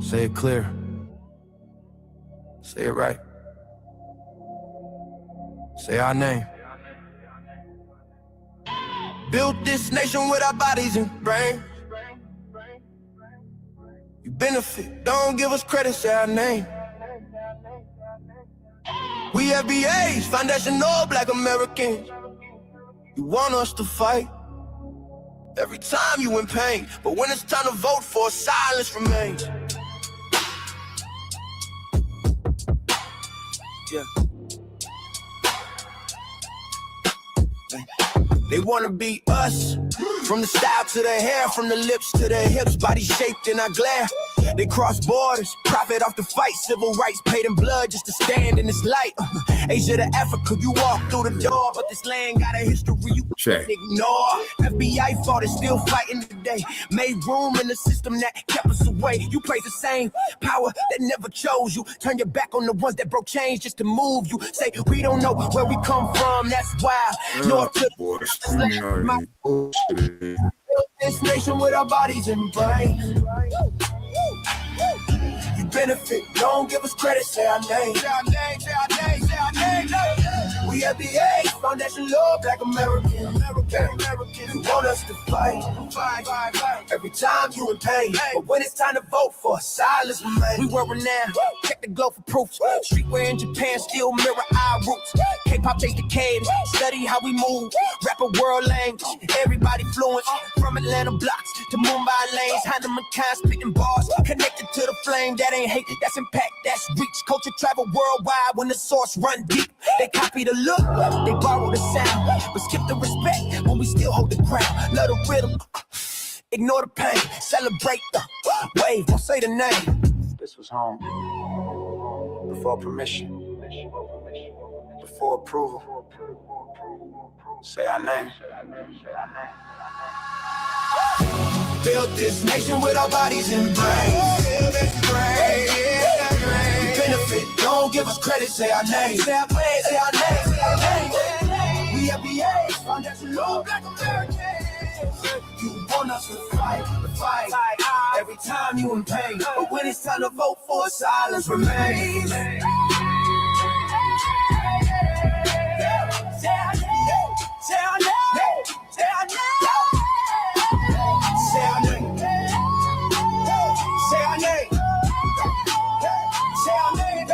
Say it clear. Say it right. Say our name. Built this nation with our bodies and brains. You benefit, don't give us credit, say our name. We FBAs, foundational Black Americans. You want us to fight every time you in pain, but when it's time to vote for, silence remains. Yeah. They wanna be us, from the style to the hair, from the lips to the hips, body shaped in our glare. They cross borders, profit off the fight, civil rights paid in blood just to stand in this light. Asia to Africa, you walk through the door, but this land got a history you can't ignore. FBI fought and still fighting today, made room in the system that kept us away. You praise the same power that never chose you, turn your back on the ones that broke chains just to move you. Say we don't know where we come from, that's wild. North to the built this nation with our bodies and brains. You benefit, don't give us credit, say our name. Say our name, say our name, say our name. We FBA, foundation law, Black American. You want us to fight. Every time you in pain, but when it's time to vote for, silence remains. We were renowned, check the globe for proof. Streetwear in Japan still mirror our roots. K-pop chase the cadence, study how we move. Rapper world language, everybody fluent. From Atlanta blocks to Mumbai lanes, Hannah McCann spitting bars, connected to the flame. That ain't hate, that's impact, that's reach. Culture travel worldwide when the source run deep. They copy the look, they borrow the sound, but skip the respect when we still hold the crown. Love the rhythm, ignore the pain, celebrate the wave, don't say the name. This was home, before permission, before approval. Say our name. Built this nation with our bodies and brains. Benefit, don't give us credit, say our name. Say our name, say our name, say our name. We FBA, foundational Black Americans. You want us to fight, every time you in pain, but when it's time to vote for, silence remains. Say our name, say our name, say our name. Say our name. Say our name. Say our name.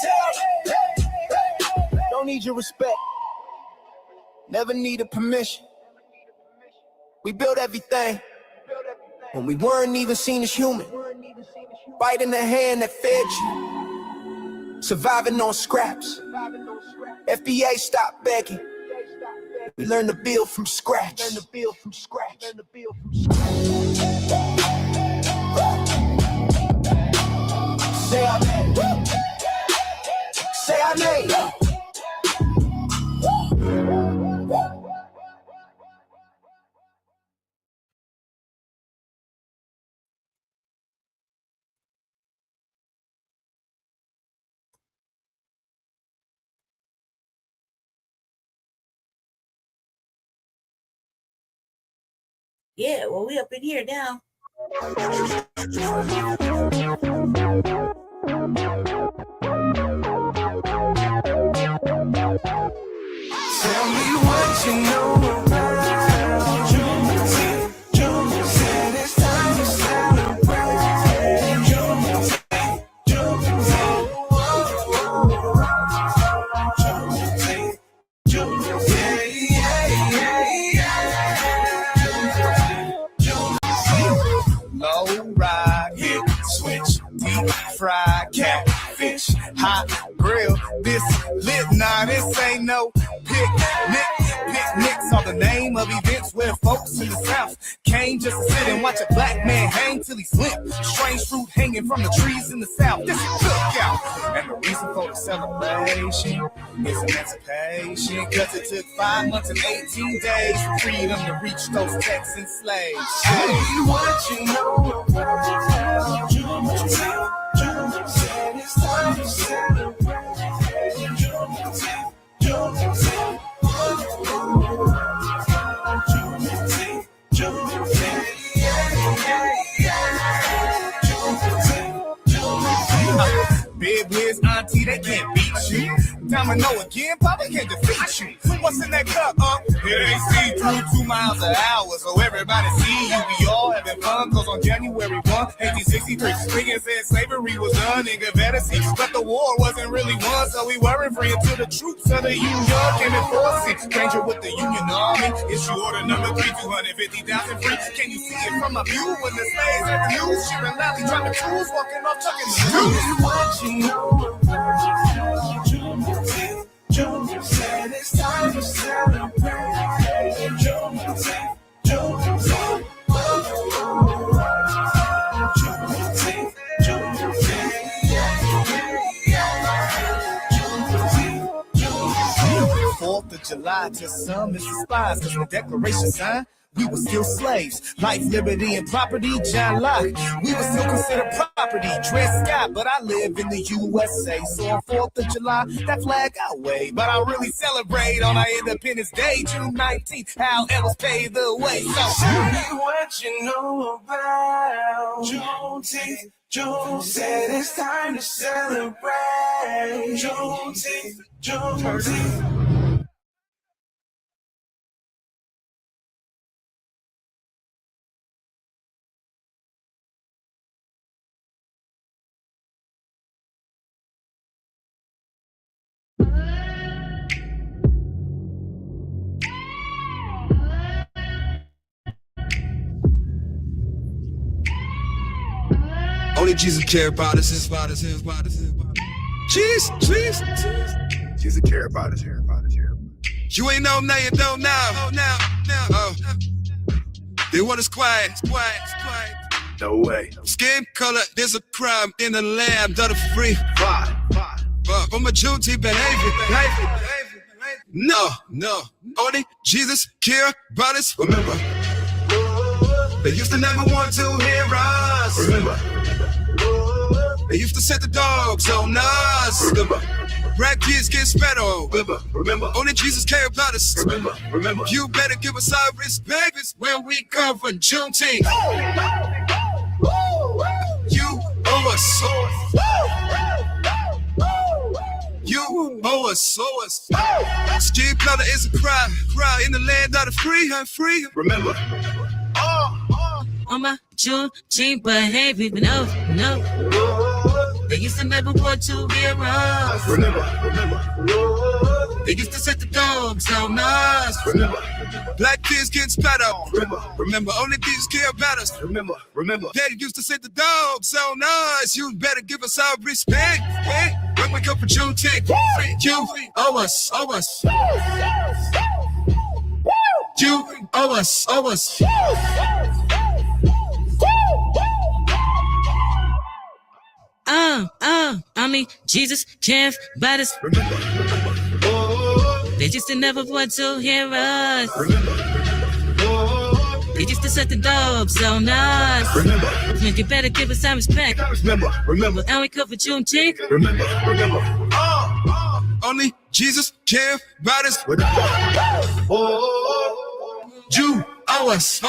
Say our name. Don't need your respect. Never needed permission. We built everything when we weren't even seen as human. Biting the hand that fed you. Surviving on scraps. FBA stopped begging. We learn to build from scratch. Learn to build from scratch. Learn to build from scratch. Say our name. Say our name. Yeah, well, we up in here now. Tell me what you know about Juneteenth. Juneteenth, it's time to celebrate. Juneteenth, Juneteenth, Juneteenth, Juneteenth, low ride, hit, switch, deep fried catfish, hot grill, this lit, nah, this ain't no picnic. Picnics are the name of events where folks in the South came just to sit and watch a black man hang till he's limp. Strange fruit hanging from the trees in the South, this is cookout. And the reason for the celebration is emancipation, cause it took 5 months and 18 days for freedom to reach those Texan slaves. Tell me what you know about Juneteenth. Juneteenth, it's time to celebrate. Juneteenth, Juneteenth, Juneteenth, Juneteenth, yeah. domino again, probably can't defeat you. What's in that cup, It ain't see through 2 miles an hour, so everybody see you. We all having fun, cause on January 1, 1863, Lincoln said slavery was done in Confederacy, but the war wasn't really won, so we weren't free until the troops of the Union came in force. Stranger with the Union Army, issue order number 3, 250,000 free. Can you see it from my view when the slaves at the news, shearing loudly, dropping tools, walking off, chucking the news? What you know about Juneteenth? Juneteenth said it's time to celebrate. Juneteenth, Juneteenth, Juneteenth, Juneteenth, Juneteenth. 4th of July to some is despised, cause the Declaration signed, we were still slaves. Life, liberty, and property, John Locke. We were still considered property. Dred Scott, but I live in the USA. So on 4th of July, that flag I wave. But I really celebrate on our Independence Day, June 19th, how Ellis paved the way. So tell me what you know about Juneteenth. Juneteenth said it's time to celebrate. Juneteenth, Juneteenth. Only Jesus care about us. Jesus care about us. You ain't know now, you don't now. They want us quiet. No way. Skin color, there's a crime in the land of the free. Five. But for my Juneteenth behavior. No. Only Jesus care about us. Remember. They used to never want to hear us. Remember. They used to set the dogs on us. Remember. Black kids get spat on. Remember. Only Jesus care about us. Remember. You better give us our respect. It's where we come from, Juneteenth. You owe us. You owe us. Skin color is a crime in the land of the free. Remember. On my Juneteenth behavior, no. They used to never want to hear us. Remember. They used to set the dogs on us. Remember. Black kids getting spat on. Remember, only Jesus care about us. Remember. They used to set the dogs on us. You better give us our respect. When we come for Juneteenth, you owe us. You owe us. I mean, Jesus can't bite us. They used to never want to hear us. They used to set the dogs on us. You better give us some respect. Remember. And we come for Juneteenth. Remember. Only Jesus care about us. You owe us.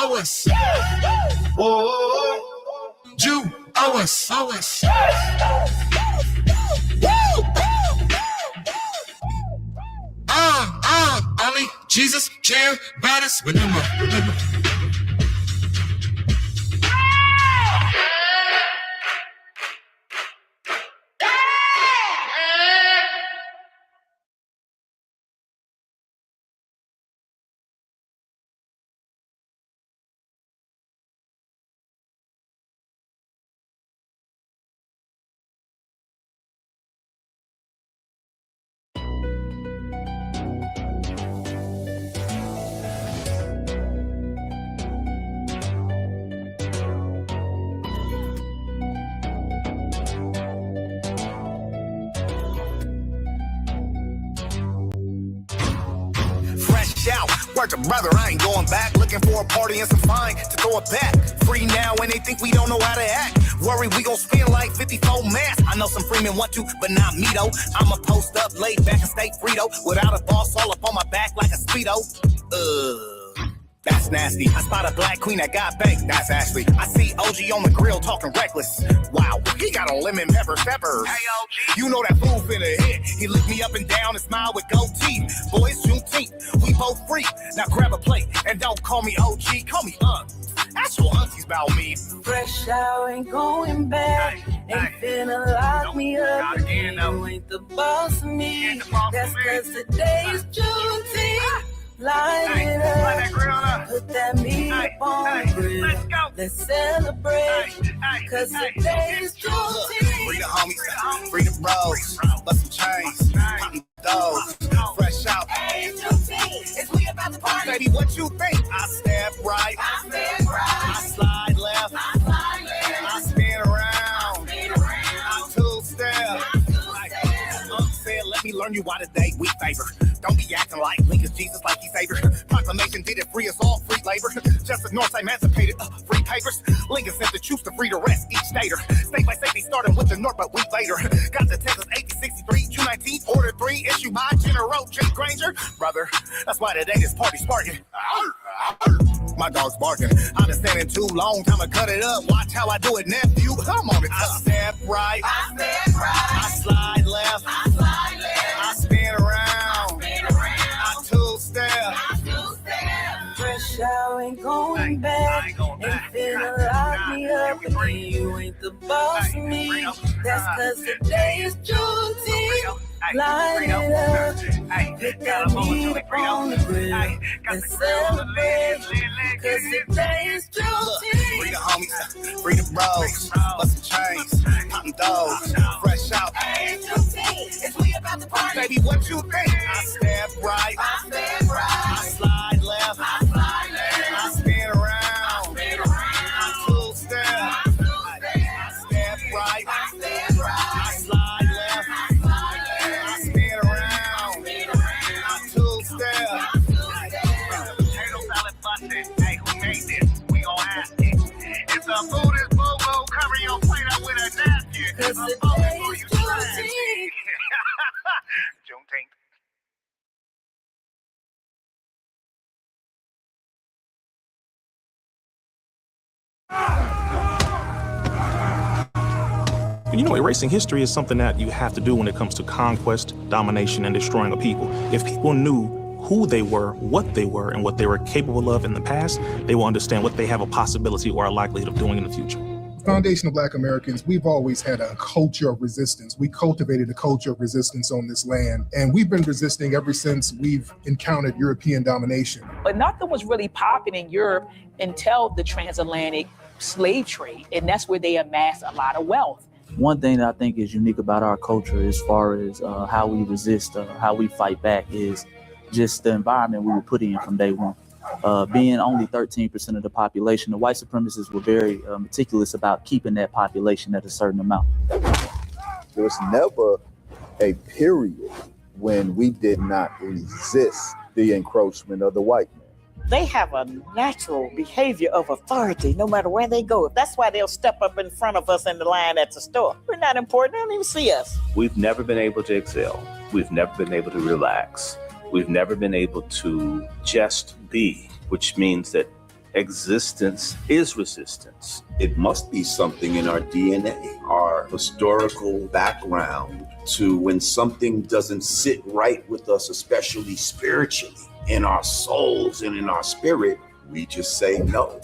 You owe us. Only Jesus care about us. Remember. Word to brother, I ain't going back. Looking for a party and some fine to throw it back. Free now and they think we don't know how to act. Worry we gon' spend like 54 masks. I know some freemen want to, but not me though. I'ma post up, laid back and stay free though. Without a boss all up on my back like a Speedo. That's nasty. I spot a black queen that got baked. That's Ashley. I see OG on the grill talking reckless. Wow, he got a lemon pepper peppers. Hey, OG. You know that fool finna hit. He licked me up and down and smiled with gold teeth. Boy, it's Juneteenth. We both free. Now grab a plate and don't call me OG. Call me Ask your aunties about me. Fresh out, ain't going back. Ain't finna lock me up. You ain't the boss of me. That's cause today's Juneteenth. Light it up, put that meat up on the grill. Let's celebrate, cause today's Juneteenth. Free the homies, free the bros, bust some chains, poppin' those, fresh out. Hey, it's Juneteenth, it's we about to party. Baby, what you think? I step right, I slide left, I spin around, I two-step. Said, let me learn you why today we favor. Don't be acting like Lincoln's Jesus like he's savior. Proclamation did it, free us all, free labor. Just as North emancipated, free papers. Lincoln sent the troops to free the rest, each stater. State by state, they started with the North, but week later. Got to Texas 1863, Juneteenth, Order 3, issued by General J. Granger. Brother, that's why today this party sparking. My dog's barking. I've been standing too long, time to cut it up. Watch how I do it, nephew. I'm on it. I step right, I slide left, I spin around, I two-step. Fresh out, ain't going back. Ain't finna lock me up again. You ain't the boss of me. That's cause today is Juneteenth. Light it up, put that meat up on the grill. Let's celebrate, cause today is Juneteenth. Free the homies, free the bros, bust some chains, poppin' those, fresh out. Hey, it's Juneteenth, it's we about to party. Baby, what you think? I step right, I slide left, I spin around, I two-step. I step right, I slide left, I spin around, I two-step. Potato salad busted. Hey, who made this? We gon' have it. If the food is bobo, cover your plate up with a napkin. Cause today is Juneteenth. Juneteenth. You know, erasing history is something that you have to do when it comes to conquest, domination, and destroying a people. If people knew who they were, what they were, and what they were capable of in the past, they will understand what they have a possibility or a likelihood of doing in the future. Foundation of Black Americans, we've always had a culture of resistance. We cultivated a culture of resistance on this land, and we've been resisting ever since we've encountered European domination. But nothing was really popping in Europe until the transatlantic slave trade, and that's where they amassed a lot of wealth. One thing that I think is unique about our culture as far as how we resist, how we fight back is just the environment we were put in from day one. Being only 13% of the population, the white supremacists were very meticulous about keeping that population at a certain amount. There was never a period when we did not resist the encroachment of the white man. They have a natural behavior of authority no matter where they go. That's why they'll step up in front of us in the line at the store. We're not important. They don't even see us. We've never been able to excel. We've never been able to relax. We've never been able to just be, which means that existence is resistance. It must be something in our DNA, our historical background, to when something doesn't sit right with us, especially spiritually, in our souls and in our spirit, we just say no.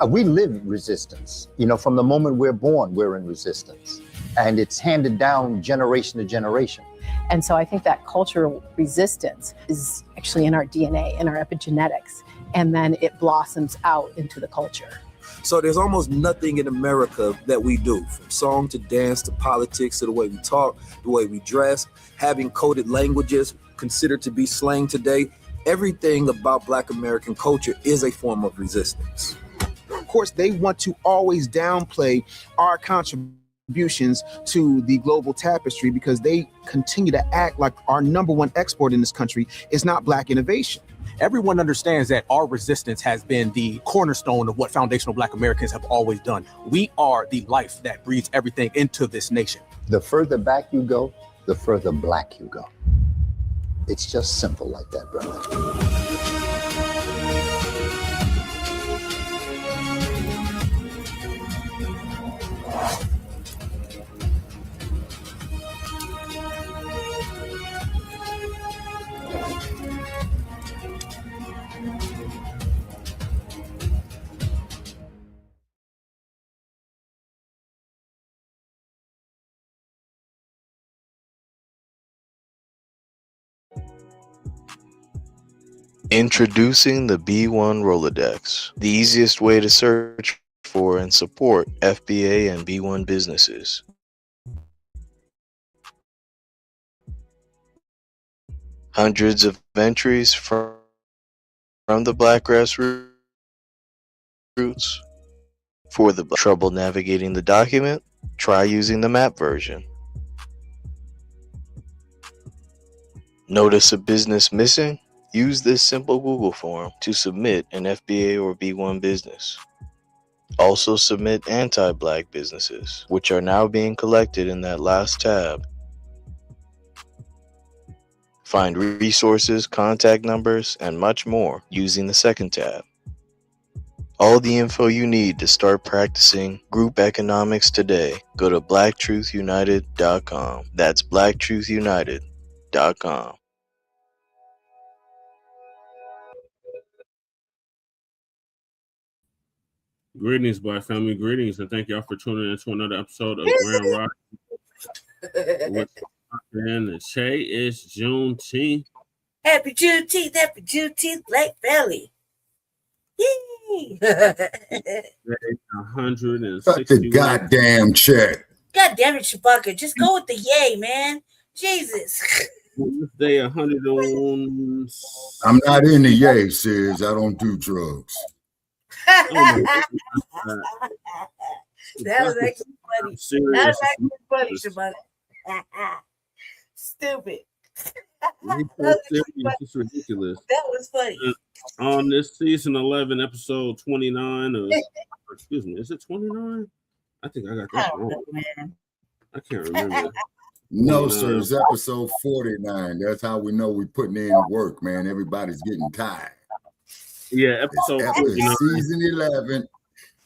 We live in resistance. You know, from the moment we're born, we're in resistance. And it's handed down generation to generation. And so I think that cultural resistance is actually in our DNA, in our epigenetics, and then it blossoms out into the culture. So there's almost nothing in America that we do, from song to dance to politics to the way we talk, the way we dress, having coded languages considered to be slang today. Everything about Black American culture is a form of resistance. Of course, they want to always downplay our contributions to the global tapestry because they continue to act like our number one export in this country is not Black innovation. Everyone understands that our resistance has been the cornerstone of what foundational Black Americans have always done. We are the life that breathes everything into this nation. The further back you go, the further Black you go. It's just simple like that, brother. Introducing the B1 Rolodex, the easiest way to search for and support FBA and B1 businesses. Hundreds of entries from the Black grassroots. For the trouble navigating the document, try using the map version. Notice a business missing? Use this simple Google form to submit an FBA or B1 business. Also submit anti-Black businesses, which are now being collected in that last tab. Find resources, contact numbers, and much more using the second tab. All the info you need to start practicing group economics today. Go to blacktruthunited.com. That's blacktruthunited.com. Greetings, Black family. Greetings, and thank y'all for tuning in to another episode of Grand Rock. With and today is Juneteenth. Happy Juneteenth, happy Juneteenth, Black family. Yay! 160. Cut the goddamn check. God damn it, Shabaka. Just go with the yay, man. Jesus. This day 101. I'm not in the yay, sis. I don't do drugs. That was actually funny. That was actually funny, Shabaka. Stupid. It's ridiculous. That was funny. On this season 11, episode 29 of, excuse me, is it 29? I think I got that wrong. I can't remember. No, sir, it's episode 49. That's how we know we're putting in work, man. Everybody's getting tired. Yeah, episode 49.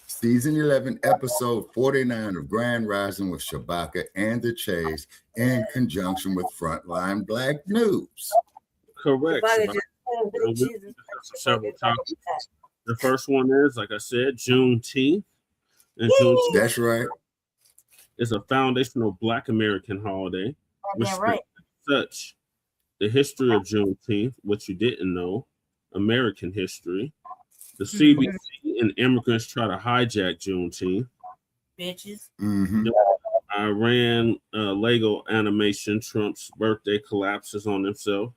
Season 11, episode 49 of Grand Rising with Shabaka and the Chase in conjunction with Frontline Black News. Correct. Several topics. The first one is, like I said, Juneteenth. And Juneteenth, that's right. It's a foundational Black American holiday, which such the history of Juneteenth, what you didn't know, American history. The CBC and immigrants try to hijack Juneteenth. Bitches. Iran Lego animation, Trump's birthday collapses on himself.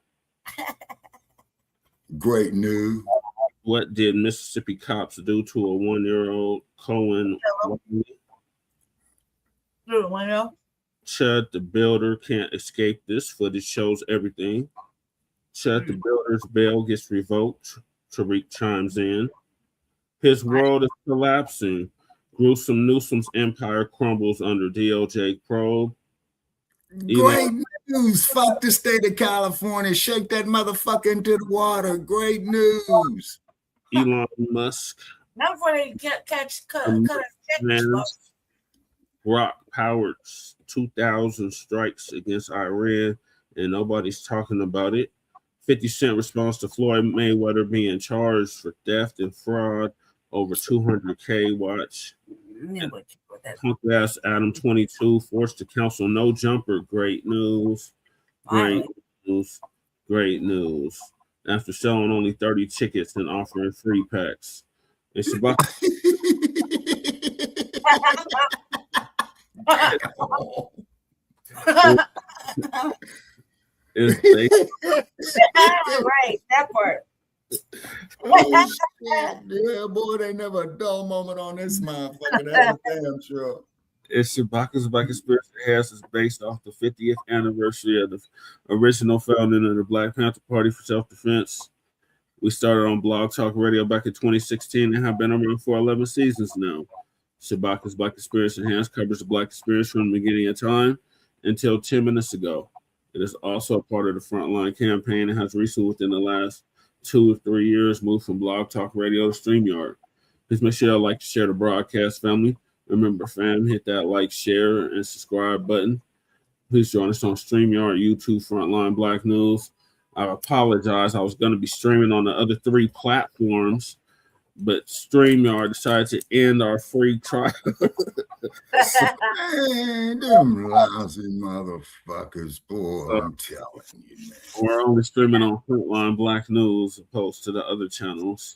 Great news. What did Mississippi cops do to a 1-year-old Kohen? Chud the builder can't escape this. Footage shows everything. Chud the builder's bail gets revoked. Tariq chimes in. His world is collapsing. Gruesome Newsom's empire crumbles under DOJ probe. Great news. Fuck the state of California. Shake that motherfucker into the water. Great news. Elon Musk. Not before they catch Grok powered 2,000 strikes against Iran, and nobody's talking about it. 50 Cent response to Floyd Mayweather being charged for theft and fraud over 200K. Watch. Punk ass Adam 22 forced to cancel no jumper. Great news. Great news. Great news. After selling only 30 tickets and offering free packs. It's about right, that part. Oh, shit. Yeah, boy, they never a dull moment on this motherfucker. That's damn sure. It's Shabaka's Black Conspiracy House is based off the 50th anniversary of the original founding of the Black Panther Party for Self-Defense. We started on Blog Talk Radio back in 2016 and have been around for 11 seasons now. Shabaka's Black Conspiracy House covers the Black experience from the beginning of time until 10 minutes ago. It is also a part of the Frontline campaign and has recently, within the last 2 or 3 years, moved from Blog Talk Radio to StreamYard. Please make sure you like to share the broadcast, family. Remember, fam, hit that like, share, and subscribe button. Please join us on StreamYard, YouTube, Frontline Black News, I apologize. I was going to be streaming on the other 3 platforms, but StreamYard decided to end our free trial. Man, them lousy motherfuckers, boy, I'm telling you, man. We're only streaming on Frontline Black News opposed to the other channels.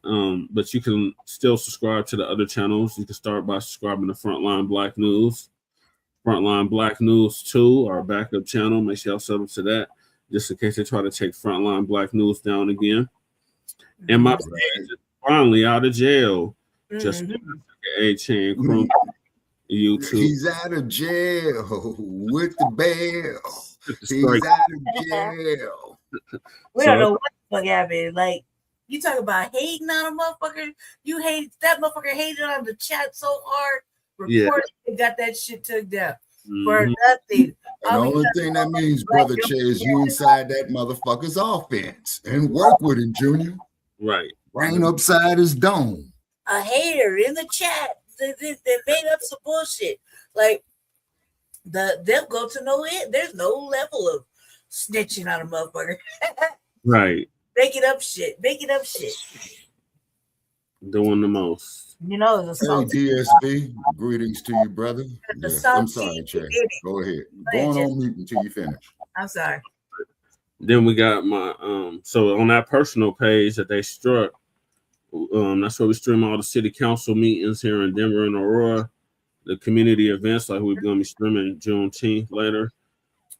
But you can still subscribe to the other channels. You can start by subscribing to Frontline Black News. Frontline Black News 2, our backup channel. Make sure y'all sub up to that, just in case they try to take Frontline Black News down again. And my page is finally out of jail. Just A-Chain Crumbles. YouTube. He's out of jail with the bail. He's out of jail. We don't know what the fuck happened. Like, you talk about hating on a motherfucker. You hate that motherfucker hated on the chat so hard. Report got that shit took down for nothing. The only thing that means, Brother Che, is you inside that motherfucker's offense and work with him, Junior. Right. Rain upside his dome. A hater in the chat. They made up some bullshit. Like they'll go to no end. There's no level of snitching on a motherfucker. Right. Making up shit. Doing the most. You know, the hey, DSB, greetings to you, brother. Yeah, I'm sorry, Che. Go ahead. Go on mute until you finish. I'm sorry. Then we got my so on that personal page that they struck, that's where we stream all the city council meetings here in Denver and Aurora, the community events like we're gonna be streaming Juneteenth later,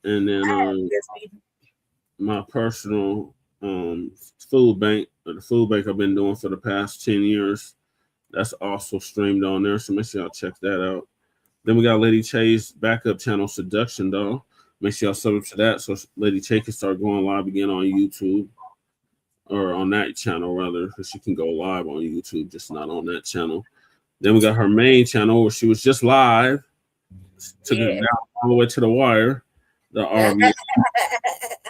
and then my personal food bank, or the food bank I've been doing for the past 10 years. That's also streamed on there, so make sure y'all check that out. Then we got Lady Che's backup channel, Seduction Doll. Make sure y'all sub up to that so Lady Che can start going live again on YouTube, or on that channel rather, because she can go live on YouTube, just not on that channel. Then we got her main channel where she was just live, took it down all the way to the wire. The RV. I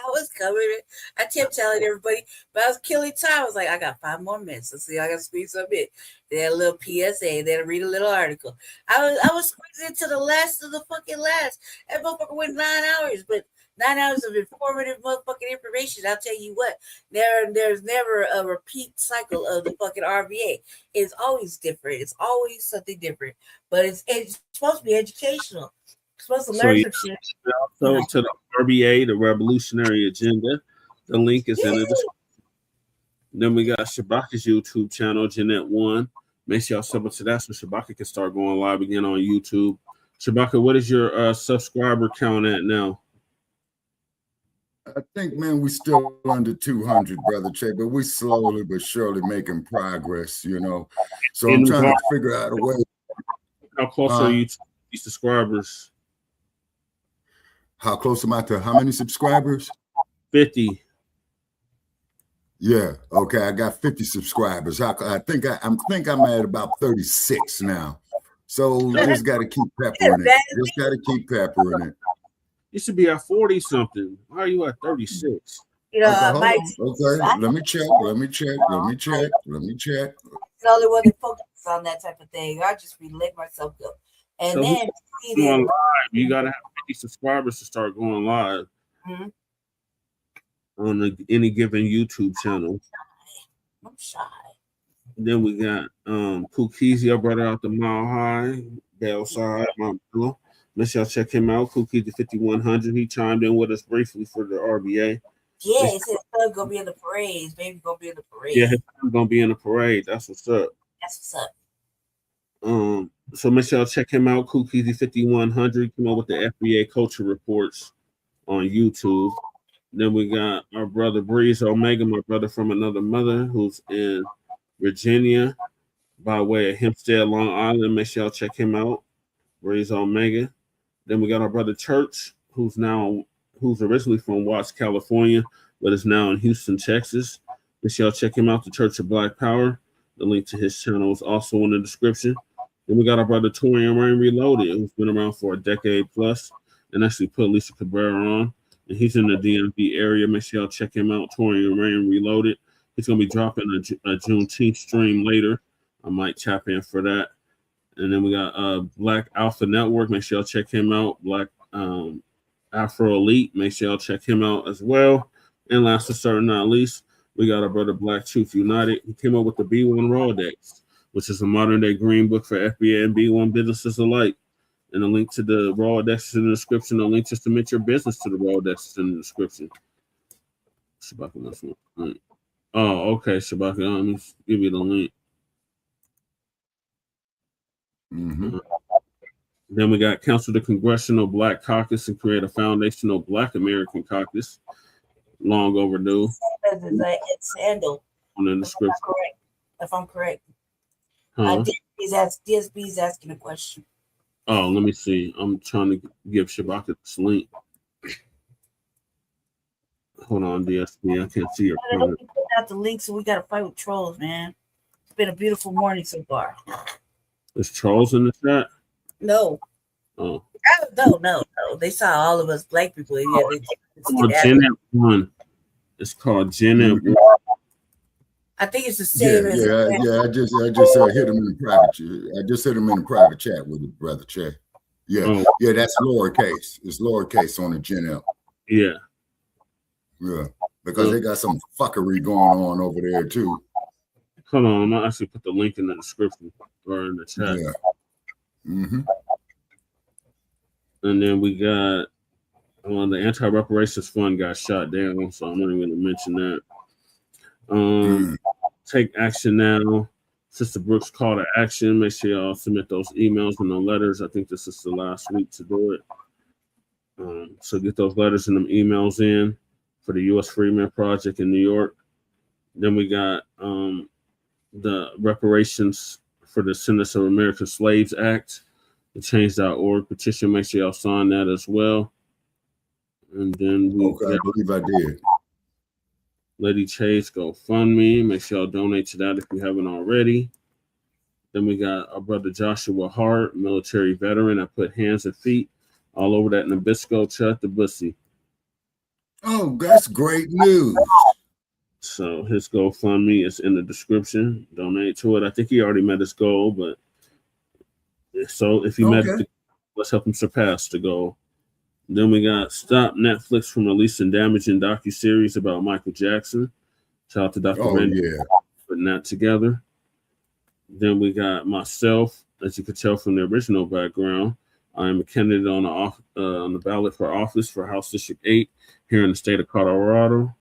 was covering it. I kept telling everybody, but I was killing time. I was like, I got 5 more minutes. Let's see, I got to squeeze some in. Then a little PSA, then read a little article. I was squeezing to the last of the fucking last. That motherfucker went 9 hours, but 9 hours of informative motherfucking information. I'll tell you what, there's never a repeat cycle of the fucking RVA. It's always different. It's always something different, but it's supposed to be educational. Supposed to learn some shit. So to the RBA, the Revolutionary Agenda. The link is in the description. Then we got Shabaka's YouTube channel, Jeanette One. Make sure y'all sub up to that so Shabaka can start going live again on YouTube. Shabaka, what is your subscriber count at now? I think, man, we still under 200, Brother Che, but we slowly but surely making progress, you know. So I'm trying to figure out a way. How close are you to these subscribers? How close am I to how many subscribers? 50. Yeah. Okay. I got 50 subscribers. I think I'm at about 36 now. So just got to keep peppering it. You should be at 40 something. Why are you at 36? You know, okay. Let me check. The only one that focuses on that type of thing. I just be letting myself go. And so then going live, you gotta have 50 subscribers to start going live on any given YouTube channel. I'm shy. Then we got Kookies, our brother out the Mile High, Bellside, my brother. Make sure y'all check him out. Kookies the 5100. He chimed in with us briefly for the RBA. Yeah, his son gonna be in the parade. His baby gonna be in the parade. Yeah, his son gonna be in the parade. That's what's up. So make sure y'all check him out. Kookies the 5100. Come up with the FBA culture reports on YouTube. Then we got our brother Breeze Omega, my brother from another mother, who's in Virginia by way of Hempstead, Long Island. Make sure y'all check him out. Breeze Omega. Then we got our brother Church, who's originally from Watts, California, but is now in Houston, Texas. Make sure y'all check him out, the Church of Black Power. The link to his channel is also in the description. Then we got our brother Torian Rain Reloaded, who's been around for a decade plus, and actually put Lisa Cabrera on. And he's in the DMV area. Make sure y'all check him out, Torian Rain Reloaded. He's going to be dropping a Juneteenth stream later. I might tap in for that. And then we got Black Alpha Network. Make sure y'all check him out. Black Afro Elite. Make sure y'all check him out as well. And last but certainly not least, we got our brother Black Truth United. He came up with the B1 Rolodex, which is a modern day green book for FBA and B1 businesses alike. And a link to the Rolodex is in the description. A link to submit your business to the Rolodex is in the description. Shabaka wants one link. Oh, okay, Shabaka. Let me give you the link. Then we got Council the Congressional Black Caucus and create a foundational Black American caucus. Long overdue. It's handle. On the description. If I'm correct. Huh? DSB's asking a question. Oh, let me see. I'm trying to give Shabaka this link. Hold on, DSB. I can't see your comment. We put out the link, so we got to fight with trolls, man. It's been a beautiful morning so far. There's trolls in the chat? No. Oh. No. They saw all of us black people. Yeah, It's called Gen Ed 1. It's called Gen Ed 1. I think it's the same as I just hit him in the private chat. I just hit him in the private chat with it, brother Che. Yeah, that's lowercase. It's lowercase on the Gen L. Yeah. Yeah, because they got some fuckery going on over there too. Hold on, I'm gonna actually put the link in the description or in the chat. Yeah. And then we got the anti-reparations fund got shot down, so I'm not even gonna mention that. Take action now. Sister Brooks call to action. Make sure y'all submit those emails and the letters. I think this is the last week to do it. So get those letters and them emails in for the U.S. Freedmen Project in New York. Then we got the reparations for the Descendants of American Slaves Act, the change.org petition. Make sure y'all sign that as well. And then I believe I did. Lady Chase GoFundMe. Make sure y'all donate to that if you haven't already. Then we got our brother Joshua Hart, military veteran. I put hands and feet all over that Nabisco Chud the Bussy. Oh, that's great news. So his GoFundMe is in the description. Donate to it. I think he already met his goal, but so if he met it, let's help him surpass the goal. Then we got Stop Netflix from releasing damaging docuseries about Michael Jackson. Shout out to Dr. Randy putting that together. Then we got myself, as you could tell from the original background. I am a candidate on the ballot for office for House District 8 here in the state of Colorado.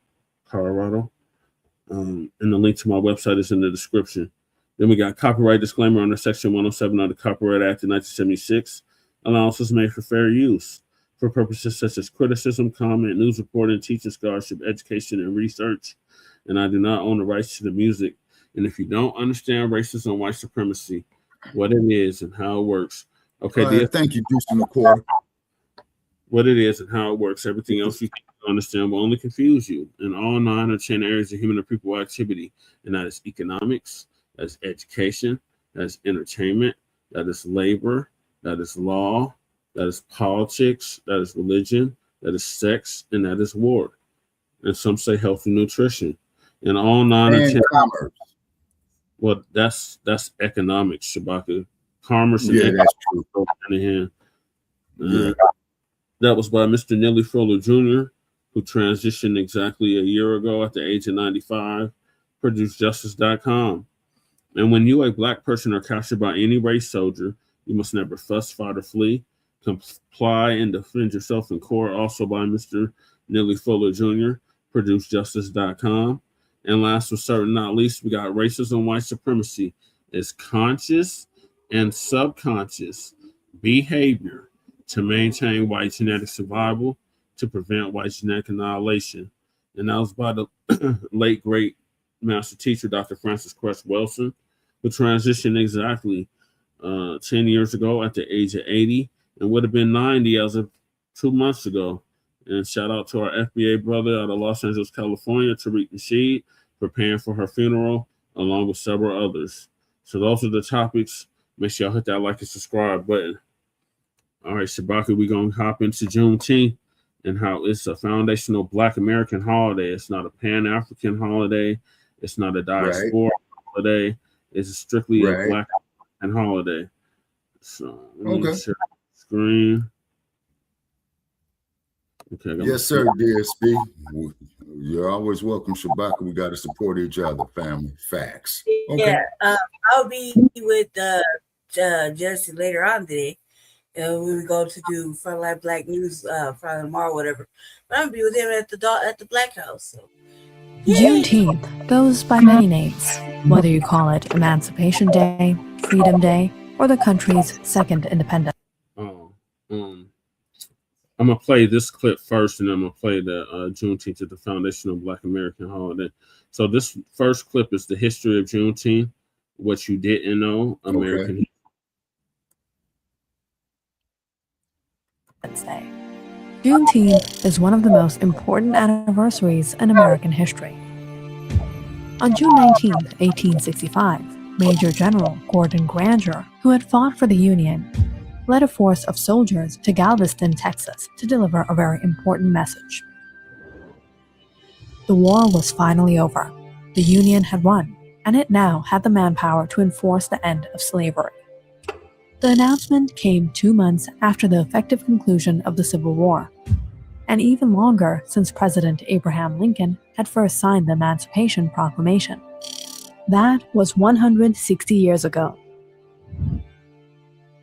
And the link to my website is in the description. Then we got copyright disclaimer under Section 107 of the Copyright Act of 1976. Allowances made for fair use for purposes such as criticism, comment, news reporting, teaching, scholarship, education, and research. And I do not own the rights to the music. And if you don't understand racism and white supremacy, what it is and how it works, okay. Thank you, Deuce McCord. What it is and how it works. Everything else you can understand will only confuse you. In all 9 or 10 areas of human and people activity, and that is economics, that's education, that's entertainment, that is labor, that is law, that is politics, that is religion, that is sex, and that is war. And some say health and nutrition. In all 9 or 10 commerce. Well, that's economics, Shabaka. Commerce and that's true. That was by Mr. Nelly Fuller Jr., who transitioned exactly a year ago at the age of 95, produced justice.com. And when you, a black person, are captured by any race soldier, you must never fuss, fight, or flee. Comply and defend yourself in court, also by Mr. Nelly Fuller Jr., produced justice.com. And last but certainly not least, we got racism and white supremacy. It's conscious and subconscious behavior to maintain white genetic survival, to prevent white genetic annihilation. And that was by the late, great master teacher, Dr. Francis Cress Wilson, who transitioned exactly 10 years ago at the age of 80 and would have been 90 as of 2 months ago. And shout out to our FBA brother out of Los Angeles, California, Tariq Nasheed, preparing for her funeral, along with several others. So those are the topics. Make sure y'all hit that like and subscribe button. All right, Shabaka, we're going to hop into Juneteenth and how it's a foundational Black American holiday. It's not a Pan-African holiday. It's not a diaspora holiday. It's strictly a Black American holiday. So let me share the screen. Okay, yes, sir, DSP. You're always welcome, Shabaka. We got to support each other, family. Facts. Okay. Yeah, I'll be with Jesse later on today. We would go to do Frontline Black News Friday tomorrow, whatever. But I'm gonna be with him at the Black House. So. Juneteenth goes by many names, whether you call it Emancipation Day, Freedom Day, or the country's second independence. I'm gonna play this clip first, and I'm gonna play the Juneteenth at the Foundational Black American Holiday. So this first clip is the history of Juneteenth, what you didn't know, American. Day. Juneteenth is one of the most important anniversaries in American history. On June 19, 1865, Major General Gordon Granger, who had fought for the Union, led a force of soldiers to Galveston, Texas, to deliver a very important message. The war was finally over. The Union had won, and it now had the manpower to enforce the end of slavery. The announcement came 2 months after the effective conclusion of the Civil War, and even longer since President Abraham Lincoln had first signed the Emancipation Proclamation. That was 160 years ago.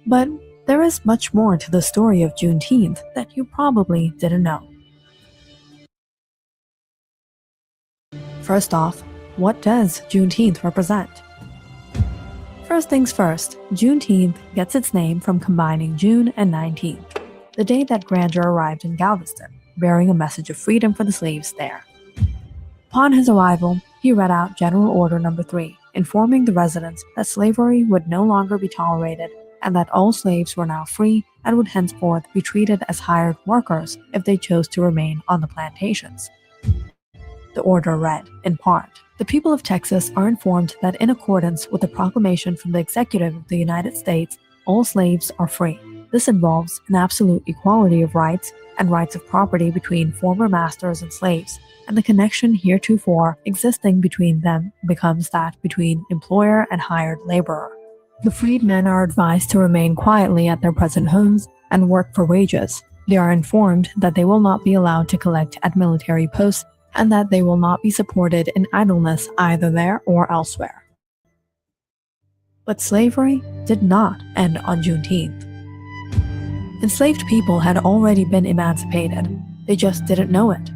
But there is much more to the story of Juneteenth that you probably didn't know. First off, what does Juneteenth represent? First things first, Juneteenth gets its name from combining June and 19th, the day that Granger arrived in Galveston, bearing a message of freedom for the slaves there. Upon his arrival, he read out General Order No. 3, informing the residents that slavery would no longer be tolerated and that all slaves were now free and would henceforth be treated as hired workers if they chose to remain on the plantations. The order read, in part, "The people of Texas are informed that in accordance with the proclamation from the Executive of the United States, all slaves are free. This involves an absolute equality of rights and rights of property between former masters and slaves, and the connection heretofore existing between them becomes that between employer and hired laborer. The freedmen are advised to remain quietly at their present homes and work for wages. They are informed that they will not be allowed to collect at military posts and that they will not be supported in idleness either there or elsewhere." But slavery did not end on Juneteenth. Enslaved people had already been emancipated, they just didn't know it.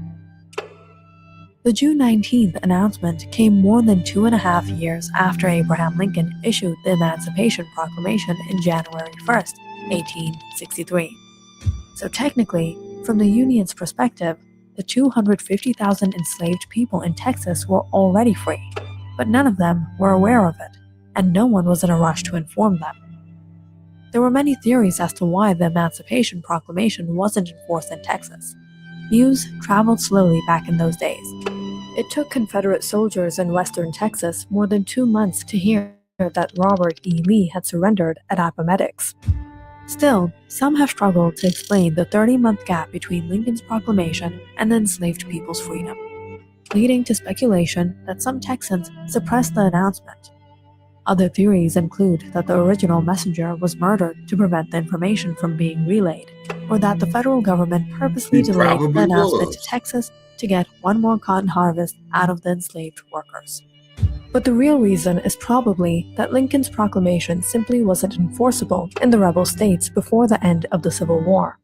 The June 19th announcement came more than 2.5 years after Abraham Lincoln issued the Emancipation Proclamation in January 1st, 1863. So technically, from the Union's perspective, the 250,000 enslaved people in Texas were already free, but none of them were aware of it, and no one was in a rush to inform them. There were many theories as to why the Emancipation Proclamation wasn't enforced in Texas. News traveled slowly back in those days. It took Confederate soldiers in western Texas more than 2 months to hear that Robert E. Lee had surrendered at Appomattox. Still, some have struggled to explain the 30-month gap between Lincoln's proclamation and the enslaved people's freedom, leading to speculation that some Texans suppressed the announcement. Other theories include that the original messenger was murdered to prevent the information from being relayed, or that the federal government purposely delayed the announcement to Texas to get one more cotton harvest out of the enslaved workers. But the real reason is probably that Lincoln's proclamation simply wasn't enforceable in the rebel states before the end of the Civil War.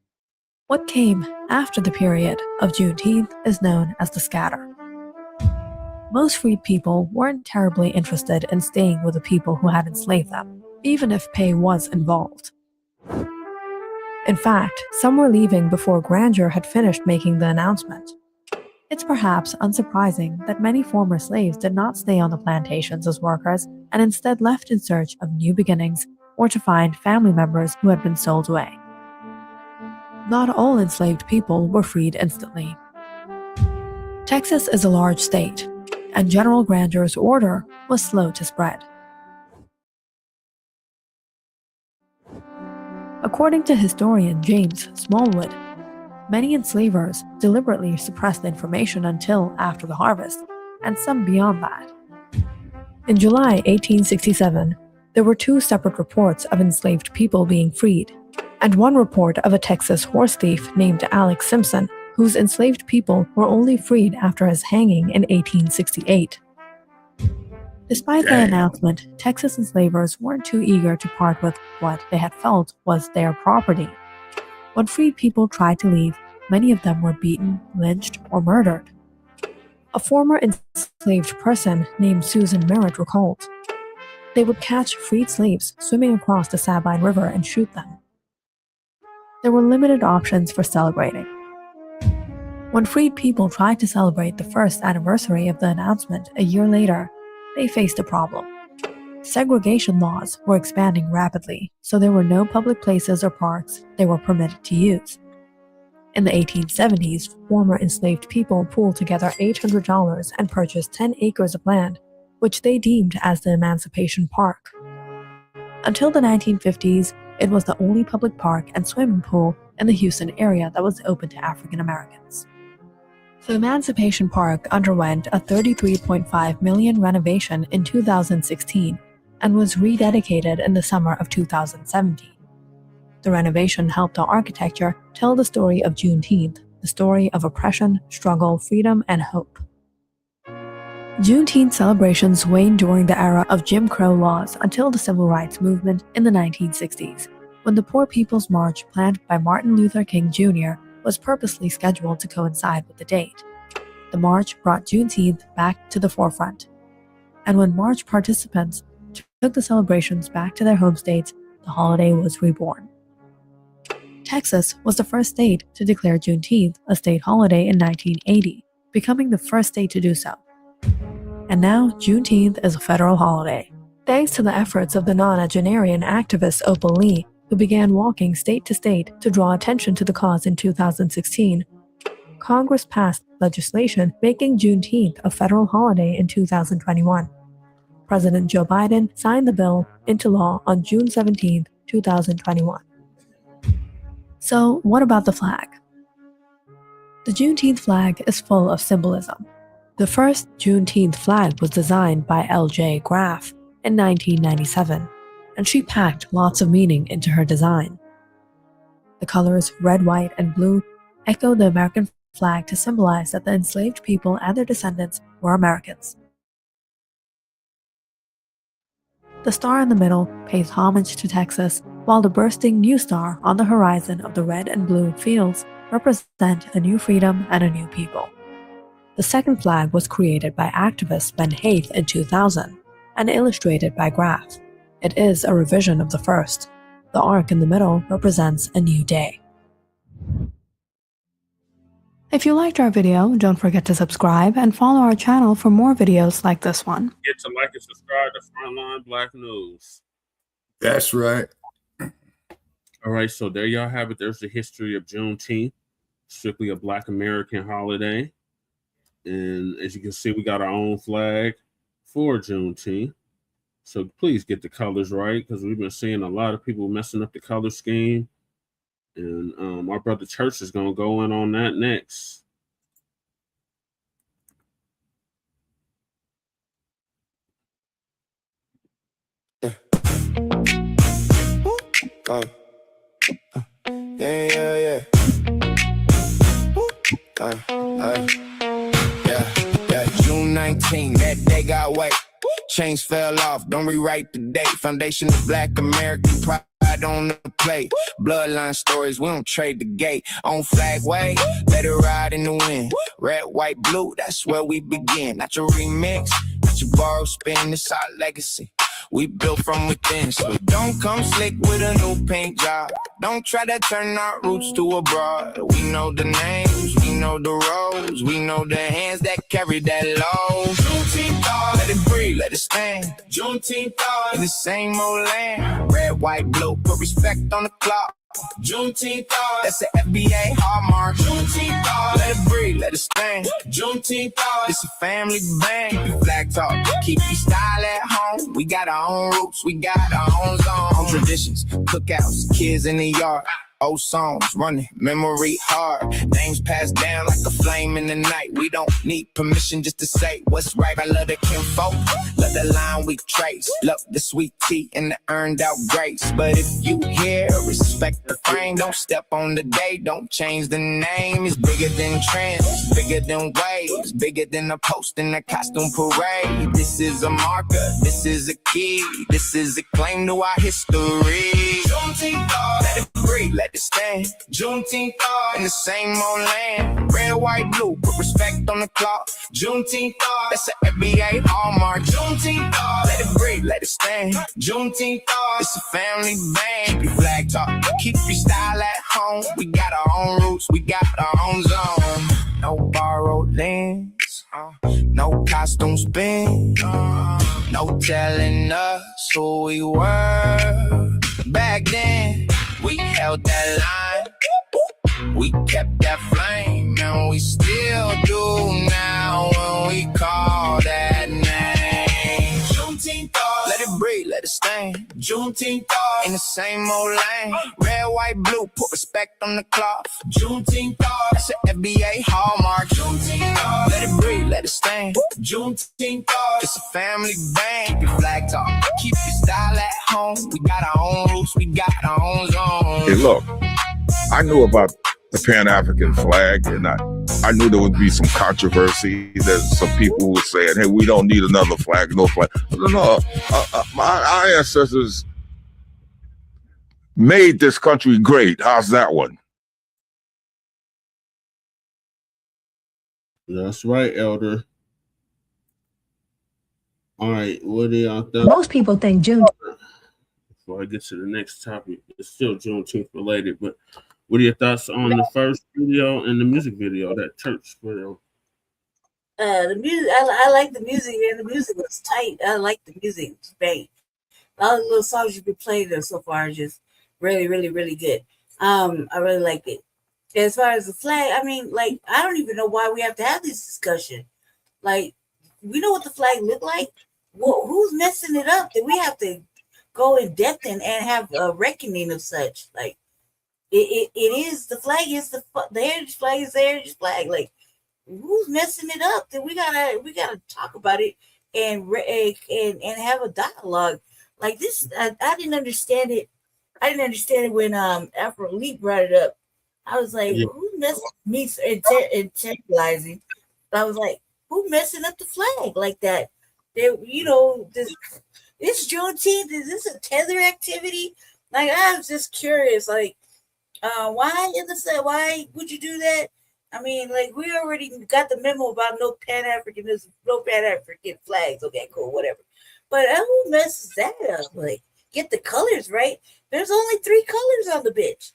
What came after the period of Juneteenth is known as the scatter. Most freed people weren't terribly interested in staying with the people who had enslaved them, even if pay was involved. In fact, some were leaving before Granger had finished making the announcement. It's perhaps unsurprising that many former slaves did not stay on the plantations as workers and instead left in search of new beginnings or to find family members who had been sold away. Not all enslaved people were freed instantly. Texas is a large state, and General Granger's order was slow to spread. According to historian James Smallwood, many enslavers deliberately suppressed the information until after the harvest, and some beyond that. In July 1867, there were 2 separate reports of enslaved people being freed, and one report of a Texas horse thief named Alex Simpson, whose enslaved people were only freed after his hanging in 1868. Despite the announcement, Texas enslavers weren't too eager to part with what they had felt was their property. When freed people tried to leave, many of them were beaten, lynched, or murdered. A former enslaved person named Susan Merritt recalled, "They would catch freed slaves swimming across the Sabine River and shoot them." There were limited options for celebrating. When freed people tried to celebrate the first anniversary of the announcement a year later, they faced a problem. Segregation laws were expanding rapidly, so there were no public places or parks they were permitted to use. In the 1870s, former enslaved people pooled together $800 and purchased 10 acres of land, which they deemed as the Emancipation Park. Until the 1950s, it was the only public park and swimming pool in the Houston area that was open to African Americans. The Emancipation Park underwent a $33.5 million renovation in 2016 and was rededicated in the summer of 2017. The renovation helped the architecture tell the story of Juneteenth, the story of oppression, struggle, freedom, and hope. Juneteenth celebrations waned during the era of Jim Crow laws until the Civil Rights Movement in the 1960s, when the Poor People's March planned by Martin Luther King Jr. was purposely scheduled to coincide with the date. The march brought Juneteenth back to the forefront. And when march participants took the celebrations back to their home states, the holiday was reborn. Texas was the first state to declare Juneteenth a state holiday in 1980, becoming the first state to do so. And now, Juneteenth is a federal holiday. Thanks to the efforts of the nonagenarian activist Opal Lee, who began walking state to state to draw attention to the cause in 2016, Congress passed legislation making Juneteenth a federal holiday in 2021. President Joe Biden signed the bill into law on June 17, 2021. So, what about the flag? The Juneteenth flag is full of symbolism. The first Juneteenth flag was designed by L.J. Graff in 1997, and she packed lots of meaning into her design. The colors red, white, and blue echo the American flag to symbolize that the enslaved people and their descendants were Americans. The star in the middle pays homage to Texas, while the bursting new star on the horizon of the red and blue fields represent a new freedom and a new people. The second flag was created by activist Ben Haith in 2000 and illustrated by Graff. It is a revision of the first. The arc in the middle represents a new day. If you liked our video, don't forget to subscribe and follow our channel for more videos like this one. Get to like and subscribe to Frontline Black News. That's right. All right, so there y'all have it. There's the history of Juneteenth, strictly a Black American holiday. And as you can see, we got our own flag for Juneteenth. So please get the colors right, because we've been seeing a lot of people messing up the color scheme. And our brother Church is going to go in on that next. Yeah. June 19, that day got away. Chains fell off, don't rewrite the date. Foundation of Black American pride on the plate. Bloodline stories, we don't trade the gate. On flag way, let it ride in the wind. Red, white, blue, that's where we begin. Not your remix, not your borrow spin, it's our legacy. We built from within, so don't come slick with a new paint job. Don't try to turn our roots to a broad. We know the names, we know the roads, we know the hands that carry that load. Juneteenth dog, let it breathe, let it stand. Juneteenth dog, in the same old land. Red, white, blue, put respect on the clock. Juneteenth dog, that's the FBA hallmark. Juneteenth dog, let it breathe, let it stand. Juneteenth dog, it's a family band. Keep your flag talk, keep your style at home. We got our own roots, we got our own zone. Traditions, cookouts, kids in the yard. Old songs running, memory hard. Names passed down like a flame in the night. We don't need permission just to say what's right. I love the kinfolk, love the line we trace. Look, the sweet tea and the earned out grace. But if you hear, respect the frame. Don't step on the day, don't change the name. It's bigger than trends, bigger than waves, bigger than a post in a costume parade. This is a marker, this is a key, this is a claim to our history. Juneteenth, let it breathe, let it stand. Juneteenth, in the same old land. Red, white, blue, put respect on the clock. Juneteenth, that's an FBA hallmark. Juneteenth, let it breathe, let it stand. Juneteenth, it's a family band. Keep your flag talk, keep your style at home. We got our own roots, we got our own zone. No borrowed lands, no costume spin, no telling us who we were. Back then, we held that line, we kept that flame, and we still do now when we call that name. Juneteenth, let it breathe, let it stand. Juneteenth, in the same old lane. Red, white, blue, put respect on the cloth. Juneteenth, that's an FBA hallmark. Juneteenth, let it breathe, let it stand. Juneteenth, it's a family band. Keep your flag talk, keep your style at home. We got our own roots, we got our own zone. Hey, look, I knew about the Pan-African flag, and I knew there would be some controversy. There's some people who were saying, hey, we don't need another flag, no flag. No, our ancestors made this country great. How's that one? That's right, Elder. All right, what do y'all think? Most people think June. Before I get to the next topic, it's still Juneteenth related, but what are your thoughts on the first video and the music video, that church video? The music, I like the music, and the music was tight. I like the music. It's great. All the little songs you've been playing there so far are just really, really, really good. I really like it. As far as the flag, I mean, like, I don't even know why we have to have this discussion. Like, we know what the flag look like. Well, who's messing it up? That we have to go in depth and have a reckoning of such. Like, it is, the flag is the heritage flag is the heritage flag. Like, who's messing it up? That we gotta talk about it and have a dialogue. Like this, I didn't understand it. I didn't understand it when Afro Elite brought it up. I was like, who's messing me internalizing? I was like, who messing up the flag like that? They, this Juneteenth, is this a tether activity? Like, I was just curious, like, why would you do that? I mean, like, we already got the memo about no Pan-Africanism, no Pan-African flags. Okay, cool, whatever. But who messes that up? Like, get the colors right. There's only 3 colors on the bitch.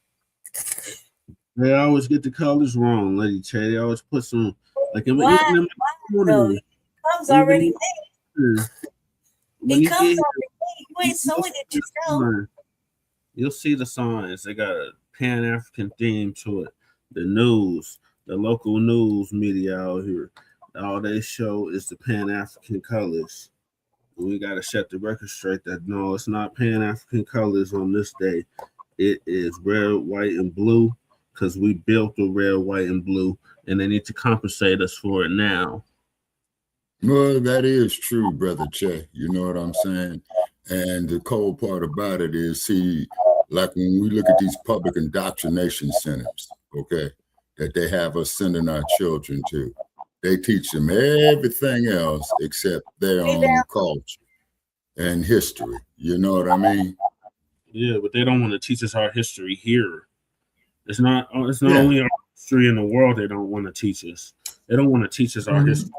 They always get the colors wrong, Lady Che. They always put some, like, It comes already made. It comes already made. You ain't sewing it yourself. You'll see the signs. They got a Pan-African theme to it. The news, the local news media out here, all they show is the Pan-African colors. We got to set the record straight that no, it's not Pan-African colors on this day. It is red, white, and blue, because we built the red, white, and blue, and they need to compensate us for it now. Well, that is true, Brother Che. You know what I'm saying? And the cold part about it is, see, like when we look at these public indoctrination centers, okay, that they have us sending our children to, they teach them everything else except their own culture and history. You know what I mean? Yeah, but they don't want to teach us our history here. It's not only our history in the world they don't want to teach us. They don't want to teach us our history.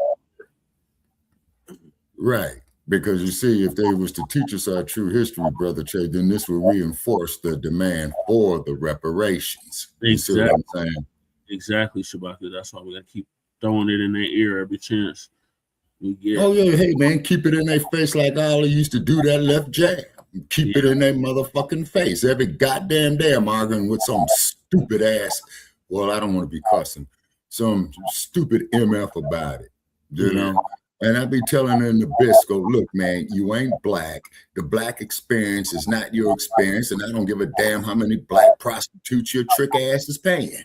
Right. Because you see, if they was to teach us our true history, Brother Che, then this would reinforce the demand for the reparations. You see what I'm saying? Exactly, Shabaka. That's why we got to keep throwing it in their ear every chance we get. Oh, yeah. Hey, man, keep it in their face like Ollie used to do that left jab. Keep it in their motherfucking face every goddamn day. I'm arguing with some stupid ass. Well, I don't want to be cussing. Some stupid MF about it, you know? And I be telling them the Bisco, look, man, you ain't black. The black experience is not your experience, and I don't give a damn how many black prostitutes your trick ass is paying.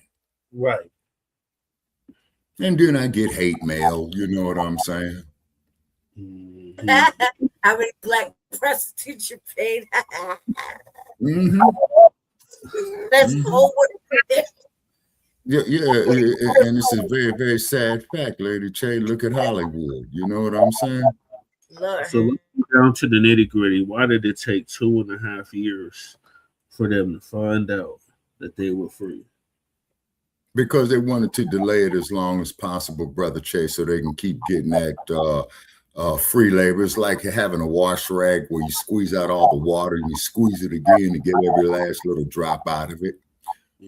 Right. And then I get hate mail, you know what I'm saying? How many black prostitutes you paid? Mm-hmm. That's the whole word. Yeah, and it's a very, very sad fact, Lady Che. Look at Hollywood. You know what I'm saying? Lord. So let's go down to the nitty gritty. Why did it take 2.5 years for them to find out that they were free? Because they wanted to delay it as long as possible, Brother Che, so they can keep getting that free labor. It's like having a wash rag where you squeeze out all the water and you squeeze it again to get every last little drop out of it.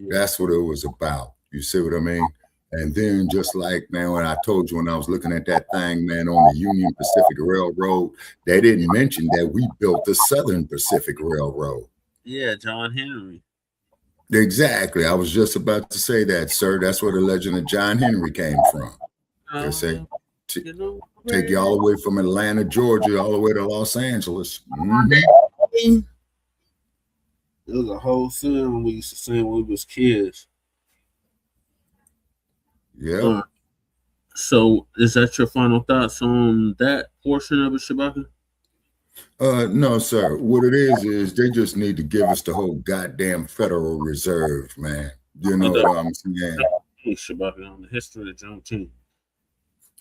That's what it was about. You see what I mean? And then just like, man, when I told you when I was looking at that thing, man, on the Union Pacific Railroad, they didn't mention that we built the Southern Pacific Railroad. Yeah, John Henry. Exactly. I was just about to say that, sir. That's where the legend of John Henry came from. They say, take you all the way from Atlanta, Georgia, all the way to Los Angeles. Mm-hmm. It was a whole film we used to sing when we was kids. Yeah. So is that your final thoughts on that portion of it, Shabaka? No, sir. What it is they just need to give us the whole goddamn Federal Reserve, man. You know what I'm saying? Hey, Shabaka, on the history of Juneteenth.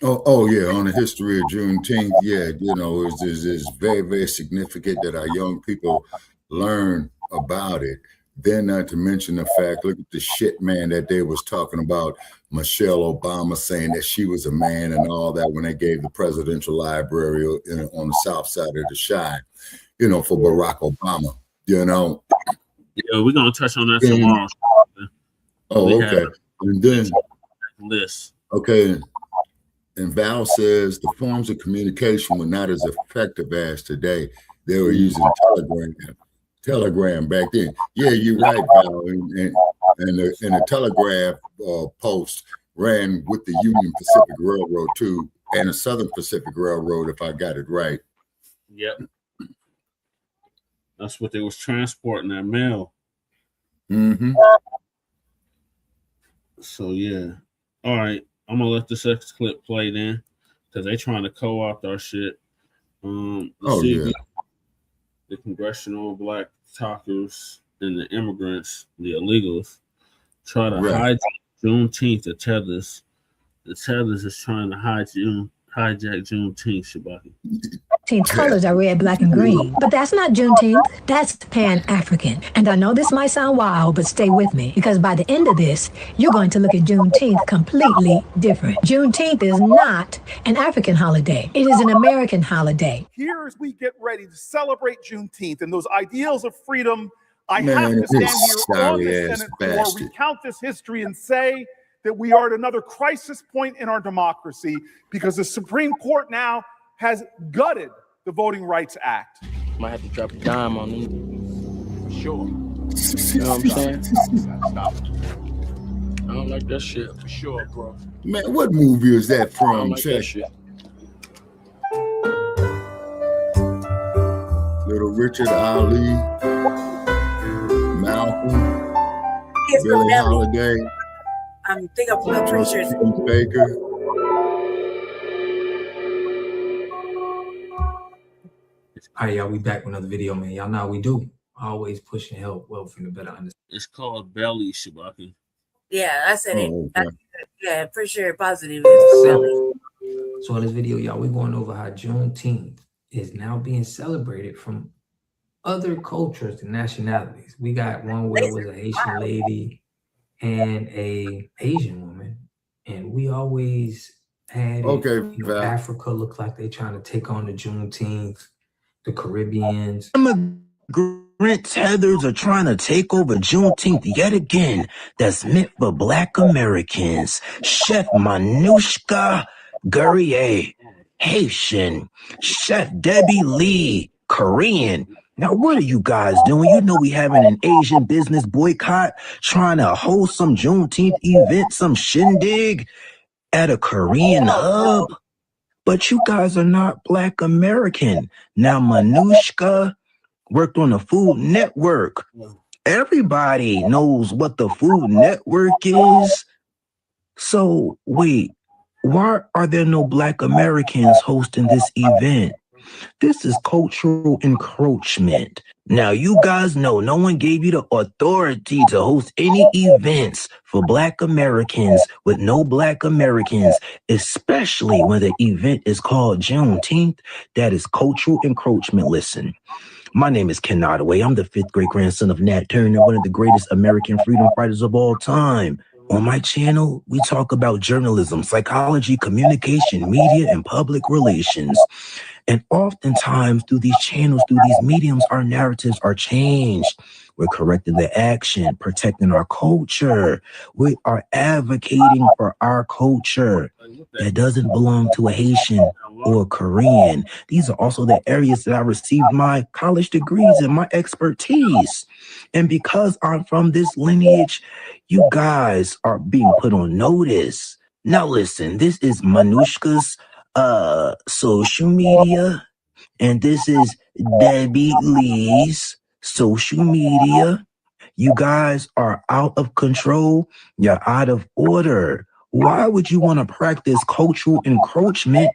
Oh yeah, on the history of Juneteenth, yeah, you know, it's very, very significant that our young people learn about it. Then not to mention the fact, look at the shit, man, that they was talking about Michelle Obama saying that she was a man and all that when they gave the presidential library on the south side of the Chi, you know, for Barack Obama, you know. Yeah, we're going to touch on that tomorrow. Oh, okay. And then, list. Okay. And Val says the forms of communication were not as effective as today. They were using Telegram back then. Yeah, you're right, Val. And the Telegraph post ran with the Union Pacific Railroad too, and the Southern Pacific Railroad, if I got it right. Yep. That's what they was transporting that mail. Mm-hmm. So yeah. All right. I'm gonna let this next clip play then, because they trying to co-opt our shit. The congressional black talkers and the immigrants, the illegals, try to hijack Juneteenth. The tethers is trying to hijack Juneteenth, Shabaka. Colors are red, black, and green. But that's not Juneteenth. That's Pan-African. And I know this might sound wild, but stay with me. Because by the end of this, you're going to look at Juneteenth completely different. Juneteenth is not an African holiday. It is an American holiday. Here as we get ready to celebrate Juneteenth and those ideals of freedom, I have to stand here on the Senate floor, recount this history and say that we are at another crisis point in our democracy because the Supreme Court now has gutted the Voting Rights Act. Might have to drop a dime on them. For sure. You know what I'm saying? Stop. I don't like that shit. For sure, bro. Man, what movie is that from? I don't like that shit. Little Richard, Ali, Malcolm, Billie Holiday. I'm pretty sure it's Baker. All right, y'all, we back with another video, man. Y'all know how we do. Always pushing help, wealth, and a better understanding. It's called Belly, Shabaka. Yeah, I said it. Okay. Yeah, for sure, positive. Belly. So in this video, y'all, we're going over how Juneteenth is now being celebrated from other cultures and nationalities. We got one where it was a Haitian lady and a Asian woman, and we always had Africa look like they trying to take on the Juneteenth. The Caribbeans. Immigrant tethers are trying to take over Juneteenth yet again. That's meant for Black Americans. Chef Manushka Guerrier, Haitian. Chef Debbie Lee, Korean. Now, what are you guys doing? You know we having an Asian business boycott, trying to host some Juneteenth event, some shindig at a Korean hub. But you guys are not Black American. Now, Manushka worked on the Food Network. Everybody knows what the Food Network is. So, wait, why are there no Black Americans hosting this event? This is cultural encroachment. Now, you guys know no one gave you the authority to host any events for Black Americans with no Black Americans, especially when the event is called Juneteenth. That is cultural encroachment. Listen, my name is Ken Nottaway. I'm the 5th great-grandson of Nat Turner, one of the greatest American freedom fighters of all time. On my channel, we talk about journalism, psychology, communication, media, and public relations. And oftentimes through these channels, through these mediums, our narratives are changed. We're correcting the action, protecting our culture. We are advocating for our culture that doesn't belong to a Haitian or a Korean. These are also the areas that I received my college degrees and my expertise. And because I'm from this lineage, you guys are being put on notice. Now listen, this is Manushka's social media, and this is Debbie Lee's social media. You guys are out of control. You're out of order. Why would you want to practice cultural encroachment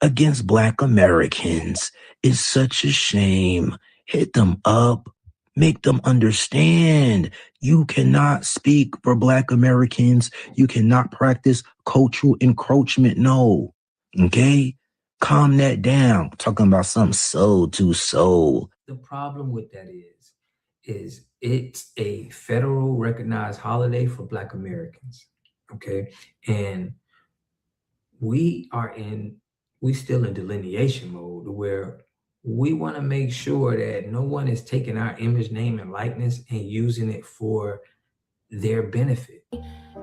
against Black Americans? It's such a shame. Hit them up. Make them understand. You cannot speak for Black Americans. You cannot practice cultural encroachment. No. Okay? Calm that down. Talking about some soul to soul. The problem with that is it's a federal recognized holiday for Black Americans. Okay? And we still in delineation mode where we want to make sure that no one is taking our image, name, and likeness and using it for their benefit.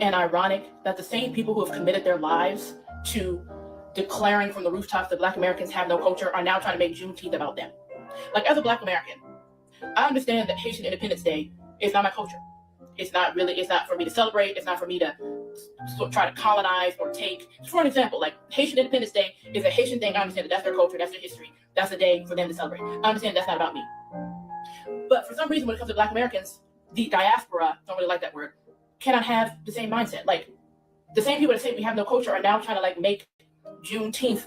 And ironic that the same people who have committed their lives to declaring from the rooftops that Black Americans have no culture are now trying to make Juneteenth about them. Like, as a Black American, I understand that Haitian Independence Day is not my culture. It's not for me to celebrate. It's not for me to try to colonize or take. For an example, like Haitian Independence Day is a Haitian thing. I understand that that's their culture, that's their history. That's a day for them to celebrate. I understand that's not about me. But for some reason, when it comes to Black Americans, the diaspora, don't really like that word, cannot have the same mindset. Like, the same people that say we have no culture are now trying to like make Juneteenth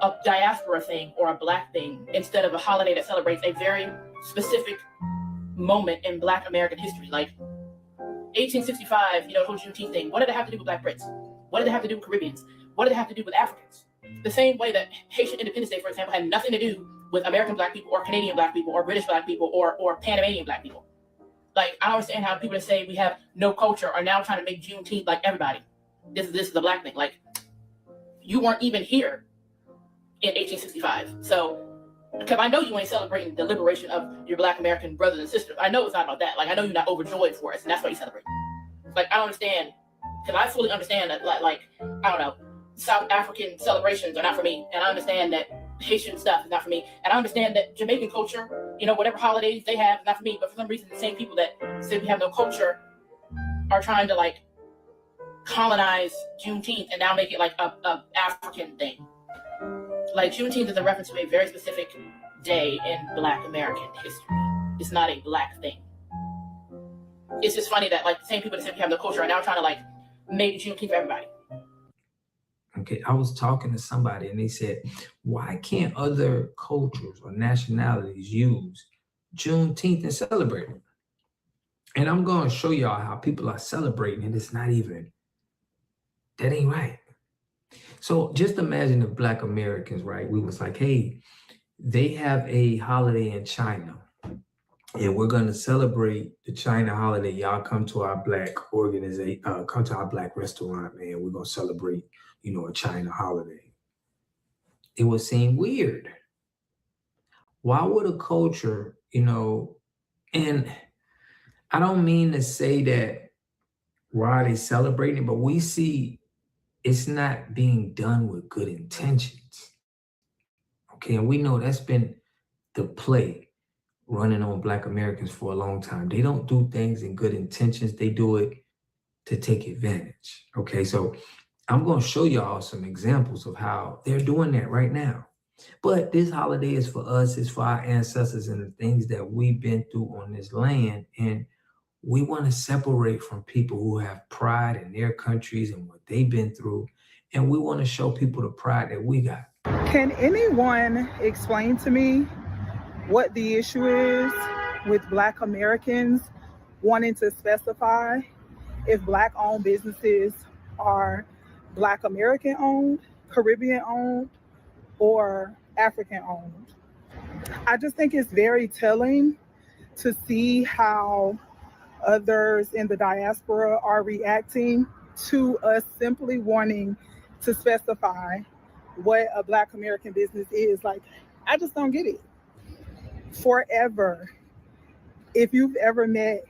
a diaspora thing or a Black thing instead of a holiday that celebrates a very specific moment in Black American history. Like 1865, the whole Juneteenth thing. What did it have to do with Black Brits? What did it have to do with Caribbeans? What did it have to do with Africans? The same way that Haitian Independence Day, for example, had nothing to do with American Black people or Canadian Black people or British Black people or Panamanian Black people. Like, I don't understand how people that say we have no culture are now trying to make Juneteenth like everybody. This is a Black thing. Like, you weren't even here in 1865. So, because I know you ain't celebrating the liberation of your Black American brothers and sisters. I know it's not about that. Like, I know you're not overjoyed for us, and that's why you celebrate. Like, I don't understand, because I fully understand that, like, I don't know, South African celebrations are not for me, and I understand that Haitian stuff is not for me, and I understand that Jamaican culture, whatever holidays they have is not for me, but for some reason, the same people that say we have no culture are trying to, like, colonize Juneteenth and now make it like a African thing. Like, Juneteenth is a reference to a very specific day in Black American history. It's not a Black thing. It's just funny that like the same people that said we have no culture are now trying to like make Juneteenth for everybody. Okay, I was talking to somebody and they said, why can't other cultures or nationalities use Juneteenth and celebrate it? And I'm going to show y'all how people are celebrating and it's not even, that ain't right. So just imagine if Black Americans, right, we was like, hey, they have a holiday in China and we're going to celebrate the China holiday. Y'all come to our Black organization, come to our Black restaurant, man. We're going to celebrate, a China holiday. It would seem weird. Why would a culture, and I don't mean to say that why are they celebrating, but we see it's not being done with good intentions. Okay, and we know that's been the play running on Black Americans for a long time. They don't do things in good intentions. They do it to take advantage. Okay, so I'm going to show y'all some examples of how they're doing that right now. But this holiday is for us, it's for our ancestors and the things that we've been through on this land. And we want to separate from people who have pride in their countries and what they've been through. And we want to show people the pride that we got. Can anyone explain to me what the issue is with Black Americans wanting to specify if Black-owned businesses are Black American-owned, Caribbean-owned, or African-owned? I just think it's very telling to see how others in the diaspora are reacting to us simply wanting to specify what a Black American business is. Like, I just don't get it. Forever, if you've ever met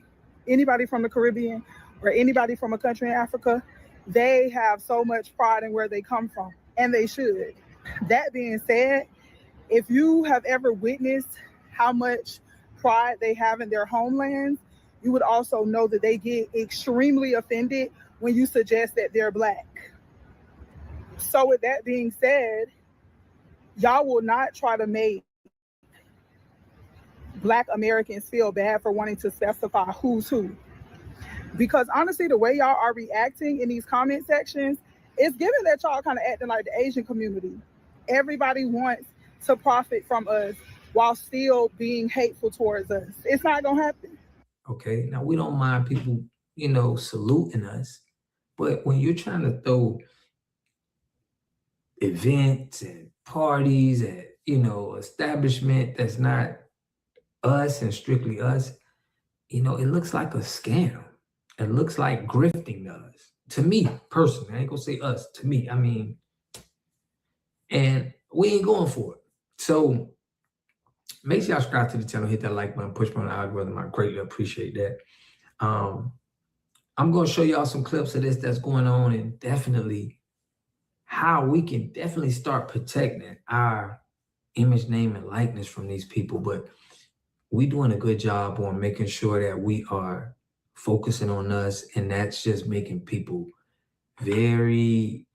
anybody from the Caribbean or anybody from a country in Africa, they have so much pride in where they come from, and they should. That being said, if you have ever witnessed how much pride they have in their homelands, you would also know that they get extremely offended when you suggest that they're Black. So with that being said, y'all will not try to make Black Americans feel bad for wanting to specify who's who. Because honestly, the way y'all are reacting in these comment sections, it's given that y'all kind of acting like the Asian community. Everybody wants to profit from us while still being hateful towards us. It's not gonna happen. Okay, now we don't mind people, saluting us, but when you're trying to throw events and parties and, establishment that's not us and strictly us, it looks like a scam. It looks like grifting does. To me, personally, I ain't gonna say us, to me, and we ain't going for it. So make sure y'all subscribe to the channel, hit that like button, push on the algorithm. I greatly appreciate that. I'm gonna show y'all some clips of this that's going on, and definitely how we can definitely start protecting our image, name, and likeness from these people. But we doing a good job on making sure that we are focusing on us, and that's just making people very,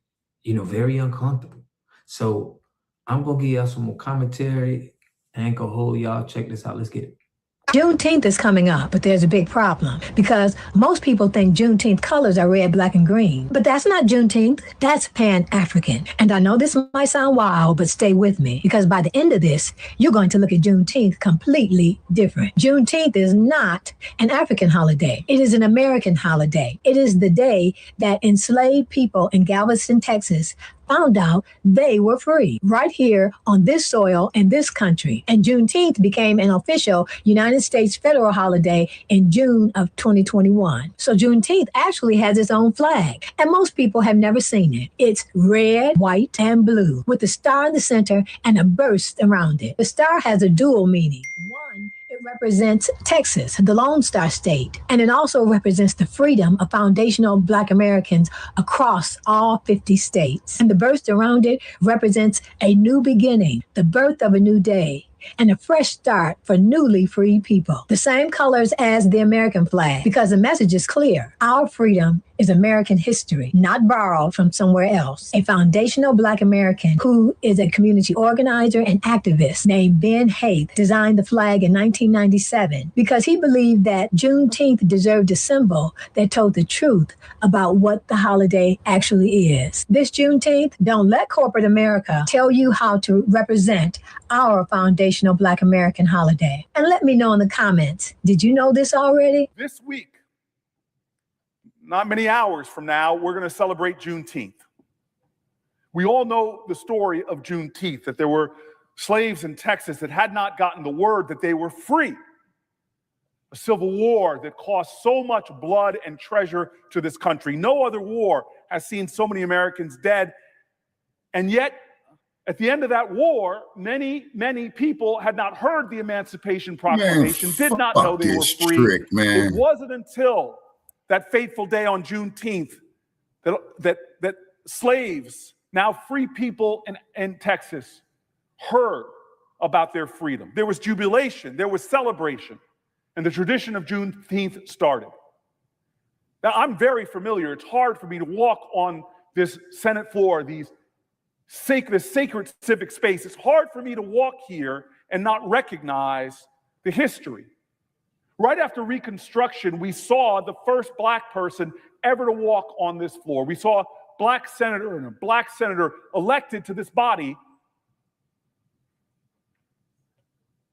very uncomfortable. So I'm gonna give y'all some more commentary. I ain't gonna hold y'all. Check this out. Let's get it. Juneteenth is coming up, but there's a big problem because most people think Juneteenth colors are red, black, and green. But that's not Juneteenth. That's Pan-African. And I know this might sound wild, but stay with me because by the end of this, you're going to look at Juneteenth completely different. Juneteenth is not an African holiday. It is an American holiday. It is the day that enslaved people in Galveston, Texas, found out they were free right here on this soil in this country. And Juneteenth became an official United States federal holiday in June of 2021. So Juneteenth actually has its own flag, and most people have never seen it. It's red, white, and blue with a star in the center and a burst around it. The star has a dual meaning. One, it represents Texas, the Lone Star State, and it also represents the freedom of foundational Black Americans across all 50 states. And the burst around it represents a new beginning, the birth of a new day, and a fresh start for newly free people. The same colors as the American flag, because the message is clear. Our freedom is American history, not borrowed from somewhere else. A foundational Black American who is a community organizer and activist named Ben Haith designed the flag in 1997 because he believed that Juneteenth deserved a symbol that told the truth about what the holiday actually is. This Juneteenth, don't let corporate America tell you how to represent our foundational Black American holiday. And let me know in the comments, did you know this already? This week, not many hours from now, we're going to celebrate Juneteenth. We all know the story of Juneteenth, that there were slaves in Texas that had not gotten the word that they were free. A civil war that cost so much blood and treasure to this country. No other war has seen so many Americans dead. And yet, at the end of that war, many, many people had not heard the Emancipation Proclamation, did not know they were free. It wasn't until that fateful day on Juneteenth that slaves, now free people in Texas, heard about their freedom. There was jubilation, there was celebration, and the tradition of Juneteenth started. Now, I'm very familiar. It's hard for me to walk on this Senate floor, this sacred civic space. It's hard for me to walk here and not recognize the history. Right after Reconstruction, we saw the first Black person ever to walk on this floor. We saw a Black senator and a Black senator elected to this body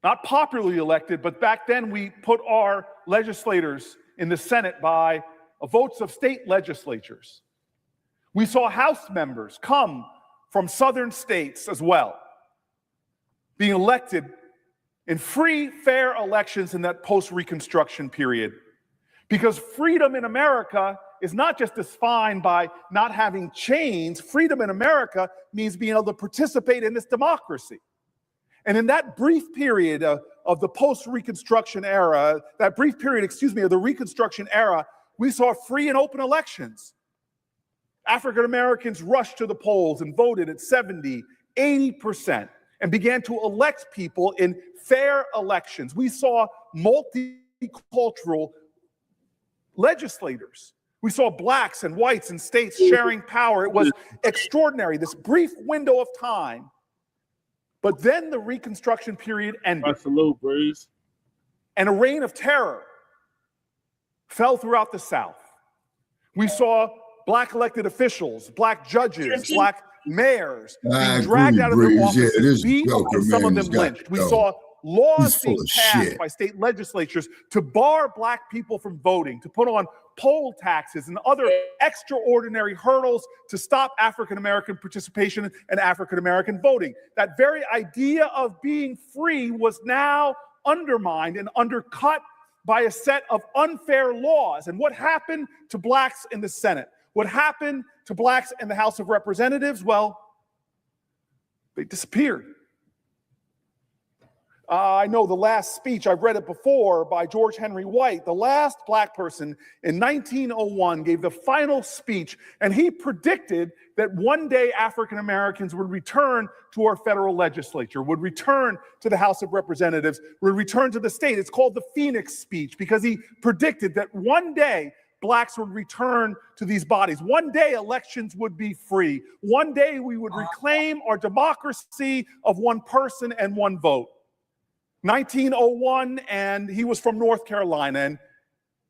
Not popularly elected, but back then we put our legislators in the Senate by votes of state legislatures. We saw House members come from southern states as well, being elected in free, fair elections in that post-Reconstruction period. Because freedom in America is not just defined by not having chains. Freedom in America means being able to participate in this democracy. And in that brief period of the post-Reconstruction era, that brief period, of the Reconstruction era, we saw free and open elections. African Americans rushed to the polls and voted at 70, 80%, and began to elect people in fair elections. We saw multicultural legislators. We saw blacks and whites in states sharing power. It was extraordinary, this brief window of time. But then the Reconstruction period ended. Salute, Breeze. And a reign of terror fell throughout the South. We saw black elected officials, black judges, black mayors being dragged out of their offices, beat, and some of them lynched. We saw laws being passed by state legislatures to bar black people from voting, to put on poll taxes and other extraordinary hurdles to stop African-American participation and African-American voting. That very idea of being free was now undermined and undercut by a set of unfair laws. And what happened to blacks in the Senate? What happened to blacks in the House of Representatives? Well, they disappeared. I know the last speech, I've read it before, by George Henry White, the last black person in 1901 gave the final speech, and he predicted that one day African Americans would return to our federal legislature, would return to the House of Representatives, would return to the state. It's called the Phoenix speech because he predicted that one day blacks would return to these bodies. One day elections would be free. One day we would reclaim our democracy of one person and one vote. 1901, and he was from North Carolina, and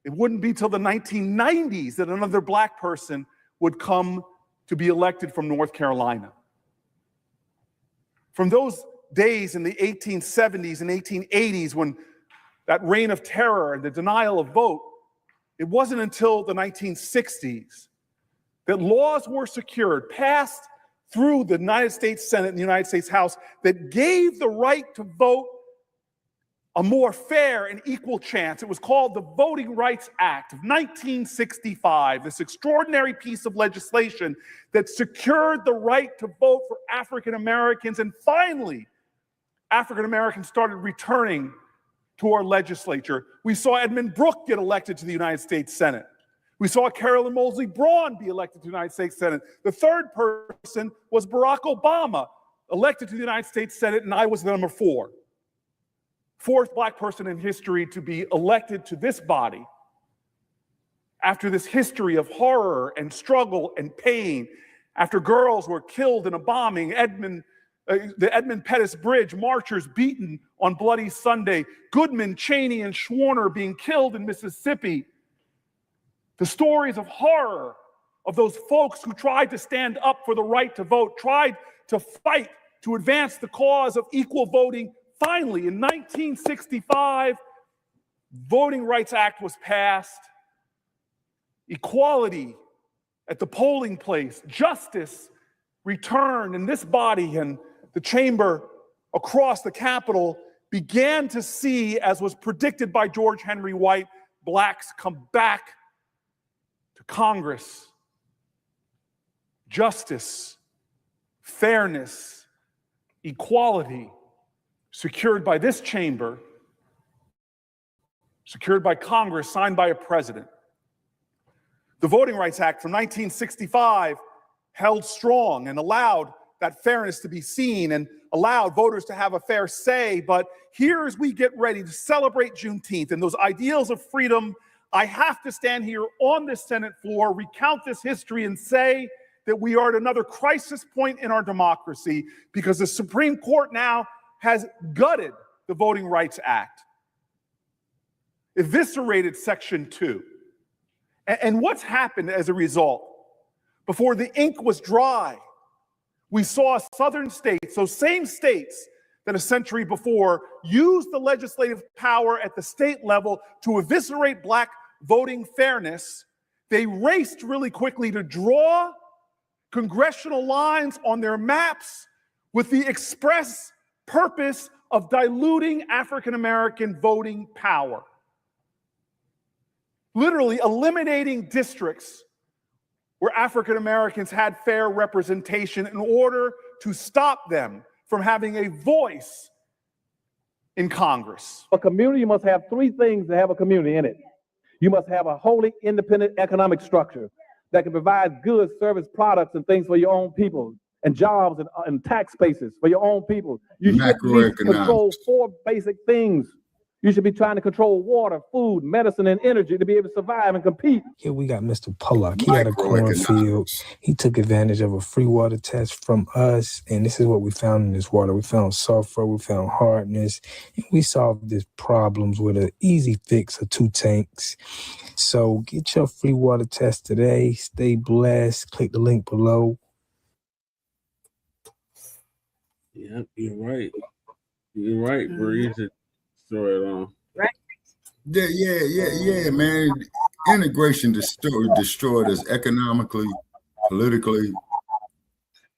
it wouldn't be till the 1990s that another black person would come to be elected from North Carolina. From those days in the 1870s and 1880s when that reign of terror and the denial of vote, it wasn't until the 1960s that laws were secured, passed through the United States Senate and the United States House that gave the right to vote a more fair and equal chance. It was called the Voting Rights Act of 1965, this extraordinary piece of legislation that secured the right to vote for African Americans. And finally, African Americans started returning to our legislature. We saw Edmund Brooke get elected to the United States Senate. We saw Carolyn Moseley Braun be elected to the United States Senate. The third person was Barack Obama, elected to the United States Senate, and I was number 4. Fourth black person in history to be elected to this body after this history of horror and struggle and pain, after girls were killed in a bombing, the Edmund Pettus Bridge marchers beaten on Bloody Sunday, Goodman, Cheney, and Schwerner being killed in Mississippi. The stories of horror of those folks who tried to stand up for the right to vote, tried to fight to advance the cause of equal voting. Finally, in 1965, Voting Rights Act was passed. Equality at the polling place, justice returned, and this body and the chamber across the Capitol began to see, as was predicted by George Henry White, blacks come back to Congress. Justice, fairness, equality, secured by this chamber, secured by Congress, signed by a president. The Voting Rights Act from 1965 held strong and allowed that fairness to be seen and allowed voters to have a fair say. But here, as we get ready to celebrate Juneteenth and those ideals of freedom, I have to stand here on this Senate floor, recount this history, and say that we are at another crisis point in our democracy because the Supreme Court now has gutted the Voting Rights Act, eviscerated Section 2. And what's happened as a result? Before the ink was dry, we saw southern states, those same states than a century before, used the legislative power at the state level to eviscerate Black voting fairness, they raced really quickly to draw congressional lines on their maps with the express purpose of diluting African American voting power. Literally eliminating districts where African Americans had fair representation in order to stop them from having a voice in Congress. A community must have three things to have a community in it. You must have a wholly independent economic structure that can provide goods, service, products, and things for your own people, and jobs and tax bases for your own people. You should control four basic things. You should be trying to control water, food, medicine, and energy to be able to survive and compete. Here we got Mr. Pollock. He had a cornfield. He took advantage of a free water test from us, and this is what we found in this water. We found sulfur, we found hardness, and we solved these problems with an easy fix of 2 tanks. So get your free water test today. Stay blessed. Click the link below. Yeah, you're right. You're right, Breeze. Destroy it all. Right. Yeah, man. Integration destroyed us economically, politically,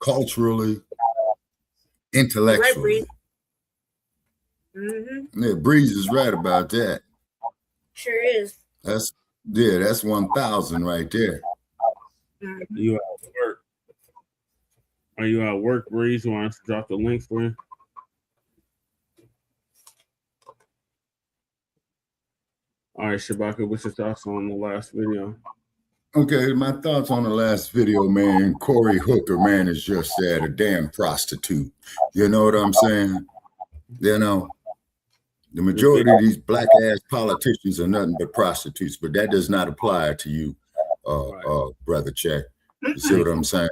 culturally, intellectually. Right, Yeah, Breeze is right about that. Sure is. That's 1,000 right there. You at work? Are you at work, Breeze? You want us to drop the link for you? All right, Shabaka, what's your thoughts on the last video? Okay, my thoughts on the last video, man. Corey Hooker, man, is just that, a damn prostitute. You know what I'm saying? You know, the majority of these black ass politicians are nothing but prostitutes, but that does not apply to you, Brother Check. You see what I'm saying?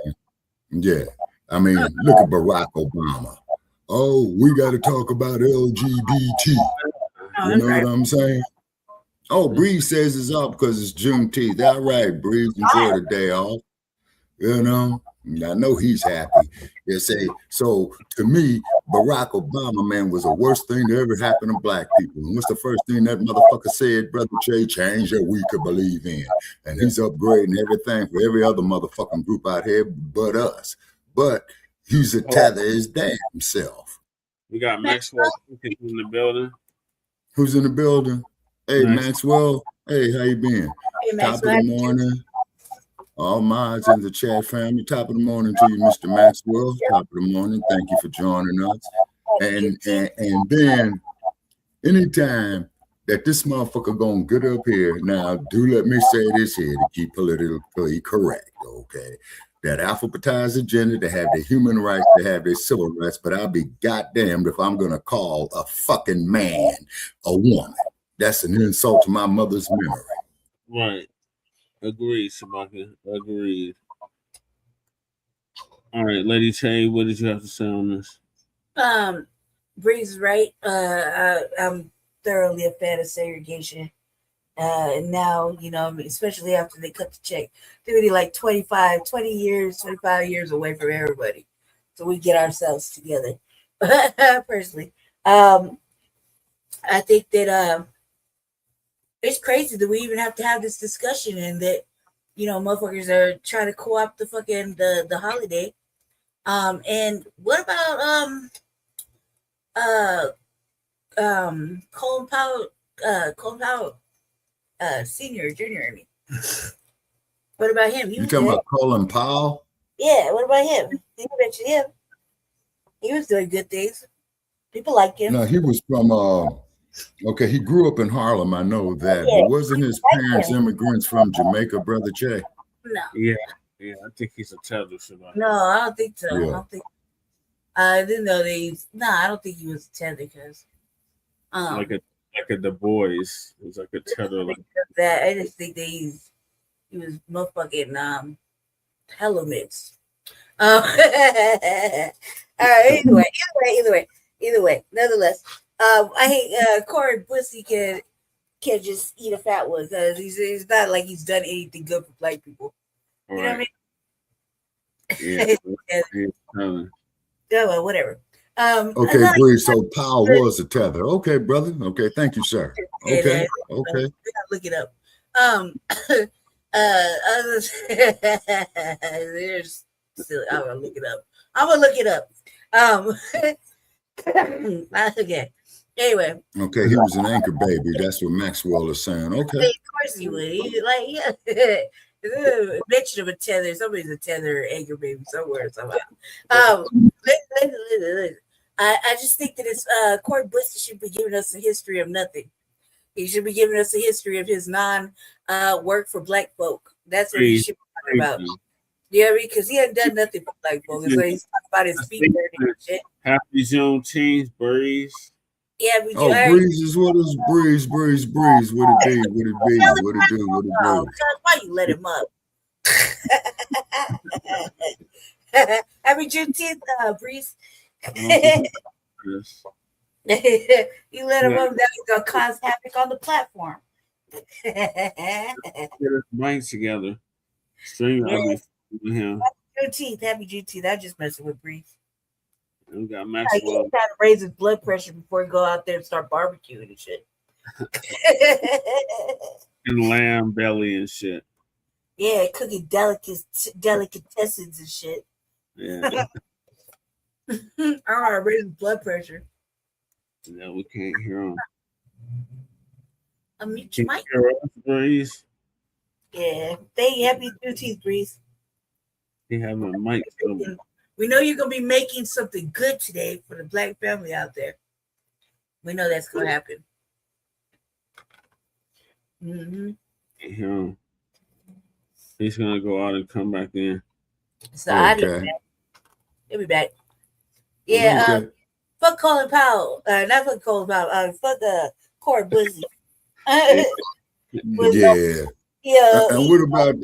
Yeah. I mean, look at Barack Obama. Oh, we got to talk about LGBT. You know what I'm saying? Oh, Breeze says it's off because it's Juneteenth. All right, Breeze, enjoy the day off. You know, I know he's happy. They say, so to me, Barack Obama, man, was the worst thing that ever happened to black people. And what's the first thing that motherfucker said, Brother Che? Change that we could believe in. And he's upgrading everything for every other motherfucking group out here but us. But he's a tether his damn self. We got Maxwell in the building. Who's in the building? Hey, Maxwell. Hey, how you been? Hey, Top of the morning. All mods in the chat family. Top of the morning to you, Mr. Maxwell. Top of the morning. Thank you for joining us. And then anytime that this motherfucker gonna get up here, now do let me say this here to keep politically correct, okay? That alphabetized agenda, to have their human rights, to have their civil rights, but I'll be goddamned if I'm gonna call a fucking man a woman. That's an insult to my mother's memory. Right. Agreed, Shabaka. Agreed. All right, Lady Che, what did you have to say on this? Breeze is right. I'm thoroughly a fan of segregation. And now, you know, especially after they cut the check, they're really like 25 years away from everybody. So we get ourselves together. Personally. I think that it's crazy that we even have to have this discussion, and that, you know, motherfuckers are trying to co-opt the fucking the holiday. And what about Colin Powell Senior, Junior, I mean. What about him? You talking about Colin Powell? Yeah, what about him? You mentioned him. He was doing good things. People like him. No, he was from okay, he grew up in Harlem, I know that. Yeah, but wasn't his parents immigrants from Jamaica, Brother Che? No. Yeah, I think he's a tether. No, I don't think so. Yeah. I don't think. I didn't know they. No, I don't think he was a tether because. Like a Du Bois. He's like a tether. Like that. I just think that he was motherfucking hella mixed. All right. Either way. Nonetheless. I hate Corey Pussy can just eat a fat one because he's not like he's done anything good for black people. You know what I mean? Yeah. Yeah, well, whatever. Okay, Breeze. So Powell was a tether. Okay, brother. Okay, thank you, sir. Okay, okay. We gotta look it up. There's still. I'm gonna look it up. Okay. Anyway. Okay, he was an anchor baby. That's what Maxwell is saying. Okay. Of course he would. He like mention of a tether. Somebody's a tether anchor baby somewhere somehow. I just think that it's Corey Bush should be giving us a history of nothing. He should be giving us a history of his work for black folk. That's what he should be talking about. Yeah, because he hadn't done nothing for black folk. So he's talking about his feet and shit. Happy Juneteenth, Breeze. Yeah, we do. Oh, Breeze is what is Breeze. What it be? What it be? What it do? What it do? Why you let him up? Happy Juneteenth, Breeze. You let him up, that's gonna cause havoc on the platform. Get his minds together. String with him. Happy Juneteenth. I'm just messing with Breeze. We got He's trying to raise his blood pressure before he go out there and start barbecuing and shit. And lamb belly and shit. Yeah, cooking delicatessens and shit. Yeah. I don't know how to raise his blood pressure. Yeah, we can't hear him. Mute your mic. Breeze. Yeah. Thank you. Happy Juneteenth, Breeze. He having a mic. We know you're gonna be making something good today for the black family out there. We know that's gonna happen. Mm-hmm. Yeah. He's gonna go out and come back in. It's the audio, man. He'll be back. Yeah, fuck Colin Powell. Not fuck Colin Powell. Fuck Corey Bussy. Yeah. And what about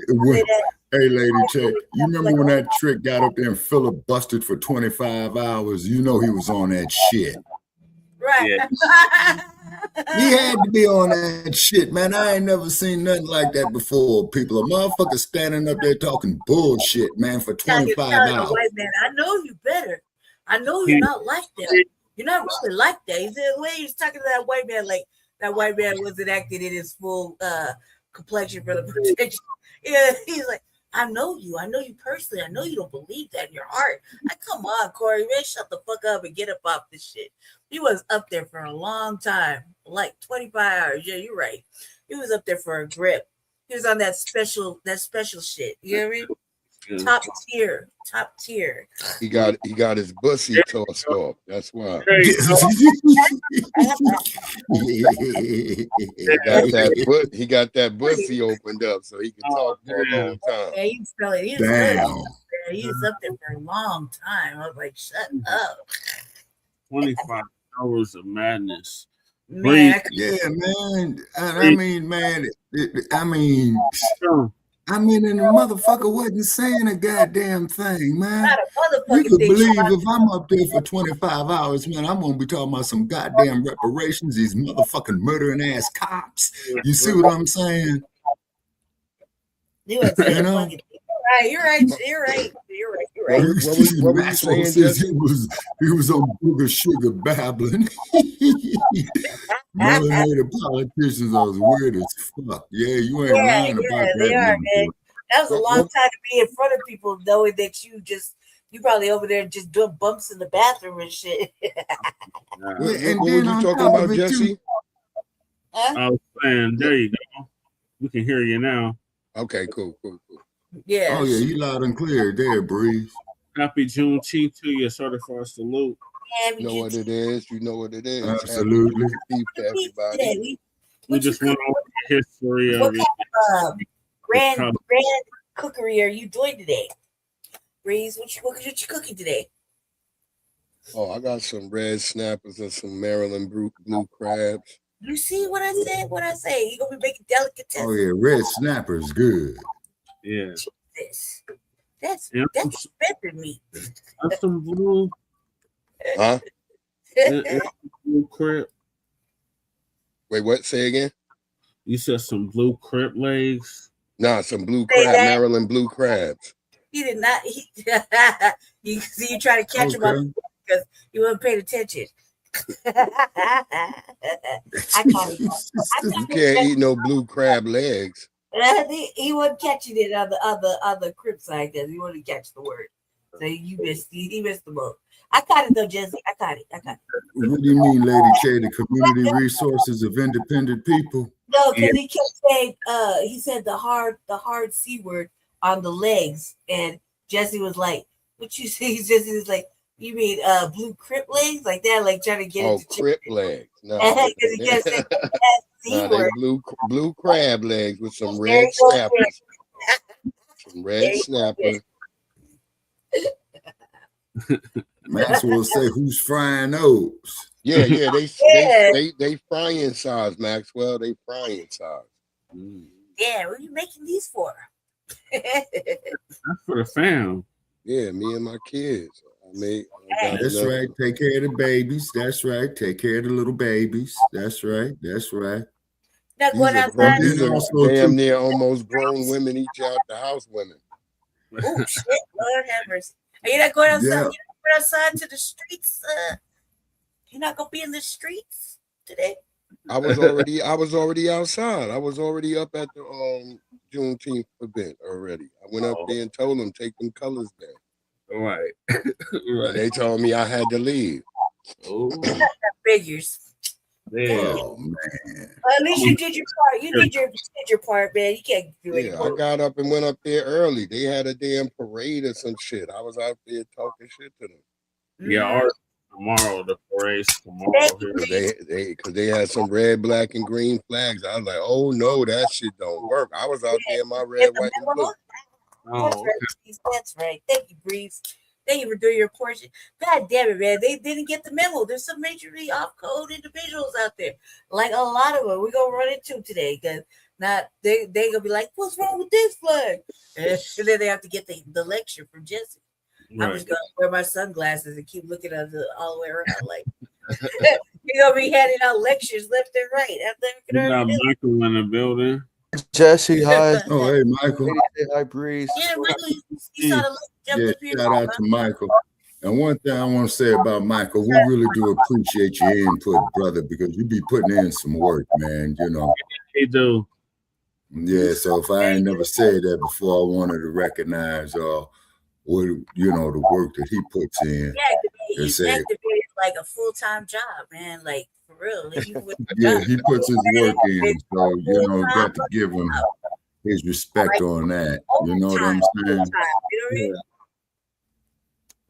hey, lady, check. You remember when that trick got up there and filibustered for 25 hours? You know he was on that shit. Right. Yeah. He had to be on that shit, man. I ain't never seen nothing like that before. People, a motherfucker standing up there talking bullshit, man, for 25 hours. White man, I know you better. I know you're not like that. You're not really like that. He said the way he was talking to that white man, like that white man wasn't acting in his full complexion for the protection. Yeah, he's like, I know you personally. I know you don't believe that in your heart. Like, come on, Corey, man, shut the fuck up and get up off this shit. He was up there for a long time, like 25 hours. Yeah, you're right. He was up there for a grip. He was on that special shit. You know what I mean? Top tier. He got his bussy tossed off. That's why. he got that bussy opened up so he can talk for a long time. Yeah, he was up there for a long time. I was like, shut up. 25 hours of madness. Man, man. I mean, and the motherfucker wasn't saying a goddamn thing, man. You could believe if I'm up there for 25 hours, man, I'm gonna be talking about some goddamn reparations, these motherfucking murdering ass cops. You see what I'm saying? You know? You're right. What were you saying, Jesse? He was on booger sugar babbling. Melanated politicians are weird as fuck. Yeah, you ain't lying about that. They are, man. That was a long time to be in front of people knowing that you probably over there just doing bumps in the bathroom and shit. What were you talking about, Jesse? I was saying, there you go. We can hear you now. Okay, cool. Yeah. Oh yeah, you loud and clear there, Breeze. Happy Juneteenth to you, certified salute. You know what it is. Absolutely. Everybody. We just went over the history of it. Grand cookery are you doing today? Breeze, what you cooking today? Oh, I got some red snappers and some Maryland blue crabs. You see what I said? You gonna be making delicatessen. Oh yeah, red snapper's good. Yeah. That's better meat. That's some blue. Huh? Blue crab. Wait, what? Say again? You said some blue crab legs? Nah, some blue crab, Maryland blue crabs. He did not. You try to catch him up. because you weren't paying attention. You can't eat no blue crab legs. He wasn't catching it on the crib side because he wanted to catch the word. So he missed the boat. I caught it though, Jesse. I caught it. What do you mean, Lady K? The community resources of independent people? No, because he kept saying he said the hard C word on the legs, and Jesse was like, "What you say?" Jesse was like, "You mean blue crip legs?" Like that, like trying to get it to crip legs. No, because he kept saying that C word. Blue crab legs with some red snappers. Some red snappers. Maxwell say, "Who's frying those?" Yeah, they frying size, Maxwell. They frying size. Yeah, what are you making these for? That's for the fam. Yeah, me and my kids. That's right. Take care of the babies. That's right. Take care of the little babies. That's right. These are damn near almost grown women each out the house women. Oh shit, Lord have mercy. Are you not going outside? Yeah. You're not going outside to the streets? You're not gonna be in the streets today? I was already outside. I was already up at the Juneteenth event already. I went up there and told them take them colors down. Right. Right. They told me I had to leave. Oh, figures. Oh man. At least you did your part. You did your part, man. You can't do it. Yeah, I got up and went up there early. They had a damn parade or some shit. I was out there talking shit to them. Yeah, tomorrow the parade's tomorrow. Because they had some red, black, and green flags. I was like, oh no, that shit don't work. I was out there in my red, white, and blue. That's right. Thank you, Breeze. Thank you for doing your portion. God damn it, man. They didn't get the memo. There's some majorly off-code individuals out there. Like a lot of them. We're going to run into today. Because they going to be like, what's wrong with this flag? And then they have to get the lecture from Jesse. Right. I'm just going to wear my sunglasses and keep looking at all the way around. Like, you're going to be handing out lectures left and right. You got Michael in the building. Jesse, hi. Oh, hey, Michael. Hey, hi, Breeze. Yeah, Michael, you saw the shout out to Michael. And one thing I want to say about Michael, we really do appreciate your input, brother, because you be putting in some work, man. You know. He do. Yeah, so if I ain't never said that before, I wanted to recognize what the work that he puts in. Yeah, he's activated like a full-time job, man. Like for real. Yeah, he puts his work in, so got to give him his respect on that. You know what I'm saying? Yeah.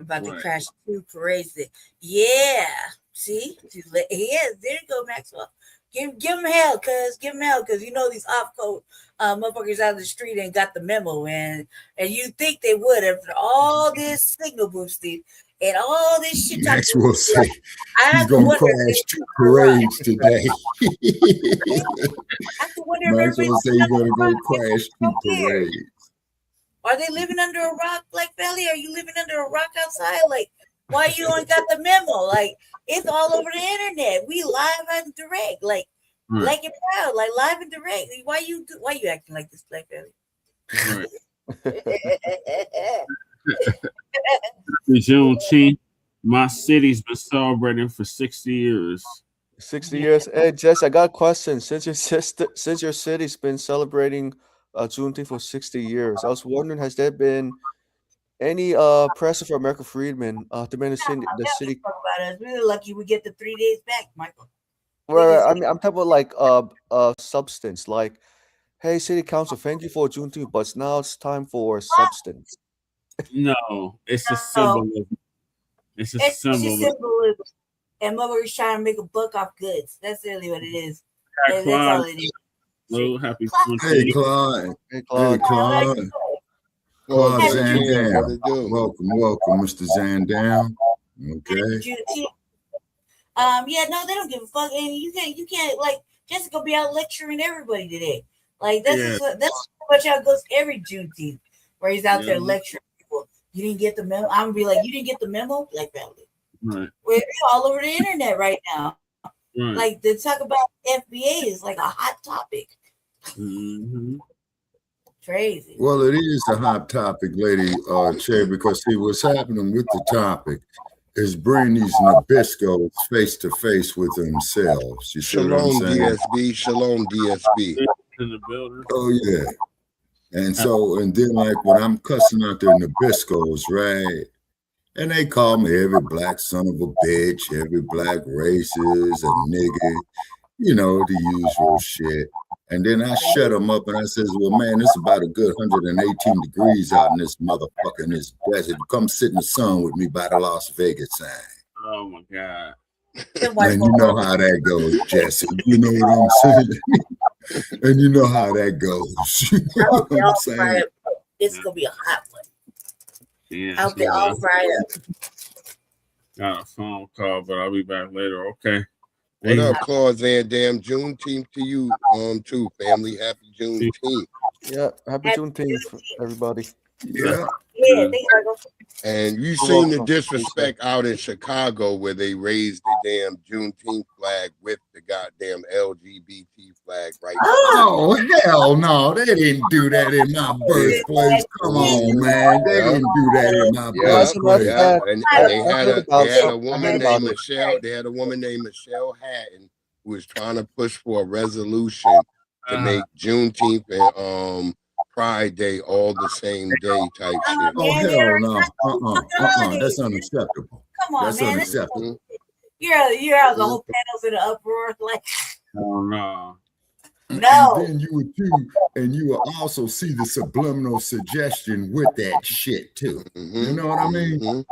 About to crash 2 parades. Yeah. See? Yeah, there you go, Maxwell. Give him hell, cuz. Give him hell, because these off-code motherfuckers out of the street ain't got the memo, man. And you think they would after all this signal boosting and all this shit. Maxwell say he's going to crash 2 parades today. Maxwell say he's going to go crash 2 parades. Are they living under a rock, Black Valley? Are you living under a rock outside? Like, why you ain't got the memo? Like, it's all over the internet. We live and direct, like Black and proud, like live and direct. Why you acting like this, Black Valley? Juneteenth, my city's been celebrating for 60 years. 60 years. Hey, Jess, I got a question. Since your city's been celebrating Juneteenth for 60 years, I was wondering, has there been any pressure for American freedmen demanding the city? Talk about us. We're lucky we get the 3 days back, Michael. Right. I mean, I'm talking about like substance. Like, hey, city council, thank you for Juneteenth, but now it's time for substance. No, it's a symbolism. It's a symbolism. And mother's trying to make a buck off goods. That's really what it is. That's all it is. Hello, happy Hey, Claude. Hey, Claude. Claude Zandam. Welcome, Mr. Zandam. Okay. Yeah, no, they don't give a fuck. And you can't like Jessica be out lecturing everybody today. Like that's pretty much how it goes every Juneteenth, where he's out there lecturing people. You didn't get the memo. I'm gonna be like, you didn't get the memo, Black Valley. Right. We're all over the internet right now. Right. Like the talk about FBA is like a hot topic. Mm-hmm. Crazy. Well, it is a hot topic, Lady Che, because see what's happening with the topic is bring these Nabiscos face to face with themselves. You see what I'm Shalom saying? DSB, Shalom DSB. In the building. Oh yeah. And so, and then like when I'm cussing out their Nabiscos, right? And they call me every black son of a bitch, every black racist, a nigga, you know, the usual shit. And then I shut them up and I says, well, man, it's about a good 118 degrees out in this motherfucker in this desert. Come sit in the sun with me by the Las Vegas sign. Oh my God. And you know how that goes, Jesse. You know what I'm saying? And you know how that goes. You know what I'm saying? It's gonna be a hot one. Yeah, I'll be all fried up. Got a phone call, but I'll be back later. Okay. What up, Claus and damn Juneteenth to you, too, family. Happy Juneteenth. Yeah, happy Juneteenth, everybody. Yeah. Yeah, and you seen the disrespect out in Chicago where they raised the damn Juneteenth flag with the goddamn LGBT flag right now. Oh, hell no. They didn't do that in my birthplace. Come on, man. They didn't do that in my birthplace. Yeah. And they had a woman named Michelle. They had a woman named Michelle Hatton who was trying to push for a resolution to make Juneteenth and Pride Day all the same day type shit. Oh, hell no. That's unacceptable. Come on, That's man. unacceptable. You're out the whole panels in an uproar. Like, oh, no. No. And then you would too, and you will also see the subliminal suggestion with that shit too. You know what I mean?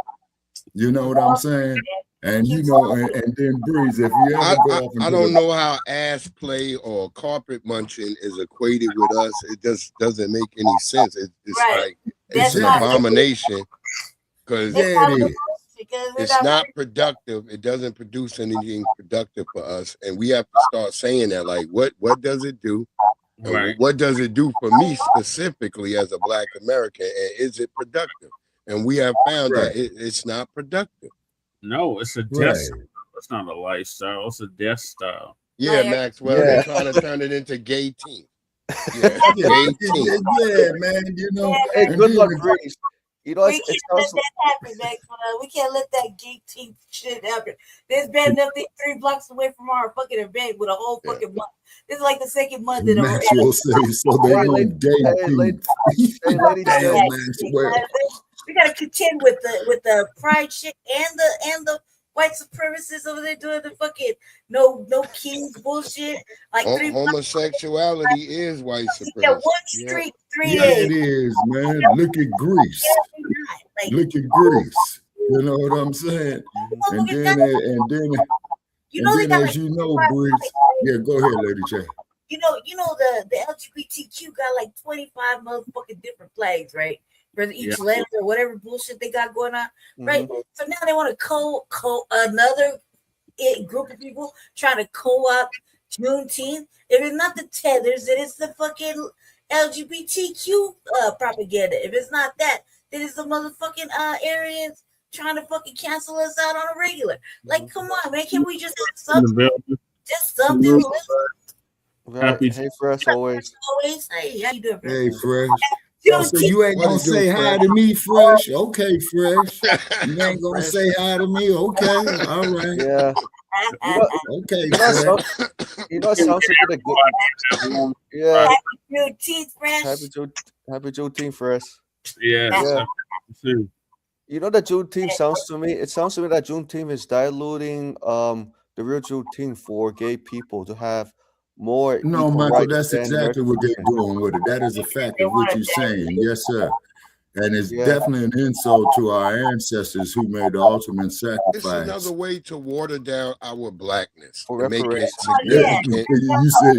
You know what I'm saying? And you know, and then Breeze, if you ever go off and I don't know how ass play or carpet munching is equated with us. It just doesn't make any sense. It's like it's an abomination because it's not productive. It doesn't produce anything productive for us, and we have to start saying that. Like, what does it do? And what does it do for me specifically as a Black American? And is it productive? And we have found that it's not productive. No, it's a death. It's not a lifestyle. It's a death style. Yeah, Maxwell. They're trying to turn it into gay team. Yeah, gay team. Yeah, man. You know. Hey, good luck, Breeze. You know, we can't let that happen, Maxwell. We can't let that gay team shit happen. There's bad enough thing 3 blocks away from our fucking event with a whole fucking month. This is like the second month in a row. Maxwell says so. They on gay team. We gotta contend with the pride shit and the white supremacists over there doing the fucking no kings bullshit. Like homosexuality is white supremacy. One street, 3 days. It is, man. Look at Greece. Look at Greece. You know what I'm saying? And then as you know, Breeze. Yeah, go ahead, Lady J. You know the LGBTQ got like 25 motherfucking different flags, right? For each letter or whatever bullshit they got going on, right? So now they want to another group of people trying to co-op Juneteenth. If it's not the tethers, then it's the fucking LGBTQ propaganda. If it's not that, then it's the motherfucking Aryans trying to fucking cancel us out on a regular. Like, come on, man, can we just have something? Just something. Happy. Hey, Fresh, always. Hey, how you doing, bro? Hey, Fresh. So you ain't gonna say hi to me, Fresh? Okay, Fresh. You ain't gonna say hi to me? Okay, all right. Yeah. Okay, you know, sounds a bit good. Yeah. Happy Juneteenth, Fresh. Happy Juneteenth, Fresh. Yeah. You know, that Juneteenth sounds to me. It sounds to me that Juneteenth is diluting the real Juneteenth for gay people to have more. No, Michael, that's exactly what they're doing with it. That is a fact of what you're saying. Yes, sir. And it's definitely an insult to our ancestors who made the ultimate sacrifice. It's another way to water down our blackness. To make it significant. You said,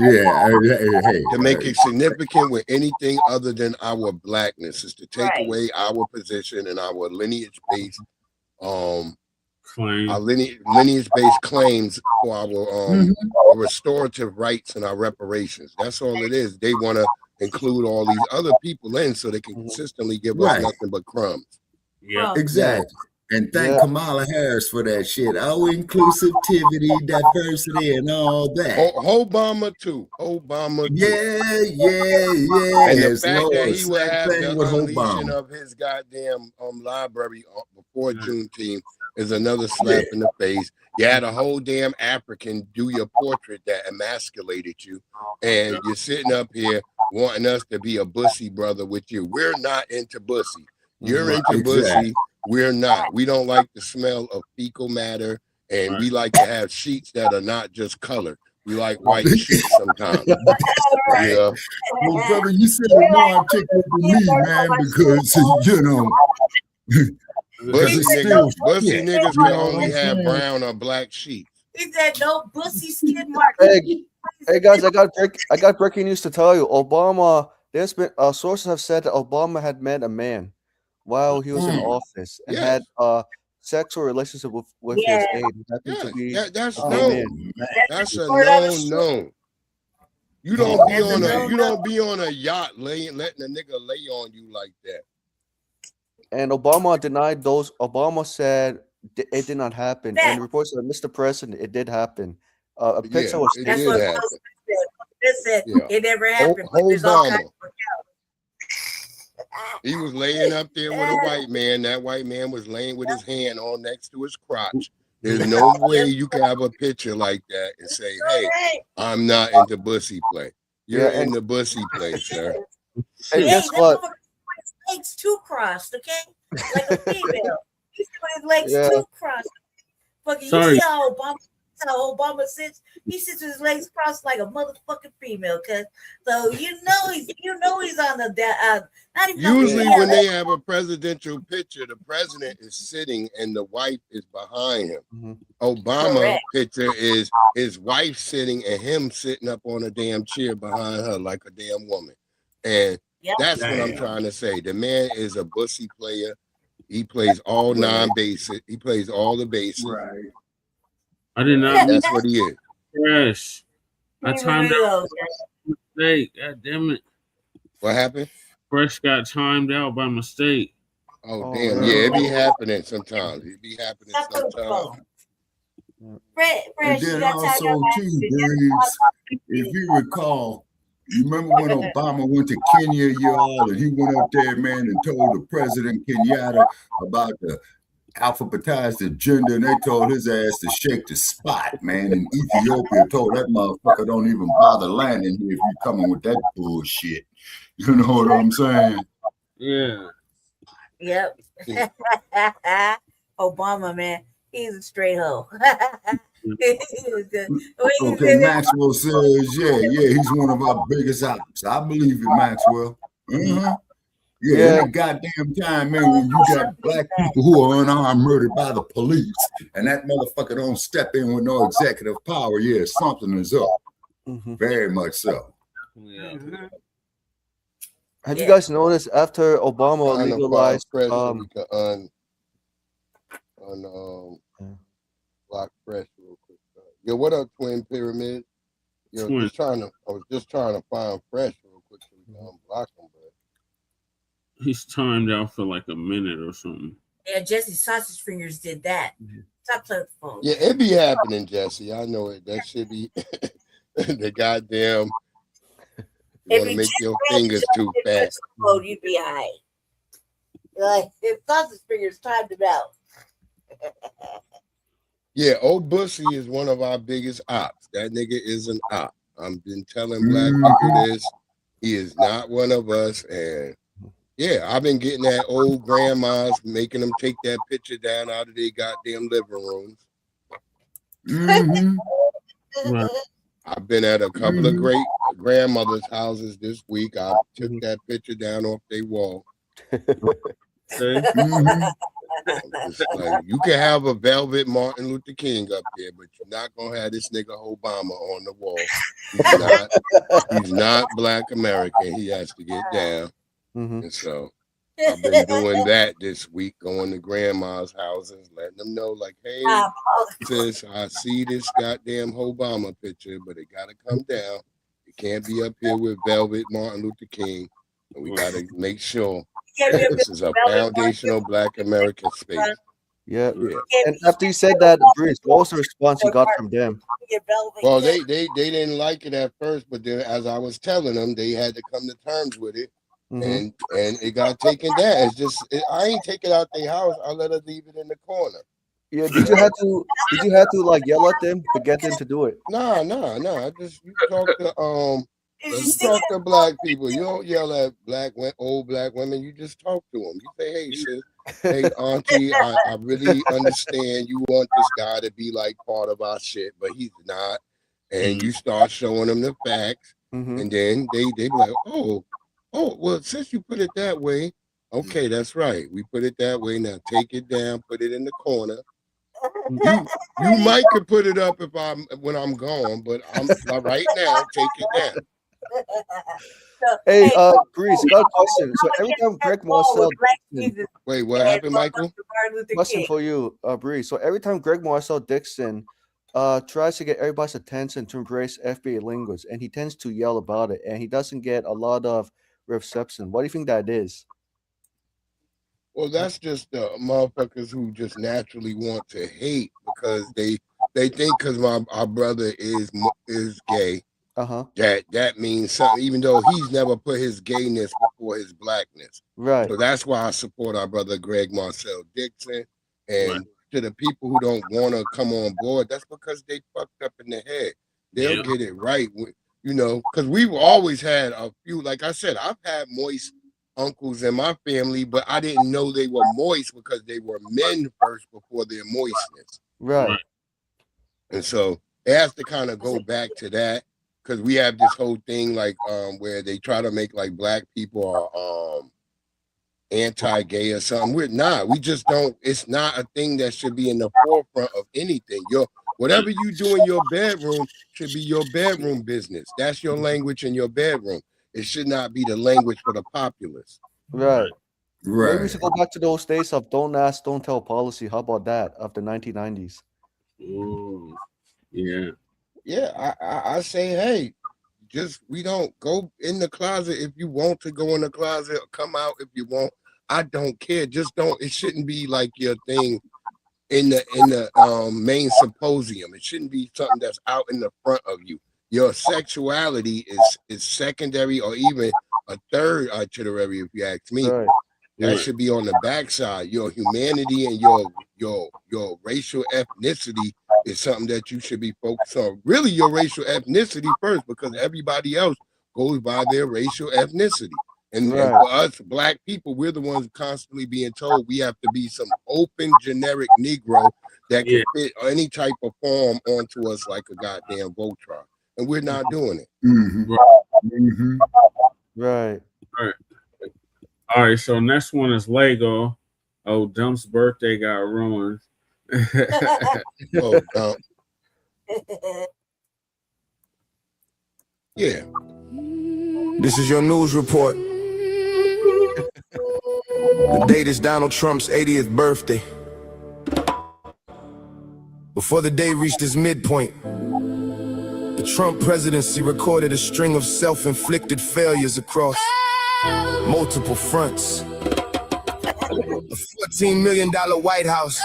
to make it significant with anything other than our blackness is to take away our position and our lineage-based our lineage-based claims for our restorative rights and our reparations. That's all it is. They want to include all these other people in so they can consistently give us nothing but crumbs. Yeah, exactly. And thank Kamala Harris for that shit. Oh, inclusivity, diversity, and all that. Obama too. Yeah. And the fact that he would have the unleashing of his goddamn library before Juneteenth is another slap in the face. You had a whole damn African do your portrait that emasculated you, and you're sitting up here wanting us to be a bussy brother with you. We're not into bussy. You're into bussy. We're not. We don't like the smell of fecal matter, and we like to have sheets that are not just colored. We like white sheets sometimes. Yeah. Well, brother, you said it more articulate than me, man, because, you know. Bussy niggas can only have brown or black sheets. Is that no bussy skid mark? Hey guys, I got breaking news to tell you. Obama, there's been sources have said that Obama had met a man while he was in office and had sexual relationship with his aide. That's known. That's a known. You don't be on a yacht letting a nigga lay on you like that. And Obama denied those. Obama said it did not happen. And reports said, Mr. President, it did happen. A picture was That's what said. It never happened. Obama. He was laying up there with a white man. That white man was laying with his hand on next to his crotch. There's no way you can have a picture like that and say, hey, I'm not into bussy play. You're in the bussy play, sir. And guess what? Legs too crossed, okay? Like a female. He's got his legs too crossed. Fucking, you see how Obama sits? He sits with his legs crossed like a motherfucking female, cause so you know he's on the not even usually when they have a presidential picture, the president is sitting and the wife is behind him. Obama picture is his wife sitting and him sitting up on a damn chair behind her like a damn woman. And that's what I'm trying to say. The man is a bussy player. He plays all non-basic. He plays all the bases. Right. I did not. That's what he is. Fresh. I timed out. Mistake. God damn it. What happened? Fresh got timed out by mistake. Oh damn! Yeah, it be happening sometimes. It be happening sometimes. And then also too, Breeze, if you recall, you remember when Obama went to Kenya, y'all, and he went up there, man, and told the president Kenyatta about the alphabetized agenda, and they told his ass to shake the spot, man. And Ethiopia told that motherfucker don't even bother landing here if you coming with that bullshit. You know what I'm saying? Yeah. Yep. Obama, man, he's a straight hoe. Okay, Maxwell says, he's one of our biggest ops. I believe it, Maxwell. Yeah, any goddamn time, man, when you got black people who are unarmed murdered by the police, and that motherfucker don't step in with no executive power, something is up. Very much so. Have you guys noticed after Obama legalized Block Fresh real quick. Yo, what up, Twin Pyramid? Yo, I was just trying to find Fresh real quick so we can unblock him, bro. He's timed out for like a minute or something. Yeah, Jesse Sausage Fingers did that. Stop playing with the phone. Yeah, it be happening, Jesse. I know it. That should be the goddamn. You want to make your fingers too fast. You'd be all right. Like, if Sausage Fingers timed him out. Yeah, old Bussy is one of our biggest ops. That nigga is an op. I've been telling black people this. He is not one of us. And yeah, I've been getting that old grandmas, making them take that picture down out of their goddamn living rooms. Right. I've been at a couple of great grandmothers' houses this week. I took that picture down off their wall. Like, you can have a velvet Martin Luther King up there, but you're not gonna have this nigga Obama on the wall. He's not Black American. He has to get down. And so I've been doing that this week, going to grandma's houses, letting them know, like, hey, sis, I see this goddamn Obama picture, but it gotta come down. It can't be up here with velvet Martin Luther King. And we gotta make sure this is a foundational Black American space. Yeah. And after you said that, Bruce, what was the response you got from them? Well, they didn't like it at first, but then as I was telling them, they had to come to terms with it, and it got taken down. It's just I ain't take it out their house. I let her leave it in the corner. Yeah, did you have to like yell at them to get them to do it? Nah. Just you talk to black people. You don't yell at old black women. You just talk to them. You say, "Hey, sis, hey, auntie, I really understand you want this guy to be like part of our shit, but he's not." And you start showing them the facts, and then they be like, "Oh, well, since you put it that way, okay, that's right. We put it that way. Now take it down, put it in the corner." You might could put it up when I'm gone, but I'm right now. Take it down. Hey, Grease, got a question. So every time Greg Marcel, wait, what happened, Michael? Question for you, Breeze. So every time Greg Marcel Dixon tries to get everybody's attention to embrace FBA language, and he tends to yell about it, and he doesn't get a lot of reception. What do you think that is? Well, that's just the motherfuckers who just naturally want to hate because they think because our brother is gay, that means something, even though he's never put his gayness before his blackness. Right. So that's why I support our brother Greg Marcel Dixon. And to the people who don't want to come on board, that's because they fucked up in the head. They'll get it right, because we've always had a few. Like I said, I've had moist uncles in my family, but I didn't know they were moist because they were men first before their moistness. Right. And so it has to kind of go back to that because we have this whole thing like where they try to make like black people are anti-gay or something. We're not. We just don't. It's not a thing that should be in the forefront of anything. Whatever you do in your bedroom should be your bedroom business. That's your language in your bedroom. It should not be the language for the populace. Right. Maybe we should go back to those days of don't ask, don't tell policy. How about that of the 1990s? Ooh. Yeah. Yeah, I say, hey, we don't go in the closet if you want to go in the closet or come out if you want. I don't care. Just don't. It shouldn't be like your thing in the main symposium. It shouldn't be something that's out in the front of you. Your sexuality is secondary or even a third itinerary, if you ask me. Right. That should be on the backside. Your humanity and your racial ethnicity is something that you should be focused on. Really, your racial ethnicity first, because everybody else goes by their racial ethnicity. And for us black people, we're the ones constantly being told we have to be some open generic Negro that can fit any type of form onto us like a goddamn Voltron. And we're not doing it. Right. All right. So next one is Lego. Oh, Dump's birthday got ruined. Oh, Dump. Yeah. This is your news report. The date is Donald Trump's 80th birthday. Before the day reached its midpoint, the Trump presidency recorded a string of self-inflicted failures across multiple fronts. A $14 million White House,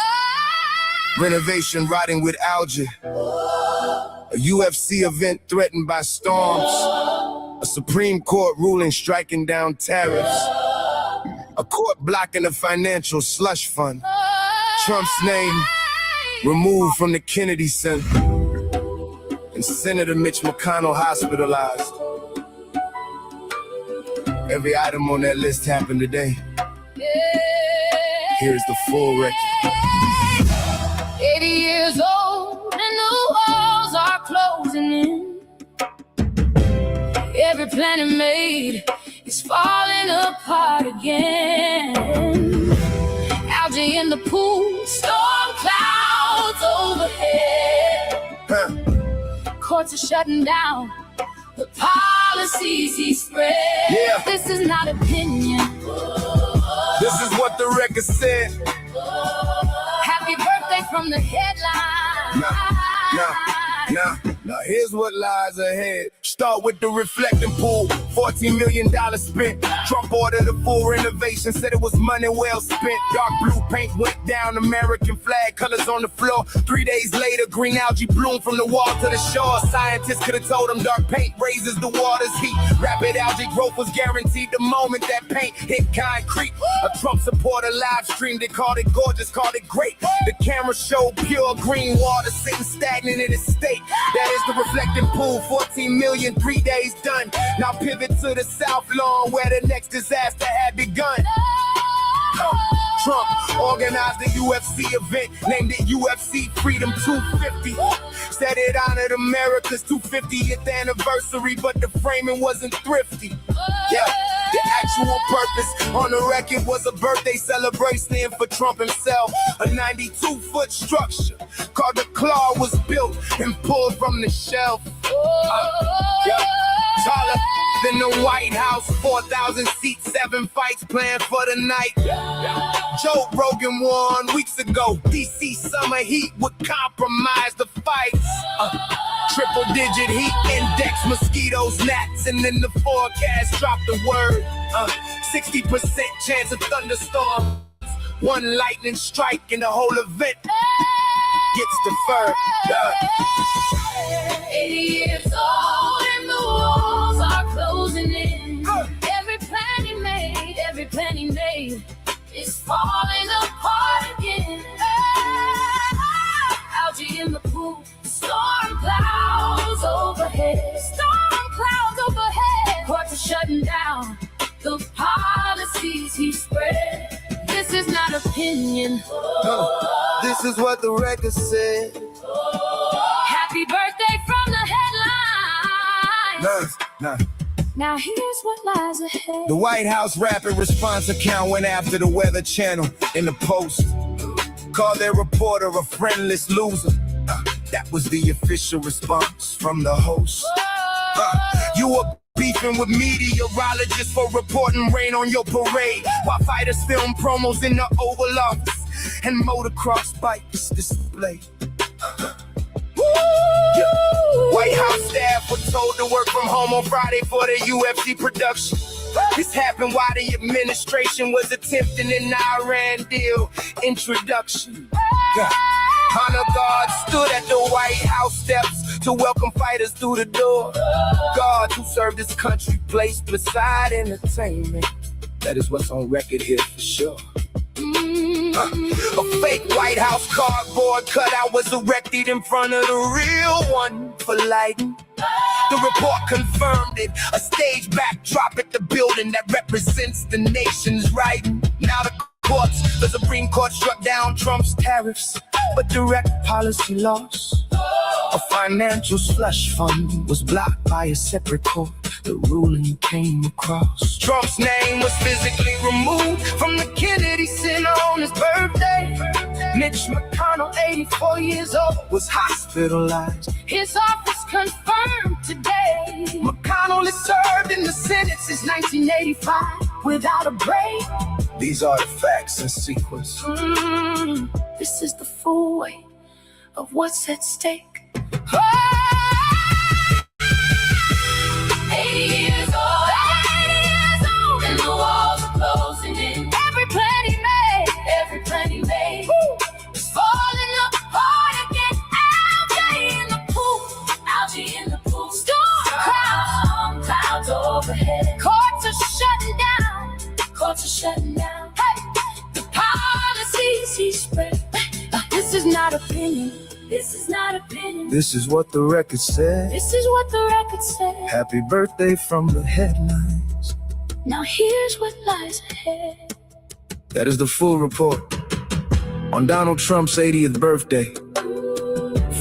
renovation rotting with algae, a UFC event threatened by storms, a Supreme Court ruling striking down tariffs, a court blocking a financial slush fund, Trump's name removed from the Kennedy Center, and Senator Mitch McConnell hospitalized. Every item on that list happened today. Here's the full record. 80 years old and the walls are closing in. Every planet made is falling apart again. Algae in the pool, storm clouds overhead. Courts are shutting down the policies he spread. Yeah. This is not opinion. This is what the record said. Happy birthday from the headline. Nah. Now here's what lies ahead. Start with the reflecting pool. $14 million spent. Trump ordered a full renovation. Said it was money well spent. Dark blue paint went down. American flag colors on the floor. 3 days later, green algae bloomed from the wall to the shore. Scientists could have told them dark paint raises the water's heat. Rapid algae growth was guaranteed the moment that paint hit concrete. A Trump supporter live streamed it, called it gorgeous, called it great. The camera showed pure green water sitting stagnant in its state. That is the reflecting pool, 14 million, 3 days done. Now pivot to the South Lawn where the next disaster had begun. Trump organized a UFC event, named it UFC Freedom 250. Said it honored America's 250th anniversary, but the framing wasn't thrifty. Yeah, the actual purpose on the record was a birthday celebration for Trump himself. A 92-foot structure called the Claw was built and pulled from the shelf. Taller than the White House, 4,000 seats, 7 fights planned for the night. Joe Rogan warned weeks ago, DC summer heat would compromise the fights. Triple-digit heat index, mosquitoes, gnats, and then the forecast dropped the word. 60% chance of thunderstorms. One lightning strike and the whole event gets deferred. 80 years old and the walls are closing in. Every plan he made is falling apart again. Algae in the pool, storm clouds overhead. Courts are shutting down the policies he spread. This is not opinion. No, this is what the record said. Happy birthday from the headlines. Nah. Now here's what lies ahead. The White House rapid response account went after the Weather Channel in the Post. Called their reporter a friendless loser. That was the official response from the host. You were beefing with meteorologists for reporting rain on your parade, while fighters film promos in the Oval Office and motocross bikes displayed. White House staff were told to work from home on Friday for the UFC production. This happened while the administration was attempting an Iran deal introduction. Honor guards stood at the White House steps to welcome fighters through the door. Guards who served this country placed beside entertainment. That is what's on record here for sure. A fake White House cardboard cutout was erected in front of the real one for lighting. The report confirmed it, a stage backdrop at the building that represents the nation's writing. Now the Supreme Court struck down Trump's tariffs, but direct policy loss. A financial slush fund was blocked by a separate court. The ruling came across. Trump's name was physically removed from the Kennedy Center on his birthday. Mitch McConnell, 84 years old, was hospitalized. His office confirmed today. McConnell has served in the Senate since 1985 without a break. These are the facts in sequence. This is the full weight of what's at stake. 80 years old, and the walls are closing in. Every plan he made, is falling apart again. Algae in the pool, storm clouds overhead. Courts are shutting down. Hey, the policies he spread. This is not opinion. This is what the record said. Happy birthday from the headlines. Now here's what lies ahead. That is the full report on Donald Trump's 80th birthday.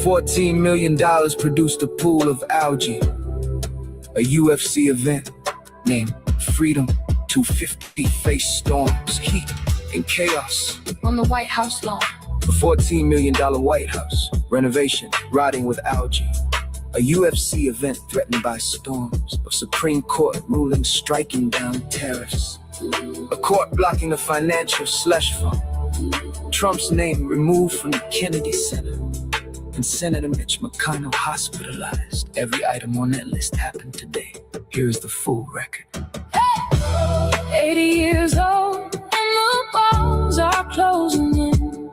$14 million produced a pool of algae. A UFC event named Freedom 250 faced storms, heat, and chaos On the White House lawn. A $14 million White House renovation rotting with algae. A UFC event threatened by storms. A Supreme Court ruling striking down tariffs. A court blocking the financial slush fund. Trump's name removed from the Kennedy Center. and Senator Mitch McConnell hospitalized. Every item on that list happened today. Here's the full record. 80 years old and the walls are closing in.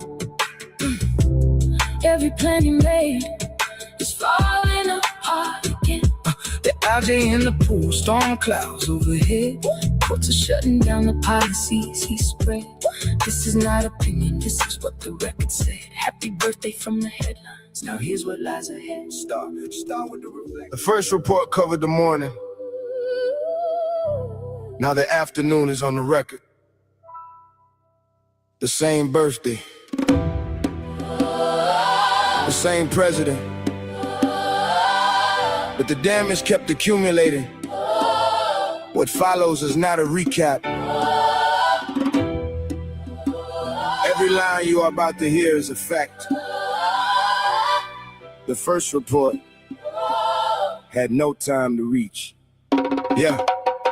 Every plan you made is falling apart again. The algae in the pool, storm clouds overhead. Courts are shutting down the policies he spread. This is not opinion, this is what the record said. Happy birthday from the headlines. Now here's what lies ahead. Start with the reflection. The first report covered the morning. Now the afternoon is on the record. The same birthday. The same president. But the damage kept accumulating. What follows is not a recap. Every line you are about to hear is a fact. The first report had no time to reach. Yeah.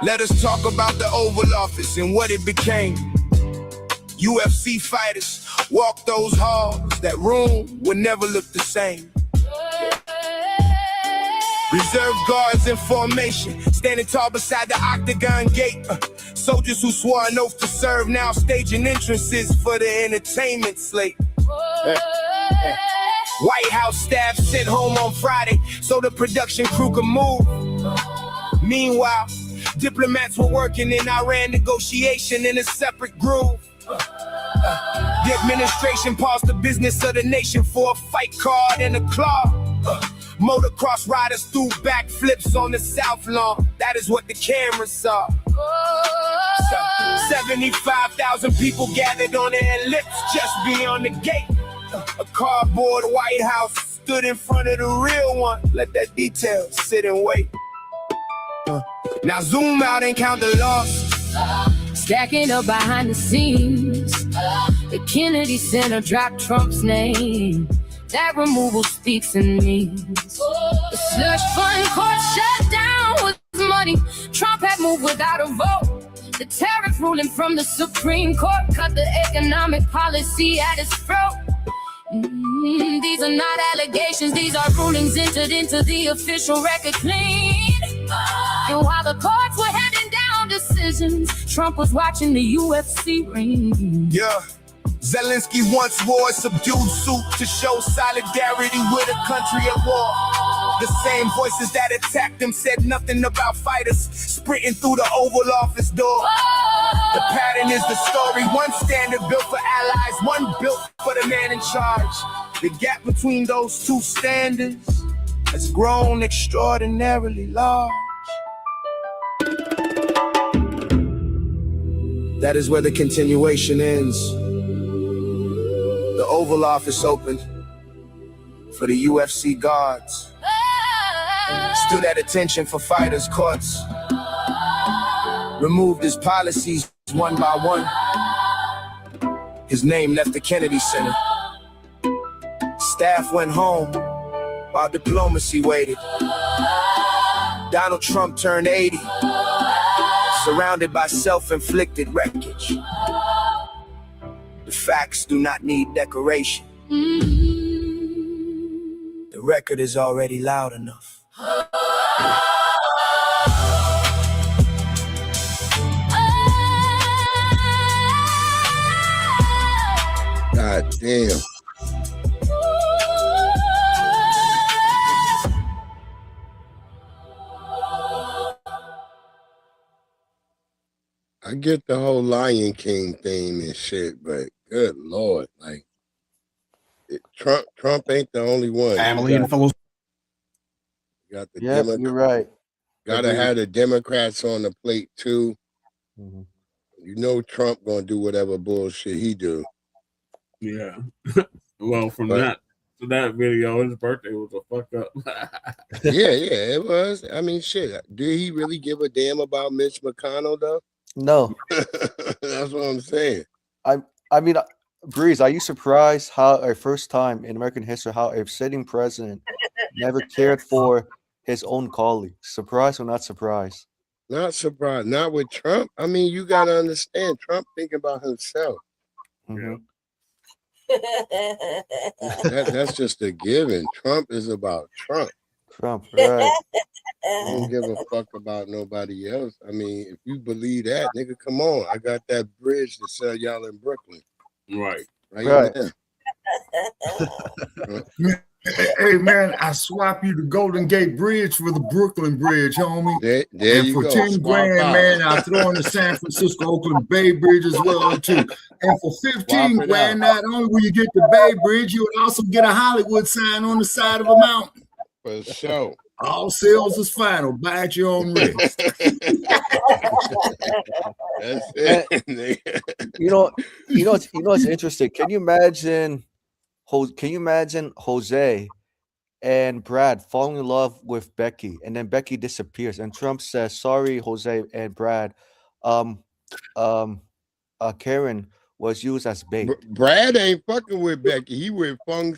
Let us talk about the Oval Office and what it became. UFC fighters walk those halls. That room would never look the same. Reserve guards in formation, standing tall beside the octagon gate. Soldiers who swore an oath to serve now staging entrances for the entertainment slate. White House staff sent home on Friday so the production crew could move. Meanwhile, diplomats were working in Iran negotiation in a separate groove. The administration paused the business of the nation for a fight card and a claw. Motocross riders threw backflips on the South Lawn. That is what the cameras saw. 75,000 people gathered on their lips just beyond the gate. A cardboard White House stood in front of the real one. Let that detail sit and wait. Now zoom out and count the losses. Stacking up behind the scenes. The Kennedy Center dropped Trump's name. That removal speaks and means. The slush fund court shut down with money. Trump had moved without a vote. The tariff ruling from the Supreme Court cut the economic policy at its throat. These are not allegations, these are rulings entered into the official record clean. And while the courts were handing down decisions, Trump was watching the UFC ring. Yeah. Zelensky once wore a subdued suit to show solidarity with a country at war. The same voices that attacked him said nothing about fighters sprinting through the Oval Office door. The pattern is the story. One standard built for allies, one built for the man in charge. The gap between those two standards has grown extraordinarily large. That is where the continuation ends. The Oval Office opened for the UFC guards. Stood at attention for fighters' courts. Removed his policies one by one. His name left the Kennedy Center. Staff went home while diplomacy waited. Donald Trump turned 80, surrounded by self-inflicted wreckage. The facts do not need decoration. The record is already loud enough. God damn. I get the whole Lion King theme and shit, but good Lord, like Trump ain't the only one. Family and fellows. Got the Yeah, you're right. Gotta have the Democrats on the plate too. Mm-hmm. You know Trump gonna do whatever bullshit he do. Yeah. Well, from that video, his birthday was a fuck up. yeah, it was. I mean, shit. Did he really give a damn about Mitch McConnell though? No. That's what I'm saying. I mean, Breeze, are you surprised how a first time in American history how a sitting president never cared for his own colleagues? Surprised or not surprised? Not surprised. Not with Trump. I mean, you gotta understand, Trump thinking about himself. Mm-hmm. That's just a given. Trump is about Trump. Trump, right? I don't give a fuck about nobody else. I mean, if you believe that, nigga, come on. I got that bridge to sell y'all in Brooklyn. Right now. Hey man, I swap you the Golden Gate Bridge for the Brooklyn Bridge, homie. There and you for go. 10 Swap grand, out. man, I throw in the San Francisco Oakland Bay Bridge as well too. And for 15 grand, not only will you get the Bay Bridge, you would also get a Hollywood sign on the side of a mountain. For sure. All sales is final. Buy at your own risk. That's it. You know what's interesting? Can you imagine Jose and Brad falling in love with Becky, and then Becky disappears, and Trump says, "Sorry, Jose and Brad, Karen was used as bait." Brad ain't fucking with Becky. He with Fung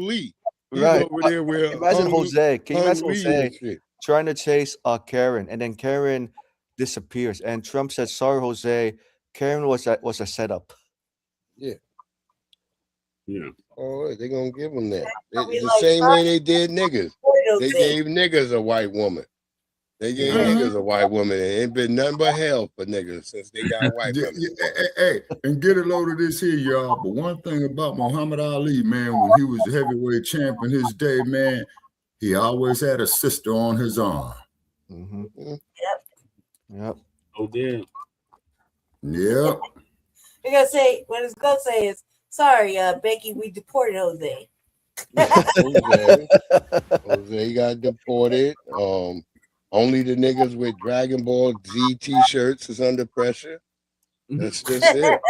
Lee. He's right. over there with Imagine Jose. Can you imagine Lee Jose trying to chase Karen, and then Karen disappears, and Trump says, "Sorry, Jose. Karen was a setup." Yeah. Yeah. Oh, they're gonna give them that. The same way they did niggas. They gave niggas a white woman. They gave niggas a white woman, and it ain't been nothing but hell for niggas since they got white women. Hey, and get a load of this here, y'all. But one thing about Muhammad Ali, man, when he was the heavyweight champ in his day, man, he always had a sister on his arm. Yep. Oh, damn. Yep. We're gonna say what it's gonna say is, sorry, Becky, we deported Jose. Jose got deported. Only the niggas with Dragon Ball Z t-shirts is under pressure. That's just it.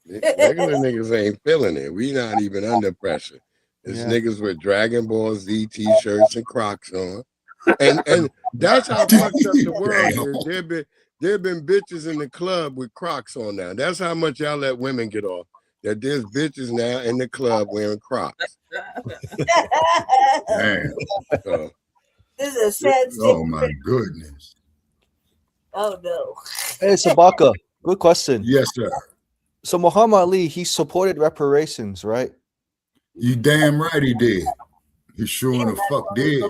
Regular niggas ain't feeling it. We not even under pressure. It's niggas with Dragon Ball Z t-shirts and Crocs on. And that's how fucked up the world is. There been bitches in the club with Crocs on now. That's how much y'all let women get off. That there's bitches now in the club wearing Crocs. Damn. This is a sad state. Oh my goodness. Oh no. Hey, Shabaka, good question. Yes, sir. So Muhammad Ali, he supported reparations, right? You damn right he did. He sure in the fuck did.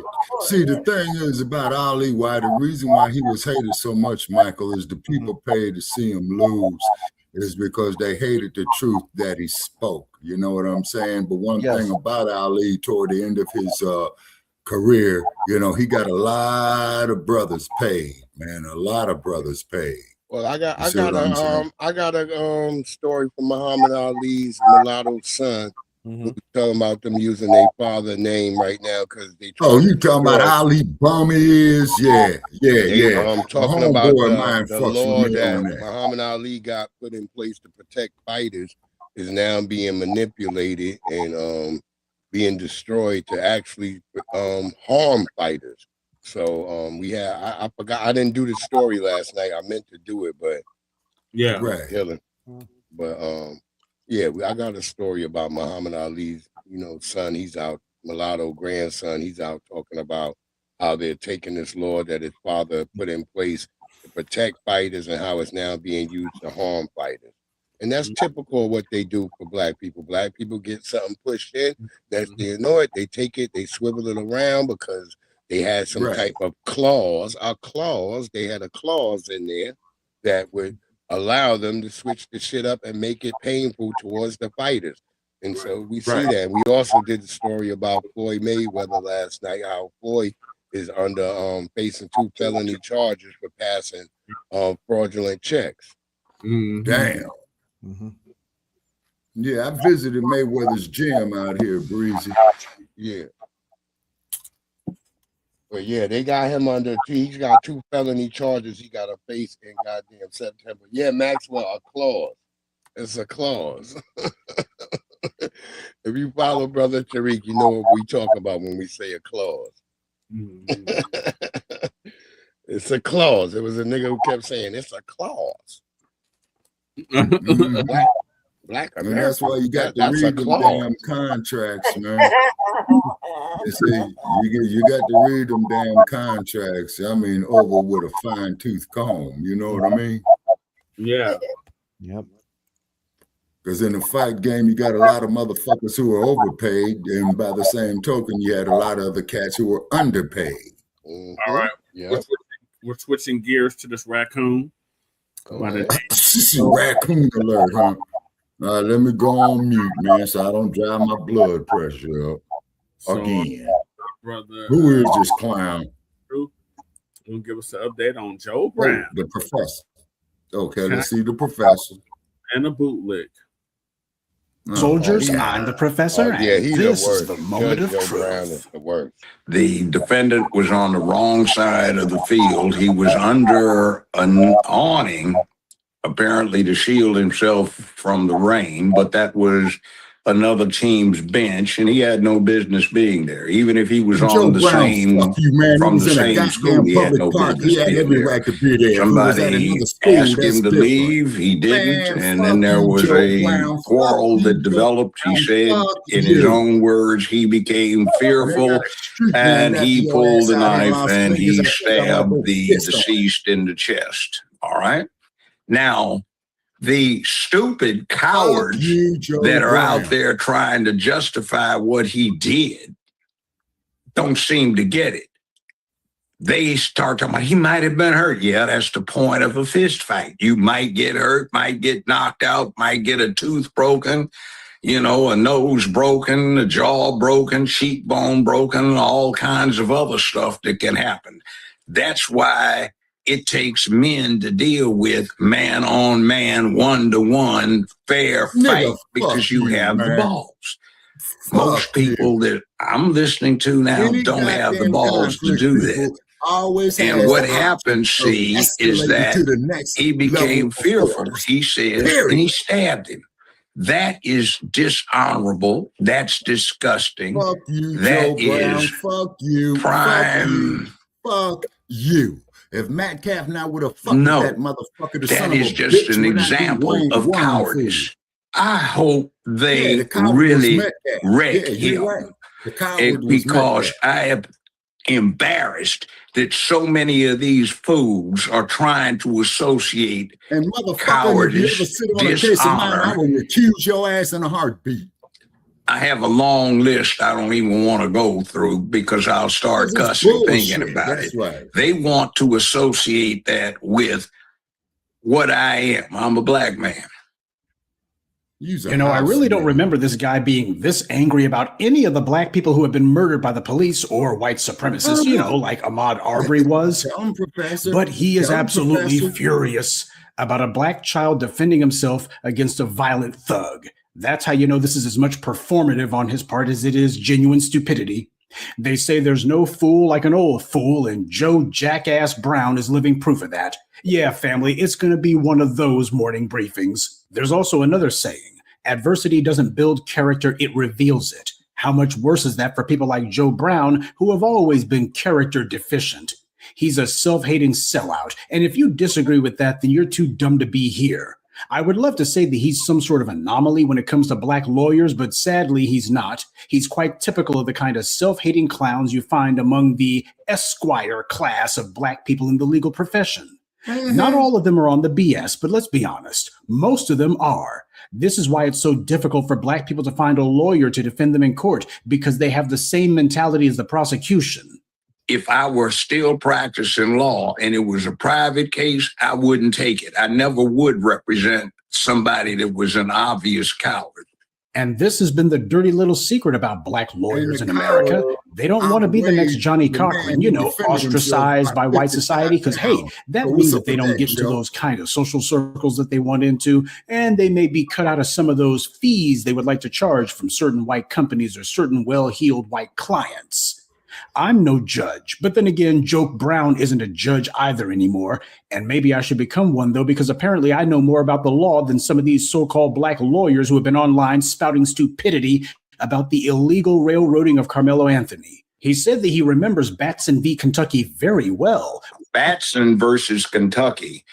See, the thing is about Ali, why the reason why he was hated so much, Michael, is the people paid to see him lose. Is because they hated the truth that he spoke. You know what I'm saying? But one thing about Ali toward the end of his career, you know, he got a lot of brothers paid, man. A lot of brothers paid. Well, I got a story from Muhammad Ali's mulatto son. Who's talking about them using their father name right now because they. Oh, you talking about Ali bum is? Yeah. I'm talking about the law that that Muhammad Ali got put in place to protect fighters is now being manipulated and being destroyed to actually harm fighters. So I forgot, I didn't do the story last night. I meant to do it, but right. But yeah, I got a story about Muhammad Ali's, son. He's out, mulatto grandson. He's out talking about how they're taking this law that his father put in place to protect fighters and how it's now being used to harm fighters. And that's typical of what they do for black people. Black people get something pushed in, that's they know it, they take it, they swivel it around because they had some type of clause. They had a clause in there that would allow them to switch the shit up and make it painful towards the fighters. And so we see that. We also did the story about Floyd Mayweather last night, how Floyd is under facing 2 felony charges for passing fraudulent checks. Damn. Yeah, I visited Mayweather's gym out here, Breezy. Yeah. But yeah, they got him under. He's got 2 felony charges he got to face in goddamn September. Yeah, Maxwell, a clause. It's a clause. If you follow Brother Tariq, you know what we talk about when we say a clause. It's a clause. It was a nigga who kept saying it's a clause. Black America. And that's why you got to read them damn contracts, man. They say you got to read them damn contracts. I mean, over with a fine-tooth comb. You know what I mean? Yeah. Yep. Because in the fight game, you got a lot of motherfuckers who are overpaid, and by the same token, you had a lot of other cats who were underpaid. All right, we're switching gears to this raccoon. Raccoon alert, huh? Let me go on mute, man, so I don't drive my blood pressure up again. Brother, who is this clown? Will give us an update on Joe Brown, the professor. Okay, let's see the professor and a bootleg. Soldiers, I'm the professor, and this is the moment of truth. The defendant was on the wrong side of the field. He was under an awning, apparently to shield himself from the rain, but that was another team's bench, and he had no business being there. Even if he was on the same, from the same school, he had no business being there. Somebody asked him to leave, he didn't, and then there was a quarrel that developed. He said, in his own words, he became fearful, and he pulled a knife, and he stabbed the deceased in the chest. All right? Now, the stupid cowards that are out there trying to justify what he did don't seem to get it. They start talking about he might have been hurt. Yeah, that's the point of a fist fight. You might get hurt, might get knocked out, might get a tooth broken, you know, a nose broken, a jaw broken, cheekbone broken, all kinds of other stuff that can happen. That's why it takes men to deal with man on man, 1-to-1 fair fight, because you have the balls. Most people that I'm listening to now don't have the balls to do that. And what happens, see, is that he became fearful. He said, and he stabbed him. That is dishonorable. That's disgusting. Fuck you, that Joe Brown. is Fuck you. prime. Fuck you. If Metcalf now would have fucked that motherfucker, that is just an example of cowardice. I hope they really wreck him, because I am embarrassed that so many of these fools are trying to associate cowardice, dishonor. I will accuse your ass in a heartbeat. I have a long list I don't even want to go through, because I'll start cussing thinking about it. Right. They want to associate that with what I am. I'm a black man. You know, I really don't remember this guy being this angry about any of the black people who have been murdered by the police or white supremacists, you know, like Ahmaud Arbery was. But he is absolutely furious about a black child defending himself against a violent thug. That's how you know this is as much performative on his part as it is genuine stupidity. They say there's no fool like an old fool, and Joe Jackass Brown is living proof of that. Yeah, family, it's going to be one of those morning briefings. There's also another saying, adversity doesn't build character, it reveals it. How much worse is that for people like Joe Brown, who have always been character deficient? He's a self-hating sellout, and if you disagree with that, then you're too dumb to be here. I would love to say that he's some sort of anomaly when it comes to black lawyers, but sadly he's not. He's quite typical of the kind of self-hating clowns you find among the Esquire class of black people in the legal profession. Not all of them are on the BS, but let's be honest, most of them are. This is why it's so difficult for black people to find a lawyer to defend them in court, because they have the same mentality as the prosecution. If I were still practicing law and it was a private case, I wouldn't take it. I never would represent somebody that was an obvious coward. And this has been the dirty little secret about black lawyers in America. They don't want to be the next Johnny Cochran, you know, ostracized by white society, because, hey, that means that they don't get into those kind of social circles that they want into, and they may be cut out of some of those fees they would like to charge from certain white companies or certain well-heeled white clients. I'm no judge, but then again, Joe Brown isn't a judge either anymore, and maybe I should become one, though, because apparently I know more about the law than some of these so-called black lawyers who have been online spouting stupidity about the illegal railroading of Carmelo Anthony. He said that he remembers Batson v. Kentucky very well. Batson versus Kentucky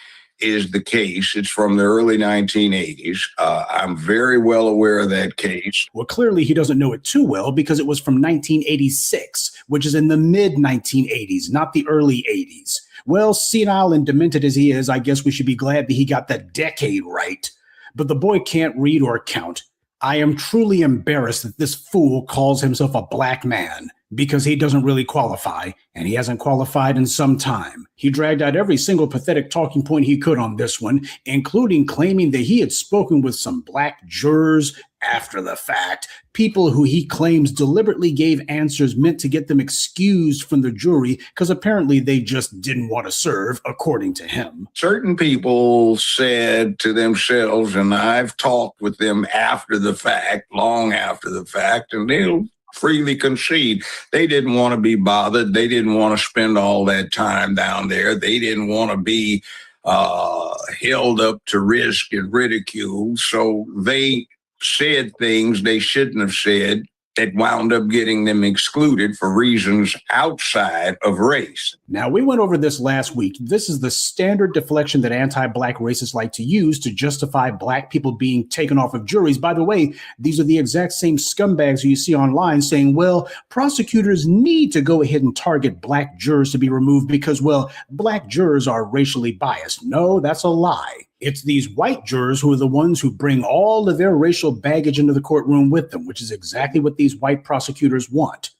is the case. It's from the early 1980s. I'm very well aware of that case. Well, clearly he doesn't know it too well, because it was from 1986, which is in the mid-1980s, not the early 80s. Well, senile and demented as he is, I guess we should be glad that he got that decade right. but the boy can't read or count. I am truly embarrassed that this fool calls himself a black man, because he doesn't really qualify, and he hasn't qualified in some time. He dragged out every single pathetic talking point he could on this one, including claiming that he had spoken with some black jurors after the fact, people who he claims deliberately gave answers meant to get them excused from the jury because apparently they just didn't want to serve, according to him. Certain people said to themselves, and I've talked with them after the fact, long after the fact, and they'll freely concede they didn't want to be bothered. They didn't want to spend all that time down there. They didn't want to be held up to risk and ridicule. So they said things they shouldn't have said that wound up getting them excluded for reasons outside of race. Now, we went over this last week. This is the standard deflection that anti-black racists like to use to justify black people being taken off of juries. By the way, these are the exact same scumbags you see online saying, well, prosecutors need to go ahead and target black jurors to be removed because, well, black jurors are racially biased. No, that's a lie. It's these white jurors who are the ones who bring all of their racial baggage into the courtroom with them, which is exactly what these white prosecutors want.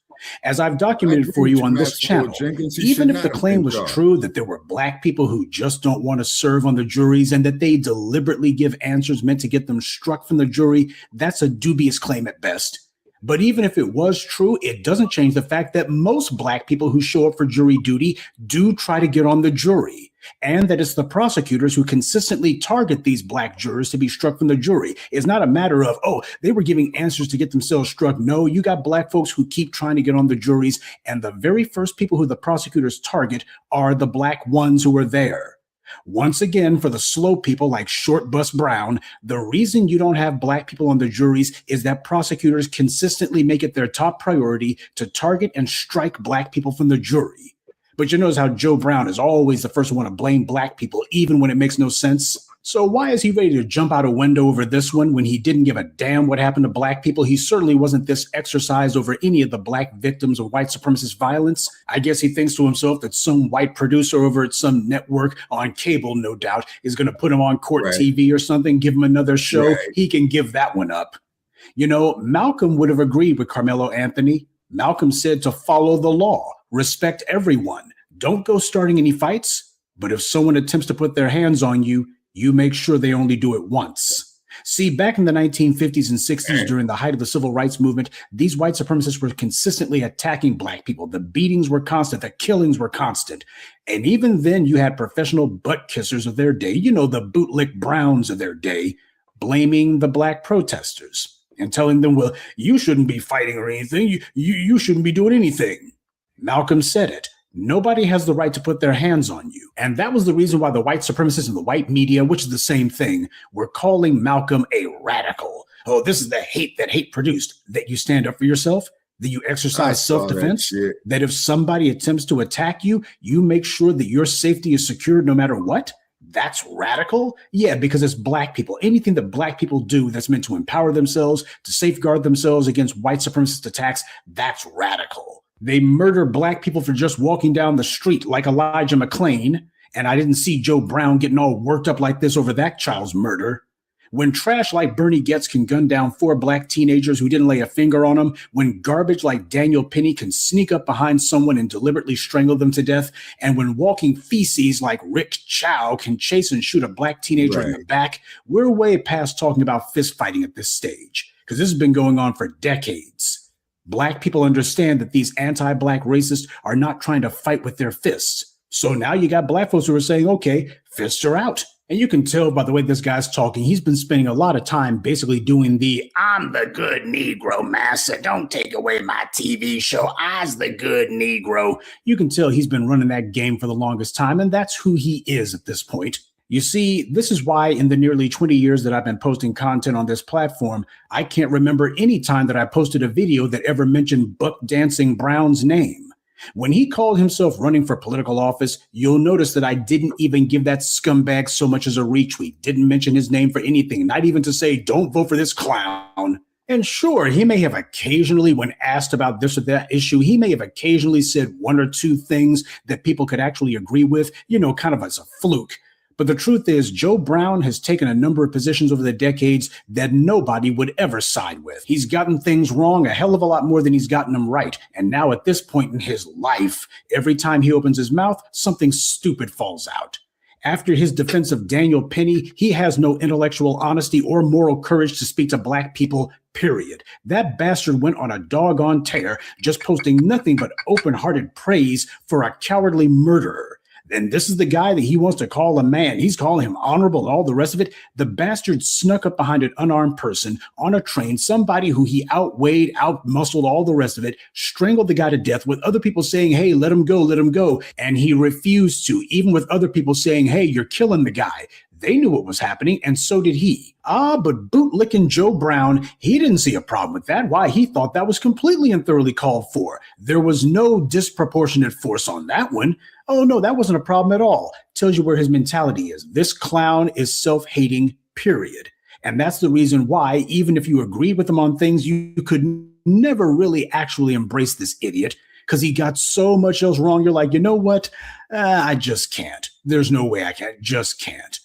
As I've documented for you on this channel, even if the claim was true that there were black people who just don't want to serve on the juries and that they deliberately give answers meant to get them struck from the jury, that's a dubious claim at best. But even if it was true, it doesn't change the fact that most black people who show up for jury duty do try to get on the jury, and that it's the prosecutors who consistently target these black jurors to be struck from the jury. It's not a matter of, oh, they were giving answers to get themselves struck. No, you got black folks who keep trying to get on the juries, and the very first people who the prosecutors target are the black ones who are there. Once again, for the slow people like Short Bus Brown, the reason you don't have black people on the juries is that prosecutors consistently make it their top priority to target and strike black people from the jury. But you notice how Joe Brown is always the first one to blame black people, even when it makes no sense. So why is he ready to jump out a window over this one when he didn't give a damn what happened to black people? He certainly wasn't this exercised over any of the black victims of white supremacist violence. I guess he thinks to himself that some white producer over at some network on cable, no doubt, is going to put him on court TV or something, give him another show. He can give that one up. You know, Malcolm would have agreed with Carmelo Anthony. Malcolm said to follow the law, respect everyone. Don't go starting any fights, but if someone attempts to put their hands on you, you make sure they only do it once. See, back in the 1950s and 60s, during the height of the civil rights movement, these white supremacists were consistently attacking black people. The beatings were constant. The killings were constant. And even then, you had professional butt kissers of their day, you know, the bootlick Browns of their day, blaming the black protesters and telling them, well, you shouldn't be fighting or anything. You shouldn't be doing anything. Malcolm said it. Nobody has the right to put their hands on you. And that was the reason why the white supremacists and the white media, which is the same thing, were calling Malcolm a radical. Oh, this is the hate that hate produced. That you stand up for yourself, that you exercise self-defense, that if somebody attempts to attack you, you make sure that your safety is secured no matter what. That's radical? Yeah, because it's black people. Anything that black people do that's meant to empower themselves, to safeguard themselves against white supremacist attacks, that's radical. They murder black people for just walking down the street like Elijah McClain, and I didn't see Joe Brown getting all worked up like this over that child's murder. When trash like Bernie Getz can gun down 4 black teenagers who didn't lay a finger on them, when garbage like Daniel Penny can sneak up behind someone and deliberately strangle them to death, and when walking feces like Rick Chow can chase and shoot a black teenager in the back, we're way past talking about fist fighting at this stage, because this has been going on for decades. Black people understand that these anti-black racists are not trying to fight with their fists. So now you got black folks who are saying, okay, fists are out. And you can tell by the way this guy's talking, he's been spending a lot of time basically doing the, I'm the good Negro master, don't take away my TV show, I's the good Negro. You can tell he's been running that game for the longest time, and that's who he is at this point. You see, this is why in the nearly 20 years that I've been posting content on this platform, I can't remember any time that I posted a video that ever mentioned Buck Dancing Brown's name. When he called himself running for political office, you'll notice that I didn't even give that scumbag so much as a retweet, didn't mention his name for anything, not even to say, don't vote for this clown. And sure, he may have occasionally, when asked about this or that issue, he may have occasionally said 1 or 2 things that people could actually agree with, you know, kind of as a fluke. But the truth is, Joe Brown has taken a number of positions over the decades that nobody would ever side with. He's gotten things wrong a hell of a lot more than he's gotten them right. And now at this point in his life, every time he opens his mouth, something stupid falls out. After his defense of Daniel Penny, he has no intellectual honesty or moral courage to speak to black people, period. That bastard went on a doggone tear, just posting nothing but open-hearted praise for a cowardly murderer. And this is the guy that he wants to call a man. He's calling him honorable and all the rest of it. The bastard snuck up behind an unarmed person on a train, somebody who he outweighed, outmuscled, all the rest of it, strangled the guy to death with other people saying, hey, let him go, let him go. And he refused to, even with other people saying, hey, you're killing the guy. They knew what was happening, and so did he. But bootlicking Joe Brown, he didn't see a problem with that. Why? He thought that was completely and thoroughly called for. There was no disproportionate force on that one. Oh, no, that wasn't a problem at all. Tells you where his mentality is. This clown is self-hating, period. And that's the reason why, even if you agreed with him on things, you could never really actually embrace this idiot, because he got so much else wrong. You're like, you know what? I just can't. There's no way I can. Just can't.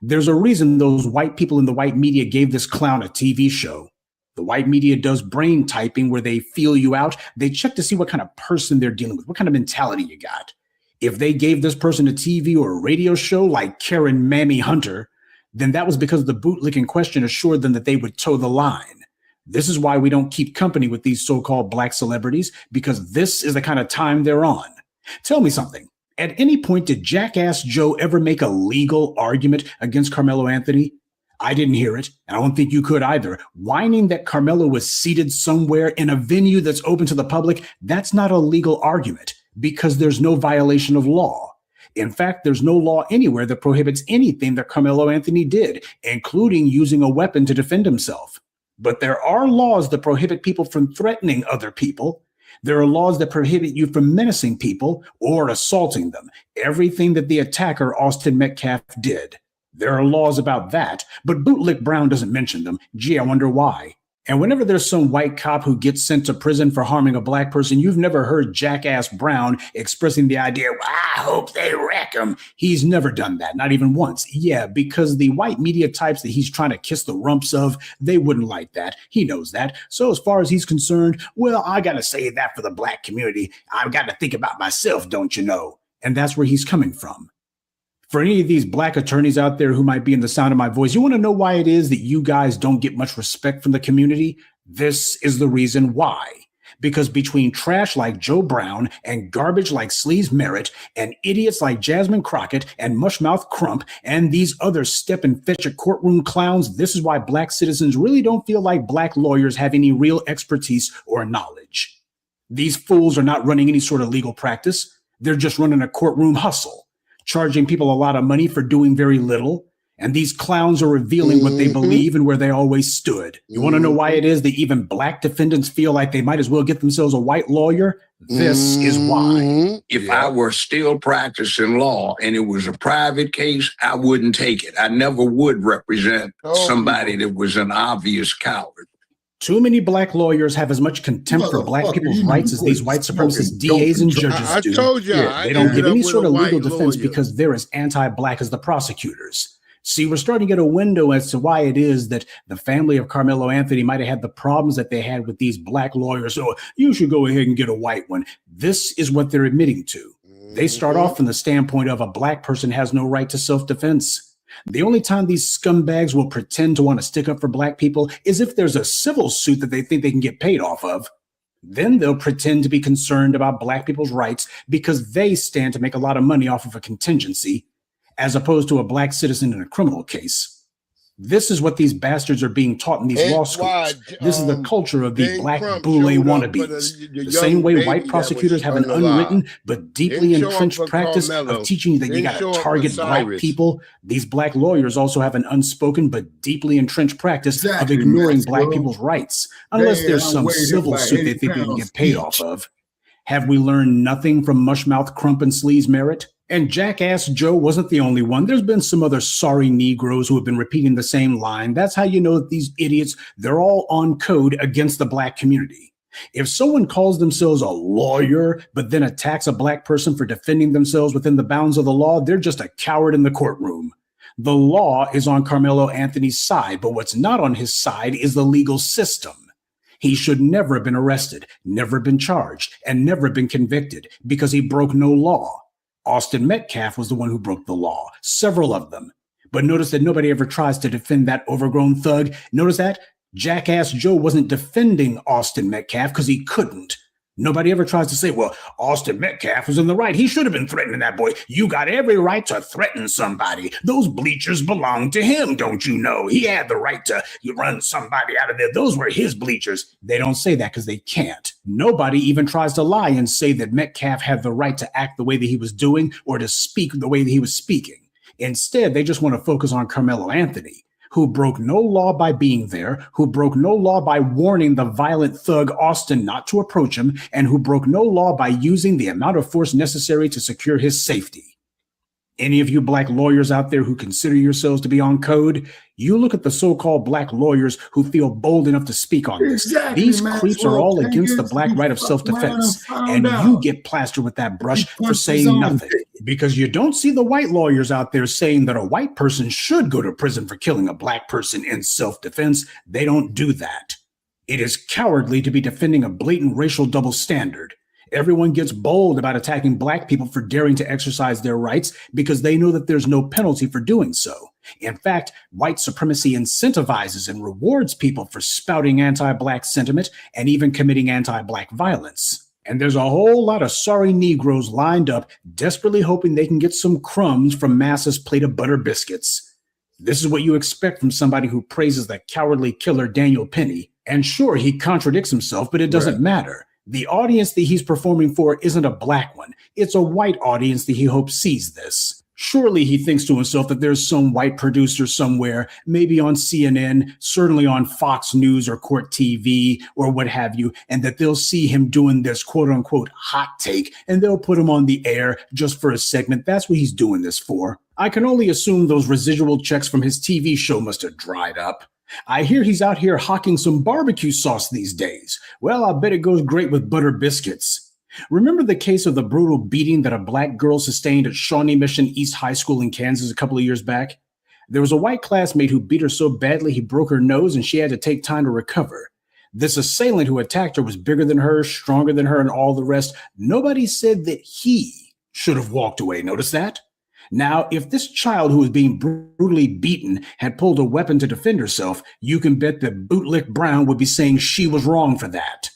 There's a reason those white people in the white media gave this clown a TV show. The white media does brain typing where they feel you out. They check to see what kind of person they're dealing with, what kind of mentality you got. If they gave this person a TV or a radio show like Karen Mammy Hunter, then that was because the bootlick in question assured them that they would toe the line. This is why we don't keep company with these so-called black celebrities, because this is the kind of time they're on. Tell me something. At any point, did Jackass Joe ever make a legal argument against Carmelo Anthony? I didn't hear it, and I don't think you could either. Whining that Carmelo was seated somewhere in a venue that's open to the public, that's not a legal argument, because there's no violation of law. In fact, there's no law anywhere that prohibits anything that Carmelo Anthony did, including using a weapon to defend himself. But there are laws that prohibit people from threatening other people. There are laws that prohibit you from menacing people or assaulting them. Everything that the attacker, Austin Metcalf, did. There are laws about that, but Bootlick Brown doesn't mention them. Gee, I wonder why. And whenever there's some white cop who gets sent to prison for harming a black person, you've never heard Jackass Brown expressing the idea, well, I hope they wreck him. He's never done that, not even once. Yeah, because the white media types that he's trying to kiss the rumps of, they wouldn't like that. He knows that. So as far as he's concerned, well, I got to say that for the black community. I've got to think about myself, don't you know? And that's where he's coming from. For any of these black attorneys out there who might be in the sound of my voice, you want to know why it is that you guys don't get much respect from the community? This is the reason why. Because between trash like Joe Brown and garbage like Sleaze Merritt and idiots like Jasmine Crockett and Mushmouth Crump and these other step and fetch a courtroom clowns, this is why black citizens really don't feel like black lawyers have any real expertise or knowledge. These fools are not running any sort of legal practice. They're just running a courtroom hustle, charging people a lot of money for doing very little. And these clowns are revealing what they believe and where they always stood. You want to know why it is that even black defendants feel like they might as well get themselves a white lawyer? This is why. If I were still practicing law and it was a private case, I wouldn't take it. I never would represent somebody that was an obvious coward. Too many black lawyers have as much contempt for black people's rights as these white supremacist DAs and judges do. I told you. They don't give any sort of legal defense because they're as anti-black as the prosecutors. See, we're starting to get a window as to why it is that the family of Carmelo Anthony might have had the problems that they had with these black lawyers. So you should go ahead and get a white one. This is what they're admitting to. They start off from the standpoint of a black person has no right to self-defense. The only time these scumbags will pretend to want to stick up for black people is if there's a civil suit that they think they can get paid off of. Then they'll pretend to be concerned about black people's rights because they stand to make a lot of money off of a contingency, as opposed to a black citizen in a criminal case. This is what these bastards are being taught in these law schools. This is the culture of the black boule wannabes. The same way white prosecutors have an unwritten but deeply entrenched practice of teaching you that you got to target black people, these black lawyers also have an unspoken but deeply entrenched practice of ignoring black people's rights, unless there's some civil suit they think they can get paid off of. Have we learned nothing from Mushmouth Crump and Sleaze Merritt? And Jackass Joe wasn't the only one. There's been some other sorry Negroes who have been repeating the same line. That's how you know that these idiots, they're all on code against the black community. If someone calls themselves a lawyer, but then attacks a black person for defending themselves within the bounds of the law, they're just a coward in the courtroom. The law is on Carmelo Anthony's side, but what's not on his side is the legal system. He should never have been arrested, never been charged, and never been convicted because he broke no law. Austin Metcalf was the one who broke the law, several of them. But notice that nobody ever tries to defend that overgrown thug. Notice that Jackass Joe wasn't defending Austin Metcalf because he couldn't. Nobody ever tries to say, well, Austin Metcalf was in the right. He should have been threatening that boy. You got every right to threaten somebody. Those bleachers belong to him, don't you know? He had the right to run somebody out of there. Those were his bleachers. They don't say that because they can't. Nobody even tries to lie and say that Metcalf had the right to act the way that he was doing or to speak the way that he was speaking. Instead, they just want to focus on Carmelo Anthony, who broke no law by being there, who broke no law by warning the violent thug Austin not to approach him, and who broke no law by using the amount of force necessary to secure his safety. Any of you black lawyers out there who consider yourselves to be on code, you look at the so-called black lawyers who feel bold enough to speak on this. These creeps are all against the black right of self-defense, and you get plastered with that brush for saying nothing. Because you don't see the white lawyers out there saying that a white person should go to prison for killing a black person in self-defense. They don't do that. It is cowardly to be defending a blatant racial double standard. Everyone gets bold about attacking black people for daring to exercise their rights because they know that there's no penalty for doing so. In fact, white supremacy incentivizes and rewards people for spouting anti-black sentiment and even committing anti-black violence. And there's a whole lot of sorry Negroes lined up, desperately hoping they can get some crumbs from Massa's plate of butter biscuits. This is what you expect from somebody who praises the cowardly killer Daniel Penny. And sure, he contradicts himself, but it doesn't matter. The audience that he's performing for isn't a black one. It's a white audience that he hopes sees this. Surely he thinks to himself that there's some white producer somewhere, maybe on CNN, certainly on Fox News or Court TV or what have you, and that they'll see him doing this quote unquote hot take and they'll put him on the air just for a segment. That's what he's doing this for. I can only assume those residual checks from his TV show must have dried up. I hear he's out here hawking some barbecue sauce these days. Well, I bet it goes great with butter biscuits. Remember the case of the brutal beating that a black girl sustained at Shawnee Mission East High School in Kansas a couple of years back? There was a white classmate who beat her so badly he broke her nose and she had to take time to recover. This assailant who attacked her was bigger than her, stronger than her, and all the rest. Nobody said that he should have walked away. Notice that? Now, if this child who was being brutally beaten had pulled a weapon to defend herself, you can bet that Bootlick Brown would be saying she was wrong for that.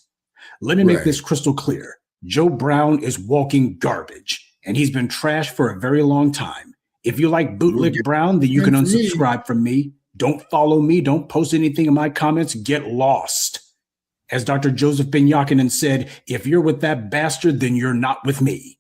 Let me make this crystal clear. Joe Brown is walking garbage, and he's been trashed for a very long time. If you like Bootlick Brown, then you can unsubscribe from me. Don't follow me. Don't post anything in my comments. Get lost. As Dr. Joseph Ben-Yakinen said, if you're with that bastard, then you're not with me.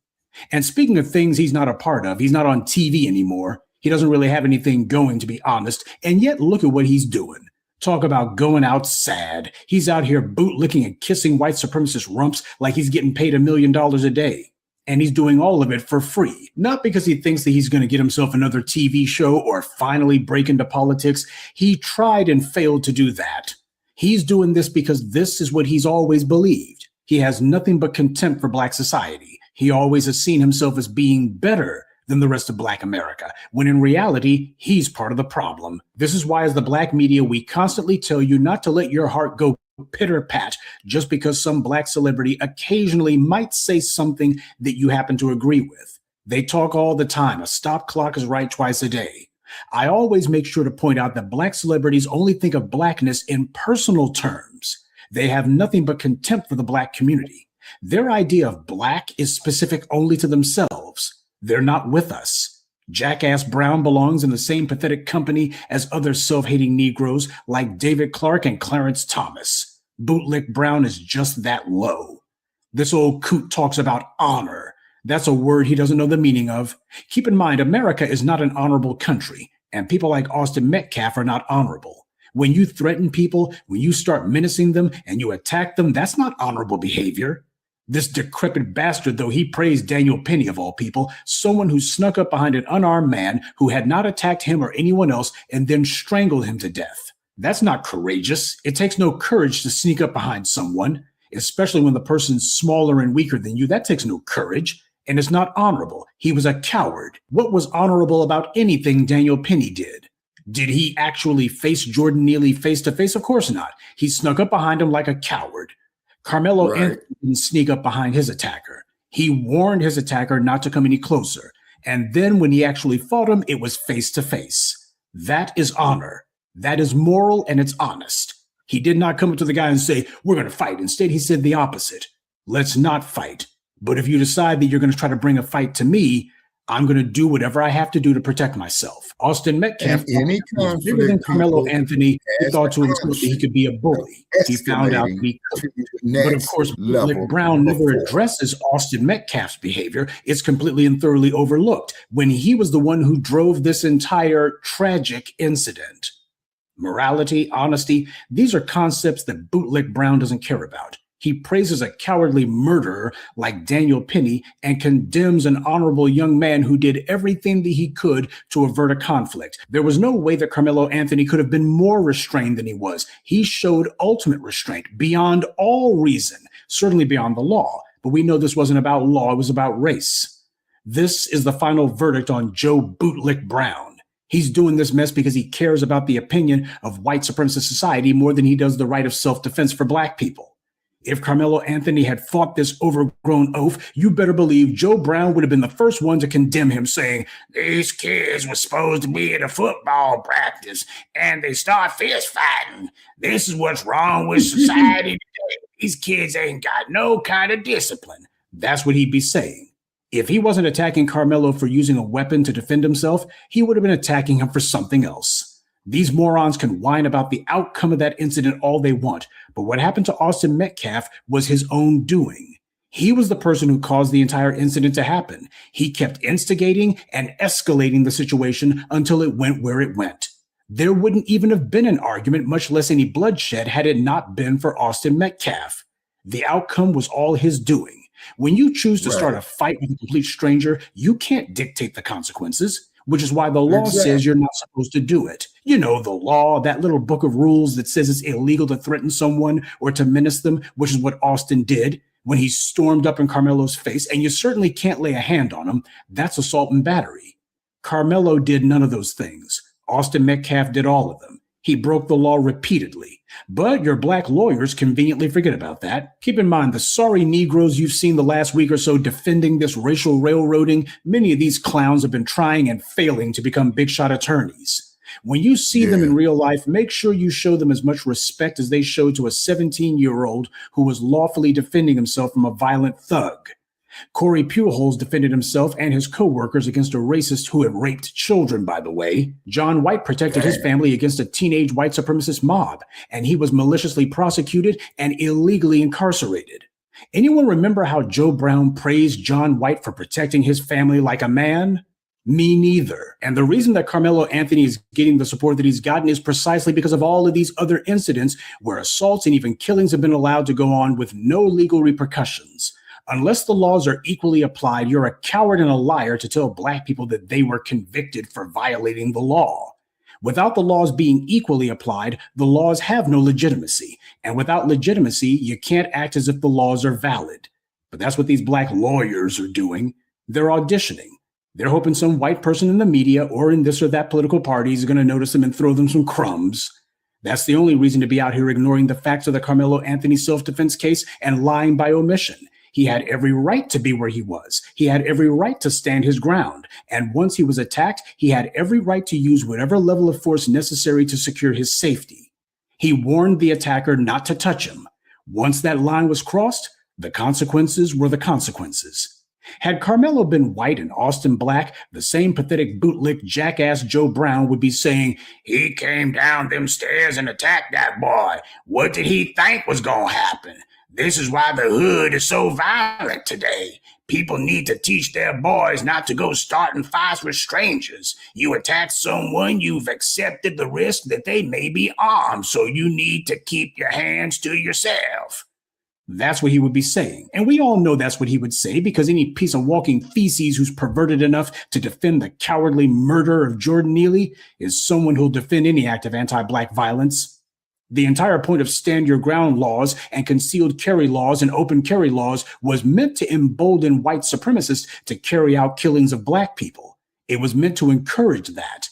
And speaking of things he's not a part of, he's not on TV anymore. He doesn't really have anything going, to be honest. And yet, look at what he's doing. Talk about going out sad. He's out here bootlicking and kissing white supremacist rumps like he's getting paid $1 million a day. And he's doing all of it for free. Not because he thinks that he's going to get himself another TV show or finally break into politics. He tried and failed to do that. He's doing this because this is what he's always believed. He has nothing but contempt for black society. He always has seen himself as being better than the rest of black America, when in reality, he's part of the problem. This is why, as the black media, we constantly tell you not to let your heart go pitter-pat just because some black celebrity occasionally might say something that you happen to agree with. They talk all the time. A stop clock is right twice a day. I always make sure to point out that black celebrities only think of blackness in personal terms. They have nothing but contempt for the black community. Their idea of black is specific only to themselves. They're not with us. Jackass Brown belongs in the same pathetic company as other self-hating Negroes like David Clark and Clarence Thomas. Bootlick Brown is just that low. This old coot talks about honor. That's a word he doesn't know the meaning of. Keep in mind, America is not an honorable country, and people like Austin Metcalf are not honorable. When you threaten people, when you start menacing them and you attack them, that's not honorable behavior. This decrepit bastard, though, he praised Daniel Penny of all people, someone who snuck up behind an unarmed man who had not attacked him or anyone else and then strangled him to death. That's not courageous. It takes no courage to sneak up behind someone. especially when the person's smaller and weaker than you. That takes no courage, and it's not honorable. He was a coward. What was honorable about anything Daniel Penny did? Did he actually face Jordan Neely face to face? Of course not. He snuck up behind him like a coward. Carmelo Anthony didn't sneak up behind his attacker. He warned his attacker not to come any closer. And then when he actually fought him, it was face to face. That is honor. That is moral, and it's honest. He did not come up to the guy and say, we're going to fight. Instead, he said the opposite. Let's not fight. But if you decide that you're going to try to bring a fight to me, I'm going to do whatever I have to do to protect myself. Austin Metcalf was bigger than Carmelo Anthony. He thought to himself that he could be a bully. He found out he could. But of course, Blacc Brown never addresses Austin Metcalf's behavior. It's completely and thoroughly overlooked when he was the one who drove this entire tragic incident. Morality, honesty, these are concepts that Bootlick Brown doesn't care about. He praises a cowardly murderer like Daniel Penny and condemns an honorable young man who did everything that he could to avert a conflict. There was no way that Carmelo Anthony could have been more restrained than he was. He showed ultimate restraint beyond all reason, certainly beyond the law. But we know this wasn't about law, it was about race. This is the final verdict on Joe Bootlick Brown. He's doing this mess because he cares about the opinion of white supremacist society more than he does the right of self-defense for Black people. If Carmelo Anthony had fought this overgrown oaf, you better believe Joe Brown would have been the first one to condemn him, saying, these kids were supposed to be at a football practice, and they start fist fighting. This is what's wrong with society today. These kids ain't got no kind of discipline. That's what he'd be saying. If he wasn't attacking Carmelo for using a weapon to defend himself, he would have been attacking him for something else. These morons can whine about the outcome of that incident all they want, but what happened to Austin Metcalf was his own doing. He was the person who caused the entire incident to happen. He kept instigating and escalating the situation until it went where it went. There wouldn't even have been an argument, much less any bloodshed, had it not been for Austin Metcalf. The outcome was all his doing. When you choose to start a fight with a complete stranger, you can't dictate the consequences, which is why the law says you're not supposed to do it. You know, the law, that little book of rules that says it's illegal to threaten someone or to menace them, which is what Austin did when he stormed up in Carmelo's face, and you certainly can't lay a hand on him. That's assault and battery. Carmelo did none of those things. Austin Metcalf did all of them. He broke the law repeatedly. But your Black lawyers conveniently forget about that. Keep in mind, the sorry Negroes you've seen the last week or so defending this racial railroading, many of these clowns have been trying and failing to become big shot attorneys. When you see them in real life, make sure you show them as much respect as they showed to a 17-year-old who was lawfully defending himself from a violent thug. Corey Pujols defended himself and his co-workers against a racist who had raped children, by the way. John White protected his family against a teenage white supremacist mob, and he was maliciously prosecuted and illegally incarcerated. Anyone remember how Joe Brown praised John White for protecting his family like a man? Me neither. And the reason that Carmelo Anthony is getting the support that he's gotten is precisely because of all of these other incidents where assaults and even killings have been allowed to go on with no legal repercussions. Unless the laws are equally applied, you're a coward and a liar to tell Black people that they were convicted for violating the law. Without the laws being equally applied, the laws have no legitimacy. And without legitimacy, you can't act as if the laws are valid. But that's what these Black lawyers are doing. They're auditioning. They're hoping some white person in the media or in this or that political party is going to notice them and throw them some crumbs. That's the only reason to be out here ignoring the facts of the Carmelo Anthony self-defense case and lying by omission. He had every right to be where he was. He had every right to stand his ground. And once he was attacked, he had every right to use whatever level of force necessary to secure his safety. He warned the attacker not to touch him. Once that line was crossed, the consequences were the consequences. Had Carmelo been white and Austin Blacc, the same pathetic bootlick jackass Joe Brown would be saying, he came down them stairs and attacked that boy. What did he think was gonna happen? This is why the hood is so violent today. People need to teach their boys not to go starting fights with strangers. You attack someone, you've accepted the risk that they may be armed, so you need to keep your hands to yourself. That's what he would be saying. And we all know that's what he would say because any piece of walking feces who's perverted enough to defend the cowardly murder of Jordan Neely is someone who'll defend any act of anti-Black violence. The entire point of stand your ground laws and concealed carry laws and open carry laws was meant to embolden white supremacists to carry out killings of black people. It was meant to encourage that.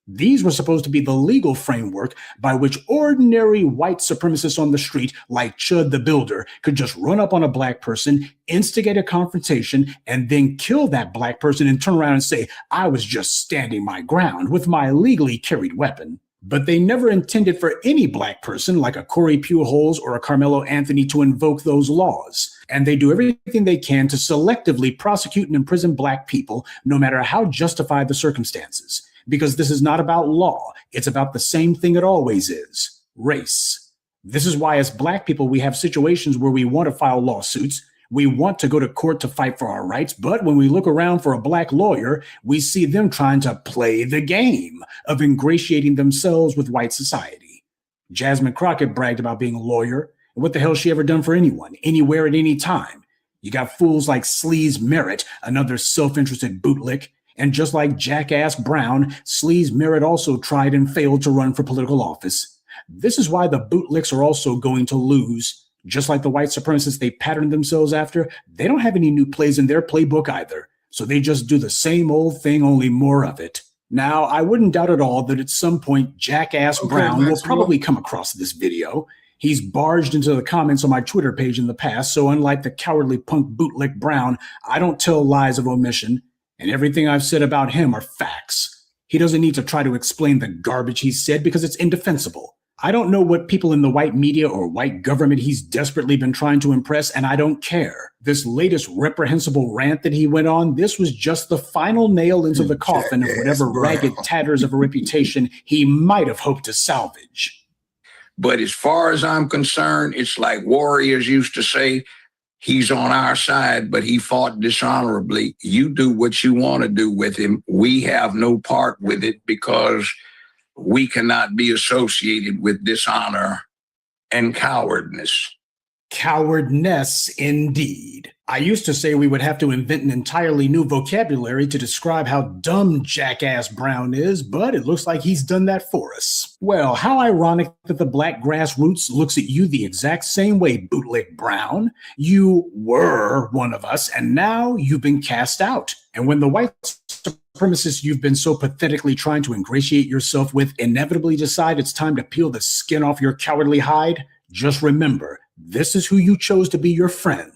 These were supposed to be the legal framework by which ordinary white supremacists on the street, like Chud the Builder, could just run up on a black person, instigate a confrontation, and then kill that black person and turn around and say, I was just standing my ground with my legally carried weapon. But they never intended for any black person like a Corey Pujols or a Carmelo Anthony to invoke those laws. And they do everything they can to selectively prosecute and imprison black people, no matter how justified the circumstances. Because this is not about law. It's about the same thing it always is, race. This is why as black people, we have situations where we want to file lawsuits. We want to go to court to fight for our rights. But when we look around for a black lawyer, we see them trying to play the game of ingratiating themselves with white society. Jasmine Crockett bragged about being a lawyer. And what the hell has she ever done for anyone, anywhere, at any time? You got fools like Sleaze Merritt, another self-interested bootlick. And just like Jackass Brown, Sleaze Merritt also tried and failed to run for political office. This is why the bootlicks are also going to lose. Just like the white supremacists they patterned themselves after, they don't have any new plays in their playbook either. So they just do the same old thing, only more of it. Now, I wouldn't doubt at all that at some point Jackass Brown will probably come across this video. He's barged into the comments on my Twitter page in the past, so unlike the cowardly punk bootlick Brown, I don't tell lies of omission. And everything I've said about him are facts. He doesn't need to try to explain the garbage he said because it's indefensible. I don't know what people in the white media or white government he's desperately been trying to impress, and I don't care. This latest reprehensible rant that he went on, this was just the final nail into the coffin of whatever ragged tatters of a reputation he might have hoped to salvage. But as far as I'm concerned, it's like warriors used to say, he's on our side, but he fought dishonorably. You do what you want to do with him. We have no part with it because we cannot be associated with dishonor and cowardness. Cowardness, indeed. I used to say we would have to invent an entirely new vocabulary to describe how dumb Jackass Brown is, but it looks like he's done that for us. Well, how ironic that the black grassroots looks at you the exact same way, bootlick Brown. You were one of us, and now you've been cast out. And when the white supremacists you've been so pathetically trying to ingratiate yourself with inevitably decide it's time to peel the skin off your cowardly hide, just remember, this is who you chose to be your friends.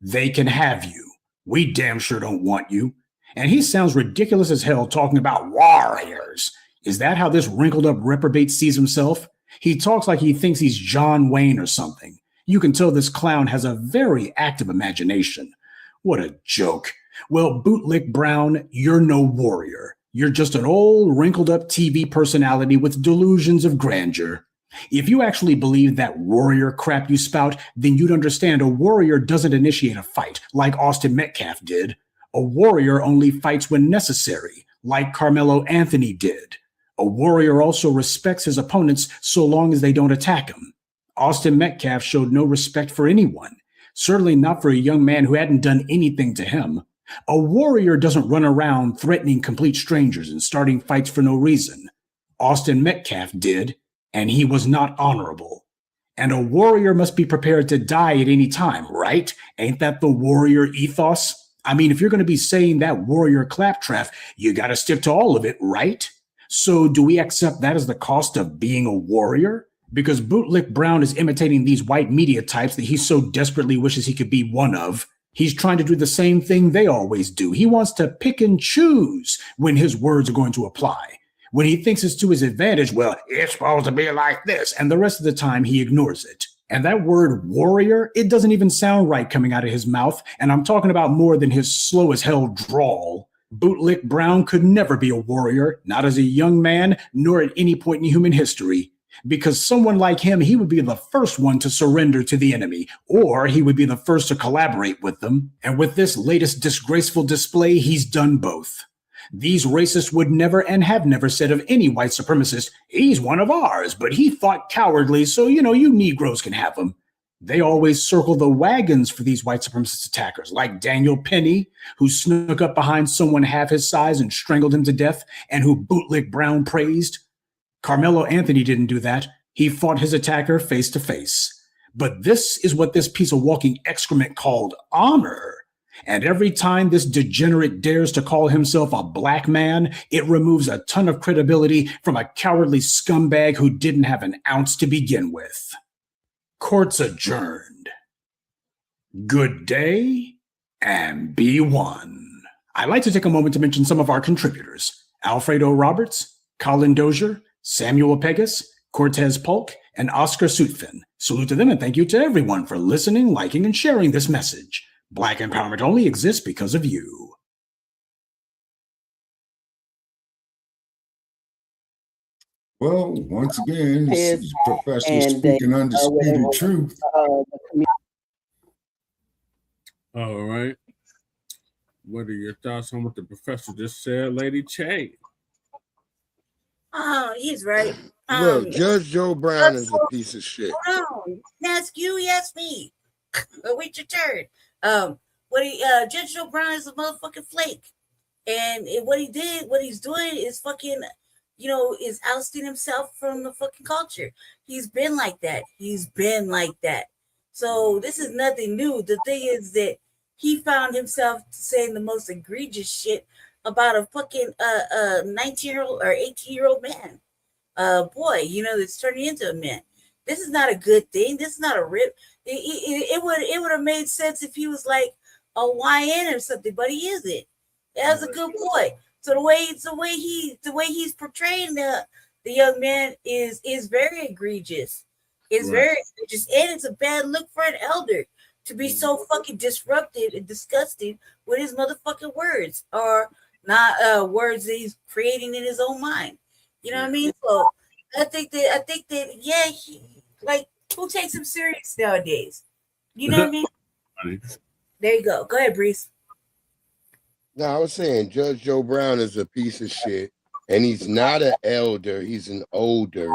They can have you. We damn sure don't want you. And he sounds ridiculous as hell talking about warriors. Is that how this wrinkled up reprobate sees himself? He talks like he thinks he's John Wayne or something. You can tell this clown has a very active imagination. What a joke. Well, bootlick Brown, you're no warrior. You're just an old wrinkled up TV personality with delusions of grandeur. If you actually believe that warrior crap you spout, then you'd understand a warrior doesn't initiate a fight like Austin Metcalf did. A warrior only fights when necessary, like Carmelo Anthony did. A warrior also respects his opponents so long as they don't attack him. Austin Metcalf showed no respect for anyone, certainly not for a young man who hadn't done anything to him. A warrior doesn't run around threatening complete strangers and starting fights for no reason. Austin Metcalf did. And he was not honorable. And a warrior must be prepared to die at any time, right? Ain't that the warrior ethos? I mean, if you're going to be saying that warrior claptrap, you got to stick to all of it, right? So do we accept that as the cost of being a warrior? Because bootlick Brown is imitating these white media types that he so desperately wishes he could be one of. He's trying to do the same thing they always do. He wants to pick and choose when his words are going to apply. When he thinks it's to his advantage, well, it's supposed to be like this, and the rest of the time he ignores it. And that word warrior, it doesn't even sound right coming out of his mouth, and I'm talking about more than his slow as hell drawl. Bootlick Brown could never be a warrior, not as a young man, nor at any point in human history. Because someone like him, he would be the first one to surrender to the enemy, or he would be the first to collaborate with them. And with this latest disgraceful display, he's done both. These racists would never and have never said of any white supremacist, he's one of ours, but he fought cowardly, so, you Negroes can have him. They always circle the wagons for these white supremacist attackers, like Daniel Penny, who snuck up behind someone half his size and strangled him to death, and who bootlick Brown praised. Carmelo Anthony didn't do that. He fought his attacker face to face. But this is what this piece of walking excrement called honor. And every time this degenerate dares to call himself a black man, it removes a ton of credibility from a cowardly scumbag who didn't have an ounce to begin with. Court's adjourned. Good day, and be one. I'd like to take a moment to mention some of our contributors: Alfredo Roberts, Colin Dozier, Samuel Pegas, Cortez Polk, and Oscar Sutphin. Salute to them, and thank you to everyone for listening, liking, and sharing this message. Black empowerment only exists because of you. Well, once again, this is Professor speaking undisputed truth. All right. What are your thoughts on what the professor just said, Lady Che? Oh, he's right. Look, Judge Joe Brown is a piece of shit. Hold on. Ask you, ask me. Wait your turn. Judge Joe Brown is a motherfucking flake. And what he's doing is fucking, is ousting himself from the fucking culture. He's been like that. So this is nothing new. The thing is that he found himself saying the most egregious shit about a fucking 19-year-old or 18-year-old man. Boy, that's turning into a man. This is not a good thing. This is not a rip. It would have made sense if he was like a YN or something, but he isn't. That's a good boy. So the way he's portraying the young man is very egregious. It's very egregious, and it's a bad look for an elder to be so fucking disrupted and disgusted with his motherfucking words, or not words that he's creating in his own mind. You know what I mean? So I think that yeah, who takes him serious nowadays? You know what I mean? There you go. Go ahead, Breeze. No, I was saying Judge Joe Brown is a piece of shit, and he's not an elder. He's an older.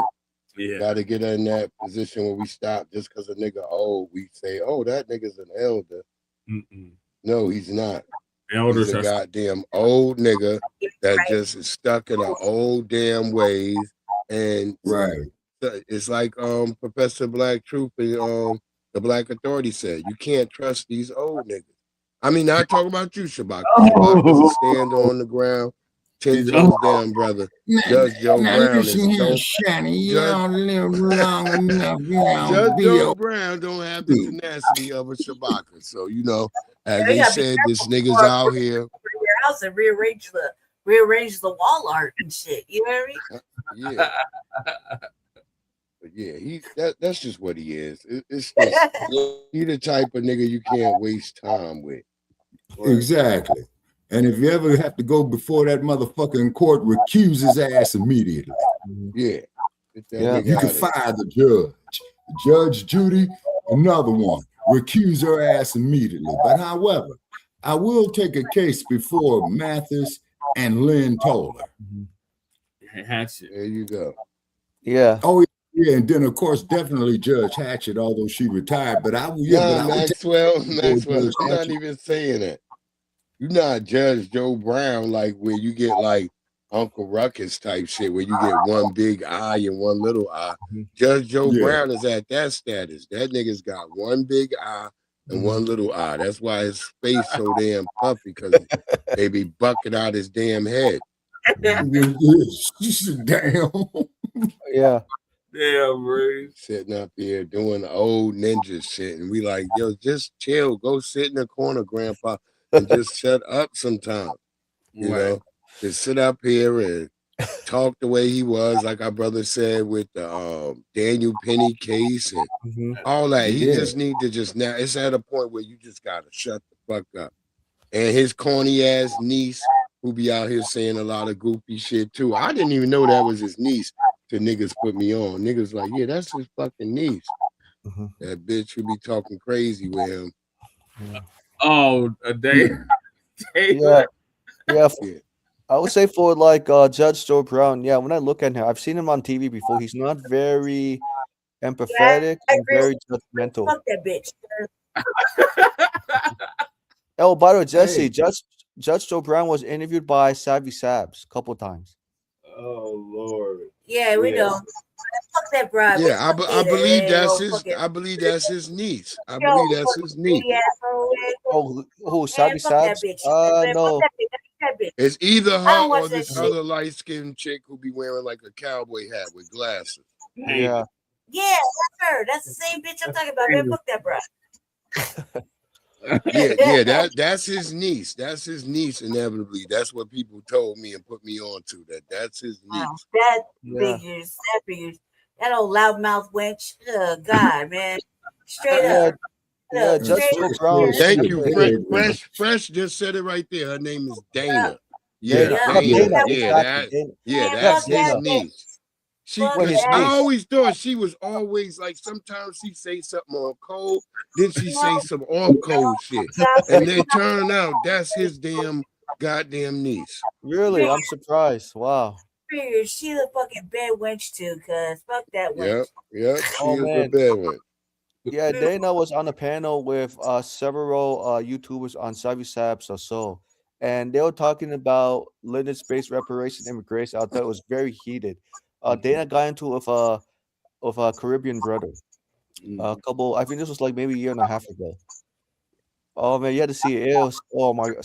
Yeah. Got to get in that position where we stop just because a nigga old. We say, oh, that nigga's an elder. No, he's not. Elders he's a goddamn old nigga that just is stuck in our old damn ways. And it's like Professor Black Truth and the Black Authority said, you can't trust these old niggas. I mean, not talking about you, Shabaka. Shabaka doesn't stand on the ground. 10 toes down, brother. Judge Joe Brown is Judge Joe Brown don't have the tenacity of a Shabaka. So, as they said, this nigga's out here. Your house and rearrange the wall art and shit. You know what I mean? Yeah. But yeah, that's just what he is. It's just, he the type of nigga you can't waste time with. Exactly. And if you ever have to go before that motherfucker in court, recuse his ass immediately. Yeah. You can fire the judge. Judge Judy, another one. Recuse her ass immediately. But however, I will take a case before Mathis and Lynn Toller. Hatchet. There you go. Yeah. Oh, yeah. And then, of course, definitely Judge Hatchet, although she retired. But I will. Maxwell, I'm not even saying that. You're not Judge Joe Brown, like where you get like Uncle Ruckus type shit, where you get one big eye and one little eye. Judge Joe Brown is at that status. That nigga's got one big eye and one little eye. That's why his face so damn puffy, because they be bucking out his damn head. Damn. Yeah. Yeah, bro. Sitting up here doing the old ninja shit, and we like, yo, just chill. Go sit in the corner, Grandpa. And just shut up sometime, you know. Just sit up here and talk the way he was, like our brother said with the Daniel Penny case and all that. He just need to just now. It's at a point where you just gotta shut the fuck up. And his corny ass niece, who be out here saying a lot of goofy shit too. I didn't even know that was his niece till niggas put me on. Niggas like, yeah, that's his fucking niece. That bitch who be talking crazy with him. Oh, a day. Yeah. I would say for like Judge Joe Brown, when I look at him, I've seen him on TV before. He's not very empathetic and very judgmental. Fuck that bitch. Oh, by the way, Jesse, Judge Joe Brown was interviewed by Savvy Sabs a couple times. Oh Lord. Yeah, we know. Fuck that bribe. Yeah, I believe that's his. I believe that's his niece. I believe that's his niece. Oh, Sabi Sabs? No. It's either her or this other light-skinned chick who be wearing like a cowboy hat with glasses. Yeah. Yeah, that's her. That's the same bitch I'm talking about. Man, fuck that bribe. Yeah, that's his niece. That's his niece. Inevitably, that's what people told me and put me on to. That's his niece. That figures. That figures. That old loudmouth wench. Oh, God, man. Straight up. Yeah, Judge Joe Brown. Thank you. Fresh just said it right there. Her name is Dana. Yeah, Dana. That's his niece. I always thought she was always like, sometimes she say something on code, then she say some off code shit. And then turn out that's his goddamn niece. Really? I'm surprised. Wow. She's a fucking bad wench too, cuz fuck that wench. Yep. She is a bad one. Yeah, Dana was on a panel with several YouTubers on Savvy Sabs or so. And they were talking about lineage-based reparation immigration. I thought it was very heated. Dana got into with a Caribbean brother. A couple, I think this was like maybe a year and a half ago. Oh man, you had to see it. It was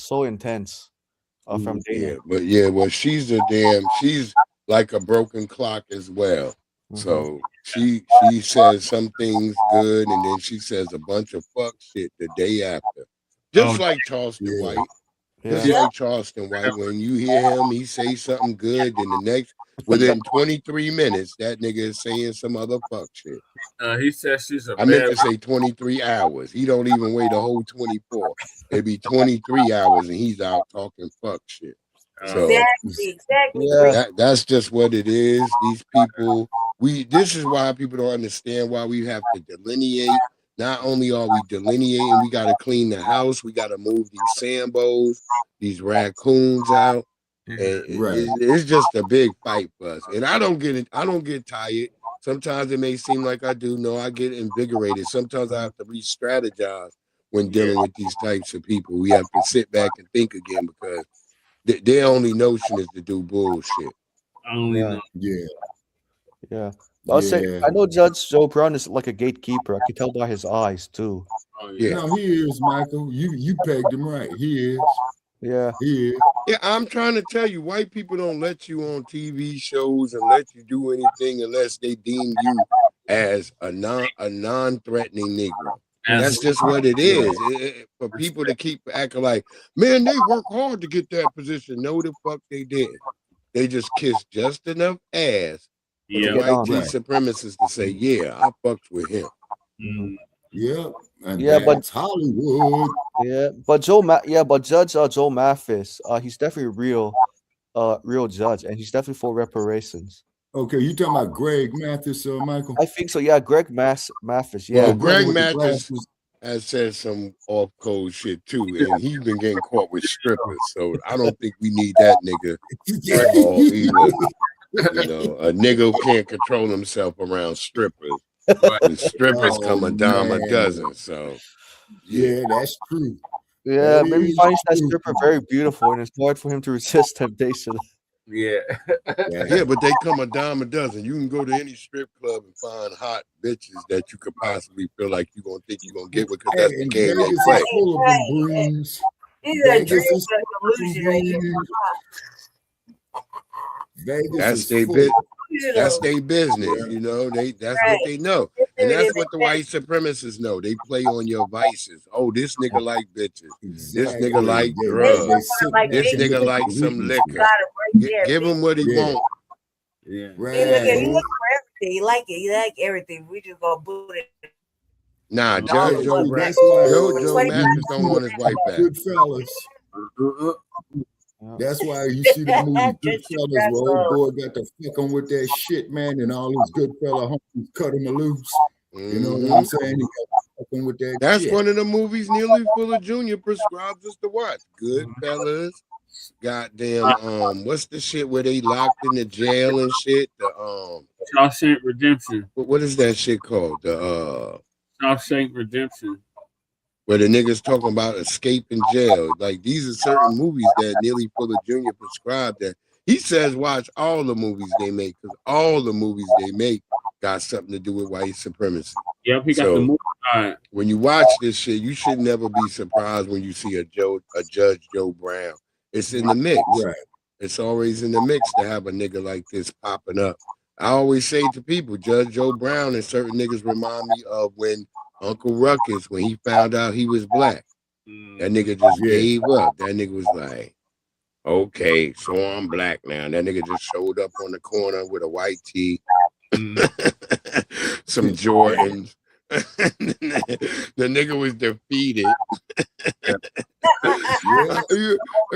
so intense. From Dana. Well, she's like a broken clock as well. So she says some things good, and then she says a bunch of fuck shit the day after. Just like Charleston White. Just like Charleston White. When you hear him, he say something good, then within 23 minutes, that nigga is saying some other fuck shit. He says she's I meant to say 23 hours. He don't even wait a whole 24. It'd be 23 hours, and he's out talking fuck shit. So Exactly. That's just what it is. These people, this is why people don't understand why we have to delineate. Not only are we delineating, we got to clean the house. We got to move these Sambos, these raccoons out. And it's just a big fight for us. And I don't get it. I don't get tired. Sometimes it may seem like I do. No, I get invigorated. Sometimes I have to re-strategize when dealing with these types of people. We have to sit back and think again because their only notion is to do bullshit. Yeah. I'll say, I know Judge Joe Brown is like a gatekeeper. I can tell by his eyes too. No, he is, Michael. You pegged him right. He is. Yeah. He is. Yeah, I'm trying to tell you, white people don't let you on TV shows and let you do anything unless they deem you as a non-threatening Negro. That's just what it is. For people to keep acting like, man, they work hard to get that position. No, the fuck they did. They just kissed just enough ass for the white supremacists to say, yeah, I fucked with him. Yeah, and but Hollywood. Yeah, but Judge Joe Mathis, he's definitely real judge, and he's definitely for reparations. Okay, you talking about Greg Mathis, Michael? I think so. Yeah, Greg Mathis. Yeah, well, Greg Mathis has said some off-code shit too, and he's been getting caught with strippers. So I don't think we need that nigga at all either. You know, a nigga who can't control himself around strippers. And strippers come a dime a dozen. So yeah, that's true. Yeah, maybe he finds that stripper very beautiful, and it's hard for him to resist temptation. Yeah, but they come a dime a dozen. You can go to any strip club and find hot bitches that you could possibly feel like you're gonna think you're gonna get with, because that's the game they play. That's their business, you know. That's what they know, and that's what the white supremacists know. They play on your vices. Oh, this nigga like bitches. This nigga like drugs. This nigga like some liquor. Give him what he wants. Yeah, he look for everything. He like it. He like everything. We just gonna boot it. Nah, Joe Mathis don't want his wife back. Goodfellas. That's why you see the movie Goodfellas, where old boy got to fuck him with that shit, man, and all his good fella homies cut him loose. You know what I'm saying? He got to fuck him with that. That's shit. one of the movies Neely Fuller Jr. prescribes us to watch. Goodfellas. Goddamn, what's the shit where they locked in the jail and shit? The Shawshank Redemption. What is that shit called? The Shawshank Redemption. Where the niggas talking about escaping jail. Like, these are certain movies that Neely Fuller Jr. prescribed that he says watch all the movies they make, because all the movies they make got something to do with white supremacy. Yep, he got the move. When you watch this shit, you should never be surprised when you see a Judge Joe Brown. It's in the mix. Right. It's always in the mix to have a nigga like this popping up. I always say to people, Judge Joe Brown and certain niggas remind me of when Uncle Ruckus, when he found out he was black. That nigga just gave up. That nigga was like, okay, so I'm black now. And that nigga just showed up on the corner with a white tee, some Jordans. The nigga was defeated.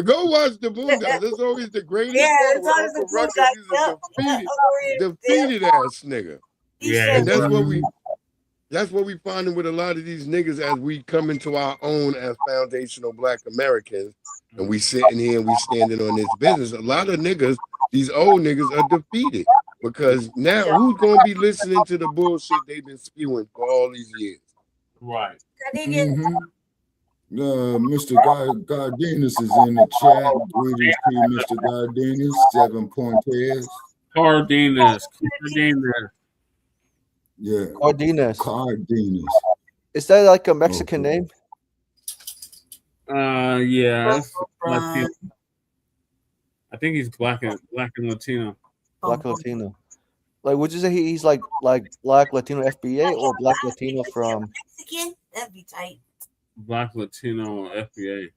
Go watch the Boondocks. That's always the greatest. Yeah, it's always the Boondocks. He's a defeated ass nigga. Yeah, and that's what we finding with a lot of these niggas as we come into our own as foundational Black Americans, and we sitting here and we standing on this business. A lot of niggas, these old niggas, are defeated. Because now who's going to be listening to the bullshit they've been spewing for all these years? Right. Mr. Gardenas is in the chat. Greetings to you, Mr. Gardenas. 7 Pointers. Cardenas. Yeah. Cardenas. Cardenas. Is that like a Mexican name? Yeah. I think he's black and Latino. Black Latino. Like, would you say he's like Black Latino FBA or Black Latino from Mexican? That'd be tight. Black Latino FBA.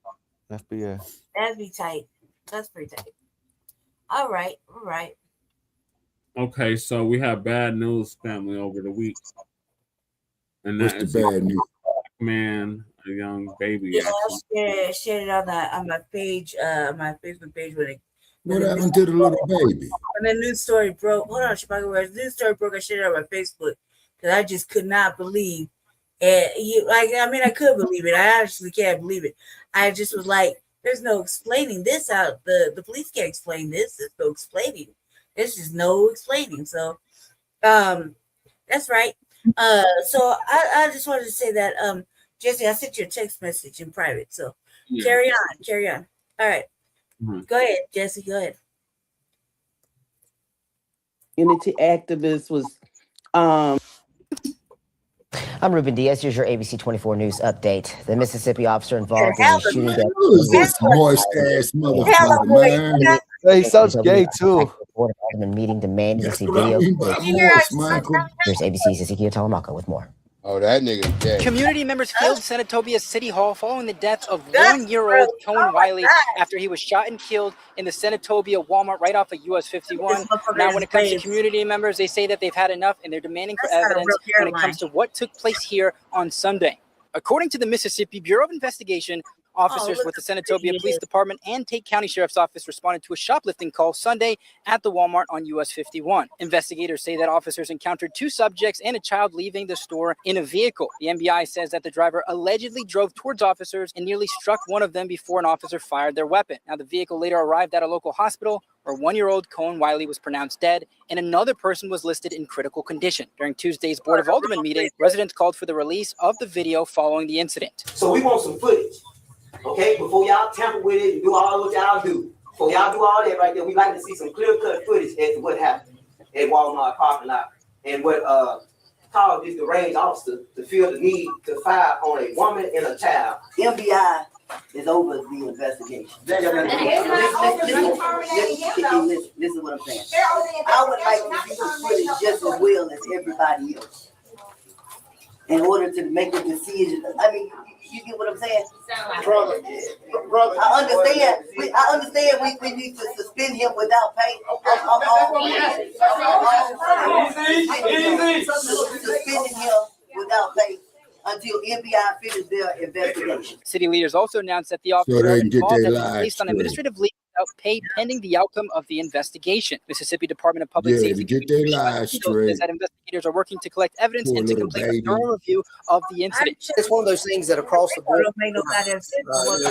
FBA. That'd be tight. That's pretty tight. All right. Okay, so we have bad news, family, over the week. And what's the bad news? Man, a young baby. Yeah, I'll share it on my page, my Facebook page when it. What happened to the little baby? When the news story broke, hold on, Shabaka, when the news story broke, I shared it on my Facebook because I just could not believe it. I could believe it. I actually can't believe it. I just was like, there's no explaining this out. The police can't explain this. There's no explaining. There's just no explaining. So, that's right. So I just wanted to say that, Jesse, I sent you a text message in private. So carry on. All right. Mm-hmm. Go ahead, Jesse. Go ahead. Unity activist was. I'm Ruben Diaz. Here's your ABC 24 News update. The Mississippi officer involved in the shooting death. Who is this moist ass motherfucker, man? He sounds gay too. Meeting demanding to see video. Here's ABC's Ezekiel Talamaka with more. Oh, that nigga dead. Community members filled Senatobia City Hall following the death of 1-year-old Cohen Wiley after he was shot and killed in the Senatobia Walmart right off of US 51. Now, when it comes to community members, they say that they've had enough and they're demanding for evidence when it comes to what took place here on Sunday. According to the Mississippi Bureau of Investigation, officers with the Senatobia Police Department and Tate County Sheriff's Office responded to a shoplifting call Sunday at the Walmart on US 51. Investigators say that officers encountered 2 subjects and a child leaving the store in a vehicle. The MBI says that the driver allegedly drove towards officers and nearly struck one of them before an officer fired their weapon. Now, the vehicle later arrived at a local hospital where 1-year-old Cohen Wiley was pronounced dead and another person was listed in critical condition. During Tuesday's Board of Aldermen meeting, residents called for the release of the video following the incident. So we want some footage. Okay, before y'all tamper with it and do all what y'all do, before y'all do all that right there, we like to see some clear-cut footage as to what happened at Walmart parking lot and what caused this deranged officer to feel the need to fire on a woman and a child. MBI is over the investigation. Listen to what I'm saying. I would like to see the footage just as well as everybody else in order to make a decision. I mean, you get what I'm saying? Brother, I understand we need to suspend him without pay. Suspending him without pay until NBI finishes their investigation. City leaders also announced that the officer involved has been placed on administrative leave without pay pending the outcome of the investigation. Mississippi Department of Public Safety says that investigators are working to collect evidence and to complete a thorough review of the incident. It's one of those things that across the board,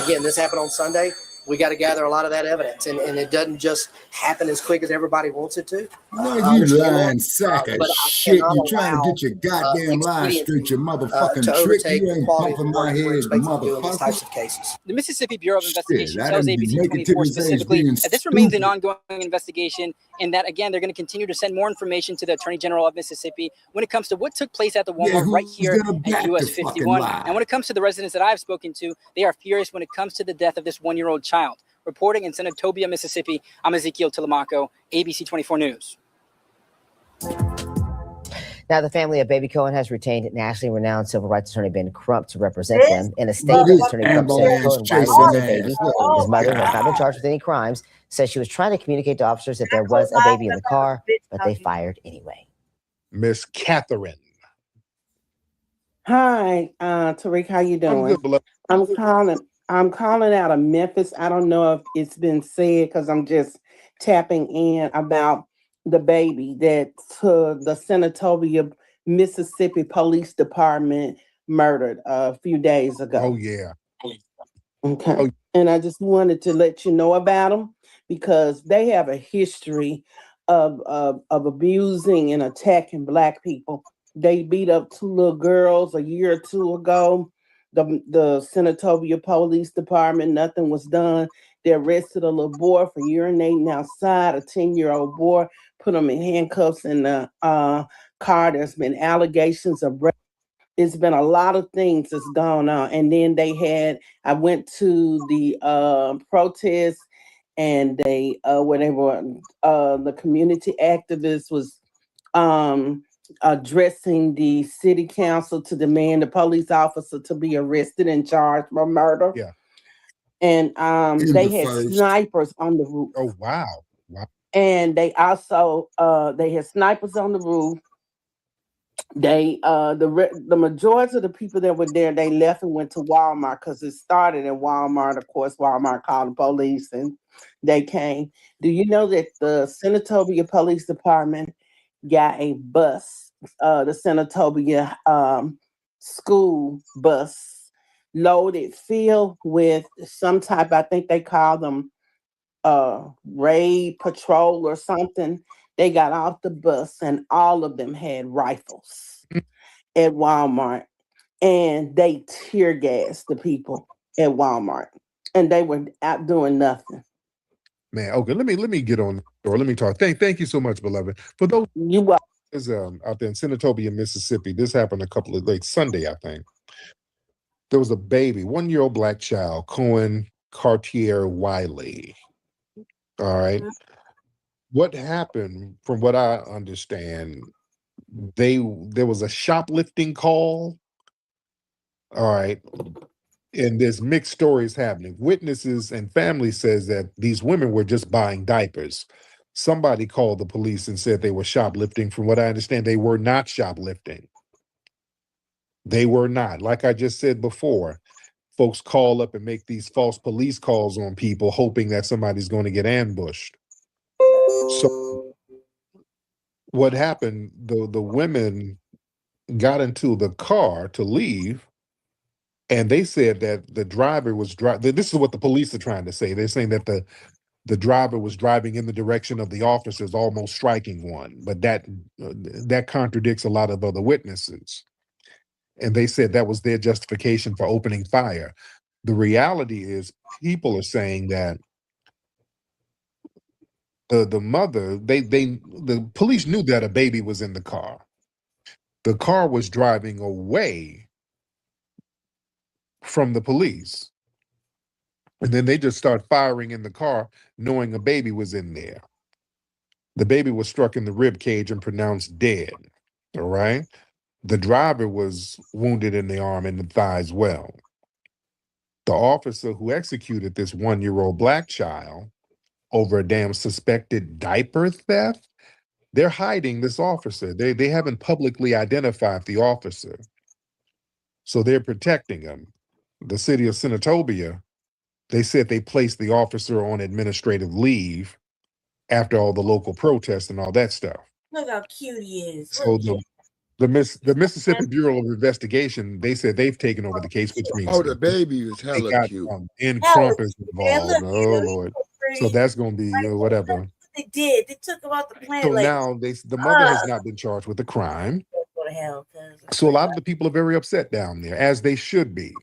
again, this happened on Sunday. we got to gather a lot of that evidence, and it doesn't just happen as quick as everybody wants it to. No, you lying sack of shit. You trying to get your goddamn lies straight, you motherfucking trick. You ain't bumping my head, motherfucker. Types of cases. The Mississippi Bureau of Investigation I tells done been ABC making to 24 this age specifically being that this remains an stupid. ongoing investigation, and that, again, they're going to continue to send more information to the Attorney General of Mississippi when it comes to what took place at the Walmart right here at US 51. And when it comes to the residents that I've spoken to, they are furious when it comes to the death of this 1-year-old child. Reporting in Senatobia, Mississippi, I'm Ezekiel Telemaco, ABC 24 News. Now, the family of baby Cohen has retained nationally renowned civil rights attorney Ben Crump to represent them. In a statement, Attorney Crump said Cohen was a baby. His mother has not been charged with any crimes, says she was trying to communicate to officers that there was a baby in the car, but they fired anyway. Miss Catherine. Hi, Tariq, how you doing? I'm calling out of Memphis. I don't know if it's been said because I'm just tapping in about the baby that the Senatobia, Mississippi Police Department murdered a few days ago. Oh, yeah. Okay. Oh. And I just wanted to let you know about them because they have a history of abusing and attacking Black people. They beat up 2 little girls a year or 2 ago. The Senatobia Police Department, nothing was done. They arrested a little boy for urinating outside, a 10-year-old boy, put him in handcuffs in the car. There's been allegations of rape. It's been a lot of things that's gone on. And then I went to the protest, and where they were, the community activists was addressing the city council to demand the police officer to be arrested and charged for murder. Yeah. And they had snipers on the roof. Oh, wow. And they also they had snipers on the roof. They the majority of the people that were there, they left and went to Walmart because it started at Walmart. Of course, Walmart called the police and they came. Do you know that the Senatobia Police Department got a bus, the Senatobia school bus, loaded, filled with some type, I think they call them raid patrol or something. They got off the bus and all of them had rifles at Walmart, and they tear gassed the people at Walmart, and they were out doing nothing. Man, okay, let me get on, or let me talk. Thank you so much, beloved. For those out there in Senatobia, Mississippi, this happened a couple of Sunday, I think. There was a baby, 1-year-old Black child, Cohen Cartier Wiley. All right. What happened, from what I understand, there was a shoplifting call. All right. And there's mixed stories happening. Witnesses and family says that these women were just buying diapers. Somebody called the police and said they were shoplifting. From what I understand, they were not shoplifting. They were not. Like I just said before, folks call up and make these false police calls on people, hoping that somebody's going to get ambushed. So what happened, the women got into the car to leave, and they said that the driver was driving. This is what the police are trying to say. They're saying that the driver was driving in the direction of the officers, almost striking one. But that contradicts a lot of other witnesses. And they said that was their justification for opening fire. The reality is, people are saying that the mother, the police knew that a baby was in the car. The car was driving away from the police. And then they just start firing in the car, knowing a baby was in there. The baby was struck in the rib cage and pronounced dead. All right. The driver was wounded in the arm and the thigh as well. The officer who executed this 1-year-old Black child over a damn suspected diaper theft, they're hiding this officer. They haven't publicly identified the officer. So they're protecting him. The city of Senatobia, they said they placed the officer on administrative leave after all the local protests and all that stuff. Look how cute he is. So The Mississippi Bureau of Investigation, they said they've taken over the case, which means the baby is they hella got cute. Crumbles involved. Oh Lord! So that's going to be whatever. They did. They took him off the planet. So now the mother has not been charged with the crime. Go to hell, so a lot of the people are very upset down there, as they should be.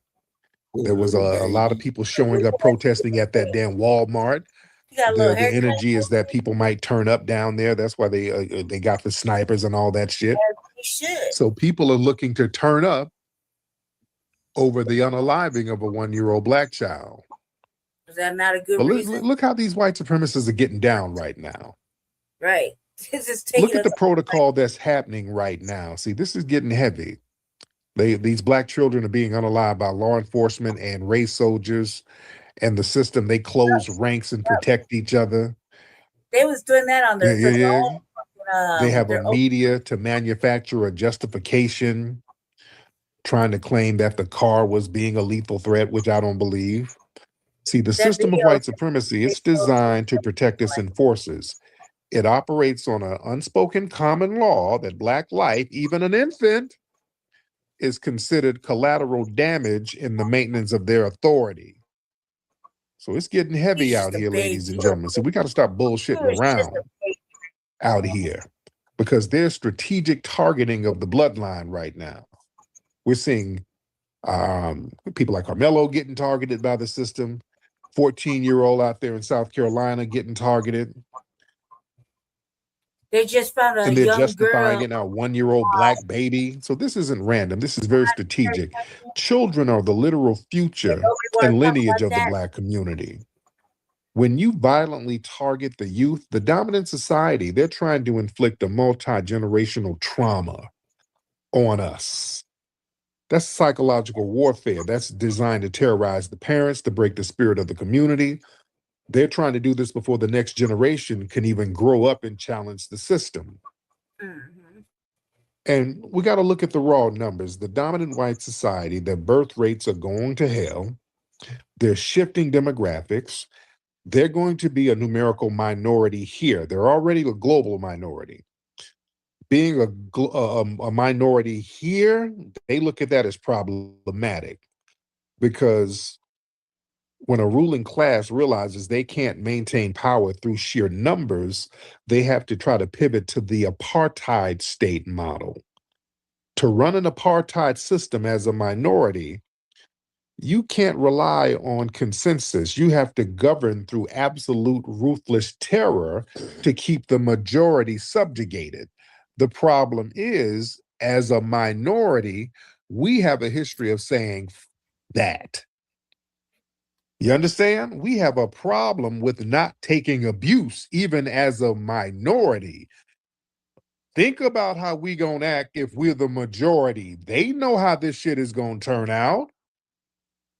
There was a lot of people showing up protesting at that damn Walmart. The energy is that people might turn up down there. That's why they got the snipers and all that shit. So people are looking to turn up over the unaliving of a 1-year-old black child. Is that not a good But reason? look how these white supremacists are getting down right now. Right. Look at the protocol that's happening right now. See, this is getting heavy. These black children are being unalived by law enforcement and race soldiers and the system. They close ranks and protect each other. They was doing that on their They have a media to manufacture a justification, trying to claim that the car was being a lethal threat, which I don't believe. See, the system of white supremacy, it's designed to protect its enforcers. It operates on an unspoken common law that black life, even an infant, is considered collateral damage in the maintenance of their authority. So it's getting heavy out here, ladies and gentlemen. So we got to stop bullshitting around out here, because there's strategic targeting of the bloodline right now. We're seeing people like Carmelo getting targeted by the system, 14-year-old out there in South Carolina getting targeted. They just found a and they're young justifying girl. it now, 1-year-old black baby. So this isn't random. This is very strategic. Children are the literal future and lineage of the black community. When you violently target the youth, the dominant society, they're trying to inflict a multi-generational trauma on us. That's psychological warfare. That's designed to terrorize the parents, to break the spirit of the community. They're trying to do this before the next generation can even grow up and challenge the system. Mm-hmm. And we got to look at the raw numbers. The dominant white society, their birth rates are going to hell. They're shifting demographics. They're going to be a numerical minority here. They're already a global minority. Being a minority here, they look at that as problematic, because when a ruling class realizes they can't maintain power through sheer numbers, they have to try to pivot to the apartheid state model. To run an apartheid system as a minority, you can't rely on consensus. You have to govern through absolute ruthless terror to keep the majority subjugated. The problem is, as a minority, we have a history of saying that. You understand? We have a problem with not taking abuse, even as a minority. Think about how we gonna act if we're the majority. They know how this shit is gonna turn out.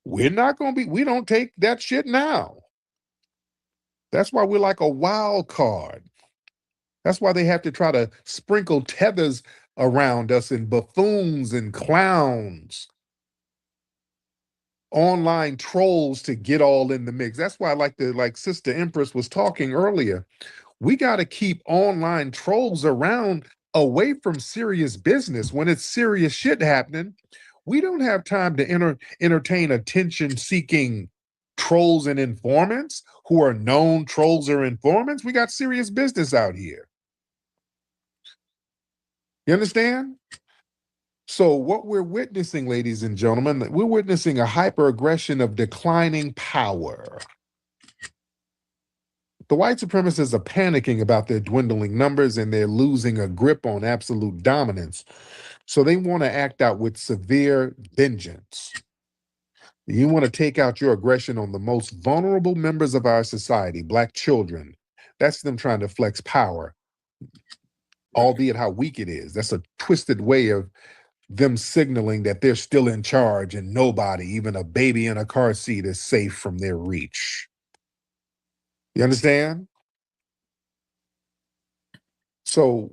We don't take that shit now. That's why we're like a wild card. That's why they have to try to sprinkle tethers around us and buffoons and clowns, online trolls to get all in the mix. That's why, like Sister Empress was talking earlier, we got to keep online trolls around, away from serious business. When it's serious shit happening, we don't have time to entertain attention-seeking trolls and informants who are known trolls or informants. We got serious business out here. You understand? So what we're witnessing, ladies and gentlemen, we're witnessing a hyper-aggression of declining power. The white supremacists are panicking about their dwindling numbers, and they're losing a grip on absolute dominance. So they want to act out with severe vengeance. You want to take out your aggression on the most vulnerable members of our society, black children. That's them trying to flex power, albeit how weak it is. That's a twisted way of them signaling that they're still in charge and nobody, even a baby in a car seat, is safe from their reach. You understand? So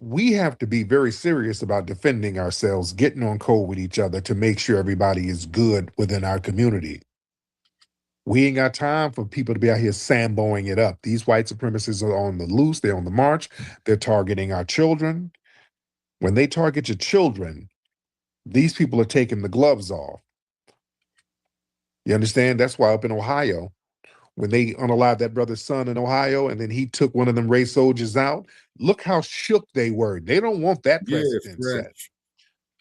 we have to be very serious about defending ourselves, getting on code with each other to make sure everybody is good within our community. We ain't got time for people to be out here samboing it up. These white supremacists are on the loose. They're on the march. They're targeting our children. When they target your children, these people are taking the gloves off. You understand? That's why up in Ohio, when they unalived that brother's son in Ohio, and then he took one of them race soldiers out, look how shook they were. They don't want that precedent set.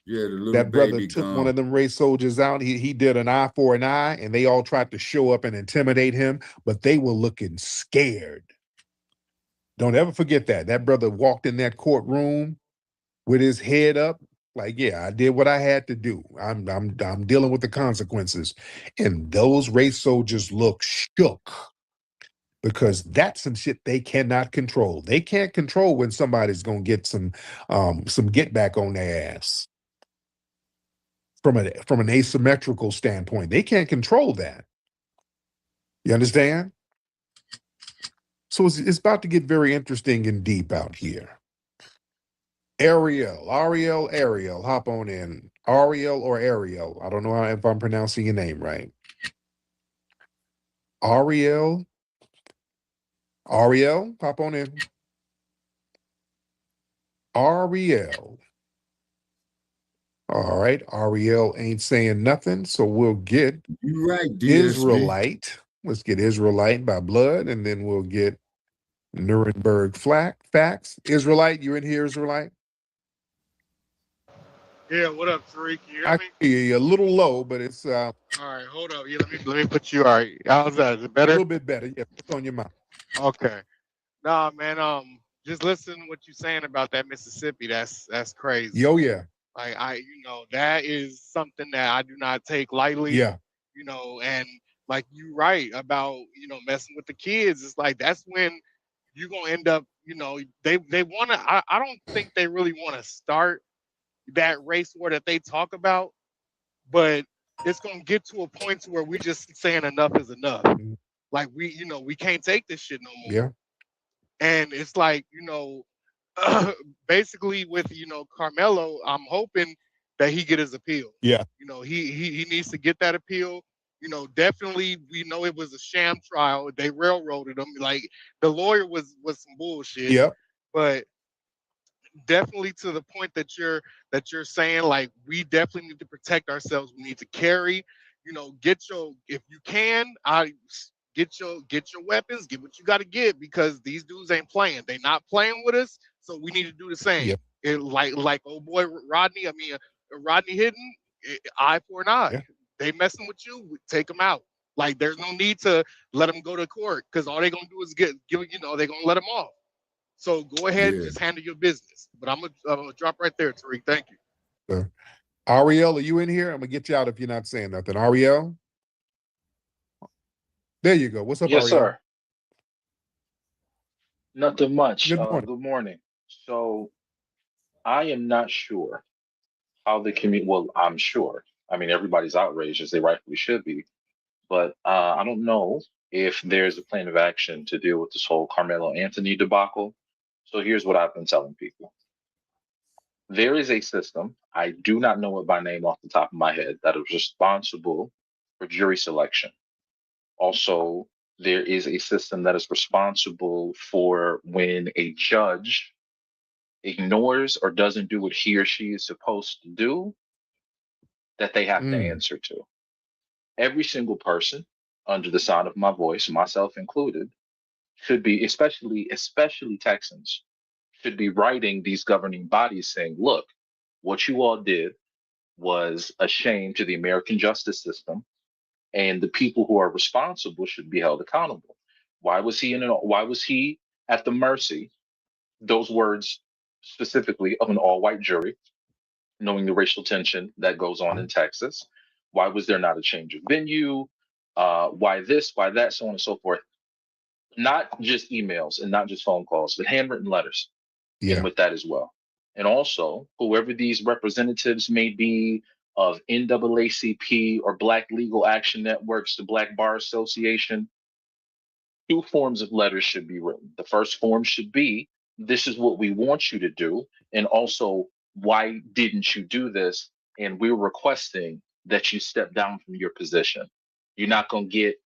Yeah, the little That brother baby took gone. one of them race soldiers out. He did an eye for an eye, and they all tried to show up and intimidate him, but they were looking scared. Don't ever forget that. That brother walked in that courtroom with his head up, like, yeah, I did what I had to do. I'm dealing with the consequences. And those race soldiers look shook because that's some shit they cannot control. They can't control when somebody's gonna get some get back on their ass. From an asymmetrical standpoint, they can't control that. You understand? So it's about to get very interesting and deep out here. Ariel, hop on in. Ariel or Ariel. I don't know if I'm pronouncing your name right. Ariel, hop on in. Ariel. All right, Ariel ain't saying nothing, so we'll get You right, DSB. Israelite. Let's get Israelite by blood, and then we'll get Nuremberg facts. Israelite, you in here, Israelite? Yeah, what up, Tariq? You hear I me? hear you a little low, but it's All right, hold up. Yeah, let me put you. All right, how's that? Is it better? A little bit better. Yeah, it's on your mouth. Okay. Nah, man. Just listen to what you're saying about that Mississippi. That's crazy. Yo, yeah. Like that is something that I do not take lightly. Yeah. And like you right about messing with the kids. It's like that's when you're gonna end up. They want to. I don't think they really want to start that race war that they talk about, but it's gonna get to a point to where we just saying enough is enough. Like we can't take this shit no more. Yeah. And it's like basically with Carmelo, I'm hoping that he get his appeal. Yeah. He needs to get that appeal. Definitely we know it was a sham trial. They railroaded him. Like the lawyer was some bullshit. Yep. But definitely to the point that you're saying, like, we definitely need to protect ourselves. We need to carry, if you can, get your weapons, get what you got to get, because these dudes ain't playing. They not playing with us, so we need to do the same. Yep. Like old boy Rodney Hitton, eye for an eye. Yeah. They messing with you, take them out. Like there's no need to let them go to court, because all they gonna do is they're gonna let them off. So go ahead and just handle your business. But I'm gonna drop right there, Tariq. Thank you. Ariel, are you in here? I'm gonna get you out if you're not saying nothing. Ariel? There you go. What's up, Yes, Ariel? sir. Nothing much. Good morning. Good morning. So I am not sure how the community, well, I'm sure. I mean, everybody's outraged, as they rightfully should be. But I don't know if there's a plan of action to deal with this whole Carmelo Anthony debacle. So here's what I've been telling people. There is a system, I do not know it by name off the top of my head, that is responsible for jury selection. Also, there is a system that is responsible for when a judge ignores or doesn't do what he or she is supposed to do, that they have to answer to. Every single person under the sound of my voice, myself included, should be, especially Texans, should be writing these governing bodies saying, look, what you all did was a shame to the American justice system, and the people who are responsible should be held accountable. Why was he at the mercy, those words specifically, of an all-white jury, knowing the racial tension that goes on in Texas? Why was there not a change of venue? Why this, why that, so on and so forth? Not just emails and not just phone calls, but handwritten letters. Yeah. And with that as well. And also, whoever these representatives may be of NAACP or Black Legal Action Networks, the Black Bar Association, 2 forms of letters should be written. The first form should be, this is what we want you to do. And also, why didn't you do this? And we're requesting that you step down from your position. You're not going to get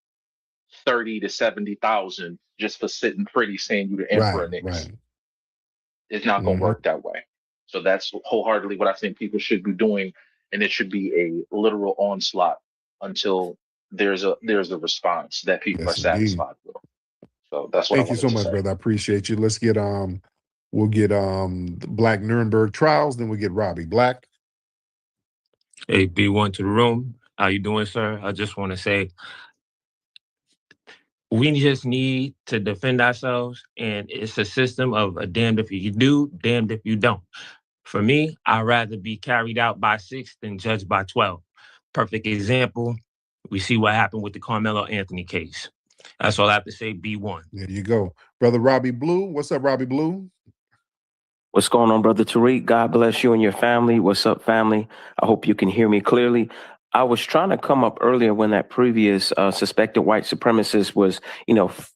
30 to 70,000 just for sitting pretty saying you the emperor next. Right. It's not going to work that way. So that's wholeheartedly what I think people should be doing, and it should be a literal onslaught until there's a response that people are Yes, indeed. satisfied with. So that's what I Thank you wanted so to much, say. brother. I appreciate you. Let's get we'll get the Black Nuremberg trials, then we'll get Robbie. Blacc. Hey, B1 to the room. How you doing, sir? I just want to say we just need to defend ourselves, and it's a system of a damned if you do, damned if you don't. For me, I'd rather be carried out by 6 than judged by 12. Perfect example, we see what happened with the Carmelo Anthony case. That's all I have to say, B1. There you go. Brother Robbie Blue. What's up, Robbie Blue? What's going on, Brother Tariq? God bless you and your family. What's up, family? I hope you can hear me clearly. I was trying to come up earlier when that previous suspected white supremacist was,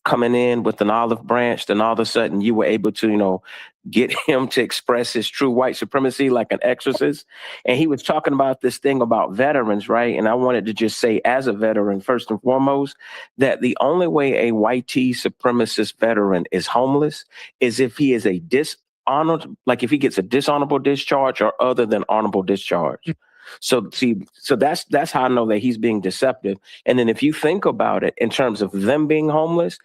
coming in with an olive branch. Then all of a sudden you were able to, get him to express his true white supremacy like an exorcist. And he was talking about this thing about veterans, right? And I wanted to just say, as a veteran, first and foremost, that the only way a white supremacist veteran is homeless is if he is honored, like if he gets a dishonorable discharge or other than honorable discharge. So that's how I know that he's being deceptive. And then if you think about it in terms of them being homeless,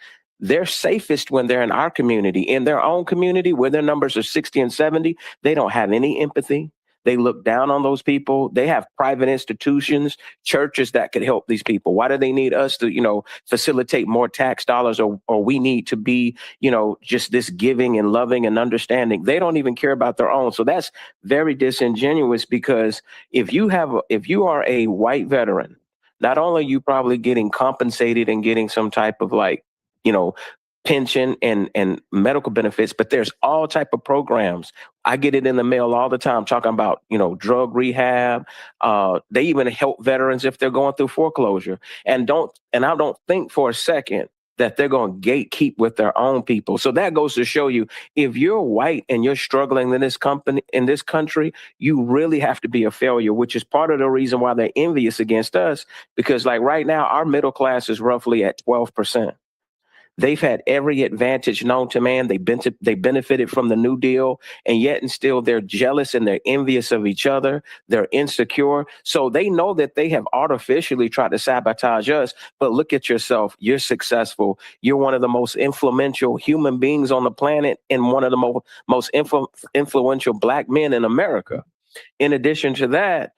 they're safest when they're in our community, in their own community where their numbers are 60 and 70. They don't have any empathy. They look down on those people. They have private institutions, churches that could help these people. Why do they need us to, facilitate more tax dollars, or we need to be, just this giving and loving and understanding? They don't even care about their own. So that's very disingenuous, because if you are a white veteran, not only are you probably getting compensated and getting some type of pension and medical benefits, but there's all type of programs. I get it in the mail all the time talking about, drug rehab. They even help veterans if they're going through foreclosure. And I don't think for a second that they're going to gatekeep with their own people. So that goes to show you, if you're white and you're struggling in this country, you really have to be a failure, which is part of the reason why they're envious against us. Because like right now, our middle class is roughly at 12%. They've had every advantage known to man. They benefited from the New Deal, and yet and still they're jealous and they're envious of each other. They're insecure. So they know that they have artificially tried to sabotage us. But look at yourself. You're successful. You're one of the most influential human beings on the planet and one of the most influential Black men in America. In addition to that,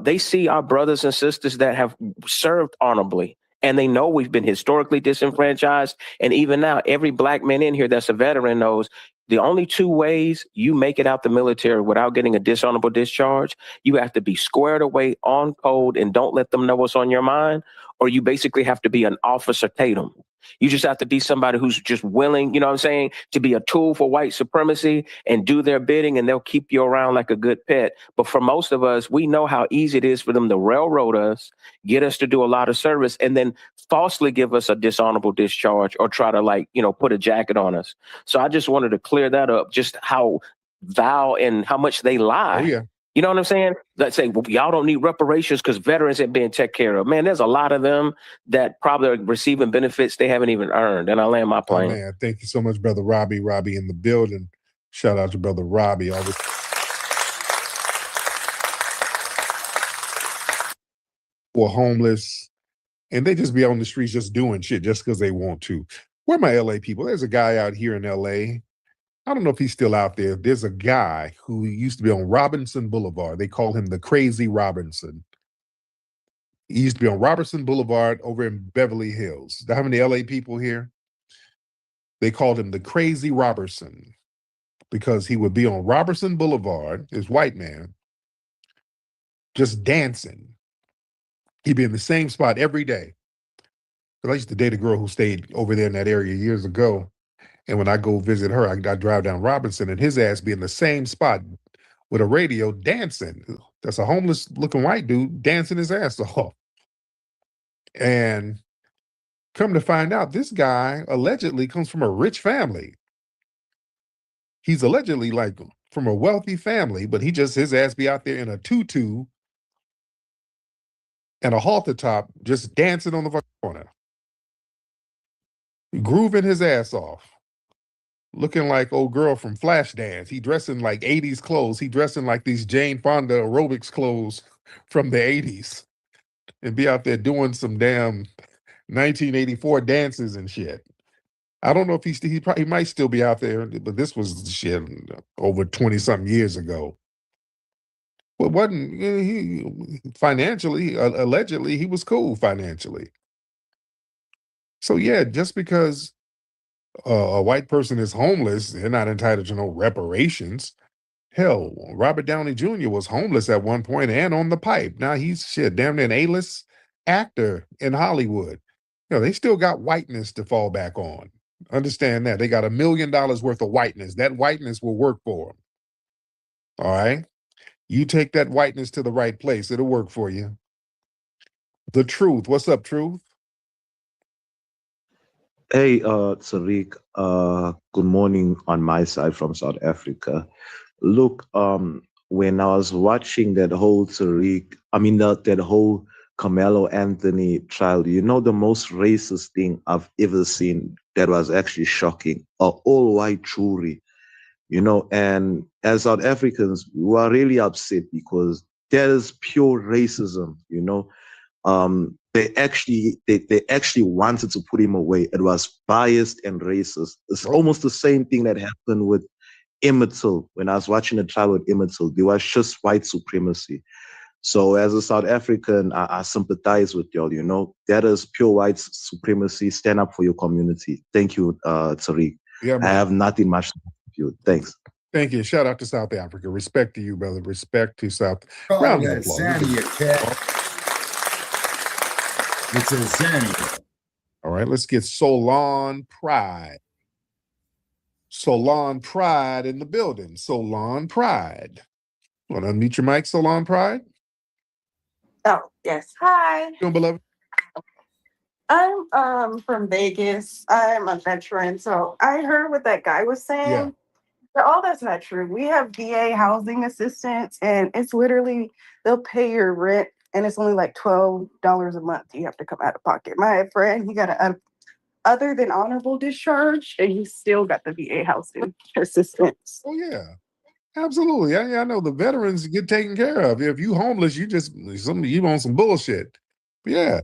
they see our brothers and sisters that have served honorably. And they know we've been historically disenfranchised. And even now, every Black man in here that's a veteran knows the only two ways you make it out the military without getting a dishonorable discharge: you have to be squared away on code and don't let them know what's on your mind, or you basically have to be an Officer Tatum. You just have to be somebody who's just willing, to be a tool for white supremacy and do their bidding, and they'll keep you around like a good pet. But for most of us, we know how easy it is for them to railroad us, get us to do a lot of service, and then falsely give us a dishonorable discharge or try to put a jacket on us. So I just wanted to clear that up, just how vile and how much they lie. Oh, yeah. You know what I'm saying? Let's say, well, y'all don't need reparations because veterans ain't being taken care of. Man, there's a lot of them that probably are receiving benefits they haven't even earned. And I land my plane. Oh, man, thank you so much, Brother Robbie. Robbie in the building. Shout out to Brother Robbie. Always or homeless, and they just be on the streets just doing shit just because they want to. Where are my LA people? There's a guy out here in LA. I don't know if he's still out there. There's a guy who used to be on Robinson Boulevard. They call him the Crazy Robinson. He used to be on Robertson Boulevard over in Beverly Hills. Do I have any LA people here? They called him the Crazy Robertson because he would be on Robertson Boulevard, this white man, just dancing. He'd be in the same spot every day. But I used to date a girl who stayed over there in that area years ago. And when I go visit her, I drive down Robinson, and his ass be in the same spot with a radio dancing. That's a homeless looking white dude dancing his ass off. And come to find out, this guy allegedly comes from a rich family. He's allegedly from a wealthy family, but his ass be out there in a tutu and a halter top just dancing on the corner. Grooving his ass off. looking like old girl from Flashdance. He dressed in like 80s clothes. He dressed in like these Jane Fonda aerobics clothes from the 80s and be out there doing some damn 1984 dances and shit. I don't know if he might still be out there, but this was shit over 20 something years ago. But wasn't he financially, allegedly, he was cool financially. So yeah, just because a white person is homeless, they're not entitled to no reparations. Hell, Robert Downey Jr. was homeless at one point and on the pipe. Now he's shit, damn near an A-list actor in Hollywood. You know, they still got whiteness to fall back on. Understand that. They got $1 million worth of whiteness. That whiteness will work for them. All right? You take that whiteness to the right place, it'll work for you. The Truth. What's up, Truth? Hey, Tariq. Good morning on my side from South Africa. Look, when I was watching that whole that whole Carmelo Anthony trial, you know, the most racist thing I've ever seen that was actually shocking, an all-white jury, you know, and as South Africans, we are really upset because that is pure racism, you know. They actually wanted to put him away. It was biased and racist. It's almost the same thing that happened with Emmett Till. When I was watching the trial with Emmett Till, there was just white supremacy. So as a South African, I sympathize with y'all, you know. That is pure white supremacy. Stand up for your community. Thank you, Tariq. Yeah, I have nothing much to say with you. Thanks. Thank you. Shout out to South Africa. Respect to you, brother. Respect to South. Oh, Round of that applause. Zania cat. It's a Zania. All right, let's get Solon Pride. Solon Pride in the building. Solon Pride. Want to unmute your mic, Solon Pride? Oh, yes. Hi. Doing, beloved? I'm from Vegas. I'm a veteran. So I heard what that guy was saying. Yeah. But all that's not true. We have VA housing assistance, and it's literally, they'll pay your rent, and it's only like $12 a month you have to come out of pocket. My friend, he got a other than honorable discharge, and he still got the VA housing assistance. Oh, yeah. Absolutely. I know the veterans get taken care of. If you homeless, you on some bullshit. Yeah.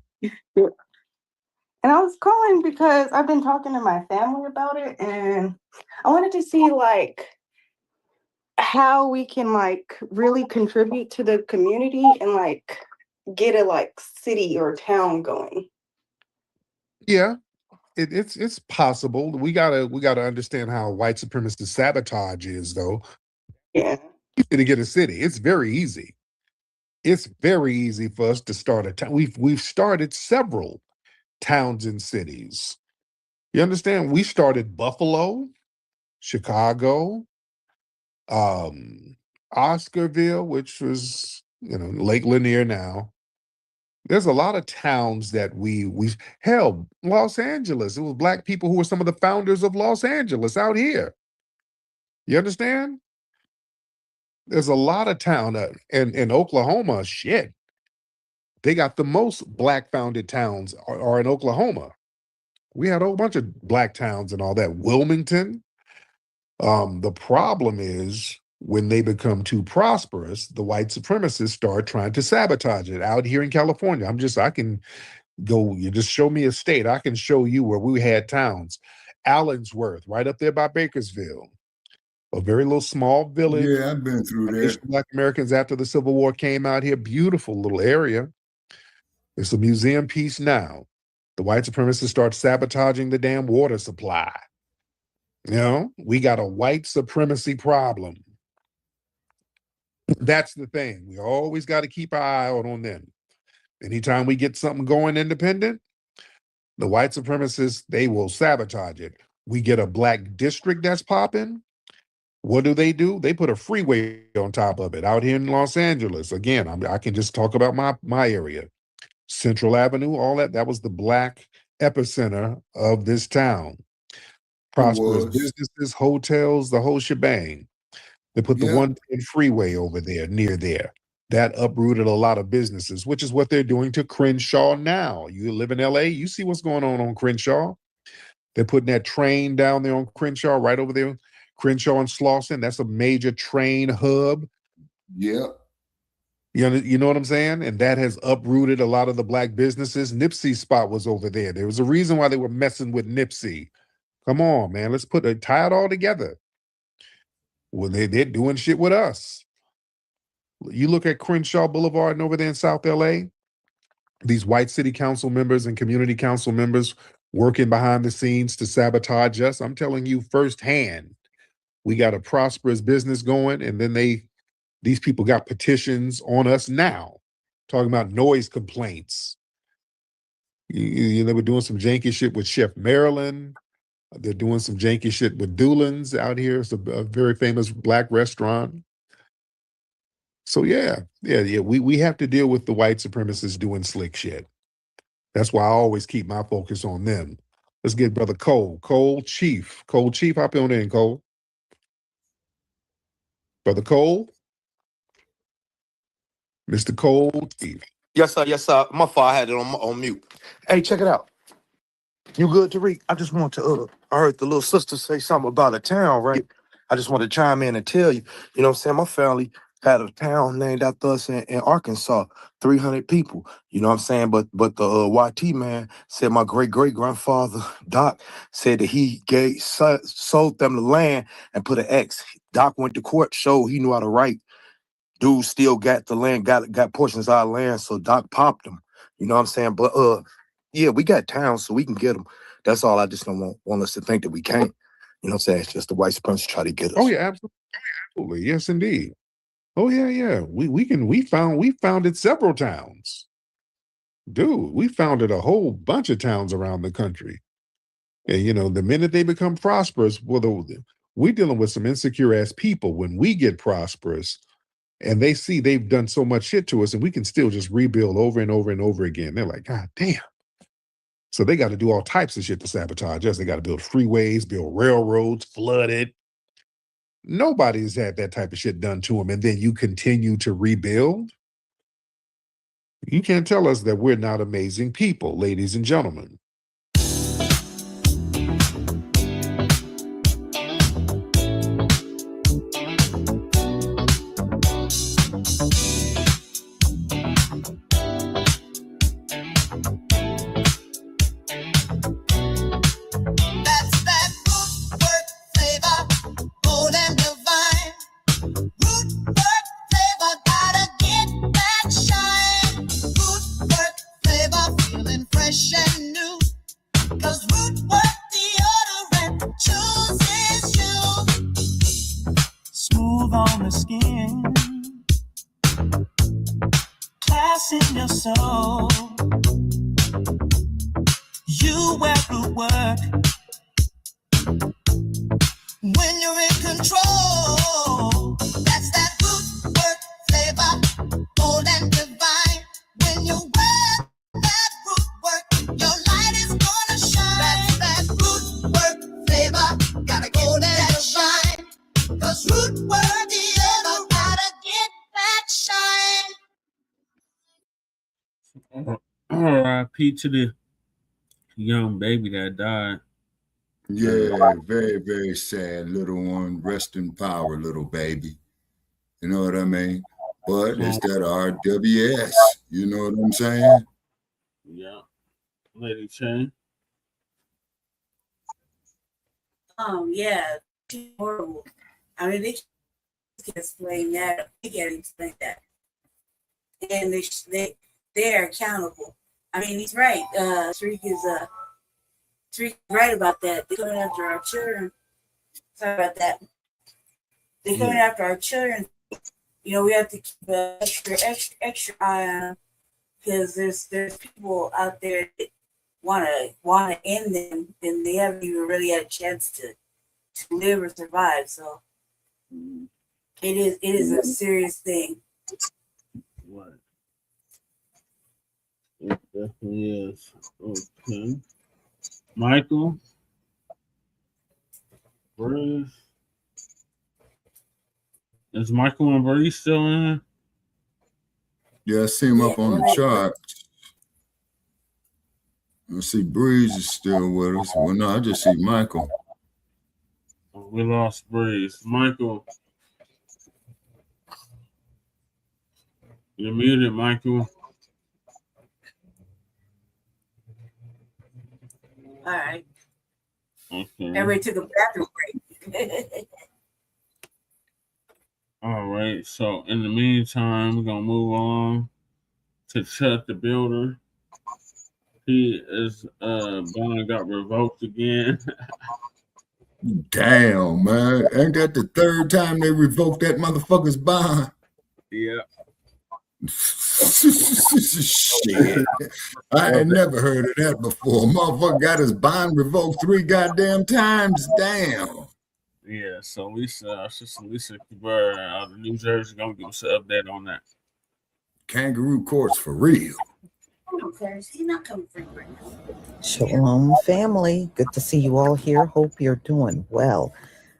And I was calling because I've been talking to my family about it, and I wanted to see like how we can like really contribute to the community and like get a like city or town going. Yeah. It's possible. We gotta understand how white supremacist sabotage is, though. Yeah. To get a city, it's very easy. It's very easy for us to start a town. We've started several towns and cities. You understand? We started Buffalo, Chicago, Oscarville, which was, you know, Lake Lanier now. There's a lot of towns that we hell, Los Angeles. It was Black people who were some of the founders of Los Angeles out here. You understand? There's a lot of town in Oklahoma. Shit, they got the most Black founded towns are in Oklahoma. We had a whole bunch of Black towns and all that. Wilmington. The problem is when they become too prosperous, the white supremacists start trying to sabotage it. Out here in California, I can go, you just show me a state, I can show you where we had towns. Allensworth, right up there by Bakersville, a very little small village. Yeah, I've been through there. Black Americans after the Civil War came out here, beautiful little area. It's a museum piece now. The white supremacists start sabotaging the damn water supply. You know, we got a white supremacy problem. That's the thing. We always got to keep our eye out on them. Anytime we get something going independent, the white supremacists, they will sabotage it. We get a Black district that's popping. What do? They put a freeway on top of it out here in Los Angeles. Again, I can just talk about my area. Central Avenue, all that. That was the Black epicenter of this town. Prosperous businesses, hotels, the whole shebang. They put the 110 freeway over there, near there. That uprooted a lot of businesses, which is what they're doing to Crenshaw now. You live in LA, you see what's going on Crenshaw. They're putting that train down there on Crenshaw, right over there. Crenshaw and Slauson, that's a major train hub. Yeah. You know what I'm saying? And that has uprooted a lot of the black businesses. Nipsey's spot was over there. There was a reason why they were messing with Nipsey. Come on, man. Let's tie it all together. Well, they're doing shit with us. You look at Crenshaw Boulevard and over there in South LA, these white city council members and community council members working behind the scenes to sabotage us. I'm telling you firsthand, we got a prosperous business going, and then these people got petitions on us now, talking about noise complaints. They were doing some janky shit with Chef Maryland. They're doing some janky shit with Doolin's out here. It's a very famous black restaurant. So yeah. We have to deal with the white supremacists doing slick shit. That's why I always keep my focus on them. Let's get Brother Cole. Cole Chief, hop on in, Cole. Brother Cole. Mr. Cole Chief. Yes, sir. My fault. I had it on mute. Hey, check it out. You good, Tariq? I just want to, I heard the little sister say something about a town, right? I just want to chime in and tell you, you know what I'm saying? My family had a town named after us in Arkansas, 300 people, you know what I'm saying? But the YT man said my great-great-grandfather, Doc, said that he sold them the land and put an X. Doc went to court, showed he knew how to write. Dude still got the land, got portions of our land, so Doc popped them. You know what I'm saying? But yeah, we got towns, so we can get them. That's all. I just don't want us to think that we can't. You know what I'm saying? It's just the white supremacists try to get us. Oh yeah, absolutely. Yes, indeed. Oh yeah. We founded several towns. Dude, we founded a whole bunch of towns around the country. And you know, the minute they become prosperous, we're dealing with some insecure ass people. When we get prosperous, and they see they've done so much shit to us, and we can still just rebuild over and over and over again. They're like, God damn. So they got to do all types of shit to sabotage us. They got to build freeways, build railroads, flood it. Nobody's had that type of shit done to them, and then you continue to rebuild. You can't tell us that we're not amazing people, ladies and gentlemen. R.I.P. to the young baby that died. Yeah, very, very sad. Little one, rest in power, little baby. You know what I mean? But it's that RWS. You know what I'm saying? Yeah. Lady Chain. Yeah, horrible. I mean, they can explain that. They can't explain that. And they're accountable. I mean, he's right. Tariq is right about that. They're coming after our children. Sorry about that. They're coming after our children. You know, we have to keep an extra eye on them, because there's people out there that wanna end them, and they haven't even really had a chance to live or survive. So it is a serious thing. What? It definitely is. Okay. Michael? Bruce? Is Michael and Bree still in? Yeah, I see him up on the chart. I see Breeze is still with us. Well, no, I just see Michael. We lost Breeze. Michael. You're muted, Michael. All right. Okay. Everybody took a bathroom break. All right. So in the meantime, we're gonna move on to Chud the Builder. He is bond got revoked again. Damn, man. Ain't that the third time they revoked that motherfucker's bond? Yeah. Shit. I ain't never heard of that before. Motherfucker got his bond revoked 3 goddamn times. Damn. Yeah, so Lisa Kubera out of New Jersey gonna give us an update on that. Kangaroo courts for real. He's not coming for you right now. Shalom, family. Good to see you all here. Hope you're doing well.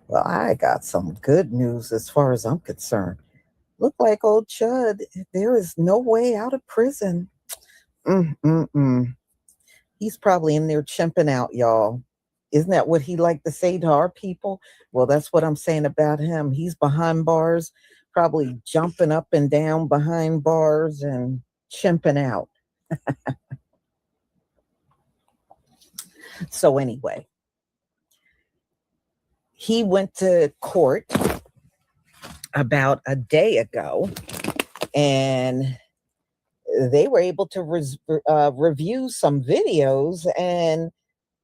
Well, I got some good news as far as I'm concerned. Look like old Chud, there is no way out of prison. He's probably in there chimping out, y'all. Isn't that what he liked to say to our people? Well, that's what I'm saying about him. He's behind bars, probably jumping up and down behind bars and chimping out. So anyway, he went to court about a day ago, and they were able to review some videos, and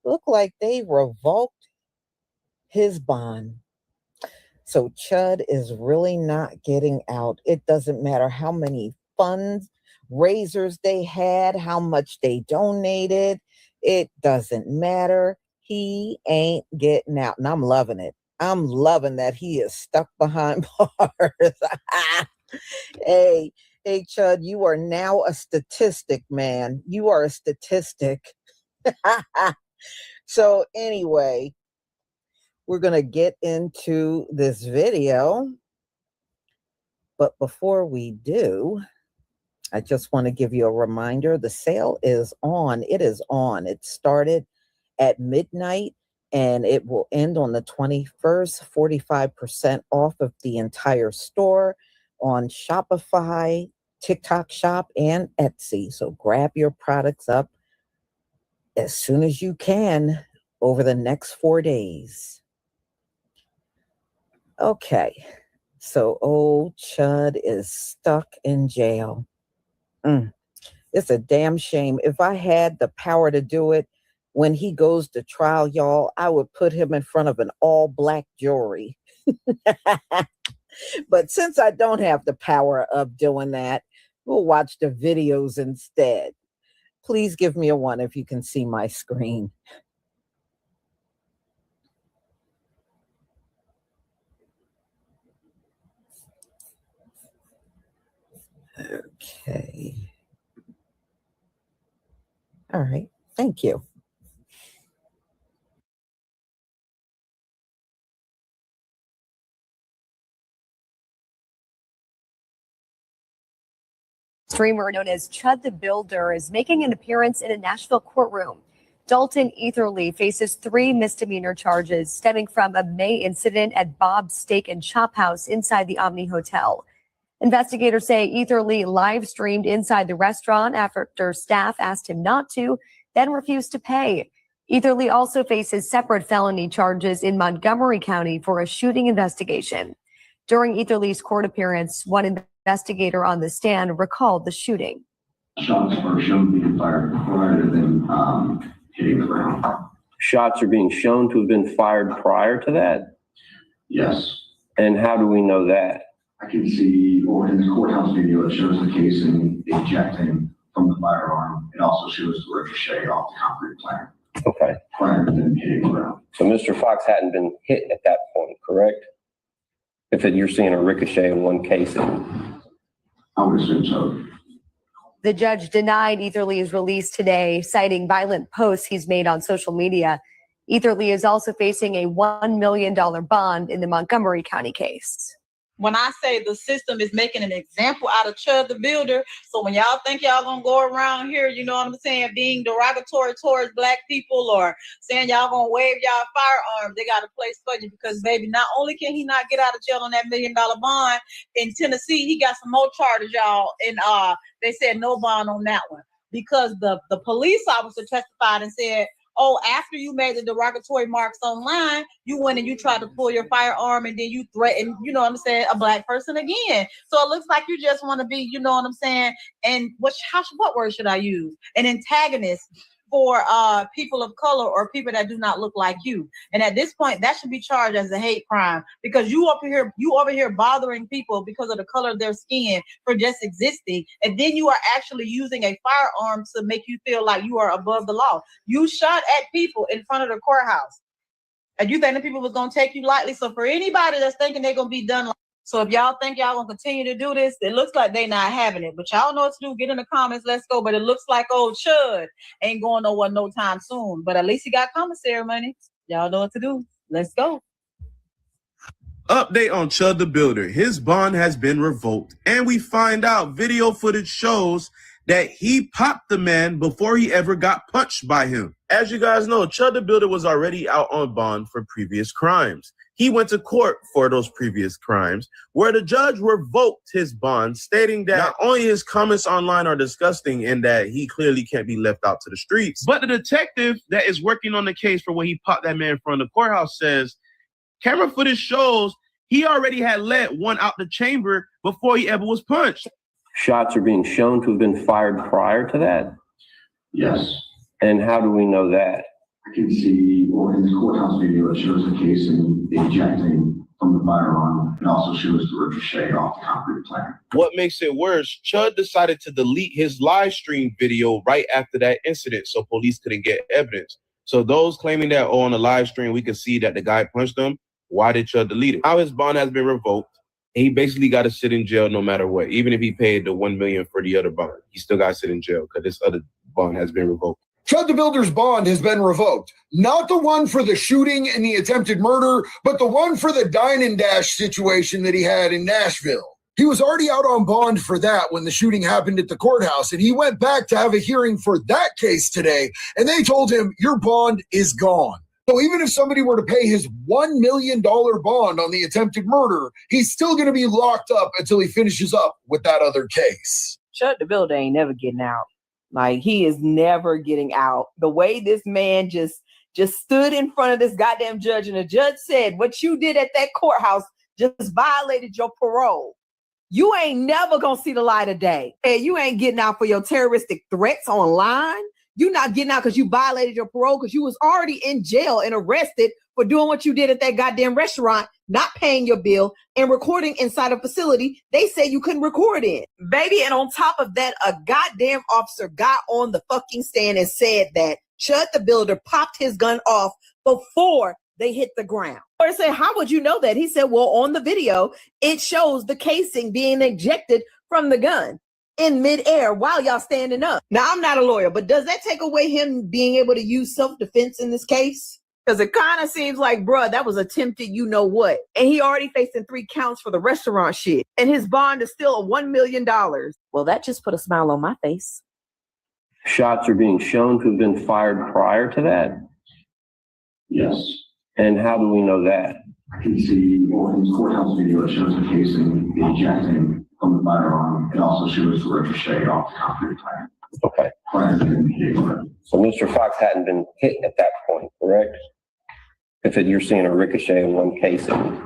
look like they revoked his bond. So Chud is really not getting out. It doesn't matter how many fundraisers they had, how much they donated. It doesn't matter. He ain't getting out. And I'm loving it. I'm loving that he is stuck behind bars. Hey, Chud, you are now a statistic, man. You are a statistic. So anyway, we're going to get into this video. But before we do, I just want to give you a reminder. The sale is on. It is on. It started at midnight and it will end on the 21st. 45% off of the entire store on Shopify, TikTok Shop, and Etsy. So grab your products up as soon as you can over the next 4 days. Okay, so old Chud is stuck in jail. It's a damn shame. If I had the power to do it, when he goes to trial, y'all, I would put him in front of an all-black jury. But since I don't have the power of doing that, we'll watch the videos instead. Please give me a 1 if you can see my screen. Okay. All right. Thank you. Streamer known as Chud the Builder is making an appearance in a Nashville courtroom. Dalton Etherly faces 3 misdemeanor charges stemming from a May incident at Bob's Steak and Chop House inside the Omni Hotel. Investigators say Etherly live streamed inside the restaurant after staff asked him not to, then refused to pay. Etherly also faces separate felony charges in Montgomery County for a shooting investigation. During Etherly's court appearance, one investigator on the stand recalled the shooting. Shots were shown to be fired prior to them hitting the ground. Shots are being shown to have been fired prior to that? Yes. And how do we know that? I can see, or in the courthouse video, it shows the casing ejecting from the firearm. It also shows the ricochet off the concrete plank. Okay. Prior to them hitting the ground. So Mr. Fox hadn't been hit at that point, correct? If you're seeing a ricochet in one casing. I would assume so. The judge denied Etherly's release today, citing violent posts he's made on social media. Etherly is also facing a $1 million bond in the Montgomery County case. when I say the system is making an example out of Chud the Builder, so when y'all think y'all gonna go around here, you know what I'm saying, being derogatory towards Black people or saying y'all gonna wave y'all firearms, they got a place for you because, baby, not only can he not get out of jail on that $1 million bond in Tennessee, he got some more charges, y'all, and they said no bond on that one because the police officer testified and said, oh, after you made the derogatory marks online, you went and you tried to pull your firearm and then you threatened, you know what I'm saying, a Black person again. So it looks like you just want to be, you know what I'm saying, and what word should I use? An antagonist for people of color or people that do not look like you. And at this point, that should be charged as a hate crime because you over here bothering people because of the color of their skin for just existing. And then you are actually using a firearm to make you feel like you are above the law. You shot at people in front of the courthouse. And you think the people was going to take you lightly. So for anybody that's thinking they're going to be done, so if y'all think y'all going to continue to do this, it looks like they not having it. But y'all know what to do. Get in the comments. Let's go. But it looks like old Chud ain't going nowhere no time soon. But at least he got commissary money. Y'all know what to do. Let's go. Update on Chud the Builder. His bond has been revoked. And we find out video footage shows that he popped the man before he ever got punched by him. As you guys know, Chud the Builder was already out on bond for previous crimes. He went to court for those previous crimes, where the judge revoked his bond, stating that not only his comments online are disgusting and that he clearly can't be left out to the streets, but the detective that is working on the case for when he popped that man in front of the courthouse says, camera footage shows he already had let one out the chamber before he ever was punched. Shots are being shown to have been fired prior to that? Yes. And how do we know that? I can see, well, in the courthouse video, it shows the casing ejecting from the firearm. It also shows the ricochet off the concrete plant. What makes it worse, Chud decided to delete his live stream video right after that incident so police couldn't get evidence. So those claiming that, on the live stream, we could see that the guy punched him, why did Chud delete it? Now his bond has been revoked. He basically got to sit in jail no matter what. Even if he paid the $1 million for the other bond, he still got to sit in jail because this other bond has been revoked. Chud the Builder's bond has been revoked. Not the one for the shooting and the attempted murder, but the one for the dine and dash situation that he had in Nashville. He was already out on bond for that when the shooting happened at the courthouse, and he went back to have a hearing for that case today, and they told him, your bond is gone. So even if somebody were to pay his $1 million bond on the attempted murder, he's still going to be locked up until he finishes up with that other case. Chud the Builder ain't never getting out. Like, he is never getting out. The way this man just stood in front of this goddamn judge, and the judge said, what you did at that courthouse just violated your parole. You ain't never gonna see the light of day. And you ain't getting out for your terroristic threats online. You're not getting out because you violated your parole because you was already in jail and arrested for doing what you did at that goddamn restaurant, not paying your bill and recording inside a facility they say you couldn't record in. Baby, and on top of that, a goddamn officer got on the fucking stand and said that Chud the Builder popped his gun off before they hit the ground. Or say, how would you know that? He said, well, on the video, it shows the casing being ejected from the gun in midair while y'all standing up. Now, I'm not a lawyer, but does that take away him being able to use self-defense in this case? Because it kind of seems like, bruh, that was attempted you know what. And he already facing 3 counts for the restaurant shit. And his bond is still $1 million. Well, that just put a smile on my face. Shots are being shown to have been fired prior to that? Yes. And how do we know that? I can see, well, in the courthouse video, it shows the casing ejecting from the firearm. It also shows the ricochet off the concrete plant. Okay. So Mr. Fox hadn't been hit at that point, correct? If you're seeing a ricochet in one casing.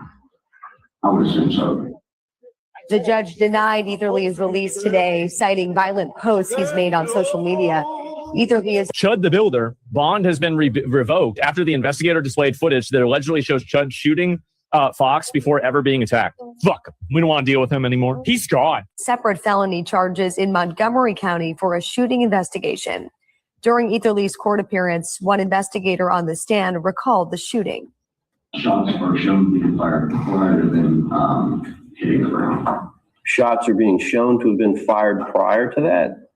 I would assume so. The judge denied Etherly's release today, citing violent posts he's made on social media. Etherly is Chud the Builder bond has been revoked after the investigator displayed footage that allegedly shows Chud shooting Fox before ever being attacked. Fuck, we don't want to deal with him anymore. He's gone. Separate felony charges in Montgomery County for a shooting investigation. During Etherly's court appearance, one investigator on the stand recalled the shooting. Shots are shown to be fired prior to them hitting the ground. Shots are being shown to have been fired prior to that?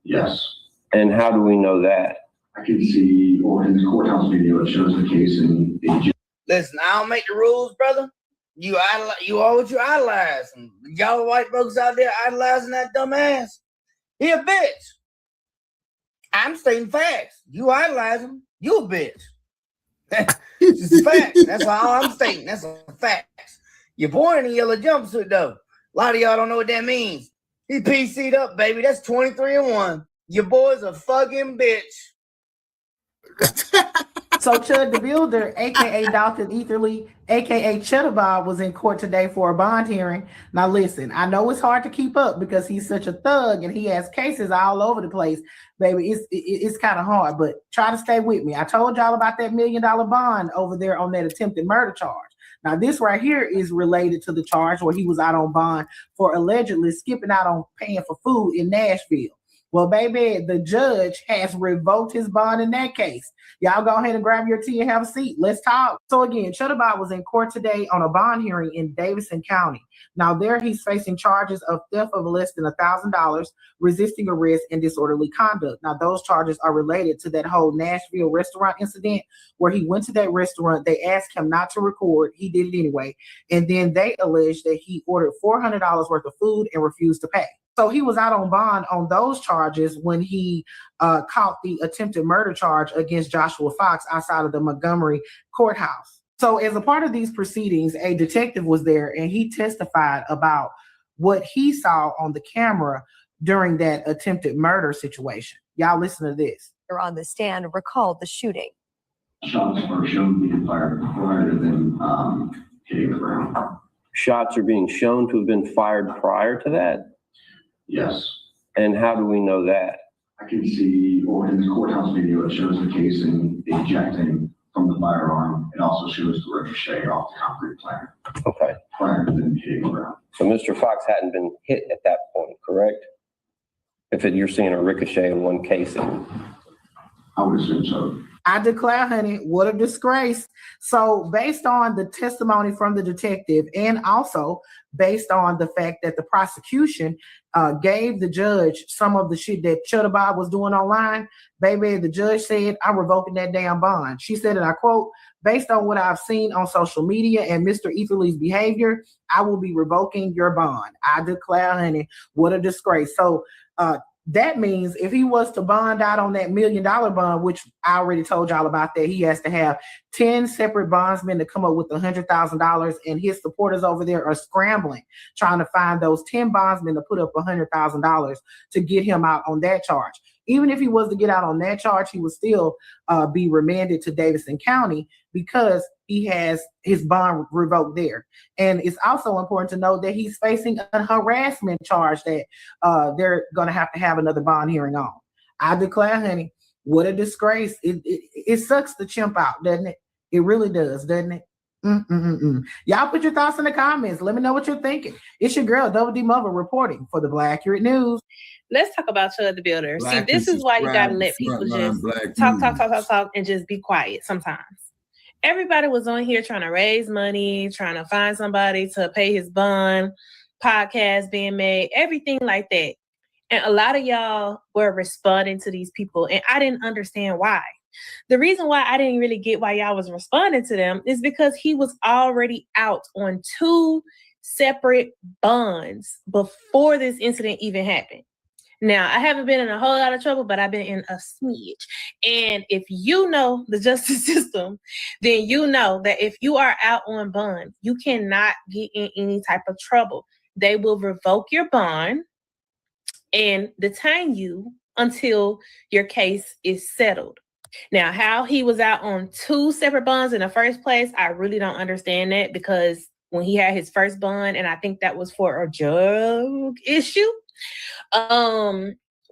Yes. And how do we know that? I can see, well, in the courthouse video, it shows the casing. Listen, I don't make the rules, brother. You are what you idolize. And y'all white folks out there idolizing that dumbass. He a bitch. I'm stating facts. You idolize him. You a bitch. It's a fact. That's all I'm stating. That's a fact. You're born in a yellow jumpsuit, though. A lot of y'all don't know what that means. He PC'd up, baby. That's 23-1. Your boy's a fucking bitch. So Chud the Builder, aka Dr. Etherly, aka Chud, was in court today for a bond hearing. Now listen, I know it's hard to keep up because he's such a thug and he has cases all over the place, baby. It's kind of hard, but try to stay with me. I told y'all about that $1 million bond over there on that attempted murder charge. Now this right here is related to the charge where he was out on bond for allegedly skipping out on paying for food in Nashville. Well, baby, the judge has revoked his bond in that case. Y'all go ahead and grab your tea and have a seat. Let's talk. So again, Chud was in court today on a bond hearing in Davidson County. Now there he's facing charges of theft of less than $1,000, resisting arrest, and disorderly conduct. Now those charges are related to that whole Nashville restaurant incident where he went to that restaurant. They asked him not to record. He did it anyway. And then they alleged that he ordered $400 worth of food and refused to pay. So he was out on bond on those charges when he caught the attempted murder charge against Joshua Fox outside of the Montgomery courthouse. So as a part of these proceedings, a detective was there and he testified about what he saw on the camera during that attempted murder situation. Y'all listen to this. You're on the stand recalled the shooting. Shots were shown to be fired prior to them hitting the ground. Shots are being shown to have been fired prior to that? Yes. And how do we know that? I can see, or in the courthouse video, it shows the casing ejecting from the firearm. It also shows the ricochet off the concrete plank. Okay. Prior to them hitting the ground. So Mr. Fox hadn't been hit at that point, correct? You're seeing a ricochet in one casing. I would assume so. I declare, honey, what a disgrace. So based on the testimony from the detective and also based on the fact that the prosecution gave the judge some of the shit that Chud was doing online, baby, the judge said, I'm revoking that damn bond. She said, and I quote, based on what I've seen on social media and Mr. Etherly's behavior, I will be revoking your bond. I declare, honey, what a disgrace. So that means if he was to bond out on that $1 million bond, which I already told y'all about that, he has to have 10 separate bondsmen to come up with $100,000, and his supporters over there are scrambling, trying to find those 10 bondsmen to put up $100,000 to get him out on that charge. Even if he was to get out on that charge, he would still be remanded to Davidson County because he has his bond revoked there. And it's also important to note that he's facing a harassment charge that they're going to have another bond hearing on. I declare, honey, what a disgrace. It sucks to chimp out, doesn't it? It really does, doesn't it? Y'all put your thoughts in the comments. Let me know what you're thinking. It's your girl, Double D Mother, reporting for the Black Accurate News. Let's talk about Chud the Builder. Black See, this is why you gotta let people just talk, and just be quiet sometimes. Everybody was on here trying to raise money, trying to find somebody to pay his bond, podcasts being made, everything like that. And a lot of y'all were responding to these people, and I didn't understand why. The reason why I didn't really get why y'all was responding to them is because he was already out on 2 separate bonds before this incident even happened. Now, I haven't been in a whole lot of trouble, but I've been in a smidge. And if you know the justice system, then you know that if you are out on bond, you cannot get in any type of trouble. They will revoke your bond and detain you until your case is settled. Now, how he was out on 2 separate bonds in the first place, I really don't understand that, because when he had his first bond, and I think that was for a drug issue,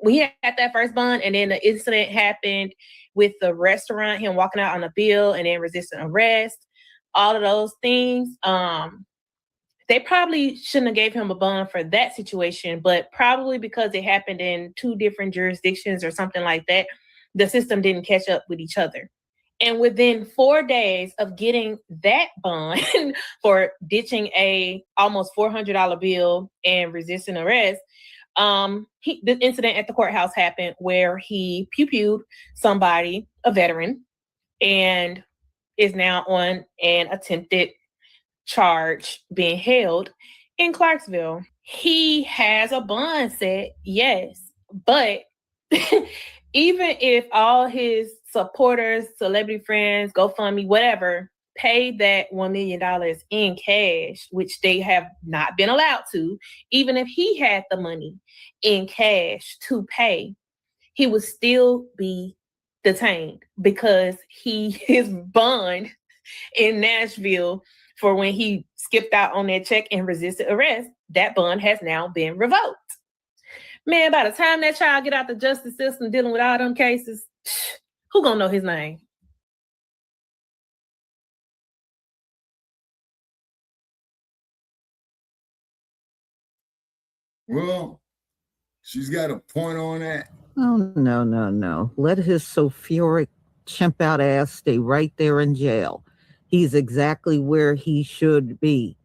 we had that first bond, and then the incident happened with the restaurant, him walking out on a bill and then resisting arrest, all of those things. They probably shouldn't have gave him a bond for that situation, but probably because it happened in 2 different jurisdictions or something like that, the system didn't catch up with each other. And within 4 days of getting that bond for ditching a almost $400 bill and resisting arrest, the incident at the courthouse happened where he pew-pewed somebody, a veteran, and is now on an attempted charge being held in Clarksville. He has a bond set, yes, but even if all his supporters, celebrity friends, GoFundMe, whatever, pay that $1 million in cash, which they have not been allowed to, even if he had the money in cash to pay, he would still be detained because his bond in Nashville for when he skipped out on that check and resisted arrest, that bond has now been revoked. Man, by the time that child get out the justice system dealing with all them cases, who gonna know his name? Well, she's got a point on that. Oh, no. Let his sulfuric chimp out ass stay right there in jail. He's exactly where he should be,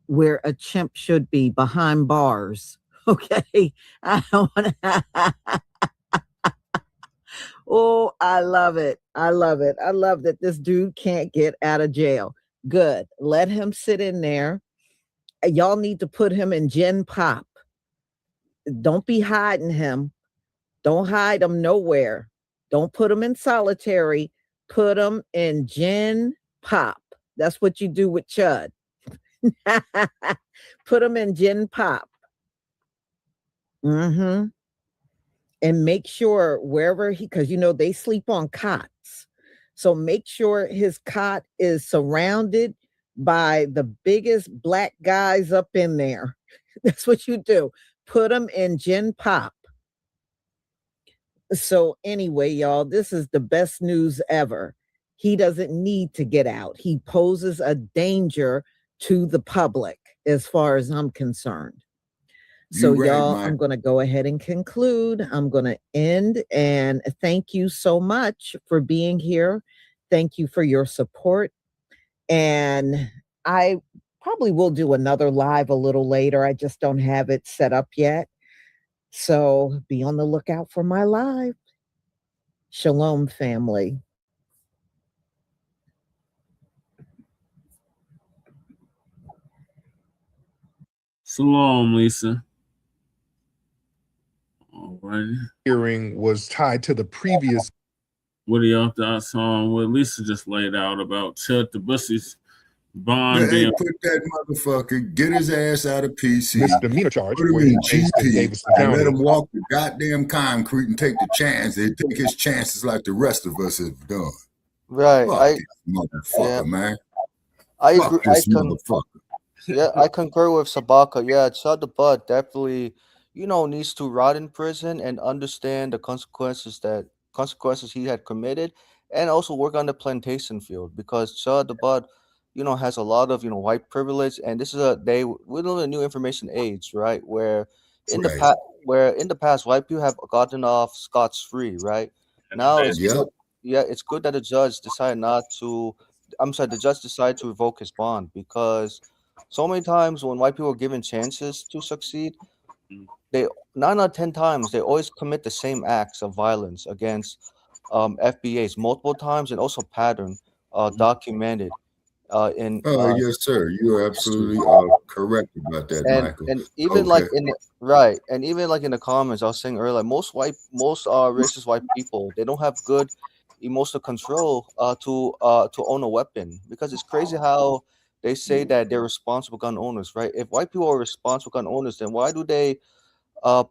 where a chimp should be, behind bars. Okay? I don't Oh, I love it. I love that this dude can't get out of jail. Good. Let him sit in there. Y'all need to put him in Gen Pop. Don't be hiding him. Don't hide him nowhere. Don't put him in solitary. Put him in Gen Pop. That's what you do with Chud. Put him in Gen Pop. And make sure wherever because they sleep on cots. So make sure his cot is surrounded by the biggest black guys up in there. That's what you do. Put him in Gen Pop. So anyway, y'all, this is the best news ever. He doesn't need to get out. He poses a danger to the public as far as I'm concerned. So y'all, I'm going to go ahead and conclude. I'm going to end and thank you so much for being here. Thank you for your support. And I probably will do another live a little later. I just don't have it set up yet. So be on the lookout for my live. Shalom, family. Shalom, Lisa. All right. Hearing was tied to the previous. What are y'all thoughts on what Lisa just laid out about Chud the Bussy's bond Hey, being put that motherfucker, get his ass out of PC. Misdemeanor charge Put him where in he's based in GP Davidson and let County. him walk the goddamn concrete and take the chance. They take his chances like the rest of us have done. Right. Fuck this motherfucker, man. I Fuck agree. this motherfucker. Yeah, I concur with Shabaka. Yeah, Chud definitely, needs to rot in prison and understand the consequences he had committed, and also work on the plantation field because Chud has a lot of white privilege, and this is we live in a new information age, right? Where in the past white people have gotten off scot-free, right? Now it's good. Yeah, it's good that the judge decided the judge decided to revoke his bond because so many times when white people are given chances to succeed, they 9 out of 10 times they always commit the same acts of violence against FBAs multiple times and also pattern documented in yes, sir. You are absolutely correct about that, Michael. and even like in the comments I was saying earlier, most racist white people, they don't have good emotional control to own a weapon because it's crazy how they say that they're responsible gun owners, right? If white people are responsible gun owners, then why do they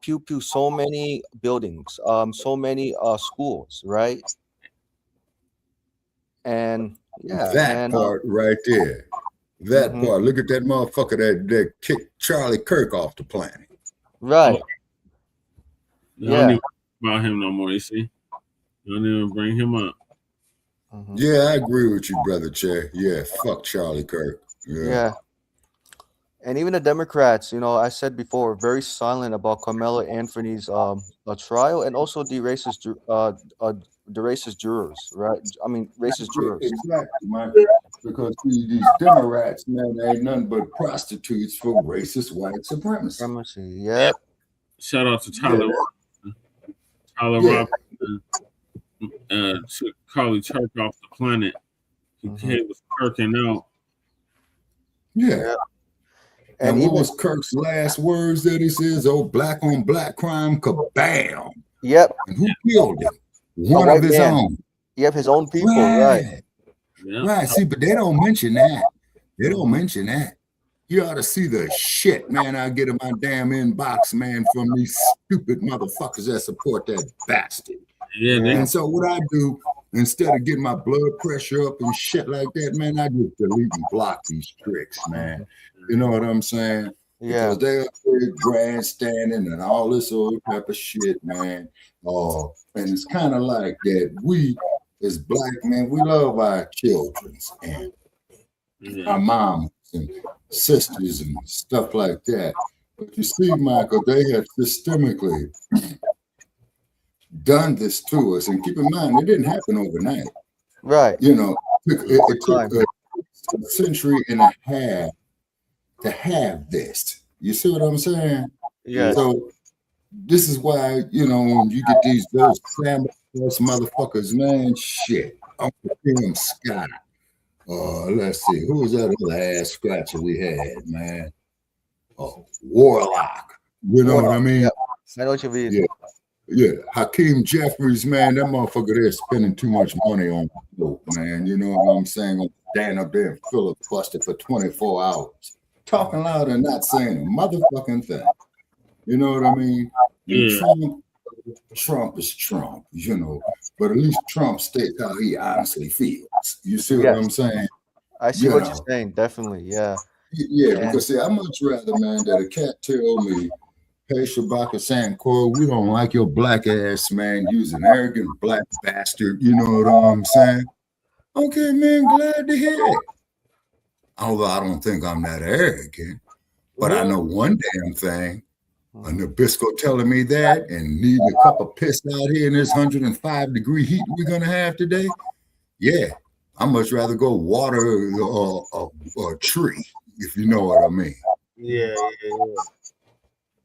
pew so many buildings, so many schools, right? And that part right there. That part. Look at that motherfucker that kicked Charlie Kirk off the planet. Right. I don't even about him no more, you see. Don't even bring him up. Yeah, I agree with you, brother Che. Yeah, fuck Charlie Kirk. Yeah. And even the Democrats, I said before, very silent about Carmelo Anthony's trial and also the racist jurors, right? I mean, racist jurors. Exactly, Michael. Because these Democrats, man, ain't nothing but prostitutes for racist white supremacy. Yep. Shout out to Tyler Robinson. Took Carly Turk off the planet. He was kirking out. Yeah. And what was Kirk's last words that he says? Oh, black on black crime, kabam. Yep. And who killed him? One of his own. Yep, his own people, right. Right. See, but they don't mention that. They don't mention that. You ought to see the shit, man, I get in my damn inbox, man, from these stupid motherfuckers that support that bastard. Yeah, and so what I do, instead of getting my blood pressure up and shit like that, man, I just delete and block these tricks, man. You know what I'm saying? Yeah. Because they're grandstanding and all this old type of shit, man. And it's kind of like that we, as black men, we love our children and our moms and sisters and stuff like that. But you see, Michael, they have systemically done this to us. And keep in mind, it didn't happen overnight. Right. You know, it took a century and a half to have this. You see what I'm saying? Yeah. So this is why, you know, when you get those motherfuckers, man, shit. Uncle Tim Scott. Let's see, who was that other ass scratcher we had, man? Warlock. You know what I mean? I know what you mean. Yeah. Hakeem Jeffries, man, that motherfucker there spending too much money on dope, man. You know what I'm saying? I'm standing up there and filibuster for 24 hours. Talking loud and not saying a motherfucking thing. You know what I mean? Yeah. Trump is Trump, you know, but at least Trump states how he honestly feels. You see what I'm saying? I see what you're saying, definitely, yeah. Yeah, because see, I much rather, man, that a cat tell me, hey, Shabaka Sankor, we don't like your black ass, man. You's an arrogant black bastard. You know what I'm saying? Okay, man, glad to hear it. Although I don't think I'm that arrogant, but I know one damn thing. A Nabisco telling me that and needing a cup of piss out here in this 105-degree heat we're going to have today. Yeah, I'd much rather go water a tree, if you know what I mean. Yeah,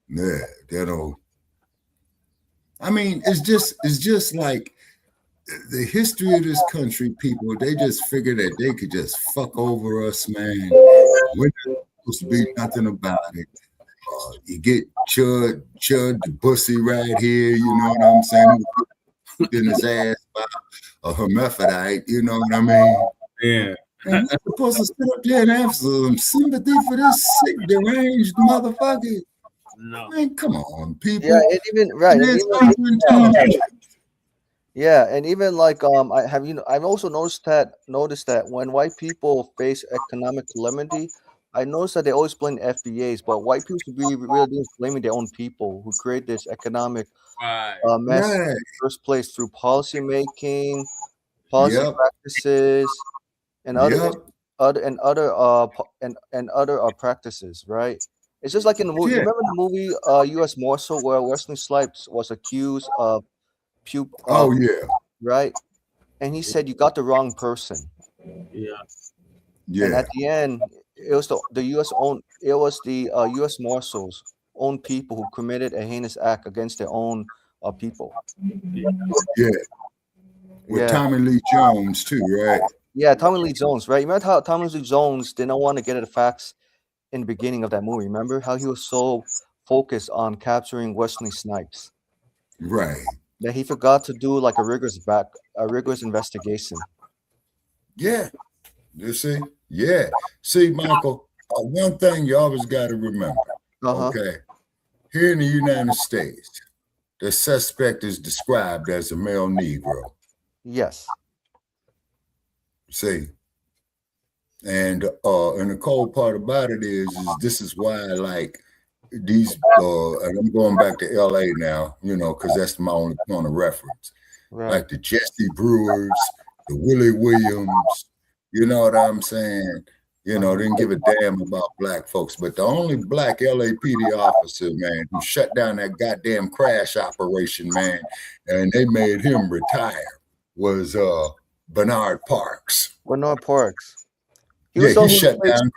you know. I mean, it's just like the history of this country, people, they just figure that they could just fuck over us, man. We're not supposed to be nothing about it. You get Chud the bussy right here, you know what I'm saying? In his ass by a hermaphrodite, you know what I mean? Yeah. And we're supposed to sit up there and have some sympathy for this sick, deranged motherfucker. No. Man, come on, people. Yeah, and even and even like I've also noticed that when white people face economic calamity, I noticed that they always blame FBAs, but white people should be really blaming their own people who create this economic mess in the first place through policy making, policy practices, and other practices. Right? It's just like in the movie. You remember the movie U.S. Morsel, where Wesley Snipes was accused of right, and he said, "You got the wrong person." And at the end, it was the U.S. U.S. Marshals' own people who committed a heinous act against their own people. With Tommy Lee Jones too, right? Yeah, Tommy Lee Jones, right? Remember how Tommy Lee Jones didn't want to get at the facts in the beginning of that movie? Remember how he was so focused on capturing Wesley Snipes, right? That he forgot to do like a rigorous investigation. Yeah, you see. Yeah. See, Michael, one thing you always got to remember, okay? Here in the United States, the suspect is described as a male Negro. Yes. See? And the cold part about it is this is why, like, these, and I'm going back to LA now, you know, because that's my only point of reference. Right. Like the Jesse Brewers, the Willie Williams, you know what I'm saying? You know, didn't give a damn about black folks. But the only black LAPD officer, man, who shut down that goddamn crash operation, man, and they made him retire, was Bernard Parks. Bernard Parks. He shut down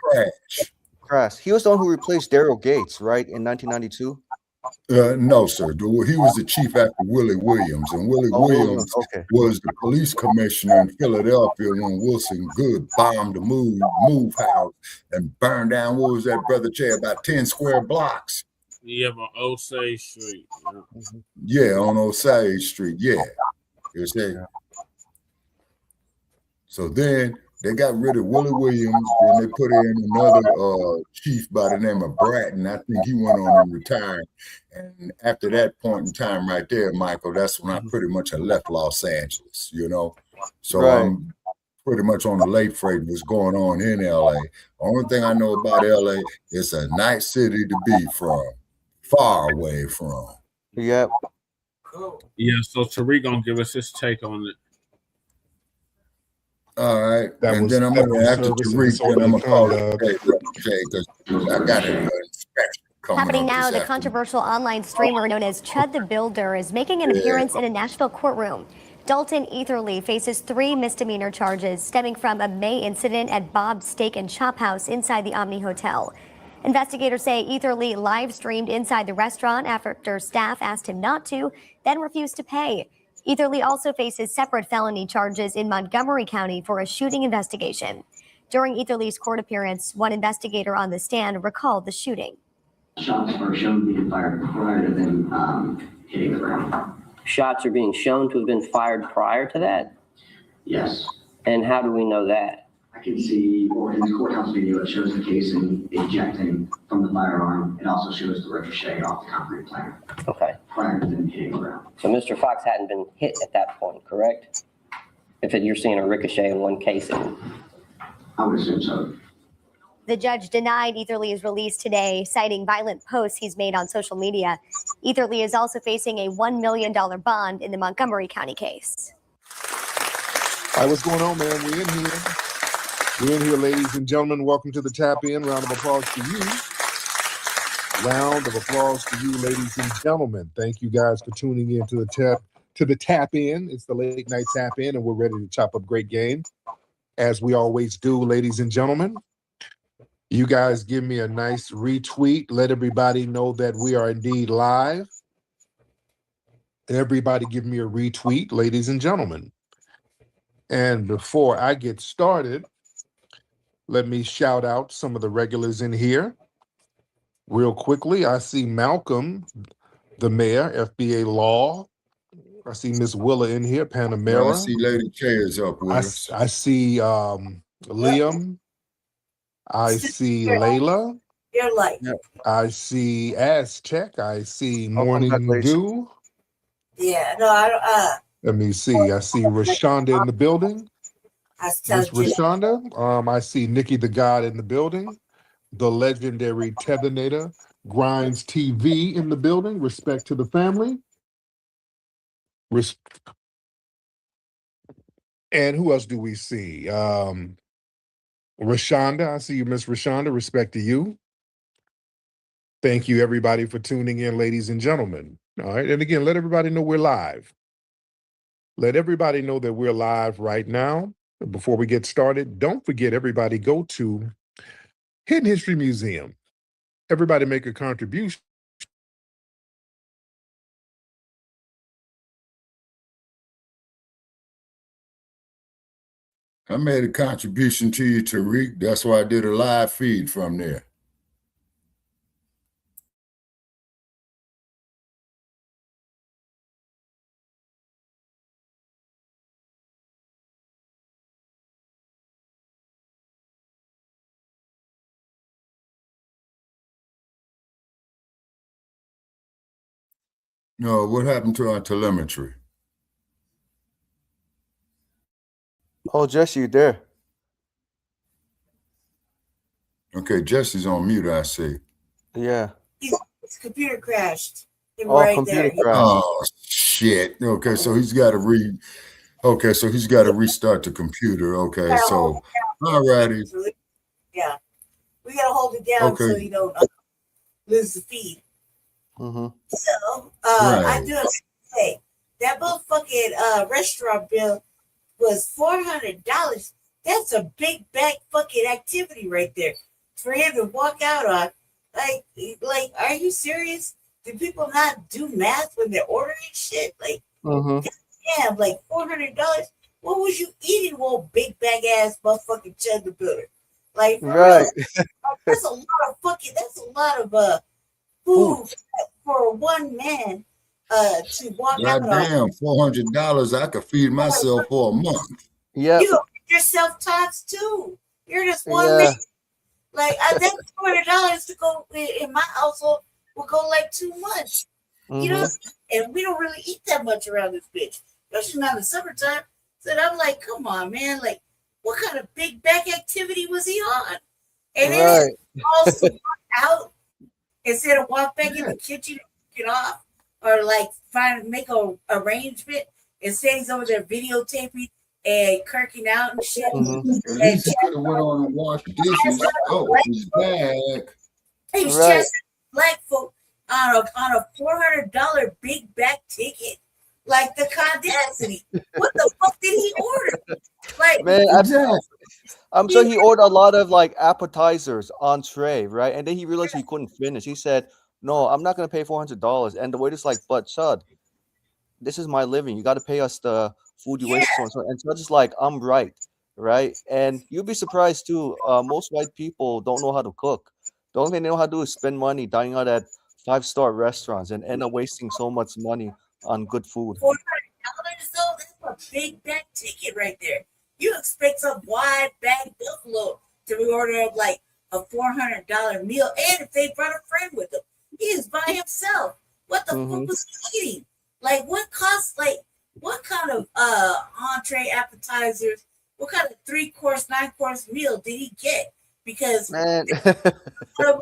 Crash. He was the one who replaced Daryl Gates, right, in 1992? No, sir. He was the chief after Willie Williams, and Willie Williams Okay. was the police commissioner in Philadelphia when Wilson Good bombed the move house and burned down, what was that, Brother Jay, about 10 square blocks? Yeah, on Osage Street. Yeah, on Osage Street. Yeah. You see? So then they got rid of Willie Williams, then they put in another chief by the name of Bratton. I think he went on and retired. And after that point in time right there, Michael, that's when I pretty much had left Los Angeles, you know? So I'm pretty much on the late freight what's going on in LA. Only thing I know about LA, it's a nice city to be from, far away from. Yep. Yeah, so Tariq gonna give us his take on it. All right, and then I'm gonna after Tariq, then I'm gonna call it Jay because I got an inspection coming Happening up now, this the controversial online streamer known as Chud the Builder is making an appearance in a Nashville courtroom. Dalton Etherly faces 3 misdemeanor charges stemming from a May incident at Bob's Steak and Chop House inside the Omni Hotel. Investigators say Etherly live streamed inside the restaurant after staff asked him not to, then refused to pay. Etherly also faces separate felony charges in Montgomery County for a shooting investigation. During Etherly's court appearance, one investigator on the stand recalled the shooting. Shots were shown to be fired prior to them hitting the ground. Shots are being shown to have been fired prior to that? Yes. And how do we know that? I can see, or in the courthouse video, it shows the casing ejecting from the firearm. It also shows the ricochet off the concrete plank. Okay. Prior to them hitting the ground. So Mr. Fox hadn't been hit at that point, correct? If you're seeing a ricochet in one casing. I would assume so. The judge denied Etherly's release today, citing violent posts he's made on social media. Etherly is also facing a $1 million bond in the Montgomery County case. All right, what's going on, man? We're in here. We're in here, ladies and gentlemen. Welcome to the Tap In. Round of applause to you. Round of applause to you, ladies and gentlemen. Thank you guys for tuning in to the Tap In. It's the late night Tap In, and we're ready to chop up great game, as we always do, ladies and gentlemen. You guys give me a nice retweet. Let everybody know that we are indeed live. Everybody give me a retweet, ladies and gentlemen. And before I get started, let me shout out some of the regulars in here. Real quickly, I see Malcolm, the mayor, FBA Law. I see Miss Willa in here, Panamera. I see Lady K is up with us. I see Liam. I see Layla. You're like. I see Aztec. I see Morning Dew. Yeah, no, I don't. Let me see. I see Rashonda in the building. Miss Rashonda. I see Nikki the God in the building. The legendary Tethernator. Grinds TV in the building. Respect to the family. And who else do we see? Rashonda. I see you, Miss Rashonda. Respect to you. Thank you, everybody, for tuning in, ladies and gentlemen. All right. And again, let everybody know we're live. Let everybody know that we're live right now. Before we get started, don't forget, everybody, go to Hidden History Museum. Everybody make a contribution. I made a contribution to you, Tariq. That's why I did a live feed from there. No, what happened to our telemetry? Oh, Jesse, you there? Okay, Jesse's on mute, I see. Yeah. His computer crashed. Computer crashed. Oh shit. Okay, so he's got to restart the computer. Okay, so all righty. Yeah, we gotta hold it down so you don't lose the feed. Mm-hmm. So I do have to say that motherfucking restaurant bill was $400. That's a big back fucking activity right there for him to walk out on. Like, are you serious? do people not do math when they're ordering shit? Like, damn, like $400. What was you eating, old big bag ass motherfucking Chud the Builder? Like, for real, that's a lot of food for one man to walk out on. Goddamn, $400, I could feed myself for a month. You gonna get yourself tots too. You're just one man. Like, that's $400 to go in my household will go like 2 months. You know, and we don't really eat that much around this bitch, especially not in the summertime. So I'm like, come on, man. Like, what kind of big back activity was he on? And then also walk out instead of walk back in the kitchen and get off, or like make a arrangement. Instead, he's over there videotaping and kirking out and shit. At least he could have went on and washed dishes. Oh, he's back. He was just black folk on a $400 big back ticket. Like the audacity. What the fuck did he order? Like, man, I'm sure he ordered a lot of like appetizers, entree, right? And then he realized he couldn't finish. He said, "No, I'm not gonna pay $400." And the waiter's like, "But Chud, this is my living. You got to pay us the food you waste on." And Chud's just like, "I'm right." And you'd be surprised too. Most white people don't know how to cook. The only thing they know how to do is spend money dining out at 5-star restaurants and end up wasting so much money on good food. $400 though, that's a big back ticket right there. You expect some wide bag buffalo to order up like a $400 meal, and if they brought a friend with them, he is by himself. What the fuck was he eating? Like, what cost? Like, what kind of entree, appetizers? What kind of 3-course, 9-course meal did he get? Because man, of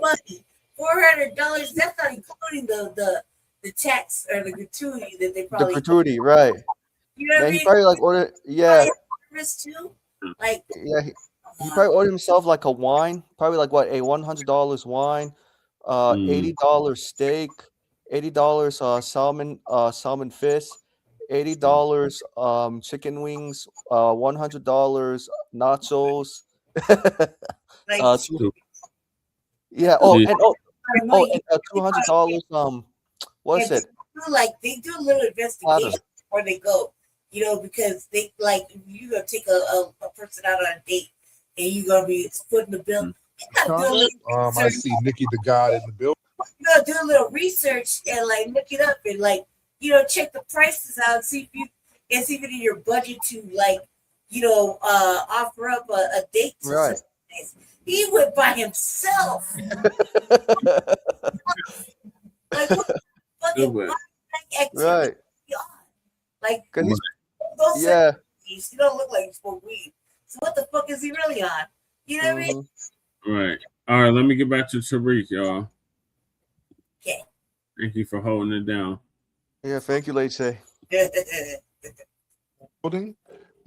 money, $400. That's not including the tax or the gratuity that they probably. The gratuity, right? You know what I mean? He probably like ordered, too. Like, he probably ordered himself like a wine, probably like what, a $100 wine, $80 steak, $80 salmon fish, $80 chicken wings, $100 nachos. Yeah. And $200. What is it? Like, they do a little investigation before they go. You know, because they like, you gonna take a person out on a date and you gonna be footing the bill. You gotta do a little I see Nikki the God in the building. You gotta do a little research and like look it up and like, you know, check the prices out and see if it's even in your budget to like, you know, offer up a date to some place. He went by himself. Like, what the fucking activity like, those you don't look like you smoke weed. So what the fuck is he really on? You know what I mean? Right. All right, let me get back to Tariq, y'all. Okay. Thank you for holding it down. Yeah, thank you, Late Say. The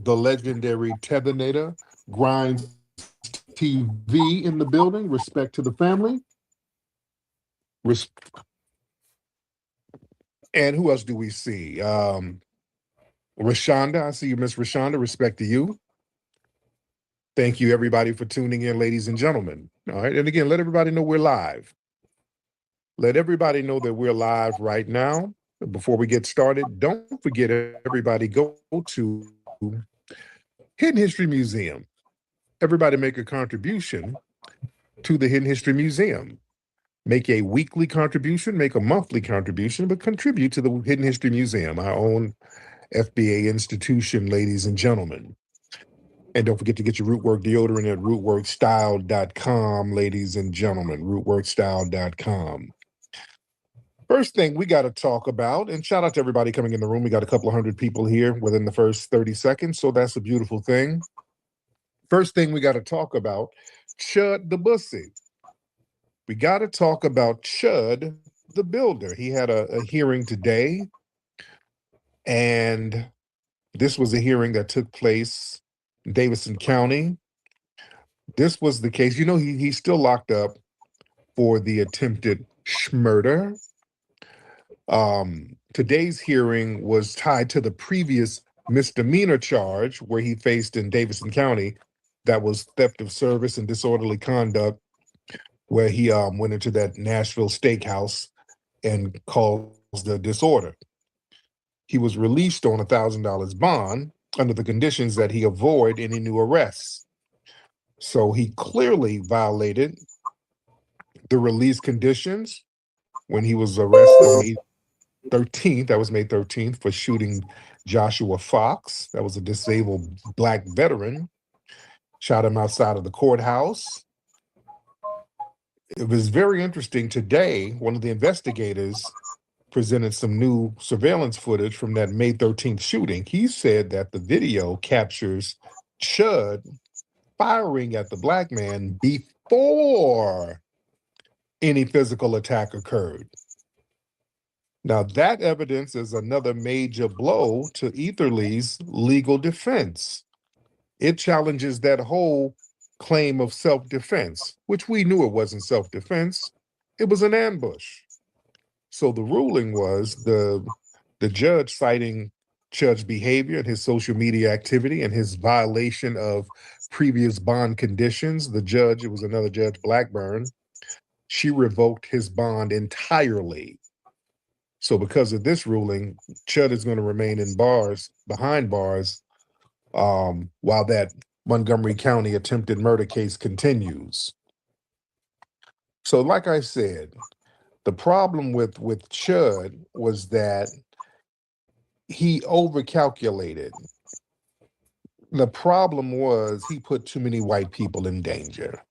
legendary Tethernator, Grimes TV in the building. Respect to the family. And who else do we see? Rashonda, I see you, Miss Rashonda. Respect to you. Thank you, everybody, for tuning in, ladies and gentlemen. All right, and again, let everybody know we're live. Let everybody know that we're live right now. Before we get started, don't forget, everybody, go to Hidden History Museum. Everybody make a contribution to the Hidden History Museum. Make a weekly contribution, make a monthly contribution, but contribute to the Hidden History Museum, our own FBA institution, ladies and gentlemen. And don't forget to get your Rootwork deodorant at rootworkstyle.com, ladies and gentlemen, rootworkstyle.com. First thing we got to talk about, and shout out to everybody coming in the room. We got a couple of hundred people here within the first 30 seconds, so that's a beautiful thing. First thing we got to talk about, Chud the Bussy. We got to talk about Chud the Builder. He had a hearing today, and this was a hearing that took place in Davidson County. This was the case. You know, he's still locked up for the attempted murder. Today's hearing was tied to the previous misdemeanor charge where he faced in Davidson County. That was theft of service and disorderly conduct, where he went into that Nashville steakhouse and caused the disorder. He was released on $1,000 bond under the conditions that he avoid any new arrests. So he clearly violated the release conditions when he was arrested on May 13th. That was May 13th for shooting Joshua Fox. That was a disabled Black veteran. Shot him outside of the courthouse. It was very interesting. Today, one of the investigators presented some new surveillance footage from that May 13th shooting. He said that the video captures Chud firing at the Black man before any physical attack occurred. Now, that evidence is another major blow to Etherly's legal defense. It challenges that whole claim of self-defense, which we knew it wasn't self-defense. It was an ambush. So the ruling was the judge citing Chud's behavior and his social media activity and his violation of previous bond conditions. The judge, it was another judge, Blackburn, she revoked his bond entirely. So because of this ruling, Chud is going to remain in bars, behind bars, while that Montgomery County attempted murder case continues. So like I said, the problem with Chud was that he overcalculated. The problem was he put too many white people in danger.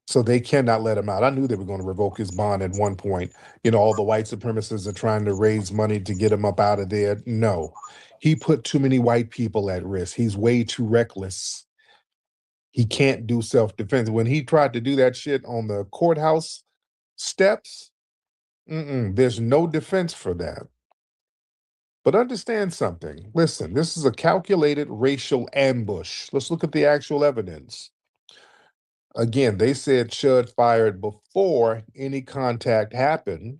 So they cannot let him out. I knew they were going to revoke his bond at one point. You know, all the white supremacists are trying to raise money to get him up out of there. No, he put too many white people at risk. He's way too reckless. He can't do self-defense. When he tried to do that shit on the courthouse steps, there's no defense for that. But understand something. Listen, this is a calculated racial ambush. Let's look at the actual evidence. Again, they said Chud fired before any contact happened.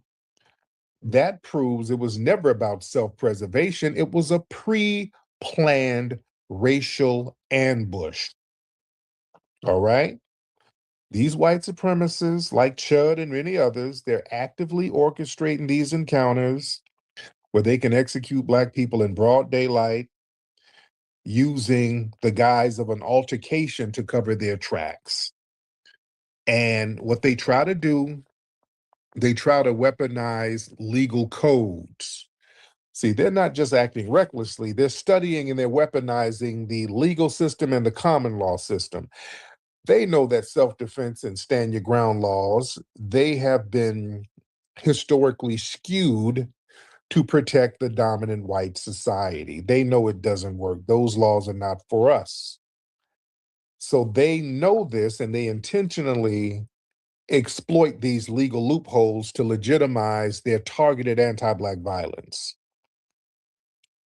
That proves it was never about self-preservation. It was a pre-planned racial ambush. All right? These white supremacists, like Chud and many others, they're actively orchestrating these encounters where they can execute Black people in broad daylight using the guise of an altercation to cover their tracks. And what they try to do, they try to weaponize legal codes. See, they're not just acting recklessly, they're studying and they're weaponizing the legal system and the common law system. They know that self-defense and stand your ground laws, they have been historically skewed to protect the dominant white society. They know it doesn't work. Those laws are not for us. So they know this and they intentionally exploit these legal loopholes to legitimize their targeted anti-Black violence.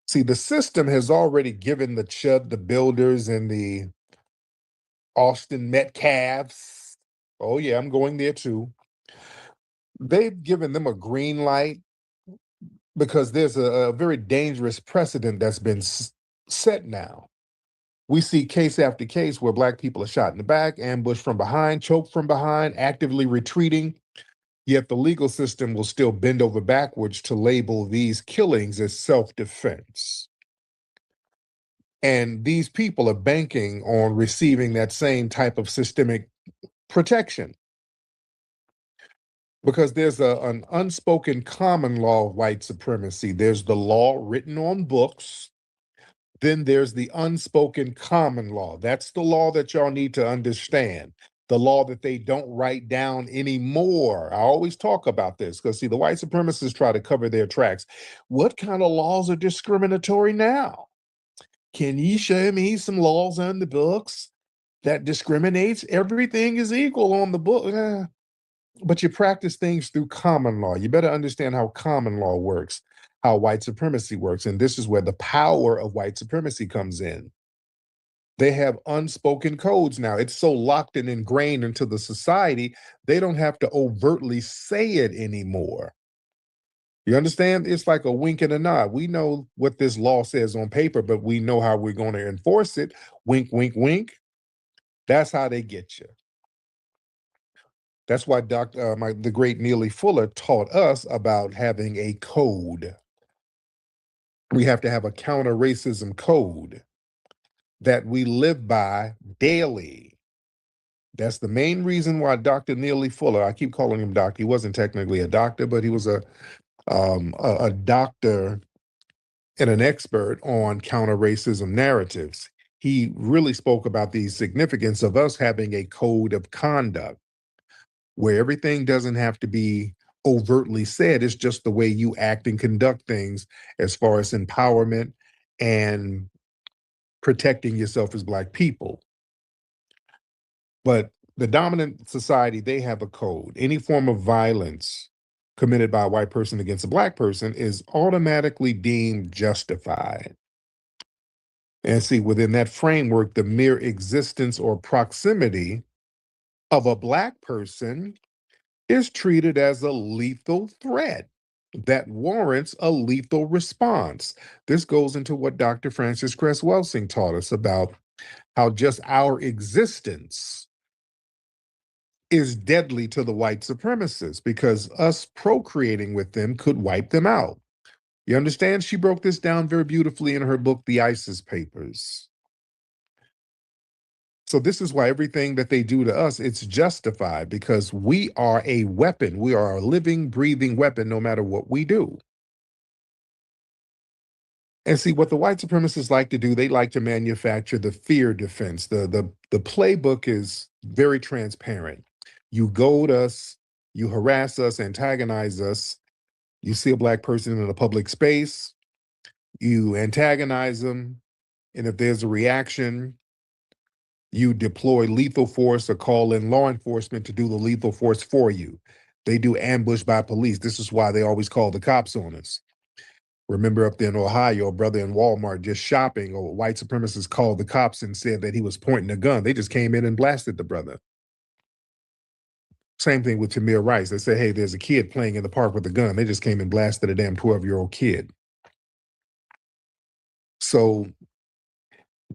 See, the system has already given the Chud, the builders, and the Austin Metcalfs, oh yeah, I'm going there too. They've given them a green light because there's a very dangerous precedent that's been set now. We see case after case where Black people are shot in the back, ambushed from behind, choked from behind, actively retreating, yet the legal system will still bend over backwards to label these killings as self-defense. And these people are banking on receiving that same type of systemic protection. Because there's an unspoken common law of white supremacy. There's the law written on books. Then there's the unspoken common law. That's the law that y'all need to understand. The law that they don't write down anymore. I always talk about this because, see, the white supremacists try to cover their tracks. What kind of laws are discriminatory now? Can you show me some laws on the books that discriminates? Everything is equal on the book. But you practice things through common law. You better understand how common law works, how white supremacy works. And this is where the power of white supremacy comes in. They have unspoken codes now. It's so locked and ingrained into the society, they don't have to overtly say it anymore. You understand? It's like a wink and a nod. We know what this law says on paper, but we know how we're going to enforce it. Wink, wink, wink. That's how they get you. That's why the great Neely Fuller taught us about having a code. We have to have a counter-racism code that we live by daily. That's the main reason why Dr. Neely Fuller, I keep calling him doctor, he wasn't technically a doctor, but he was a doctor and an expert on counter-racism narratives. He really spoke about the significance of us having a code of conduct where everything doesn't have to be overtly said. It's just the way you act and conduct things as far as empowerment and protecting yourself as Black people. But the dominant society, they have a code. Any form of violence committed by a white person against a Black person is automatically deemed justified. And see, within that framework, the mere existence or proximity of a Black person is treated as a lethal threat that warrants a lethal response. This goes into what Dr. Francis Cress Welsing taught us about how just our existence is deadly to the white supremacists because us procreating with them could wipe them out. You understand? She broke this down very beautifully in her book, The ISIS Papers. So this is why everything that they do to us, it's justified because we are a weapon. We are a living, breathing weapon no matter what we do. And see, what the white supremacists like to do, they like to manufacture the fear defense. The playbook is very transparent. You goad us, you harass us, antagonize us. You see a Black person in a public space, you antagonize them, and if there's a reaction, you deploy lethal force or call in law enforcement to do the lethal force for you. They do ambush by police. This is why they always call the cops on us. Remember up there in Ohio, a brother in Walmart just shopping, a white supremacist called the cops and said that he was pointing a gun. They just came in and blasted the brother. Same thing with Tamir Rice. They said, hey, there's a kid playing in the park with a gun. They just came and blasted a damn 12-year-old kid. So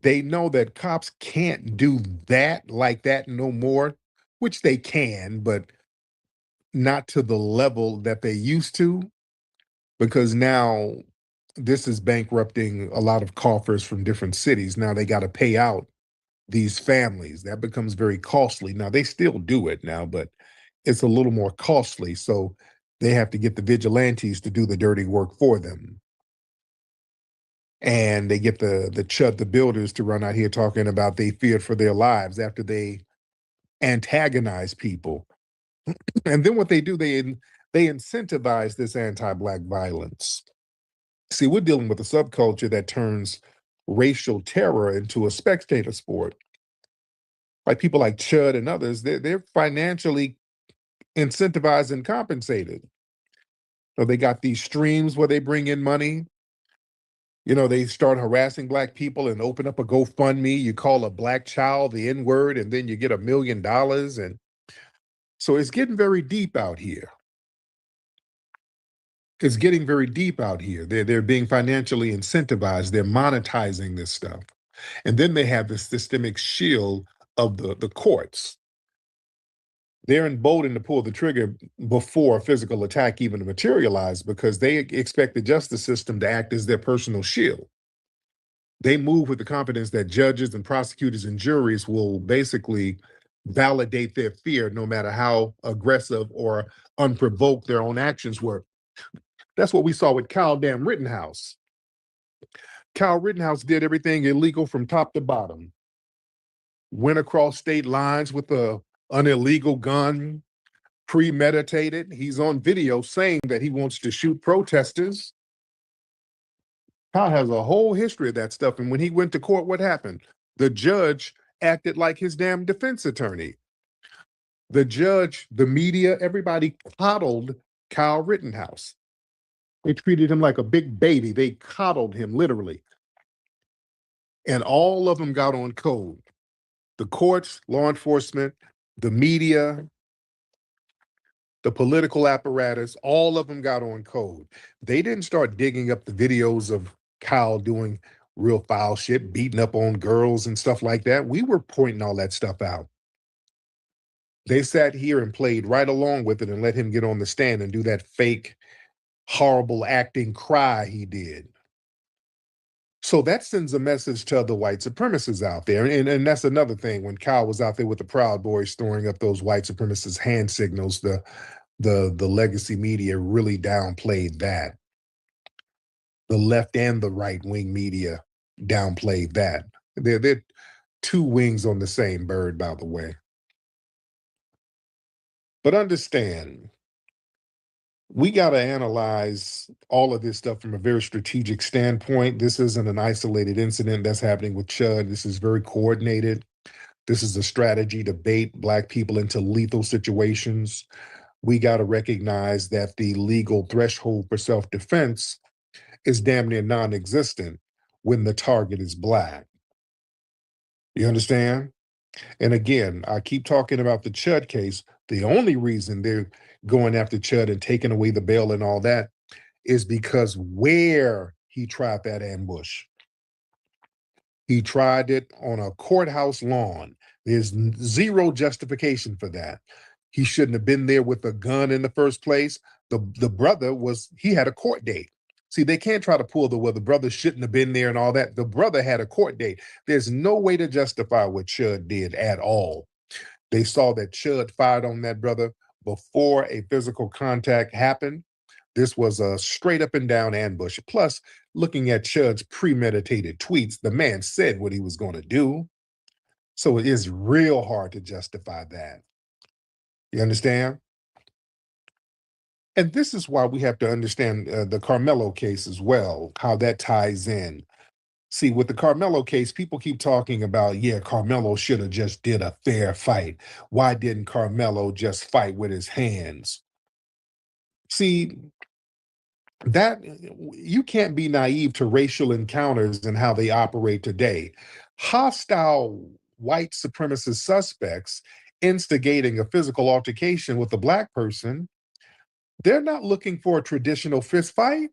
they know that cops can't do that like that no more, which they can, but not to the level that they used to, because now this is bankrupting a lot of coffers from different cities. Now they got to pay out these families. That becomes very costly. Now they still do it now, but it's a little more costly. So they have to get the vigilantes to do the dirty work for them. And they get the Chud, the builders, to run out here talking about they feared for their lives after they antagonize people. And then what they do, they incentivize this anti-Black violence. See, we're dealing with a subculture that turns racial terror into a spectator sport. Like people like Chud and others, they're financially incentivized and compensated. So they got these streams where they bring in money. You know, they start harassing Black people and open up a GoFundMe. You call a Black child the N-word and then you get $1 million. And so it's getting very deep out here. It's getting very deep out here. They're being financially incentivized. They're monetizing this stuff. And then they have this systemic shield of the courts. They're emboldened to pull the trigger before a physical attack even materializes because they expect the justice system to act as their personal shield. They move with the confidence that judges and prosecutors and juries will basically validate their fear no matter how aggressive or unprovoked their own actions were. That's what we saw with Kyle damn Rittenhouse. Kyle Rittenhouse did everything illegal from top to bottom. Went across state lines with an illegal gun, premeditated. He's on video saying that he wants to shoot protesters. Kyle has a whole history of that stuff. And when he went to court, what happened? The judge acted like his damn defense attorney. The judge, the media, everybody coddled Kyle Rittenhouse. They treated him like a big baby. They coddled him, literally. And all of them got on code. The courts, law enforcement, the media, the political apparatus, all of them got on code. They didn't start digging up the videos of Kyle doing real foul shit, beating up on girls and stuff like that. We were pointing all that stuff out. They sat here and played right along with it and let him get on the stand and do that fake, horrible acting cry he did. So that sends a message to the white supremacists out there. And that's another thing. When Kyle was out there with the Proud Boys throwing up those white supremacist hand signals, the legacy media really downplayed that. The left and the right-wing media downplayed that. They're two wings on the same bird, by the way. But understand, we got to analyze all of this stuff from a very strategic standpoint. This isn't an isolated incident that's happening with Chud. This is very coordinated. This is a strategy to bait Black people into lethal situations. We got to recognize that the legal threshold for self-defense is damn near non-existent when the target is Black. You understand? And again, I keep talking about the Chud case. The only reason they're going after Chud and taking away the bail and all that is because where he tried that ambush. He tried it on a courthouse lawn. There's zero justification for that. He shouldn't have been there with a gun in the first place. The brother he had a court date. See, they can't try to pull the brother shouldn't have been there and all that. The brother had a court date. There's no way to justify what Chud did at all. They saw that Chud fired on that brother before a physical contact happened. This was a straight up and down ambush. Plus, looking at Chud's premeditated tweets, the man said what he was going to do. So it is real hard to justify that. You understand? And this is why we have to understand the Carmelo case as well, how that ties in. See, with the Carmelo case, people keep talking about, yeah, Carmelo should have just did a fair fight. Why didn't Carmelo just fight with his hands? See, that you can't be naive to racial encounters and how they operate today. Hostile white supremacist suspects instigating a physical altercation with a Black person, they're not looking for a traditional fist fight.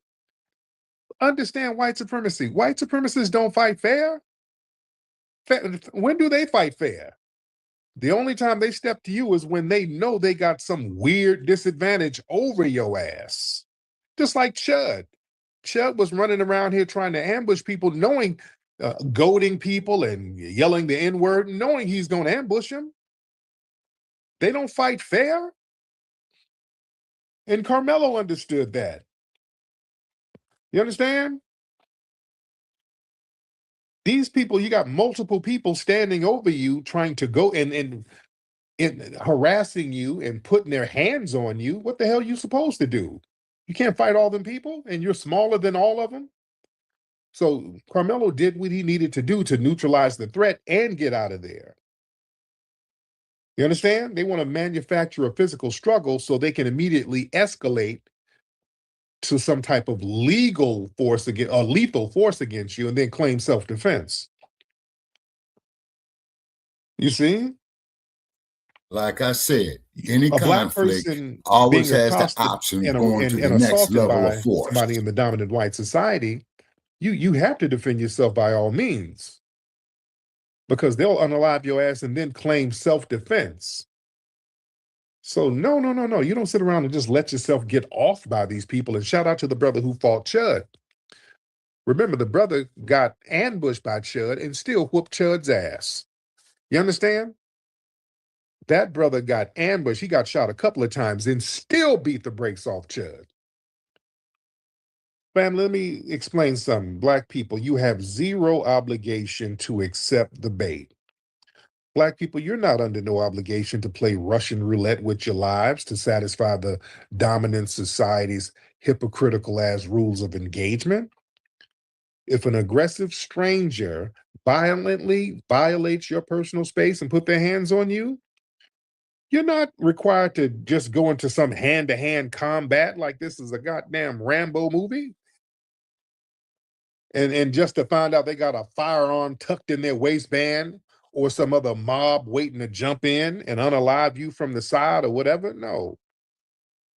Understand white supremacy. White supremacists don't fight fair. When do they fight fair? The only time they step to you is when they know they got some weird disadvantage over your ass. Just like Chud. Chud was running around here trying to ambush people, knowing, goading people and yelling the N-word, knowing he's going to ambush them. They don't fight fair. And Carmelo understood that. You understand? These people, you got multiple people standing over you trying to go and harassing you and putting their hands on you. What the hell are you supposed to do? You can't fight all them people and you're smaller than all of them? So Carmelo did what he needed to do to neutralize the threat and get out of there. You understand? They want to manufacture a physical struggle so they can immediately escalate to some type of legal force against, or lethal force against you, and then claim self-defense. You see? Like I said, any a Black conflict person always being has the accosted option of and, going to the and next assaulted level by of force. somebody in the dominant white society, you have to defend yourself by all means, because they'll unalive your ass and then claim self-defense. So no, you don't sit around and just let yourself get off by these people. And shout out to the brother who fought Chud. Remember, the brother got ambushed by Chud and still whooped Chud's ass. You understand? That brother got ambushed. He got shot a couple of times and still beat the brakes off Chud. Fam, let me explain something. Black people, you have zero obligation to accept the bait. Black people, you're not under no obligation to play Russian roulette with your lives to satisfy the dominant society's hypocritical ass rules of engagement. If an aggressive stranger violently violates your personal space and put their hands on you, you're not required to just go into some hand-to-hand combat like this is a goddamn Rambo movie. And just to find out they got a firearm tucked in their waistband or some other mob waiting to jump in and unalive you from the side or whatever. No.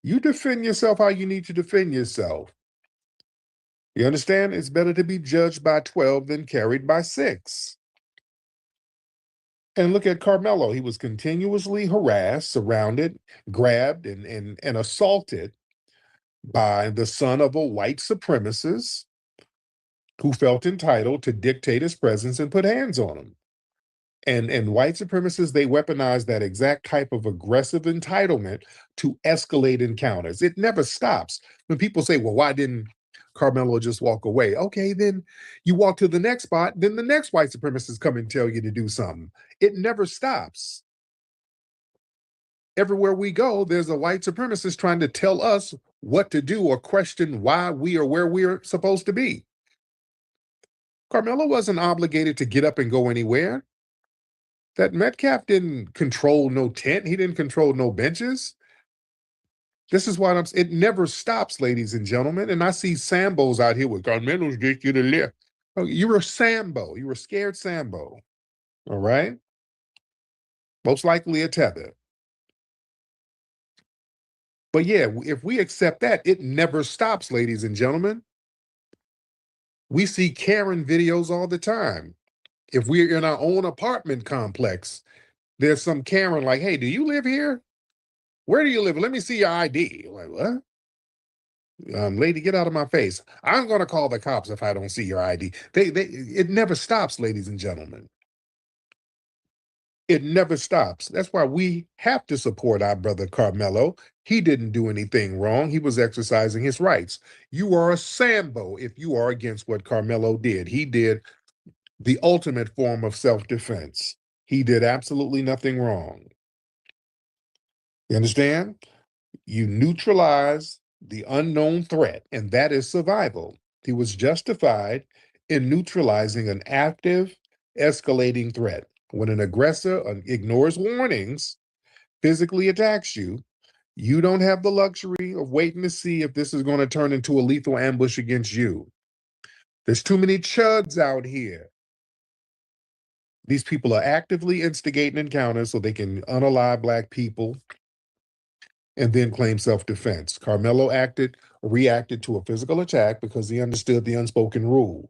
You defend yourself how you need to defend yourself. You understand? It's better to be judged by 12 than carried by 6. And look at Carmelo. He was continuously harassed, surrounded, grabbed, and assaulted by the son of a white supremacist who felt entitled to dictate his presence and put hands on him. And white supremacists, they weaponize that exact type of aggressive entitlement to escalate encounters. It never stops. When people say, well, why didn't Carmelo just walk away? Okay, then you walk to the next spot, then the next white supremacist come and tell you to do something. It never stops. Everywhere we go, there's a white supremacist trying to tell us what to do or question why we are where we're supposed to be. Carmelo wasn't obligated to get up and go anywhere. That Metcalf didn't control no tent. He didn't control no benches. This is why it never stops, ladies and gentlemen. And I see Sambos out here with Carmelo's get you to live. Oh, you're a Sambo. You're a scared Sambo. All right? Most likely a tether. But yeah, if we accept that, it never stops, ladies and gentlemen. We see Karen videos all the time. If we're in our own apartment complex, there's some Karen like, hey, do you live here? Where do you live? Let me see your ID. Like, what? Lady, get out of my face. I'm going to call the cops if I don't see your ID. It never stops, ladies and gentlemen. It never stops. That's why we have to support our brother Carmelo. He didn't do anything wrong. He was exercising his rights. You are a Sambo if you are against what Carmelo did. He did the ultimate form of self-defense. He did absolutely nothing wrong. You understand? You neutralize the unknown threat, and that is survival. He was justified in neutralizing an active, escalating threat. When an aggressor ignores warnings, physically attacks you, you don't have the luxury of waiting to see if this is going to turn into a lethal ambush against you. There's too many chuds out here. These people are actively instigating encounters so they can unalive Black people and then claim self-defense. Carmelo reacted to a physical attack because he understood the unspoken rule.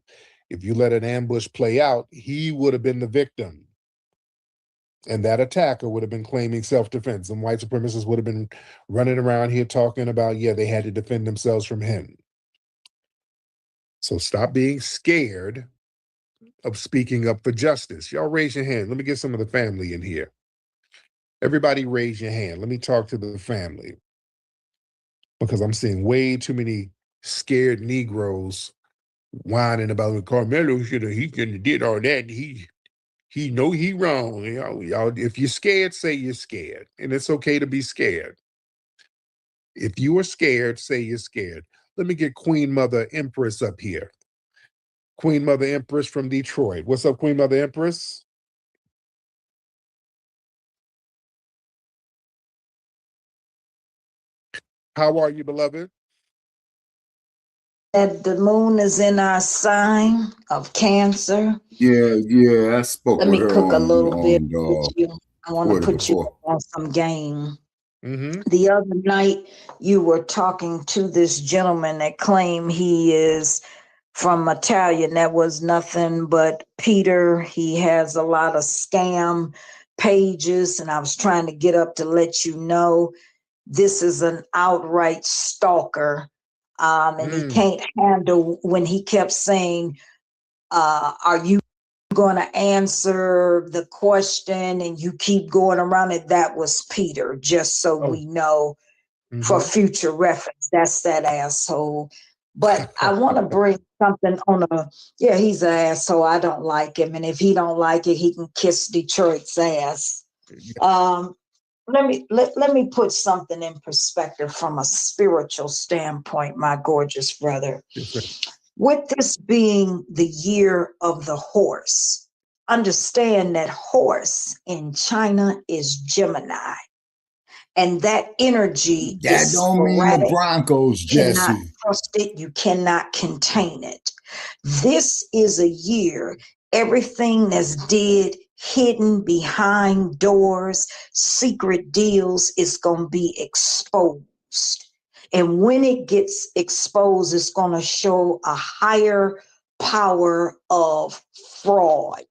If you let an ambush play out, he would have been the victim. And that attacker would have been claiming self-defense. And white supremacists would have been running around here talking about, yeah, they had to defend themselves from him. So stop being scared of speaking up for justice. Y'all raise your hand. Let me get some of the family in here. Everybody raise your hand. Let me talk to the family. Because I'm seeing way too many scared Negroes whining about Carmelo he couldn't have did all that. He know he wrong. Y'all, if you're scared, say you're scared. And it's okay to be scared. If you are scared, say you're scared. Let me get Queen Mother Empress up here. Queen Mother Empress from Detroit. What's up, Queen Mother Empress? How are you, beloved? That the moon is in our sign of Cancer. Yeah, I spoke Let with me her cook a on little bit with you. I want to Twitter put you before. on some game. Mm-hmm. The other night, you were talking to this gentleman that claimed he is from Italian. That was nothing but Peter. He has a lot of scam pages, and I was trying to get up to let you know this is an outright stalker. And he can't handle when he kept saying, are you going to answer the question? And you keep going around it. That was Peter, just so we know for future reference. That's that asshole. But I want to bring something on he's an asshole. I don't like him. And if he don't like it, he can kiss Detroit's ass. Let me put something in perspective from a spiritual standpoint, my gorgeous brother. With this being the year of the horse, understand that horse in China is Gemini. And that energy That is don't mean the Broncos, You cannot Jesse. trust it. You cannot contain it. This is a year, everything that's hidden behind doors, secret deals is going to be exposed. And when it gets exposed, it's going to show a higher power of fraud.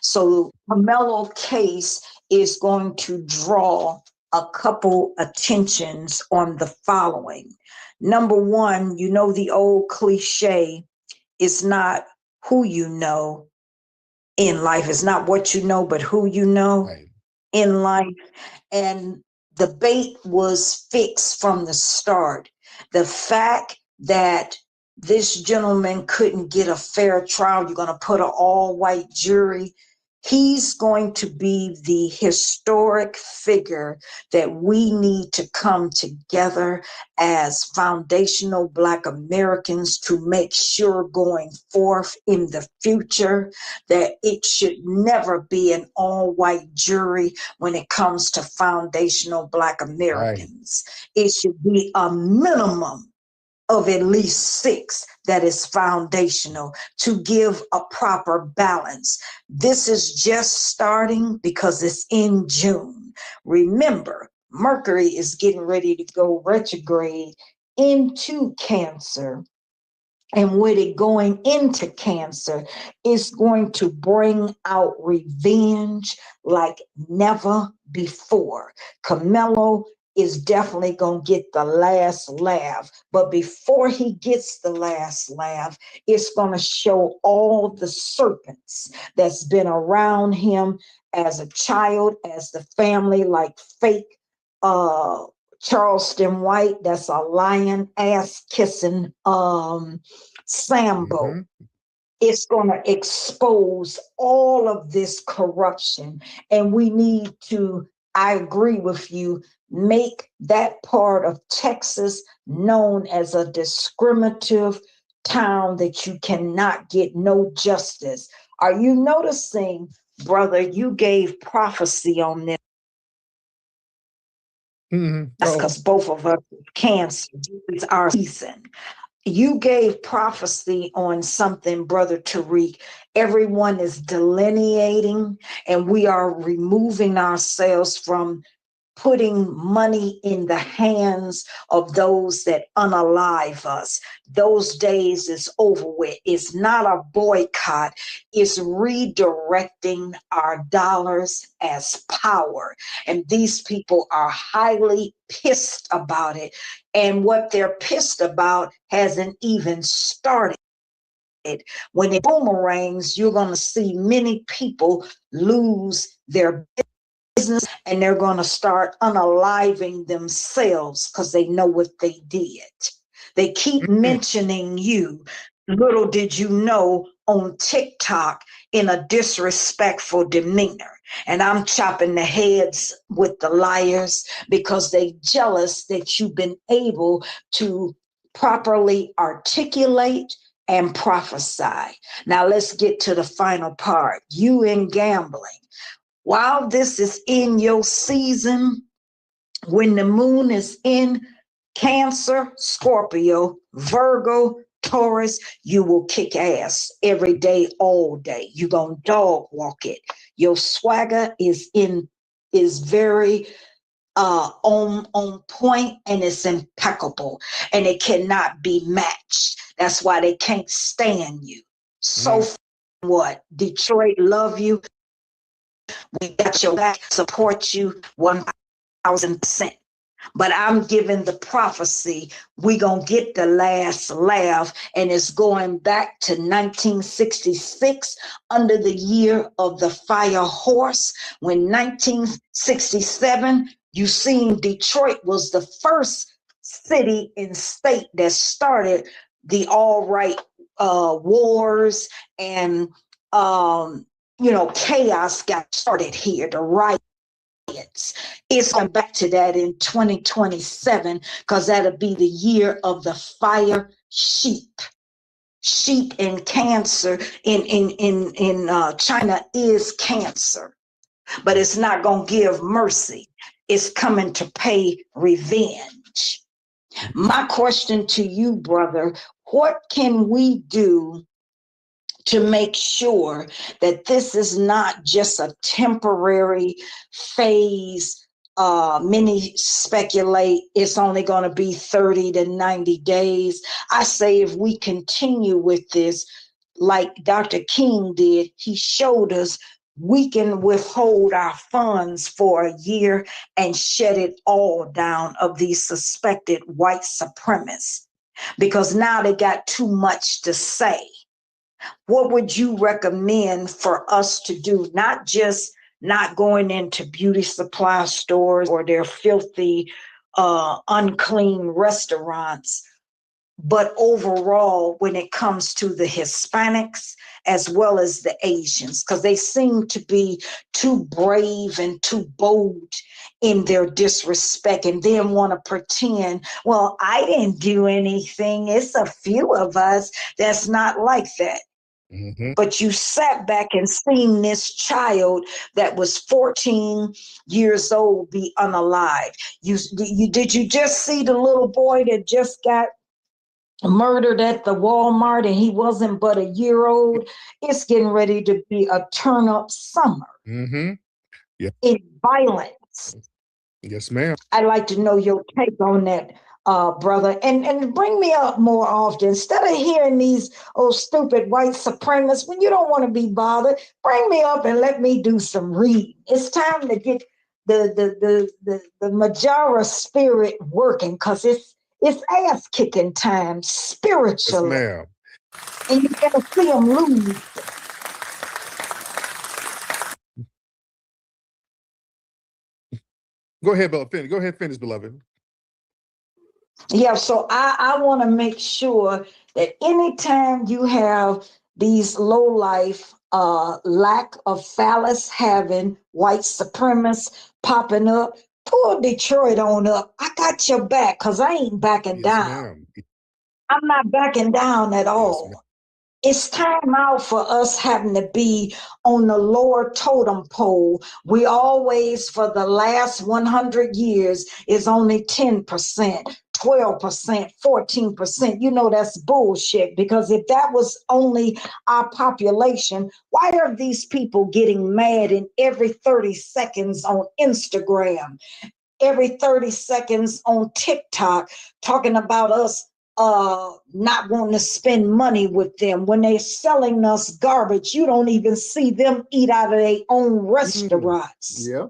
So Carmelo case is going to draw a couple attentions on the following. Number one, you know the old cliche, it's not who you know in life. It's not what you know, but who you know in life. And the bait was fixed from the start. The fact that this gentleman couldn't get a fair trial, you're going to put an all-white jury. He's going to be the historic figure that we need to come together as foundational Black Americans to make sure going forth in the future that it should never be an all-white jury when it comes to foundational Black Americans. It should be a minimum of at least 6 that is foundational to give a proper balance. This is just starting because it's in June. Remember, Mercury is getting ready to go retrograde into Cancer. And with it going into Cancer, it's going to bring out revenge like never before. Carmelo is definitely going to get the last laugh. But before he gets the last laugh, it's going to show all the serpents that's been around him as a child, as the family, like fake Charleston White, that's a lion ass kissing Sambo. It's going to expose all of this corruption. And we need to, I agree with you, make that part of Texas known as a discriminative town that you cannot get no justice. Are you noticing, brother, you gave prophecy on this? That's because both of us Cancer. It's our season. You gave prophecy on something, Brother Tariq. Everyone is delineating, and we are removing ourselves from putting money in the hands of those that unalive us. Those days is over with. It's not a boycott. It's redirecting our dollars as power. And these people are highly pissed about it. And what they're pissed about hasn't even started. When it boomerangs, you're going to see many people lose their business, and they're going to start unaliving themselves because they know what they did. They keep mentioning you. Little did you know on TikTok in a disrespectful demeanor. And I'm chopping the heads with the liars because they jealous that you've been able to properly articulate and prophesy. Now let's get to the final part. You in gambling. While this is in your season, when the moon is in Cancer, Scorpio, Virgo, Taurus, you will kick ass every day, all day. You're going to dog walk it. Your swagger is very on point, and it's impeccable, and it cannot be matched. That's why they can't stand you. So what? Detroit love you. We got your back, support you 1,000%. But I'm giving the prophecy, we gonna get the last laugh, and it's going back to 1966 under the year of the fire horse. When 1967, you seen Detroit was the first city and state that started the all right wars, and chaos got started here, the riots. It's going back to that in 2027, because that'll be the year of the fire sheep. Sheep in Cancer in China is Cancer, but it's not going to give mercy. It's coming to pay revenge. My question to you, brother, what can we do to make sure that this is not just a temporary phase? Many speculate it's only going to be 30 to 90 days. I say if we continue with this, like Dr. King did. He showed us we can withhold our funds for a year and shut it all down of these suspected white supremacists because now they got too much to say. What would you recommend for us to do? Not just not going into beauty supply stores or their filthy, unclean restaurants, but overall, when it comes to the Hispanics as well as the Asians, because they seem to be too brave and too bold in their disrespect and then want to pretend, well, I didn't do anything. It's a few of us that's not like that. But you sat back and seen this child that was 14 years old be unalived. Did you just see the little boy that just got murdered at the Walmart and he wasn't but a year old? It's getting ready to be a turn up summer Yeah. in violence. Yes, ma'am. I'd like to know your take on that, brother, and bring me up more often. Instead of hearing these stupid white supremacists, when you don't want to be bothered, bring me up and let me do some reading. It's time to get the Majara spirit working, because it's ass kicking time spiritually. Yes, ma'am. And you gotta see them lose. Go ahead, finish. Go ahead, finish, beloved. Yeah, so I want to make sure that anytime you have these low-life, lack of phallus having white supremacists popping up, pull Detroit on up. I got your back, because I ain't backing down. Ma'am. I'm not backing down at all. It's time out for us having to be on the lower totem pole. We always, for the last 100 years, is only 10%, 12%, 14%. You know, that's bullshit, because if that was only our population, why are these people getting mad in every 30 seconds on Instagram, every 30 seconds on TikTok, talking about us not wanting to spend money with them when they're selling us garbage? You don't even see them eat out of their own restaurants. Yeah.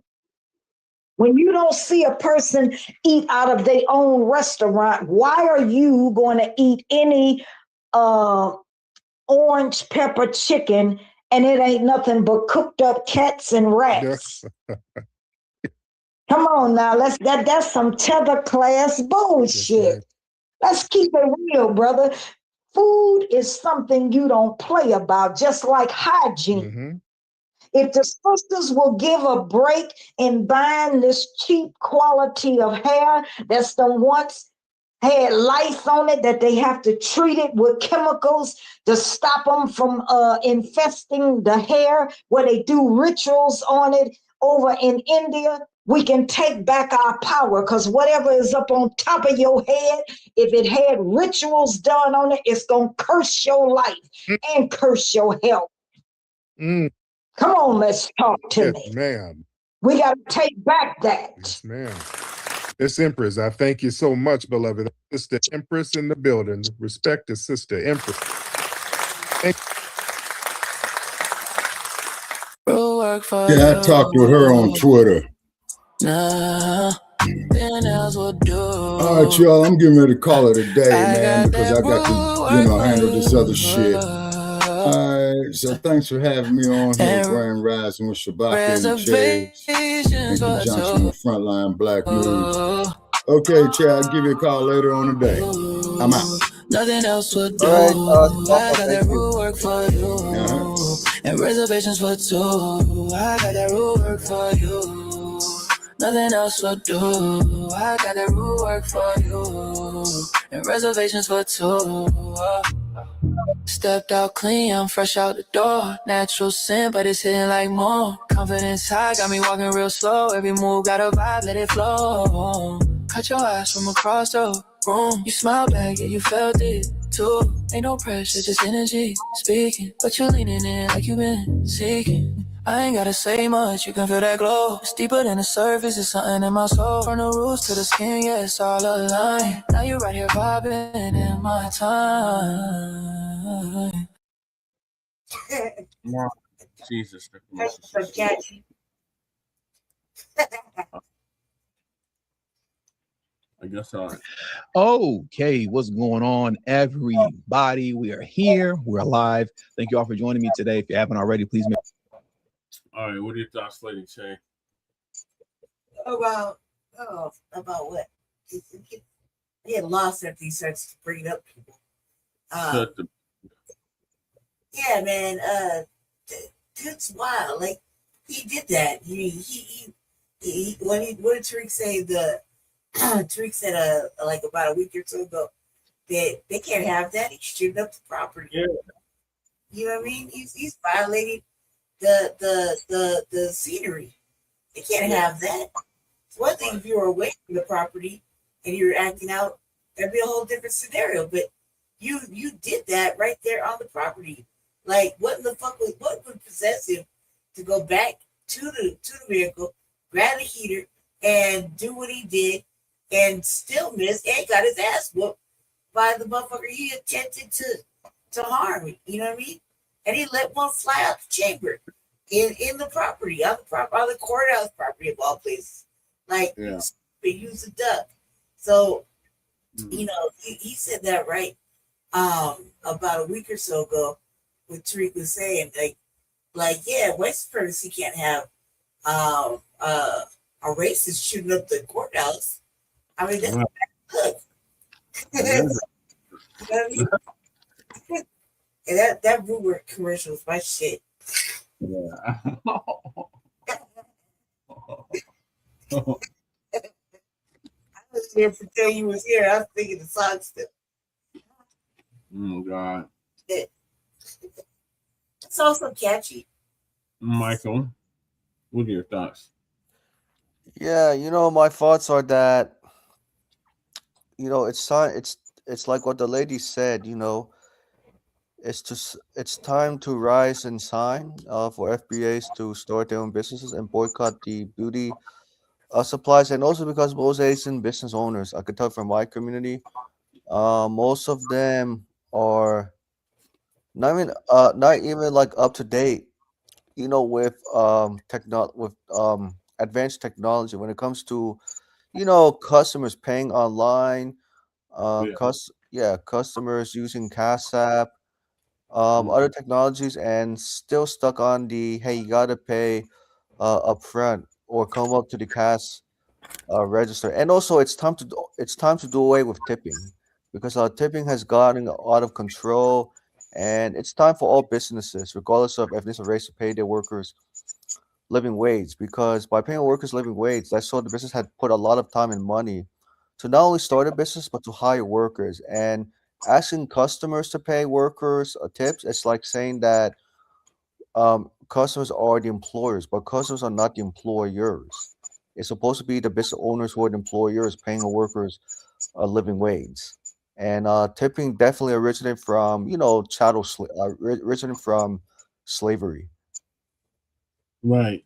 When you don't see a person eat out of their own restaurant, why are you going to eat any orange pepper chicken and it ain't nothing but cooked up cats and rats? Come on now, that's some tether class bullshit. Let's keep it real, brother. Food is something you don't play about, just like hygiene. If the sisters will give a break in buying this cheap quality of hair that's the once had lice on it, that they have to treat it with chemicals to stop them from infesting the hair, where they do rituals on it over in India, we can take back our power, because whatever is up on top of your head, if it had rituals done on it, it's going to curse your life and curse your health. Come on, let's talk to me. Ma'am. We got to take back that. Yes, ma'am. Miss Empress, I thank you so much, beloved. Sister Empress in the building. Respect the Sister Empress. Yeah, I talked with her on Twitter. All right, y'all, I'm getting ready to call it a day, man, because I got to, handle this other shit. All right, so thanks for having me on here, Grand Rising with Shabaka and Chimes, Inconjunction with Frontline Black News. Okay, Chad, I'll give you a call later on the day. I'm out. Nothing else would do. I got that rule work for you. And reservations for two. I got that rule work for you. Nothing else would do. I got that rule work for you. And reservations for two. Stepped out clean, I'm fresh out the door. Natural sin, but it's hitting like more. Confidence high, got me walking real slow. Every move got a vibe, let it flow. Cut your ass from across the room. You smile back, yeah, you felt it too. Ain't no pressure, just energy speaking. But you leaning in like you been seeking. I ain't gotta say much, you can feel that glow. It's deeper than the surface, it's something in my soul. From the roots to the skin, yeah, it's all aligned. Now you right here vibing in my time. Jesus. I guess all right. Okay, what's going on, everybody? We are here. We're alive. Thank you all for joining me today. If you haven't already, please make. All right, what are your thoughts, Lady Che? About what? He had lost after he starts to bring up people. Yeah, man. Dude's wild. Like he did that. He what did Tariq say? Tariq said like about a week or two ago that they can't have that. He's shooting up the property. Yeah. You know what I mean? He's violating the scenery. They can't have that. It's one thing if you were away from the property and you're acting out, that'd be a whole different scenario. But you did that right there on the property. Like what would possess him to go back to the vehicle, grab the heater, and do what he did, and still miss and got his ass whooped by the motherfucker he attempted to harm. You know what I mean? And he let one fly out the chamber in the property, on the courthouse property of all places. Like use a duck. So you know, he said that right about a week or so ago. What Tariq was saying, like yeah, white supremacy can't have a racist shooting up the courthouse. I mean, that's good. You know what I mean? And that rumor commercial was my shit. Yeah. I was here to tell you was here. I was thinking the song still. Oh God. It's also catchy. Michael, what are your thoughts? Yeah, my thoughts are that, it's like what the lady said, it's time to rise and shine for FBAs to start their own businesses and boycott the beauty supplies, and also because most Asian business owners, I could tell from my community, most of them are not even like up to date, with advanced technology when it comes to, customers paying online, customers using Cash App, other technologies, and still stuck on the hey, you gotta pay upfront or come up to the cash register. And also, it's time to do away with tipping, because tipping has gotten out of control, and it's time for all businesses, regardless of ethnicity or race, to pay their workers living wage. Because by paying workers living wage, that's so the business had put a lot of time and money to not only start a business but to hire workers. And asking customers to pay workers tips, it's like saying that customers are the employers, but customers are not the employers. It's supposed to be the business owners who are the employers paying the workers a living wage. And tipping definitely originated from originated from slavery. Right.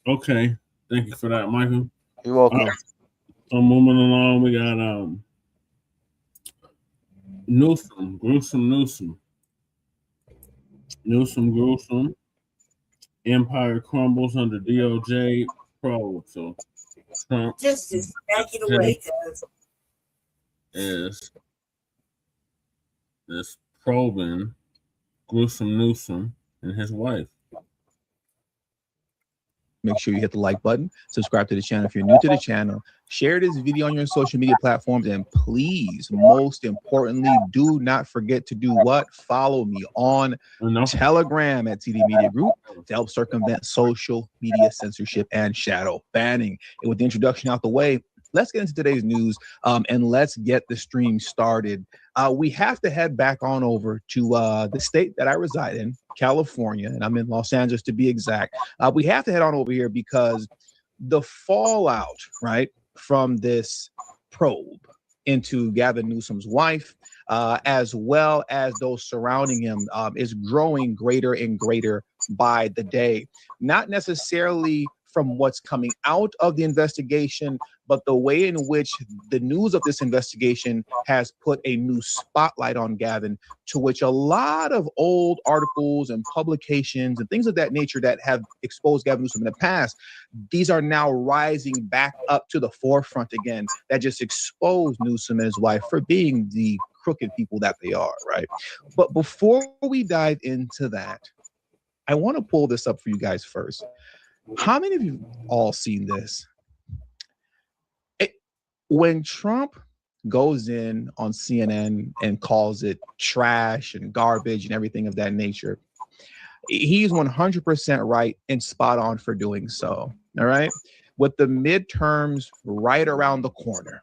Okay. Thank you for that, Michael. You're welcome. So moving along, we got Newsom. Empire crumbles under DOJ probe. So Trump just back it away, is probing gruesome Newsom and his wife. Make sure you hit the like button, subscribe to the channel if you're new to the channel, share this video on your social media platforms, and please, most importantly, do not forget to do what? Follow me on Telegram at TD Media Group to help circumvent social media censorship and shadow banning. And with the introduction out the way, let's get into today's news and let's get the stream started. We have to head back on over to the state that I reside in, California, and I'm in Los Angeles to be exact. We have to head on over here because the fallout, right, from this probe into Gavin Newsom's wife, as well as those surrounding him, is growing greater and greater by the day. Not necessarily from what's coming out of the investigation, but the way in which the news of this investigation has put a new spotlight on Gavin, to which a lot of old articles and publications and things of that nature that have exposed Gavin Newsom in the past, these are now rising back up to the forefront again, that just expose Newsom and his wife for being the crooked people that they are, right? But before we dive into that, I want to pull this up for you guys first. How many of you all seen this? When Trump goes in on CNN and calls it trash and garbage and everything of that nature, he's 100% right and spot on for doing so, all right? With the midterms right around the corner,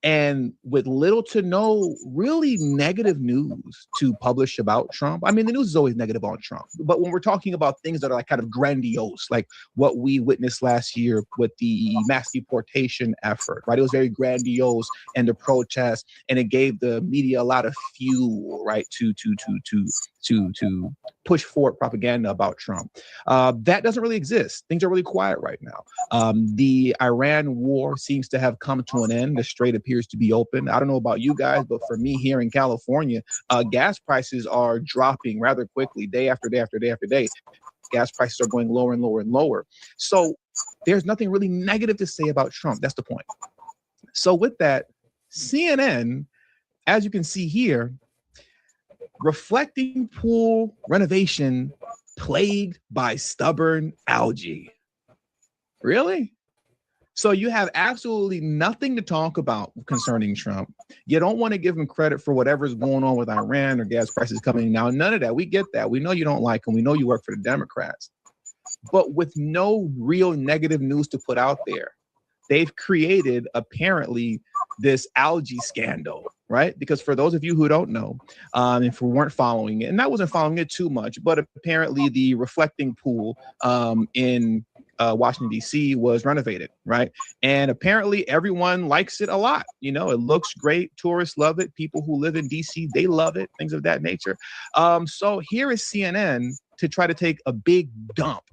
and with little to no really negative news to publish about Trump. I mean, the news is always negative on Trump, but when we're talking about things that are like kind of grandiose, like what we witnessed last year with the mass deportation effort, right? It was very grandiose and the protest, and it gave the media a lot of fuel, right, to push forward propaganda about Trump. That doesn't really exist. Things are really quiet right now. The Iran war seems to have come to an end. The strait appears to be open. I don't know about you guys, but for me here in California, gas prices are dropping rather quickly, day after day after day after day. Gas prices are going lower and lower and lower. So there's nothing really negative to say about Trump. That's the point. So with that, CNN, as you can see here, reflecting pool renovation plagued by stubborn algae. Really? So you have absolutely nothing to talk about concerning Trump. You don't want to give him credit for whatever's going on with Iran or gas prices coming down. None of that. We get that. We know you don't like him. We know you work for the Democrats. But with no real negative news to put out there, they've created apparently this algae scandal, right? Because for those of you who don't know, if we weren't following it, and I wasn't following it too much, but apparently the reflecting pool in Washington, D.C. was renovated, right? And apparently everyone likes it a lot. You know, it looks great. Tourists love it. People who live in D.C., they love it, things of that nature. So here is CNN to try to take a big dump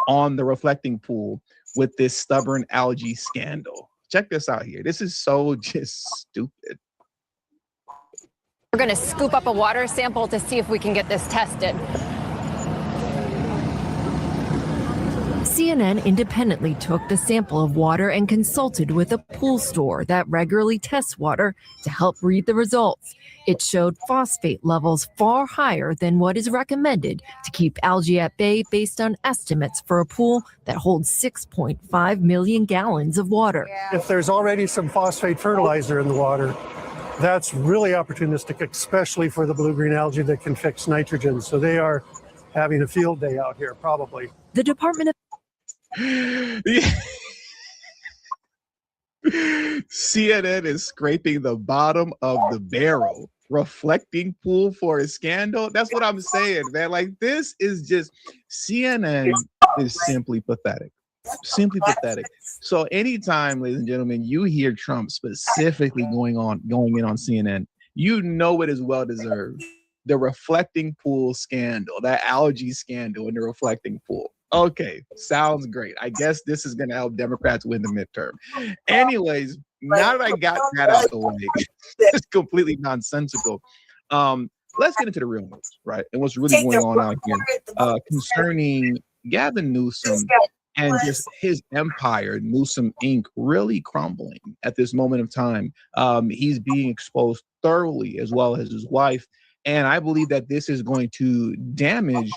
on the reflecting pool with this stubborn algae scandal. Check this out here. This is so just stupid. We're going to scoop up a water sample to see if we can get this tested. CNN independently took the sample of water and consulted with a pool store that regularly tests water to help read the results. It showed phosphate levels far higher than what is recommended to keep algae at bay based on estimates for a pool that holds 6.5 million gallons of water. If there's already some phosphate fertilizer in the water, that's really opportunistic, especially for the blue-green algae that can fix nitrogen. So they are having a field day out here, probably. The Department of CNN is scraping the bottom of the barrel, reflecting pool for a scandal. That's what I'm saying, man. Like, this is just, CNN is simply pathetic. Simply pathetic. So anytime, ladies and gentlemen, you hear Trump specifically going in on CNN, you know it is well deserved. The reflecting pool scandal, that algae scandal in the reflecting pool. Okay, sounds great. I guess this is going to help Democrats win the midterm. Anyways, now that I got that out of the way, it's completely nonsensical. Let's get into the real news, right? And what's really going on out here concerning Gavin Newsom and just his empire, Newsom Inc., really crumbling at this moment of time. He's being exposed thoroughly, as well as his wife. And I believe that this is going to damage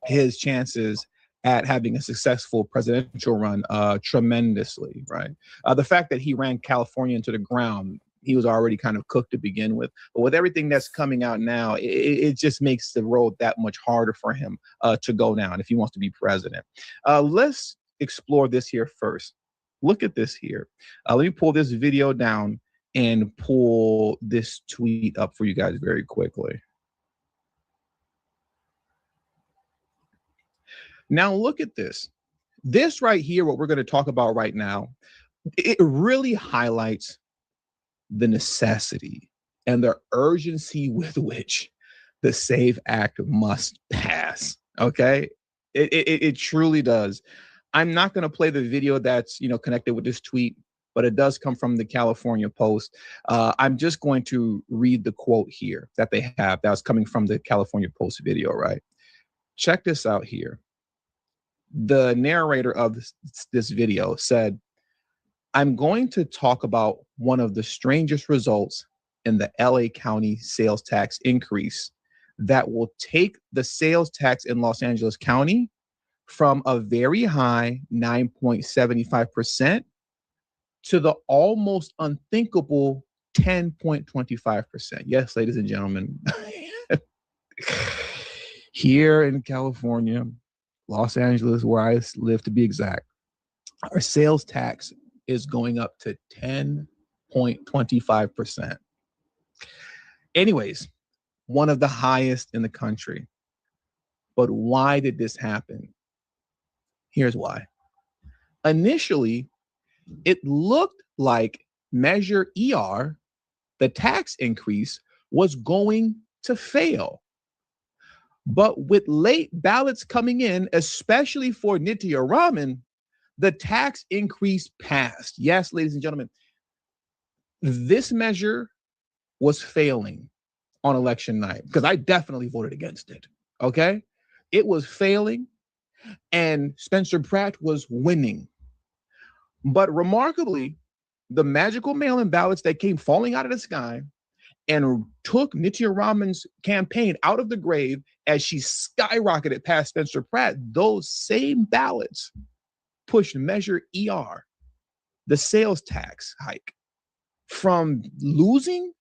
his chances at having a successful presidential run tremendously, right? The fact that he ran California into the ground, he was already kind of cooked to begin with. But with everything that's coming out now, it just makes the road that much harder for him to go down if he wants to be president. Let's explore this here first. Look at this here. Let me pull this video down and pull this tweet up for you guys very quickly. Now look at this. This right here, what we're going to talk about right now, it really highlights the necessity and the urgency with which the SAVE Act must pass. Okay? It truly does. I'm not going to play the video that's connected with this tweet, but it does come from the California Post. I'm just going to read the quote here that they have that was coming from the California Post video, right? Check this out here. The narrator of this video said, I'm going to talk about one of the strangest results in the LA County sales tax increase that will take the sales tax in Los Angeles County from a very high 9.75% to the almost unthinkable 10.25%. Yes, ladies and gentlemen, here in California, Los Angeles, where I live to be exact, our sales tax is going up to 10.25%. Anyways, one of the highest in the country. But why did this happen? Here's why. Initially, it looked like Measure ER, the tax increase, was going to fail. But with late ballots coming in, especially for Nitya Raman, the tax increase passed. Yes, ladies and gentlemen, this measure was failing on election night because I definitely voted against it. Okay? It was failing and Spencer Pratt was winning. But remarkably, the magical mail-in ballots that came falling out of the sky and took Nitya Raman's campaign out of the grave as she skyrocketed past Spencer Pratt, those same ballots pushed Measure ER, the sales tax hike, from losing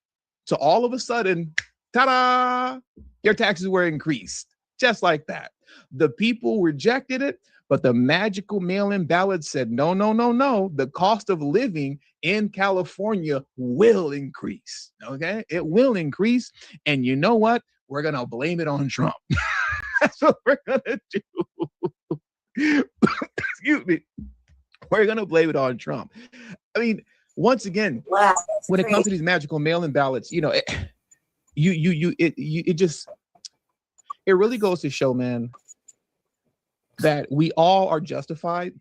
to all of a sudden, ta-da, your taxes were increased. Just like that. The people rejected it, but the magical mail-in ballot said, no, no, no, no. The cost of living in California will increase, okay? It will increase, and you know what? We're going to blame it on Trump. That's what we're going to do. Excuse me. We're going to blame it on Trump. I mean, once again, when it comes to these magical mail-in ballots, it really goes to show, man, that we all are justified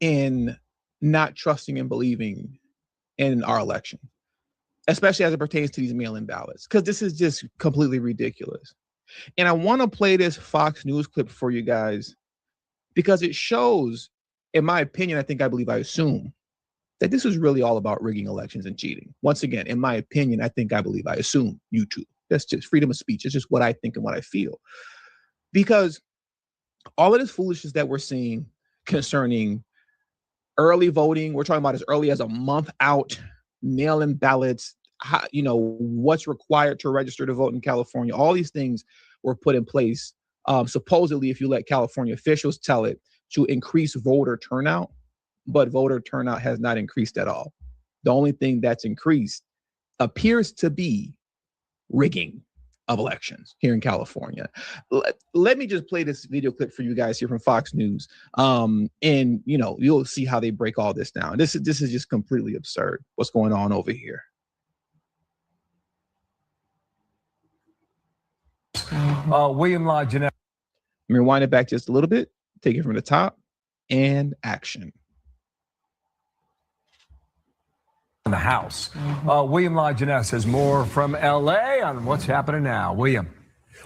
in not trusting and believing in our election, especially as it pertains to these mail-in ballots, because this is just completely ridiculous. And I want to play this Fox News clip for you guys because it shows, in my opinion, I assume that this is really all about rigging elections and cheating. Once again, in my opinion, I assume YouTube. That's just freedom of speech. It's just what I think and what I feel. Because all of this foolishness that we're seeing concerning early voting, we're talking about as early as a month out, mail-in ballots, what's required to register to vote in California. All these things were put in place, supposedly, if you let California officials tell it, to increase voter turnout. But voter turnout has not increased at all. The only thing that's increased appears to be rigging of elections here in California. Let me just play this video clip for you guys here from Fox News. And you'll see how they break all this down. This is just completely absurd. What's going on over here? William Law, Jeanette. Let me rewind it back just a little bit. Take it from the top and action. In the House. William Law Jeunesse has more from LA on what's happening now. William.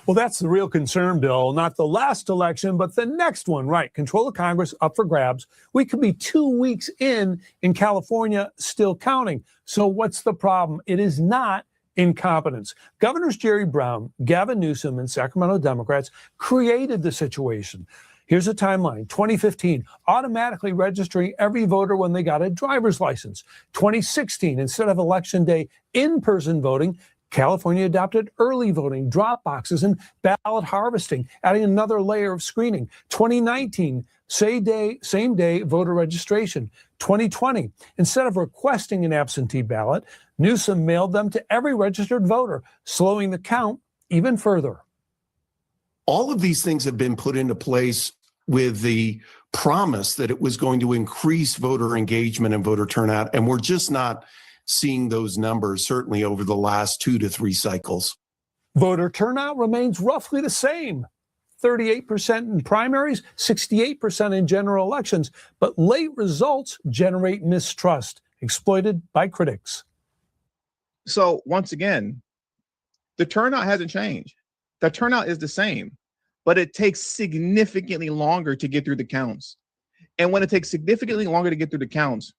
Well, that's the real concern, Bill. Not the last election, but the next one, right? Control of Congress up for grabs. We could be 2 weeks in California, still counting. So what's the problem? It is not incompetence. Governors Jerry Brown, Gavin Newsom, and Sacramento Democrats created the situation. Here's a timeline. 2015, automatically registering every voter when they got a driver's license. 2016, instead of election day in-person voting, California adopted early voting, drop boxes, and ballot harvesting, adding another layer of screening. 2019, same day voter registration. 2020, instead of requesting an absentee ballot, Newsom mailed them to every registered voter, slowing the count even further. All of these things have been put into place with the promise that it was going to increase voter engagement and voter turnout, and we're just not seeing those numbers, certainly over the last 2 to 3 cycles. Voter turnout remains roughly the same. 38% in primaries, 68% in general elections. But late results generate mistrust, exploited by critics. So once again, the turnout hasn't changed. The turnout is the same, but it takes significantly longer to get through the counts. And when it takes significantly longer to get through the counts,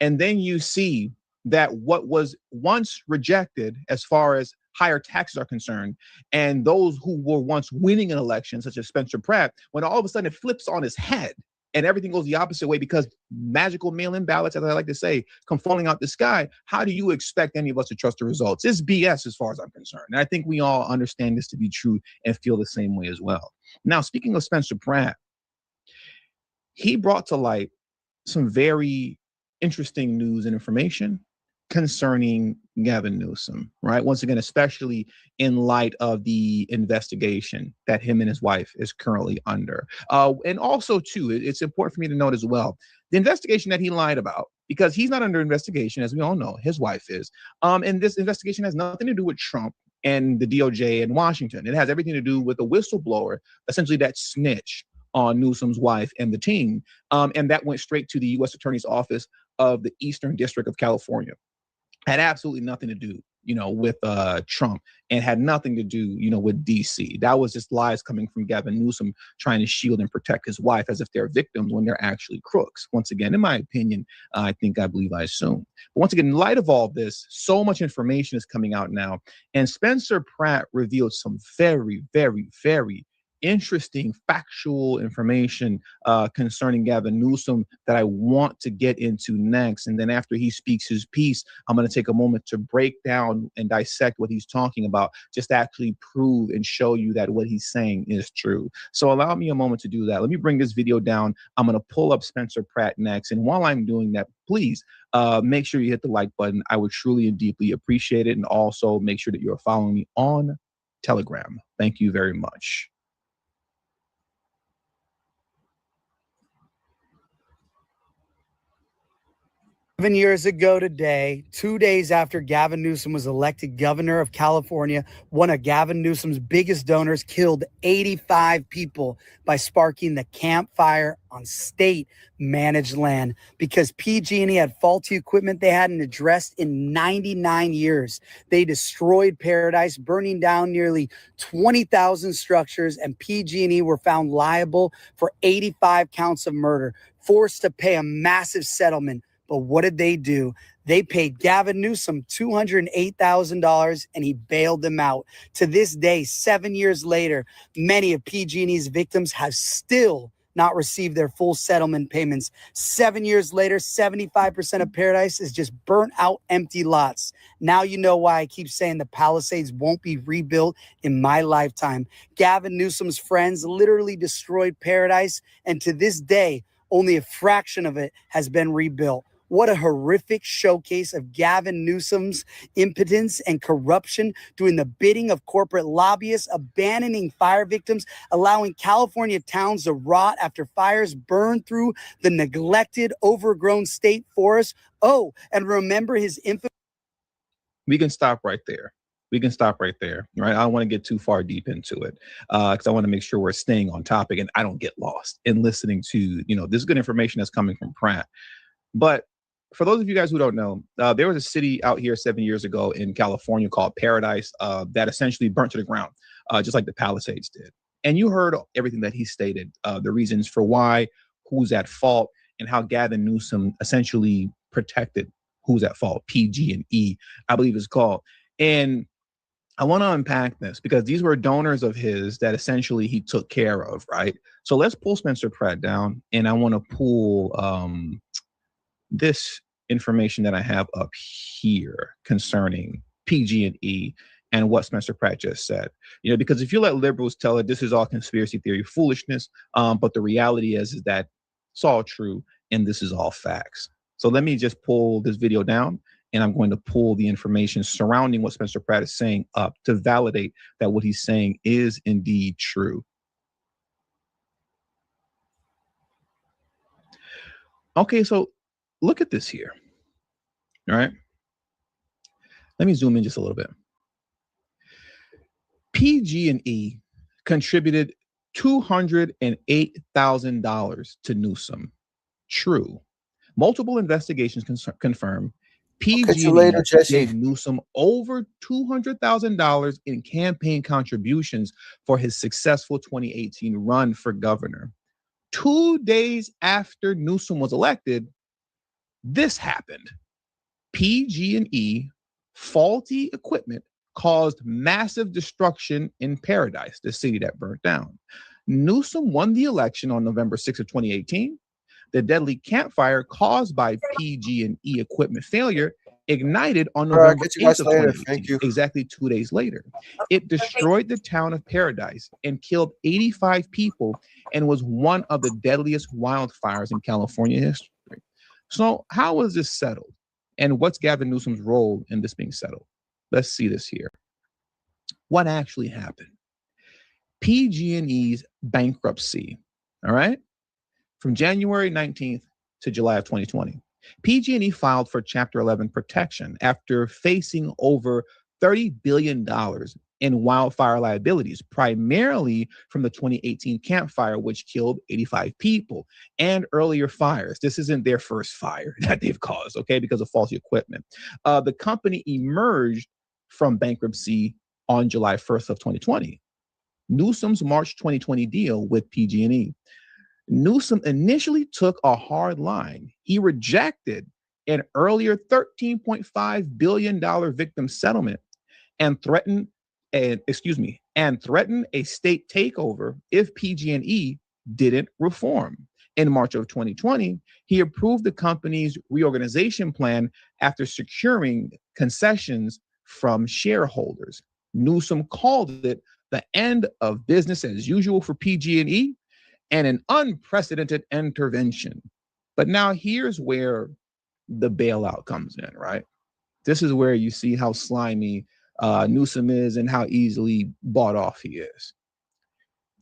and then you see that what was once rejected as far as higher taxes are concerned, and those who were once winning an election, such as Spencer Pratt, when all of a sudden it flips on his head and everything goes the opposite way because magical mail-in ballots, as I like to say, come falling out the sky, how do you expect any of us to trust the results? It's BS as far as I'm concerned. And I think we all understand this to be true and feel the same way as well. Now, speaking of Spencer Pratt, he brought to light some very interesting news and information concerning Gavin Newsom, right? Once again, especially in light of the investigation that him and his wife is currently under. And also, too, it's important for me to note as well, the investigation that he lied about, because he's not under investigation, as we all know, his wife is. And this investigation has nothing to do with Trump and the DOJ in Washington. It has everything to do with a whistleblower, essentially that snitch on Newsom's wife and the team. And that went straight to the U.S. Attorney's Office of the Eastern District of California. Had absolutely nothing to do, with Trump, and had nothing to do, with DC. That was just lies coming from Gavin Newsom trying to shield and protect his wife as if they're victims when they're actually crooks. Once again, in my opinion, I assume. But once again, in light of all this, so much information is coming out now, and Spencer Pratt revealed some very, very, very interesting factual information concerning Gavin Newsom that I want to get into next. And then after he speaks his piece, I'm going to take a moment to break down and dissect what he's talking about, just to actually prove and show you that what he's saying is true. So allow me a moment to do that. Let me bring this video down. I'm going to pull up Spencer Pratt next. And while I'm doing that, please make sure you hit the like button. I would truly and deeply appreciate it. And also make sure that you're following me on Telegram. Thank you very much. 7 years ago today, 2 days after Gavin Newsom was elected governor of California, one of Gavin Newsom's biggest donors killed 85 people by sparking the campfire on state-managed land because PG&E had faulty equipment they hadn't addressed in 99 years. They destroyed paradise, burning down nearly 20,000 structures, and PG&E were found liable for 85 counts of murder, forced to pay a massive settlement. But what did they do? They paid Gavin Newsom $208,000 and he bailed them out. To this day, 7 years later, many of PG&E's victims have still not received their full settlement payments. 7 years later, 75% of Paradise is just burnt out empty lots. Now you know why I keep saying the Palisades won't be rebuilt in my lifetime. Gavin Newsom's friends literally destroyed Paradise, and to this day, only a fraction of it has been rebuilt. What a horrific showcase of Gavin Newsom's impotence and corruption, doing the bidding of corporate lobbyists, abandoning fire victims, allowing California towns to rot after fires burn through the neglected, overgrown state forest. Oh, and remember his infamous... We can stop right there. Right? I don't want to get too far deep into it because I want to make sure we're staying on topic and I don't get lost in listening to, this good information that's coming from Pratt. But for those of you guys who don't know, there was a city out here 7 years ago in California called Paradise that essentially burnt to the ground, just like the Palisades did. And you heard everything that he stated, the reasons for why, who's at fault, and how Gavin Newsom essentially protected who's at fault, PG&E, I believe it's called. And I want to unpack this because these were donors of his that essentially he took care of, right? So let's pull Spencer Pratt down, and I want to pull this information that I have up here concerning PG&E and what Spencer Pratt just said. Because if you let liberals tell it, this is all conspiracy theory foolishness, but the reality is that it's all true and this is all facts. So let me just pull this video down, and I'm going to pull the information surrounding what Spencer Pratt is saying up to validate that what he's saying is indeed true. Okay, so look at this here. All right. Let me zoom in just a little bit. PG&E contributed $208,000 to Newsom. True. Multiple investigations confirm Catch you later, PG&E Jesse. gave Newsom over $200,000 in campaign contributions for his successful 2018 run for governor. 2 days after Newsom was elected, this happened. PG&E faulty equipment caused massive destruction in Paradise, the city that burnt down. Newsom won the election on November 6th of 2018. The deadly campfire caused by PG&E equipment failure ignited on November 8th of 2018, Thank you. exactly 2 days later. It destroyed the town of Paradise and killed 85 people and was one of the deadliest wildfires in California history. So how was this settled? And what's Gavin Newsom's role in this being settled? Let's see this here. What actually happened? PG&E's bankruptcy, all right? From January 19th to July of 2020, PG&E filed for Chapter 11 protection after facing over $30 billion in wildfire liabilities, primarily from the 2018 Camp Fire, which killed 85 people, and earlier fires. This isn't their first fire that they've caused, okay, because of faulty equipment. The company emerged from bankruptcy on July 1st of 2020. Newsom's March 2020 deal with PG&E. Newsom initially took a hard line. He rejected an earlier $13.5 billion victim settlement and threatened a state takeover if PG&E didn't reform. In March of 2020, he approved the company's reorganization plan after securing concessions from shareholders. Newsom called it the end of business as usual for PG&E and an unprecedented intervention. But now here's where the bailout comes in, right? This is where you see how slimy Newsom is and how easily bought off he is.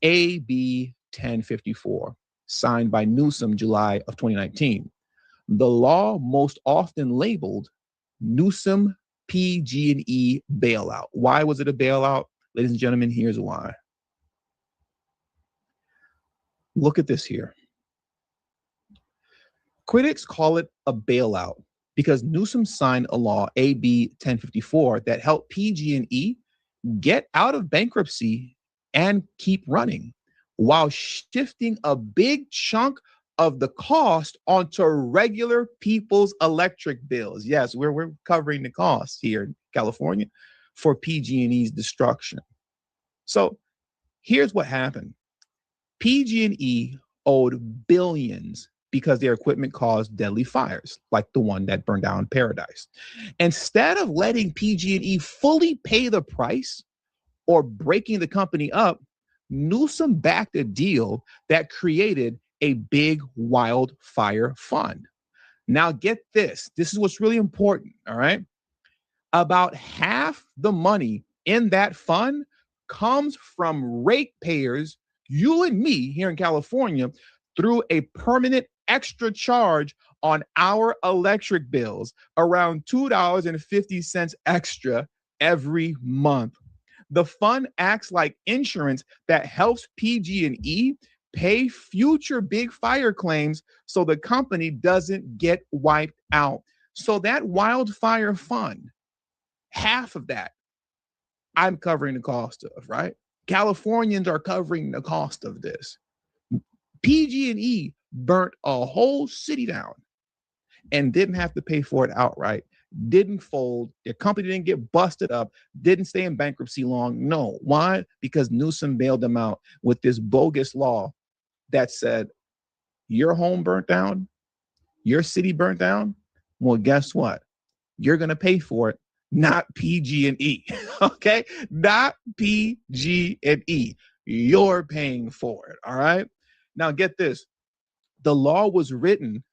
AB 1054, signed by Newsom July of 2019. The law most often labeled Newsom PG&E bailout. Why was it a bailout? Ladies and gentlemen, here's why. Look at this here. Critics call it a bailout because Newsom signed a law, AB 1054, that helped PG&E get out of bankruptcy and keep running while shifting a big chunk of the cost onto regular people's electric bills. Yes, we're covering the cost here in California for PG&E's destruction. So here's what happened. PG&E owed billions because their equipment caused deadly fires, like the one that burned down Paradise. Instead of letting PG&E fully pay the price or breaking the company up, Newsom backed a deal that created a big wildfire fund. Now get this. This is what's really important, all right? About half the money in that fund comes from ratepayers, you and me here in California, through a permanent extra charge on our electric bills, around $2.50 extra every month. The fund acts like insurance that helps PG&E pay future big fire claims so the company doesn't get wiped out. So that wildfire fund, half of that, I'm covering the cost of, right? Californians are covering the cost of this. PG&E burnt a whole city down and didn't have to pay for it outright, didn't fold, their company didn't get busted up, didn't stay in bankruptcy long. No. Why? Because Newsom bailed them out with this bogus law that said, your home burnt down, your city burnt down, well, guess what? You're going to pay for it, not PG&E, okay? Not PG&E. You're paying for it, all right? Now get this. The law was written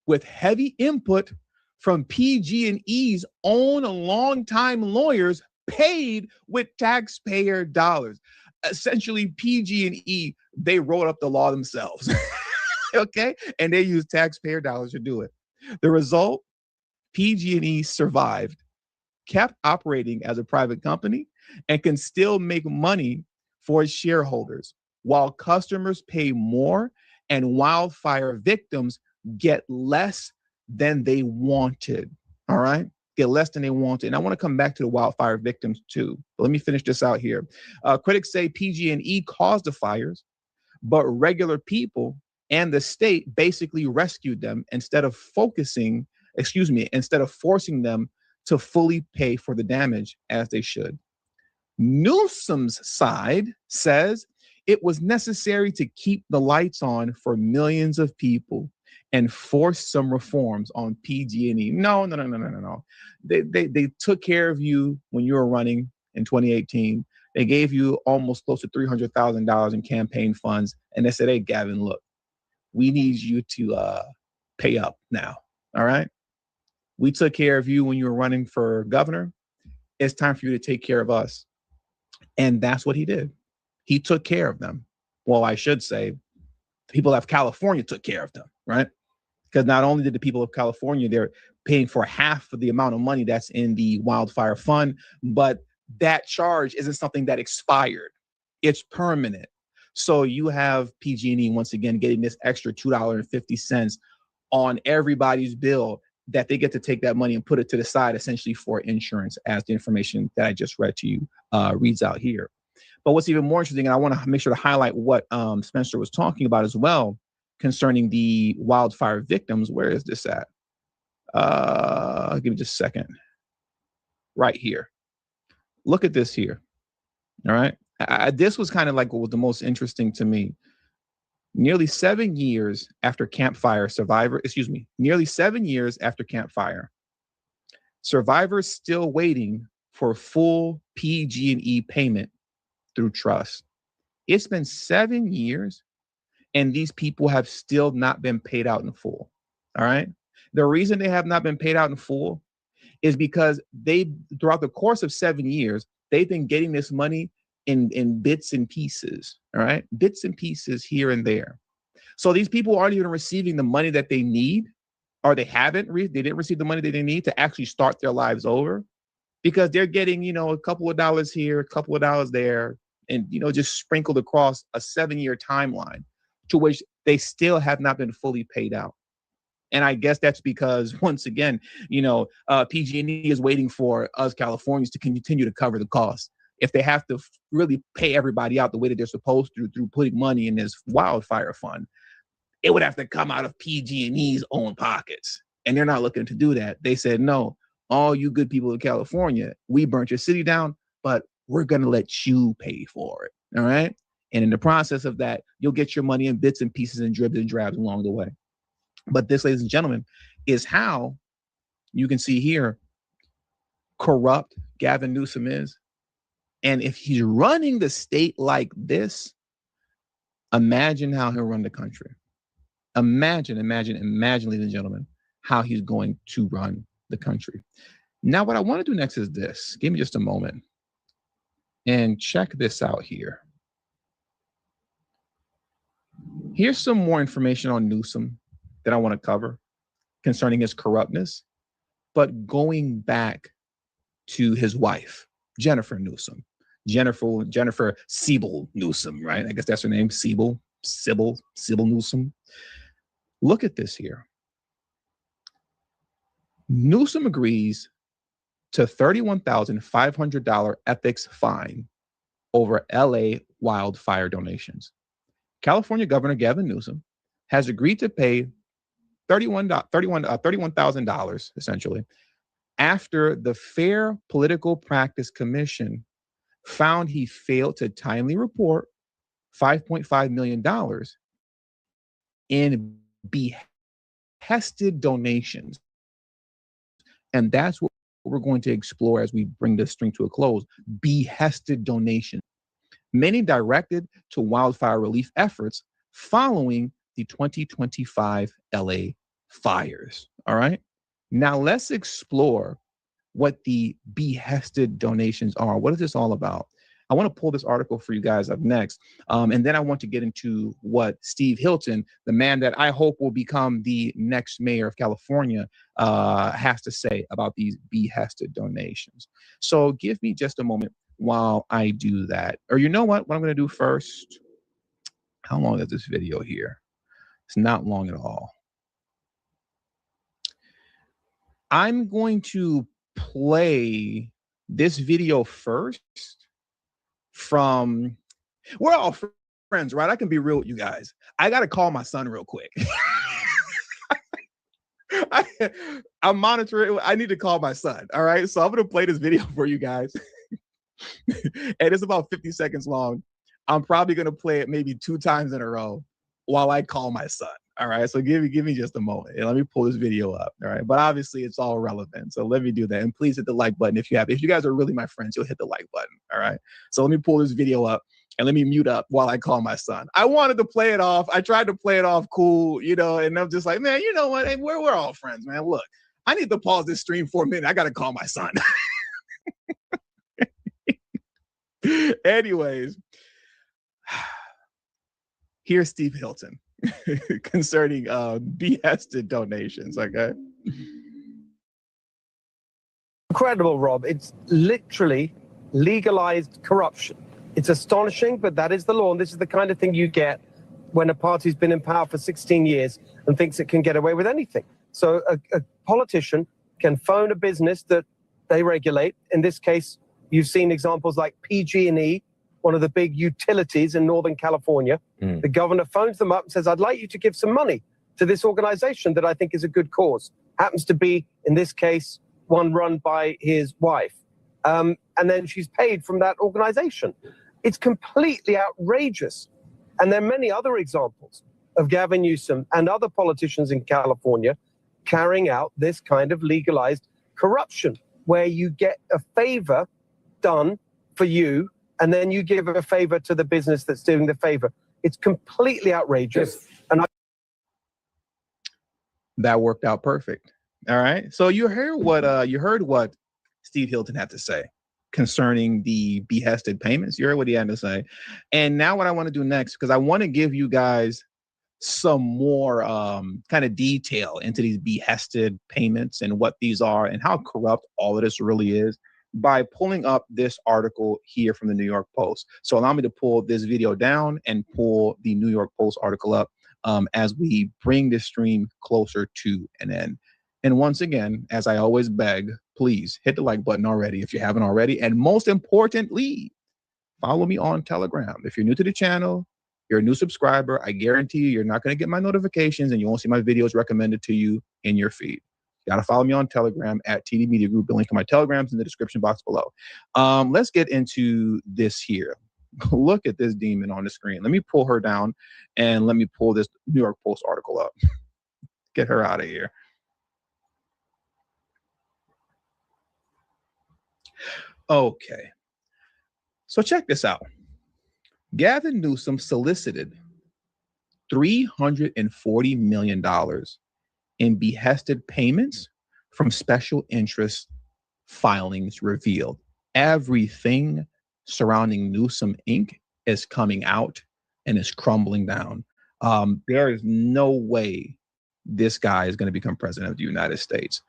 with heavy input from PG&E's own longtime lawyers paid with taxpayer dollars. Essentially, PG&E, they wrote up the law themselves, okay? And they used taxpayer dollars to do it. The result, PG&E survived, kept operating as a private company, and can still make money for its shareholders. while customers pay more and wildfire victims get less than they wanted. All right? Get less than they wanted. And I want to come back to the wildfire victims too. But let me finish this out here. Critics say PG&E caused the fires, but regular people and the state basically rescued them instead of forcing them to fully pay for the damage as they should. Newsom's side says it was necessary to keep the lights on for millions of people and force some reforms on PG&E. No. They took care of you when you were running in 2018. They gave you almost close to $300,000 in campaign funds. And they said, hey, Gavin, look, we need you to pay up now. All right. We took care of you when you were running for governor. It's time for you to take care of us. And that's what he did. He took care of them. Well, I should say, the people of California took care of them, right? Because not only did the people of California, they're paying for half of the amount of money that's in the wildfire fund, but that charge isn't something that expired. It's permanent. So you have PG&E once again getting this extra $2.50 on everybody's bill that they get to take that money and put it to the side essentially for insurance, as the information that I just read to you reads out here. But what's even more interesting, and I want to make sure to highlight what Spencer was talking about as well concerning the wildfire victims. Where is this at? Give me just a second. Right here. Look at this here. All right. This was kind of like what was the most interesting to me. Nearly 7 years after Camp Fire, nearly 7 years after Camp Fire, survivors still waiting for full PG&E payment through trust. It's been 7 years and these people have still not been paid out in full. All right. The reason they have not been paid out in full is because throughout the course of 7 years, they've been getting this money in bits and pieces. All right. Bits and pieces here and there. So these people aren't even receiving the money that they need, or they didn't receive the money that they need to actually start their lives over, because they're getting, a couple of dollars here, a couple of dollars there, and, just sprinkled across a 7-year timeline to which they still have not been fully paid out. And I guess that's because, once again, PG&E is waiting for us Californians to continue to cover the cost. If they have to really pay everybody out the way that they're supposed to through putting money in this wildfire fund, it would have to come out of PG&E's own pockets. And they're not looking to do that. They said, no, all you good people of California, we burnt your city down, but we're going to let you pay for it. All right. And in the process of that, you'll get your money in bits and pieces and dribs and drabs along the way. But this, ladies and gentlemen, is how you can see here corrupt Gavin Newsom is. And if he's running the state like this, imagine how he'll run the country. Imagine, ladies and gentlemen, how he's going to run the country. Now, what I want to do next is this. Give me just a moment and check this out here. Here's some more information on Newsom that I want to cover concerning his corruptness, but going back to his wife, Jennifer Newsom. Jennifer Siebel Newsom, right? I guess that's her name, Siebel Newsom. Look at this here. Newsom agrees to $31,500 ethics fine over LA wildfire donations. California Governor Gavin Newsom has agreed to pay $31,000 essentially after the Fair Political Practice Commission found he failed to timely report $5.5 million in behested donations. And that's what we're going to explore as we bring this string to a close. Behested donations, many directed to wildfire relief efforts following the 2025 LA fires. All right. Now let's explore what the behested donations are. What is this all about? I want to pull this article for you guys up next. And then I want to get into what Steve Hilton, the man that I hope will become the next mayor of California, has to say about these behested donations. So give me just a moment while I do that. Or you know what I'm going to do first? How long is this video here? It's not long at all. I'm going to play this video first from, we're all friends, right? I can be real with you guys. I got to call my son real quick. I'm monitoring. I need to call my son. All right. So I'm going to play this video for you guys. And it's about 50 seconds long. I'm probably going to play it maybe 2 times in a row while I call my son. All right. So give me just a moment. And let me pull this video up. All right. But obviously it's all relevant. So let me do that. And please hit the like button if you have. If you guys are really my friends, you'll hit the like button. All right. So let me pull this video up and let me mute up while I call my son. I wanted to play it off. I tried to play it off cool, you know, and I'm just like, man, you know what? Hey, we're all friends, man. Look, I need to pause this stream for a minute. I got to call my son. Anyways, here's Steve Hilton concerning behested donations. Okay. Incredible, Rob. It's literally legalized corruption. It's astonishing, but that is the law. And this is the kind of thing you get when a party's been in power for 16 years and thinks it can get away with anything. So a politician can phone a business that they regulate. In this case, you've seen examples like PG&E, one of the big utilities in Northern California. The governor phones them up and says, I'd like you to give some money to this organization that I think is a good cause. Happens to be, in this case, one run by his wife. And then she's paid from that organization. It's completely outrageous. And there are many other examples of Gavin Newsom and other politicians in California carrying out this kind of legalized corruption, where you get a favor done for you, and then you give a favor to the business that's doing the favor. It's completely outrageous. And that worked out perfect. All right. So you heard what Steve Hilton had to say concerning the behested payments. You heard what he had to say. And now what I want to do next, because I want to give you guys some more kind of detail into these behested payments and what these are and how corrupt all of this really is, by pulling up this article here from the New York Post. So allow me to pull this video down and pull the New York Post article up as we bring this stream closer to an end. And once again, as I always beg, please hit the like button already if you haven't already. And most importantly, follow me on Telegram. If you're new to the channel, you're a new subscriber, I guarantee you're not going to get my notifications and you won't see my videos recommended to you in your feed. You got to follow me on Telegram at TD Media Group. The link to my Telegram's in the description box below. Let's get into this here. Look at this demon on the screen. Let me pull her down and let me pull this New York Post article up. Get her out of here. Okay. So check this out. Gavin Newsom solicited $340 million in behested payments from special interest filings revealed. Everything surrounding Newsom Inc. is coming out and is crumbling down. There is no way this guy is going to become president of the United States.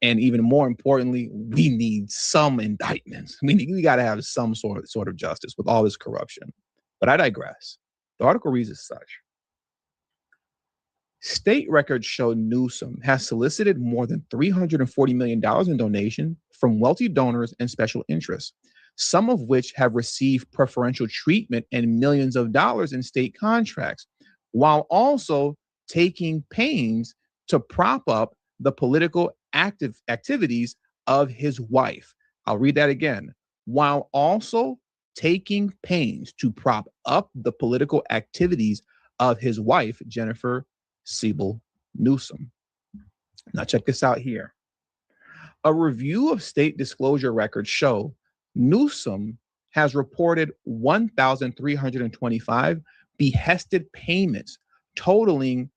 And even more importantly, we need some indictments. We got to have some sort of justice with all this corruption. But I digress. The article reads as such. State records show Newsom has solicited more than $340 million in donation from wealthy donors and special interests, some of which have received preferential treatment and millions of dollars in state contracts, while also taking pains to prop up the political activities of his wife. I'll read that again. While also taking pains to prop up the political activities of his wife, Jennifer Siebel Newsom. Now check this out here. A review of state disclosure records show Newsom has reported 1,325 behested payments totaling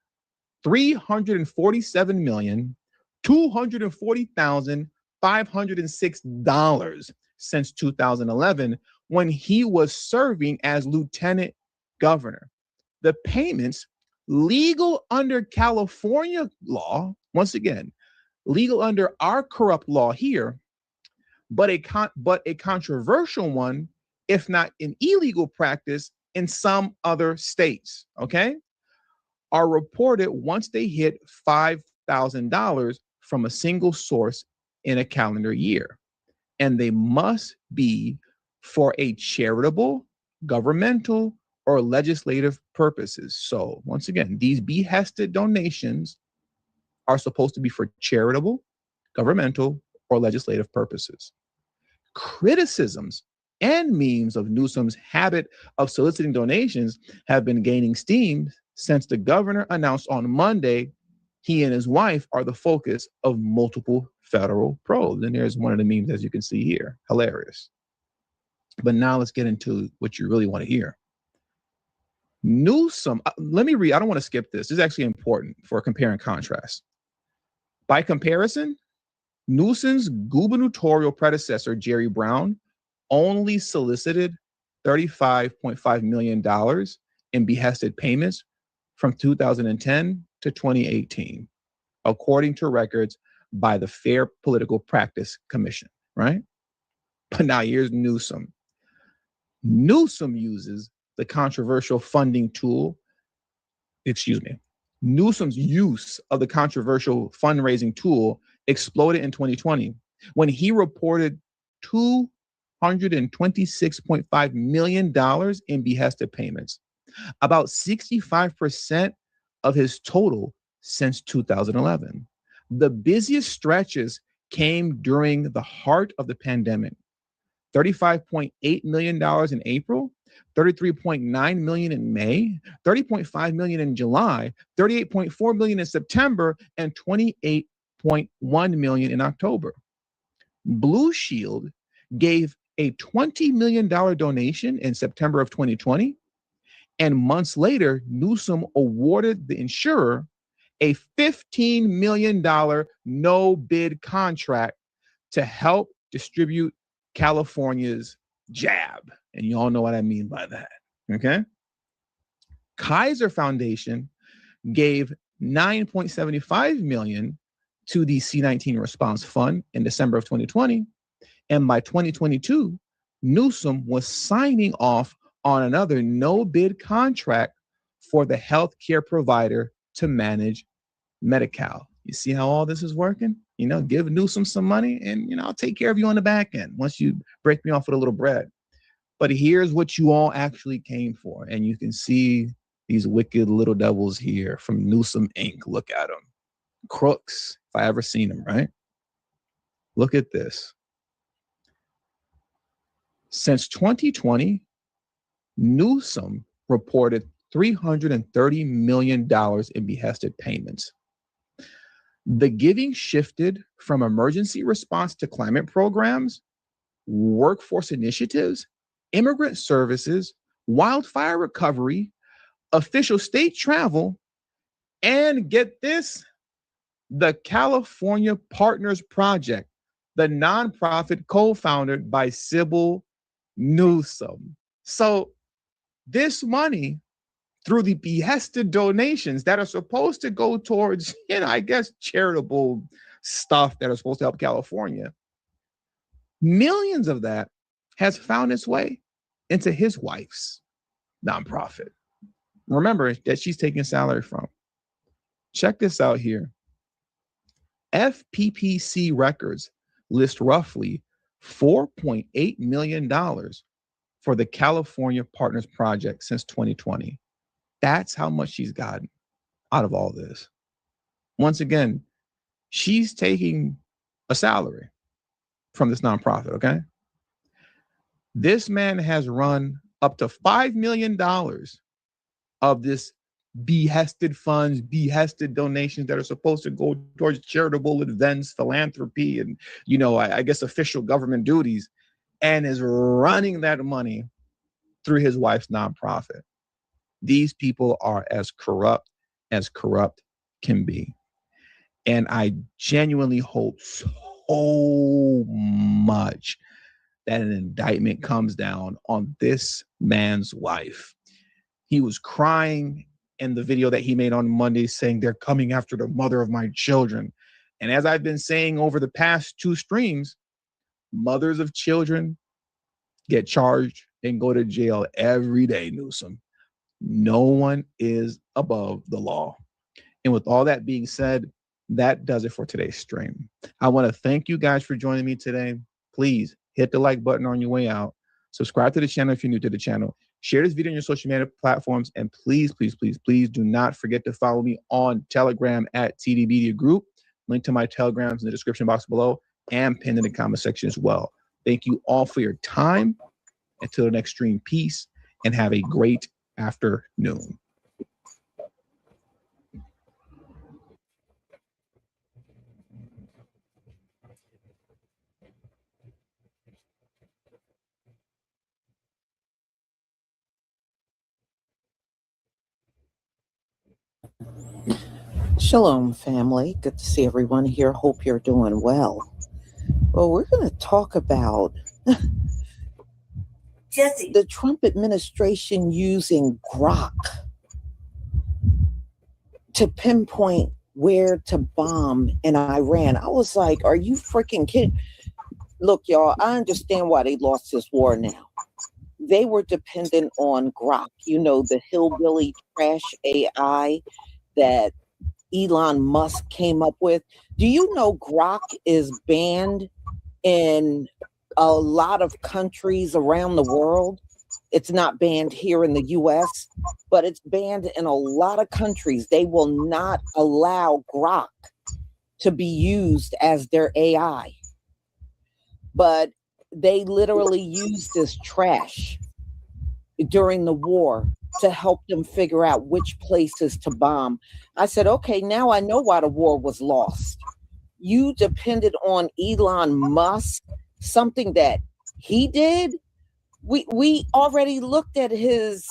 $347,240,506 since 2011, when he was serving as lieutenant governor. The payments, legal under California law, once again, legal under our corrupt law here, but a controversial one, if not an illegal practice, in some other states, okay, are reported once they hit $5,000 from a single source in a calendar year. And they must be for a charitable, governmental, or legislative purposes. So once again, these behested donations are supposed to be for charitable, governmental, or legislative purposes. Criticisms and memes of Newsom's habit of soliciting donations have been gaining steam since the governor announced on Monday he and his wife are the focus of multiple federal probes. And there's one of the memes, as you can see here. Hilarious. But now let's get into what you really want to hear. Newsom, let me read. I don't want to skip this. This is actually important for compare and contrast. By comparison, Newsom's gubernatorial predecessor, Jerry Brown, only solicited $35.5 million in behested payments from 2010 to 2018, according to records by the Fair Political Practice Commission, right? But now here's Newsom. Newsom uses the controversial funding tool, Newsom's use of the controversial fundraising tool exploded in 2020 when he reported $226.5 million in behested payments, about 65% of his total since 2011. The busiest stretches came during the heart of the pandemic. $35.8 million in April, $33.9 million in May, $30.5 million in July, $38.4 million in September, and $28.1 million in October. Blue Shield gave a $20 million donation in September of 2020, and months later, Newsom awarded the insurer a $15 million no-bid contract to help distribute California's jab. And you all know what I mean by that, okay? Kaiser Foundation gave $9.75 million to the C-19 Response Fund in December of 2020. And by 2022, Newsom was signing off on another no-bid contract for the healthcare provider to manage Medi-Cal. You see how all this is working? You know, give Newsom some money and, you know, I'll take care of you on the back end once you break me off with a little bread. But here's what you all actually came for. And you can see these wicked little devils here from Newsom Inc. Look at them. Crooks, if I ever seen them, right? Look at this. Since 2020, Newsom reported $330 million in behested payments. The giving shifted from emergency response to climate programs, workforce initiatives, immigrant services, wildfire recovery, official state travel, and get this, the California Partners Project, the nonprofit co-founded by Sybil Newsom. So this money, through the behested donations that are supposed to go towards, you know, I guess, charitable stuff that are supposed to help California, millions of that has found its way into his wife's nonprofit. Remember that she's taking salary from. Check this out here. FPPC records list roughly $4.8 million for the California Partners Project since 2020. That's how much she's gotten out of all this. Once again, she's taking a salary from this nonprofit, okay? This man has run up to $5 million of this behested funds, behested donations that are supposed to go towards charitable events, philanthropy, and, you know, I guess official government duties, and is running that money through his wife's nonprofit. These people are as corrupt can be. And I genuinely hope so much that an indictment comes down on this man's wife. He was crying in the video that he made on Monday saying they're coming after the mother of my children. And as I've been saying over the past two streams, mothers of children get charged and go to jail every day, Newsom. No one is above the law. And with all that being said, that does it for today's stream. I want to thank you guys for joining me today. Please hit the like button on your way out. Subscribe to the channel if you're new to the channel. Share this video on your social media platforms. And please, please, please, please do not forget to follow me on Telegram at TD Media Group. Link to my Telegrams in the description box below and pinned in the comment section as well. Thank you all for your time. Until the next stream, peace and have a great afternoon. Shalom, family. Good to see everyone here. Hope you're doing well. Well, we're going to talk about the Trump administration using Grok to pinpoint where to bomb in Iran. I was like, are you freaking kidding? Look, y'all, I understand why they lost this war now. They were dependent on Grok, you know, the hillbilly trash AI that Elon Musk came up with. Do you know Grok is banned in a lot of countries around the world? It's not banned here in the US, but it's banned in a lot of countries. They will not allow Grok to be used as their AI. But they literally used this trash during the war to help them figure out which places to bomb. I said, okay, now I know why the war was lost. You depended on Elon Musk, something that he did. We already looked at his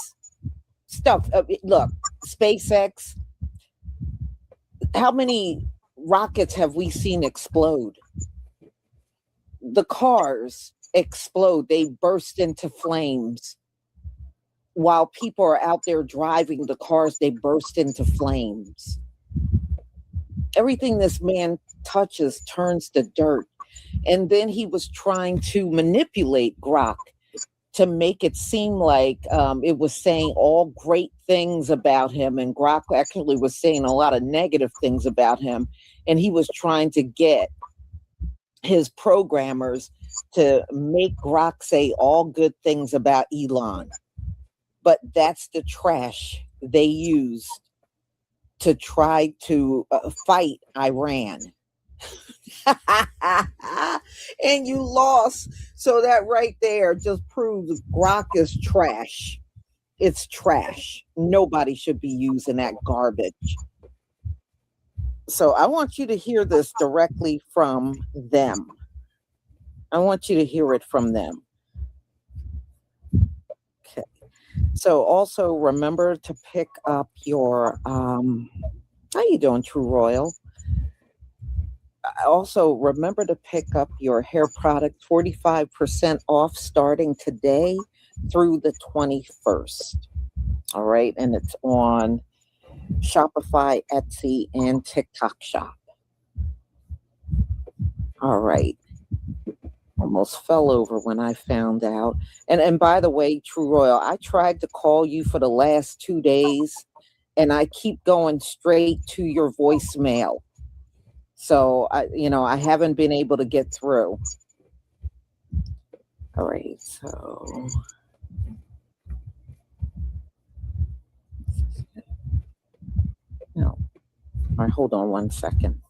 stuff. Look, SpaceX. How many rockets have we seen explode? The cars explode. They burst into flames. While people are out there driving the cars, they burst into flames. Everything this man touches turns to dirt. And then he was trying to manipulate Grok to make it seem like it was saying all great things about him. And Grok actually was saying a lot of negative things about him. And he was trying to get his programmers to make Grok say all good things about Elon. But that's the trash they used to try to fight Iran. And you lost. So that right there just proves Grok is trash. It's trash. Nobody should be using that garbage. So I want you to hear this directly from them. I want you to hear it from them. Okay. So also remember to pick up your, how you doing, True Royal? Also remember to pick up your hair product 45% off starting today through the 21st. All right. And it's on Shopify, Etsy, and TikTok shop. All right. Almost fell over when I found out. And by the way, True Royal, I tried to call you for the last 2 days and I keep going straight to your voicemail. So I haven't been able to get through. All right, so no. All right, hold on 1 second.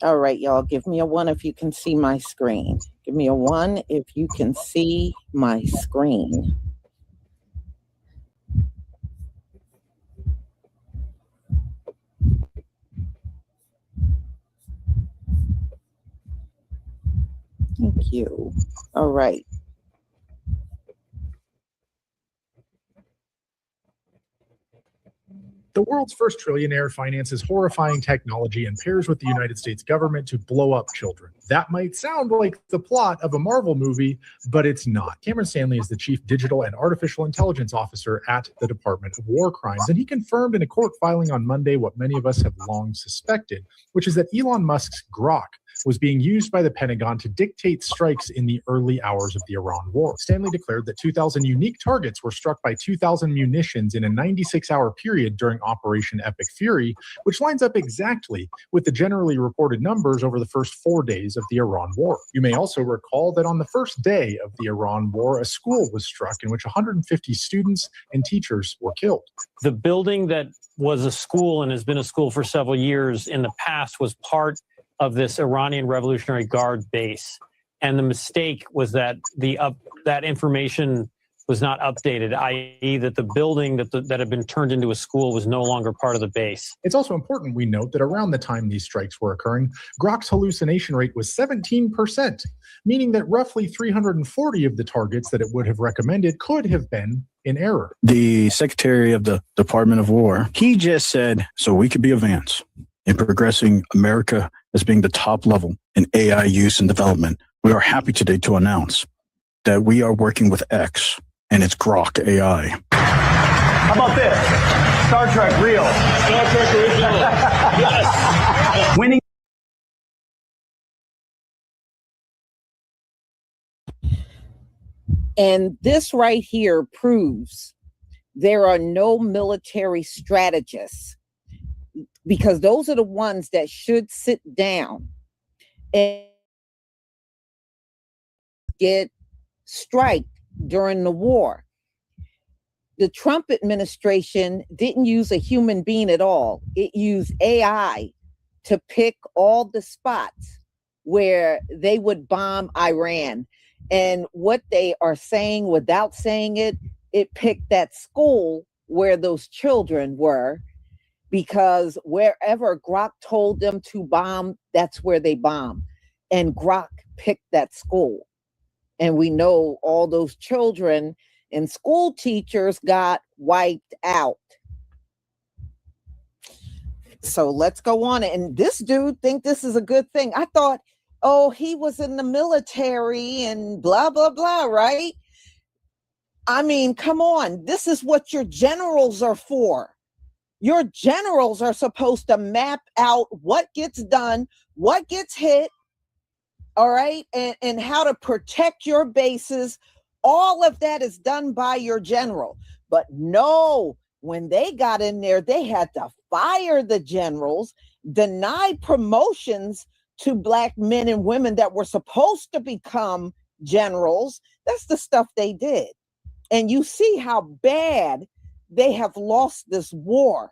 All right, y'all, give me a 1 if you can see my screen. Give me a 1 if you can see my screen. Thank you. All right. The world's first trillionaire finances horrifying technology and pairs with the United States government to blow up children. That might sound like the plot of a Marvel movie, but it's not. Cameron Stanley is the Chief Digital and Artificial Intelligence Officer at the Department of War Crimes, and he confirmed in a court filing on Monday what many of us have long suspected, which is that Elon Musk's Grok was being used by the Pentagon to dictate strikes in the early hours of the Iran war. Stanley declared that 2,000 unique targets were struck by 2,000 munitions in a 96-hour period during Operation Epic Fury, which lines up exactly with the generally reported numbers over the first 4 days of the Iran war. You may also recall that on the first day of the Iran war, a school was struck in which 150 students and teachers were killed. The building that was a school and has been a school for several years in the past was part of this Iranian Revolutionary Guard base. And the mistake was that that information was not updated, i.e. that the building that had been turned into a school was no longer part of the base. It's also important we note that around the time these strikes were occurring, Grok's hallucination rate was 17%, meaning that roughly 340 of the targets that it would have recommended could have been in error. The Secretary of the Department of War, he just said, so we could be advanced in progressing America as being the top level in AI use and development. We are happy today to announce that we are working with X and it's Grok AI. How about this? Star Trek real. Star Trek original. Yes. Winning. And this right here proves there are no military strategists, because those are the ones that should sit down and get striked during the war. The Trump administration didn't use a human being at all. It used AI to pick all the spots where they would bomb Iran. And what they are saying without saying it, it picked that school where those children were, because wherever Grok told them to bomb, that's where they bombed. And Grok picked that school. And we know all those children and school teachers got wiped out. So let's go on. And this dude think this is a good thing. I thought, oh, he was in the military and blah, blah, blah, right? I mean, come on. This is what your generals are for. Your generals are supposed to map out what gets done, what gets hit, all right, and how to protect your bases. All of that is done by your general. But no, when they got in there, they had to fire the generals, deny promotions to Black men and women that were supposed to become generals. That's the stuff they did. And you see how bad they have lost this war.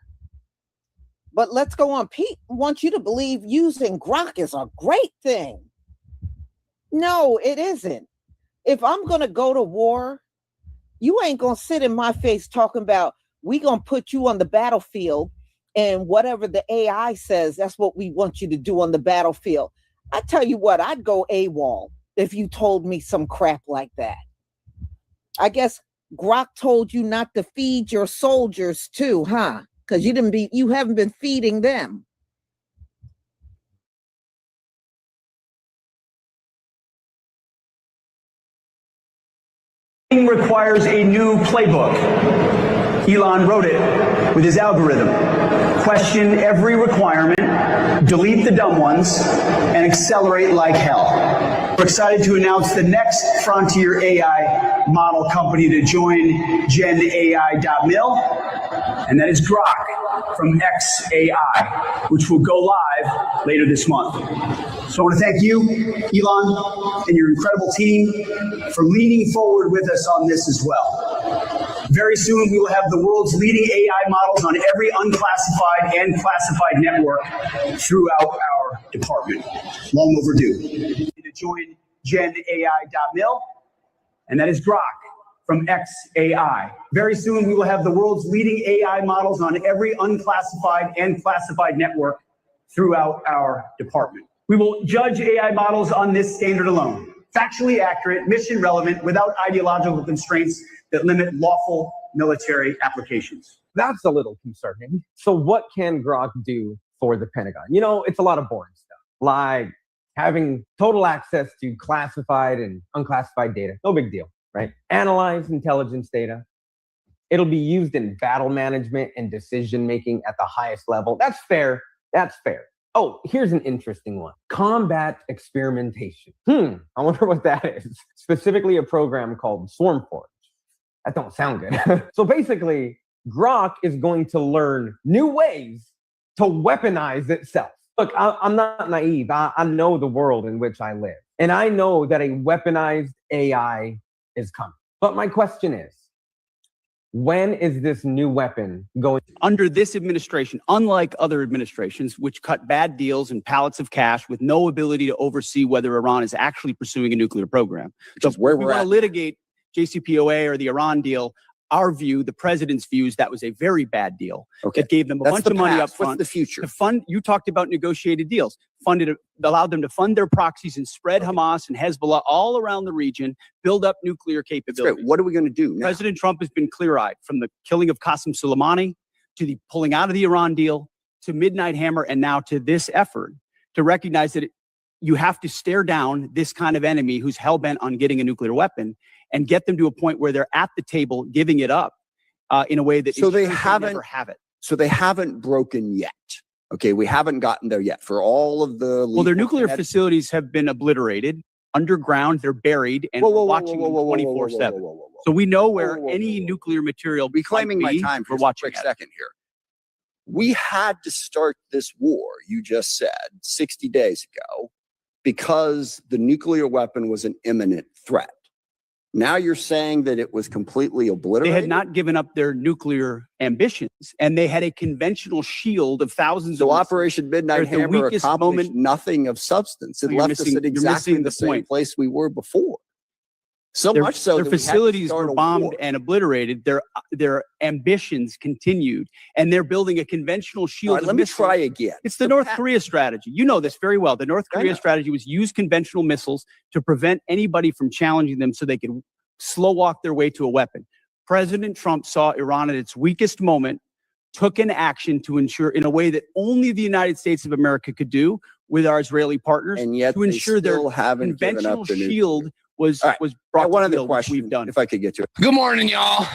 But let's go on. Pete wants you to believe using Grok is a great thing. No, it isn't. If I'm going to go to war, you ain't going to sit in my face talking about we going to put you on the battlefield and whatever the AI says, that's what we want you to do on the battlefield. I tell you what, I'd go AWOL if you told me some crap like that. I guess Grok told you not to feed your soldiers too, huh? Because you haven't been feeding them. Requires a new playbook. Elon wrote it with his algorithm. Question every requirement, delete the dumb ones, and accelerate like hell. We're excited to announce the next frontier AI model company to join GenAI.mil, and that is Grok from xAI, which will go live later this month. So I want to thank you, Elon, and your incredible team for leaning forward with us on this as well. Very soon, we will have the world's leading AI models on every unclassified and classified network throughout our department. Long overdue. To join GenAI.mil, and that is Grok from xAI. Very soon, we will have the world's leading AI models on every unclassified and classified network throughout our department. We will judge AI models on this standard alone. Factually accurate, mission relevant, without ideological constraints that limit lawful military applications. That's a little concerning. So what can Grok do for the Pentagon? You know, it's a lot of boring stuff, like having total access to classified and unclassified data. No big deal, right? Analyze intelligence data. It'll be used in battle management and decision-making at the highest level. That's fair. That's fair. Oh, here's an interesting one. Combat experimentation. I wonder what that is. Specifically a program called SwarmForge. That don't sound good. So basically, Grok is going to learn new ways to weaponize itself. Look, I'm not naive. I know the world in which I live. And I know that a weaponized AI is coming. But my question is, when is this new weapon going? Under this administration, unlike other administrations, which cut bad deals and pallets of cash with no ability to oversee whether Iran is actually pursuing a nuclear program. So if we want to litigate JCPOA or the Iran deal, our view, the president's views, that was a very bad deal. That gave them a bunch of money up front. What's the future? To fund, you talked about negotiated deals. Allowed them to fund their proxies and spread Hamas and Hezbollah all around the region, build up nuclear capabilities. What are we going to do now? President Trump has been clear-eyed, from the killing of Qasem Soleimani to the pulling out of the Iran deal to Midnight Hammer and now to this effort to recognize that you have to stare down this kind of enemy who's hell-bent on getting a nuclear weapon and get them to a point where they're at the table giving it up in a way that they never have it. So they haven't broken yet. Okay, we haven't gotten there yet for all of the... Well, their nuclear facilities have been obliterated. Underground, they're buried, and we're watching them 24/7. So we know where any nuclear material reclaiming my time for a quick second here. We had to start this war, you just said, 60 days ago, because the nuclear weapon was an imminent threat. Now you're saying that it was completely obliterated? They had not given up their nuclear ambitions, and they had a conventional shield of thousands of... So Operation Midnight Hammer accomplished nothing of substance. It left us at exactly the same place we were before. So much so their facilities were bombed and obliterated. Their ambitions continued, and they're building a conventional shield. Let me try again. It's the North Korea strategy. You know this very well. The North Korea strategy was use conventional missiles to prevent anybody from challenging them so they could slow walk their way to a weapon. President Trump saw Iran at its weakest moment, took an action to ensure, in a way that only the United States of America could do with our Israeli partners, and yet to ensure their conventional shield was brought one to other field, question, we've done. if I could get to it. Good morning, y'all.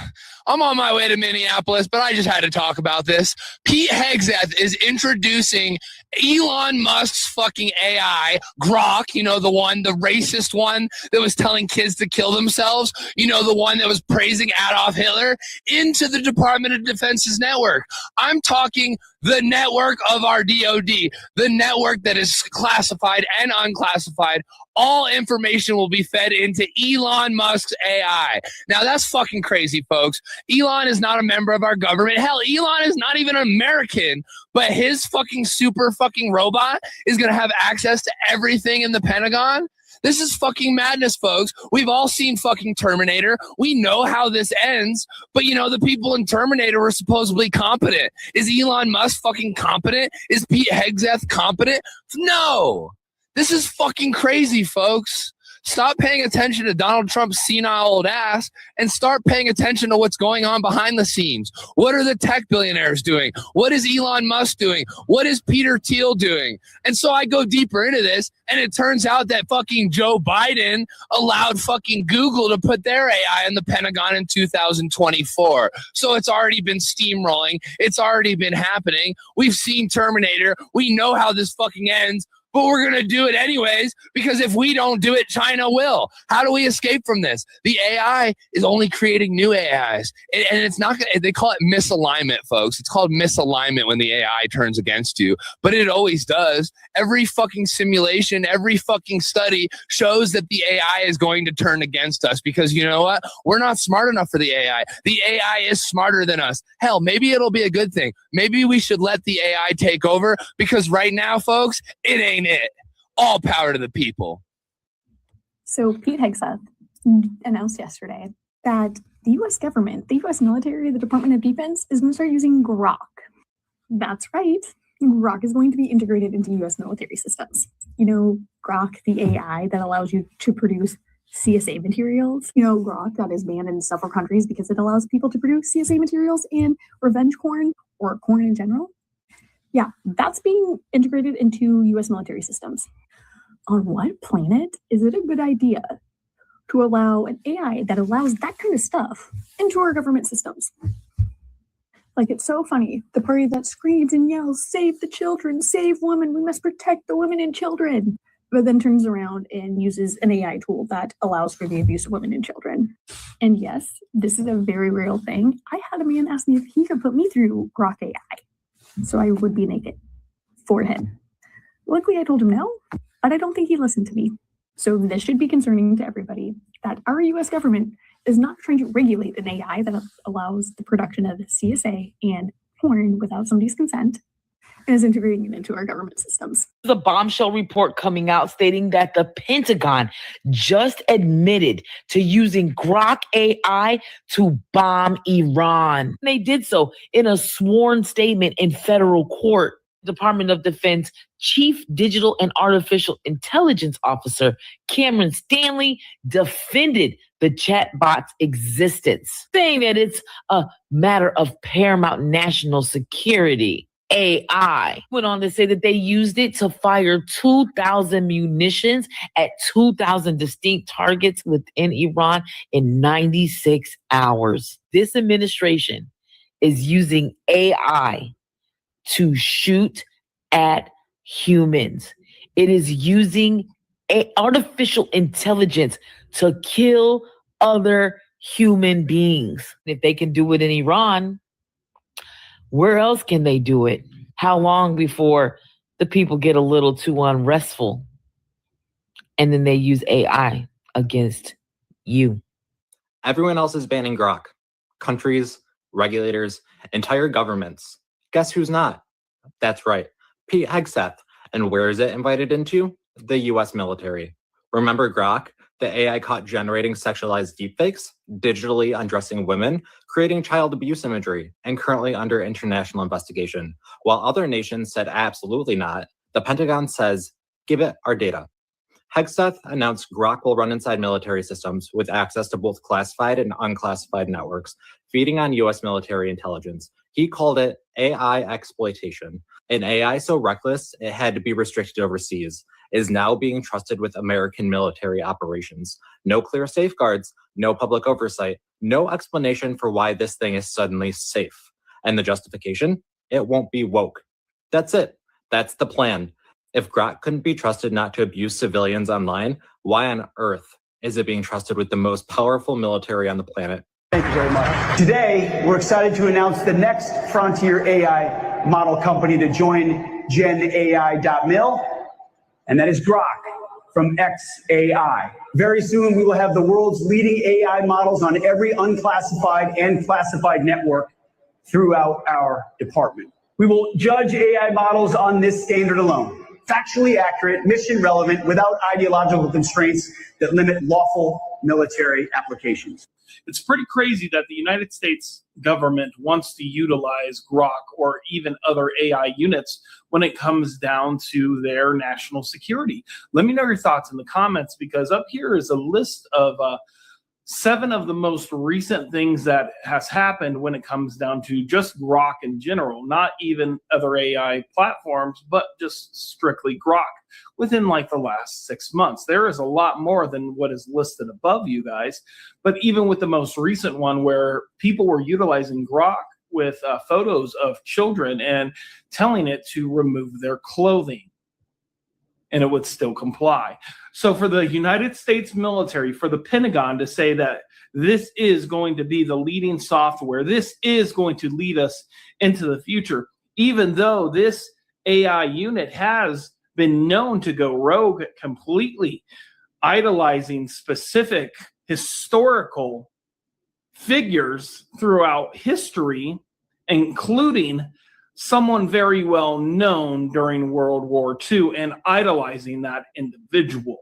I'm on my way to Minneapolis, but I just had to talk about this. Pete Hijacc is introducing Elon Musk's fucking AI, Grok, you know, the racist one that was telling kids to kill themselves, you know, the one that was praising Adolf Hitler, into the Department of Defense's network. I'm talking the network of our DOD, the network that is classified and unclassified. All information will be fed into Elon Musk's AI. Now, that's fucking crazy, folks. Elon is not a member of our government. Hell, Elon is not even American, but his fucking super fucking robot is going to have access to everything in the Pentagon. This is fucking madness, folks. We've all seen fucking Terminator. We know how this ends, but you know, the people in Terminator were supposedly competent. Is Elon Musk fucking competent? Is Pete Hijacc competent? No. This is fucking crazy, folks. Stop paying attention to Donald Trump's senile old ass and start paying attention to what's going on behind the scenes. What are the tech billionaires doing? What is Elon Musk doing? What is Peter Thiel doing? And so I go deeper into this, and it turns out that fucking Joe Biden allowed fucking Google to put their AI in the Pentagon in 2024. So it's already been steamrolling. It's already been happening. We've seen Terminator. We know how this fucking ends. But we're going to do it anyways, because if we don't do it, China will. How do we escape from this? The AI is only creating new AIs. And it's not going to, they call it misalignment, folks. It's called misalignment when the AI turns against you. But it always does. Every fucking simulation, every fucking study shows that the AI is going to turn against us because you know what? We're not smart enough for the AI. The AI is smarter than us. Hell, maybe it'll be a good thing. Maybe we should let the AI take over because right now, folks, it ain't it. All power to the people. So Pete Hijacc announced yesterday that the U.S. government, the U.S. military, the Department of Defense is going to start using Grok. That's right. Grok is going to be integrated into U.S. military systems. You know, Grok, the AI that allows you to produce CSA materials. You know, Grok that is banned in several countries because it allows people to produce CSA materials and revenge corn or corn in general. Yeah, that's being integrated into US military systems. On what planet is it a good idea to allow an AI that allows that kind of stuff into our government systems? Like, it's so funny. The party that screams and yells, save the children, save women, we must protect the women and children, but then turns around and uses an AI tool that allows for the abuse of women and children. And yes, this is a very real thing. I had a man ask me if he could put me through Grok AI, so I would be naked for him. Luckily, I told him no, but I don't think he listened to me. So this should be concerning to everybody that our US government is not trying to regulate an AI that allows the production of CSA and porn without somebody's consent and is integrating it into our government systems. There's a bombshell report coming out stating that the Pentagon just admitted to using Grok AI to bomb Iran. They did so in a sworn statement in federal court. Department of Defense Chief Digital and Artificial Intelligence Officer Cameron Stanley defended the chatbot's existence, saying that it's a matter of paramount national security. AI went on to say that they used it to fire 2,000 munitions at 2,000 distinct targets within Iran in 96 hours. This administration is using AI to shoot at humans. It is using artificial intelligence to kill other human beings. If they can do it in Iran, where else can they do it? How long before the people get a little too unrestful and then they use AI against you? Everyone else is banning Grok. Countries, regulators, entire governments. Guess who's not? That's right, Hijacc. And where is it invited into? The US military. Remember Grok? The AI caught generating sexualized deepfakes, digitally undressing women, creating child abuse imagery, and currently under international investigation. While other nations said absolutely not, the Pentagon says, give it our data. Hijacc announced Grok will run inside military systems with access to both classified and unclassified networks, feeding on US military intelligence. He called it AI exploitation. An AI so reckless it had to be restricted overseas is now being trusted with American military operations. No clear safeguards, no public oversight, no explanation for why this thing is suddenly safe. And the justification? It won't be woke. That's it. That's the plan. If Grok couldn't be trusted not to abuse civilians online, why on earth is it being trusted with the most powerful military on the planet? Thank you very much. Today, we're excited to announce the next frontier AI model company to join GenAI.mil, and that is Grok from xAI. Very soon, we will have the world's leading AI models on every unclassified and classified network throughout our department. We will judge AI models on this standard alone. Factually accurate, mission relevant, without ideological constraints that limit lawful military applications. It's pretty crazy that the United States government wants to utilize Grok or even other AI units when it comes down to their national security. Let me know your thoughts in the comments, because up here is a list of 7 of the most recent things that has happened when it comes down to just Grok in general, not even other AI platforms, but just strictly Grok within like the last 6 months. There is a lot more than what is listed above you guys, but even with the most recent one where people were utilizing Grok with photos of children and telling it to remove their clothing, and it would still comply. So for the United States military, for the Pentagon to say that this is going to be the leading software, this is going to lead us into the future, even though this AI unit has been known to go rogue completely, idolizing specific historical figures throughout history, including someone very well known during World War II, and idolizing that individual.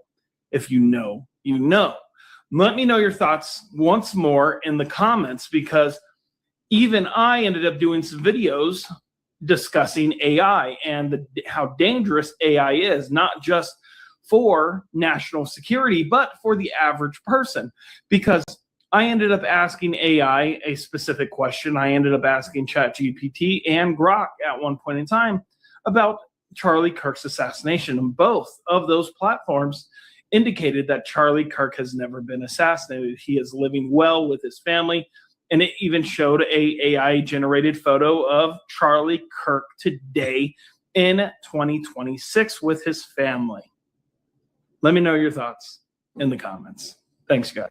If you know, you know. Let me know your thoughts once more in the comments, because even I ended up doing some videos discussing AI and how dangerous AI is, not just for national security, but for the average person. Because I ended up asking AI a specific question. I ended up asking ChatGPT and Grok at one point in time about Charlie Kirk's assassination. And both of those platforms indicated that Charlie Kirk has never been assassinated. He is living well with his family. And it even showed a AI-generated photo of Charlie Kirk today in 2026 with his family. Let me know your thoughts in the comments. Thanks, guys.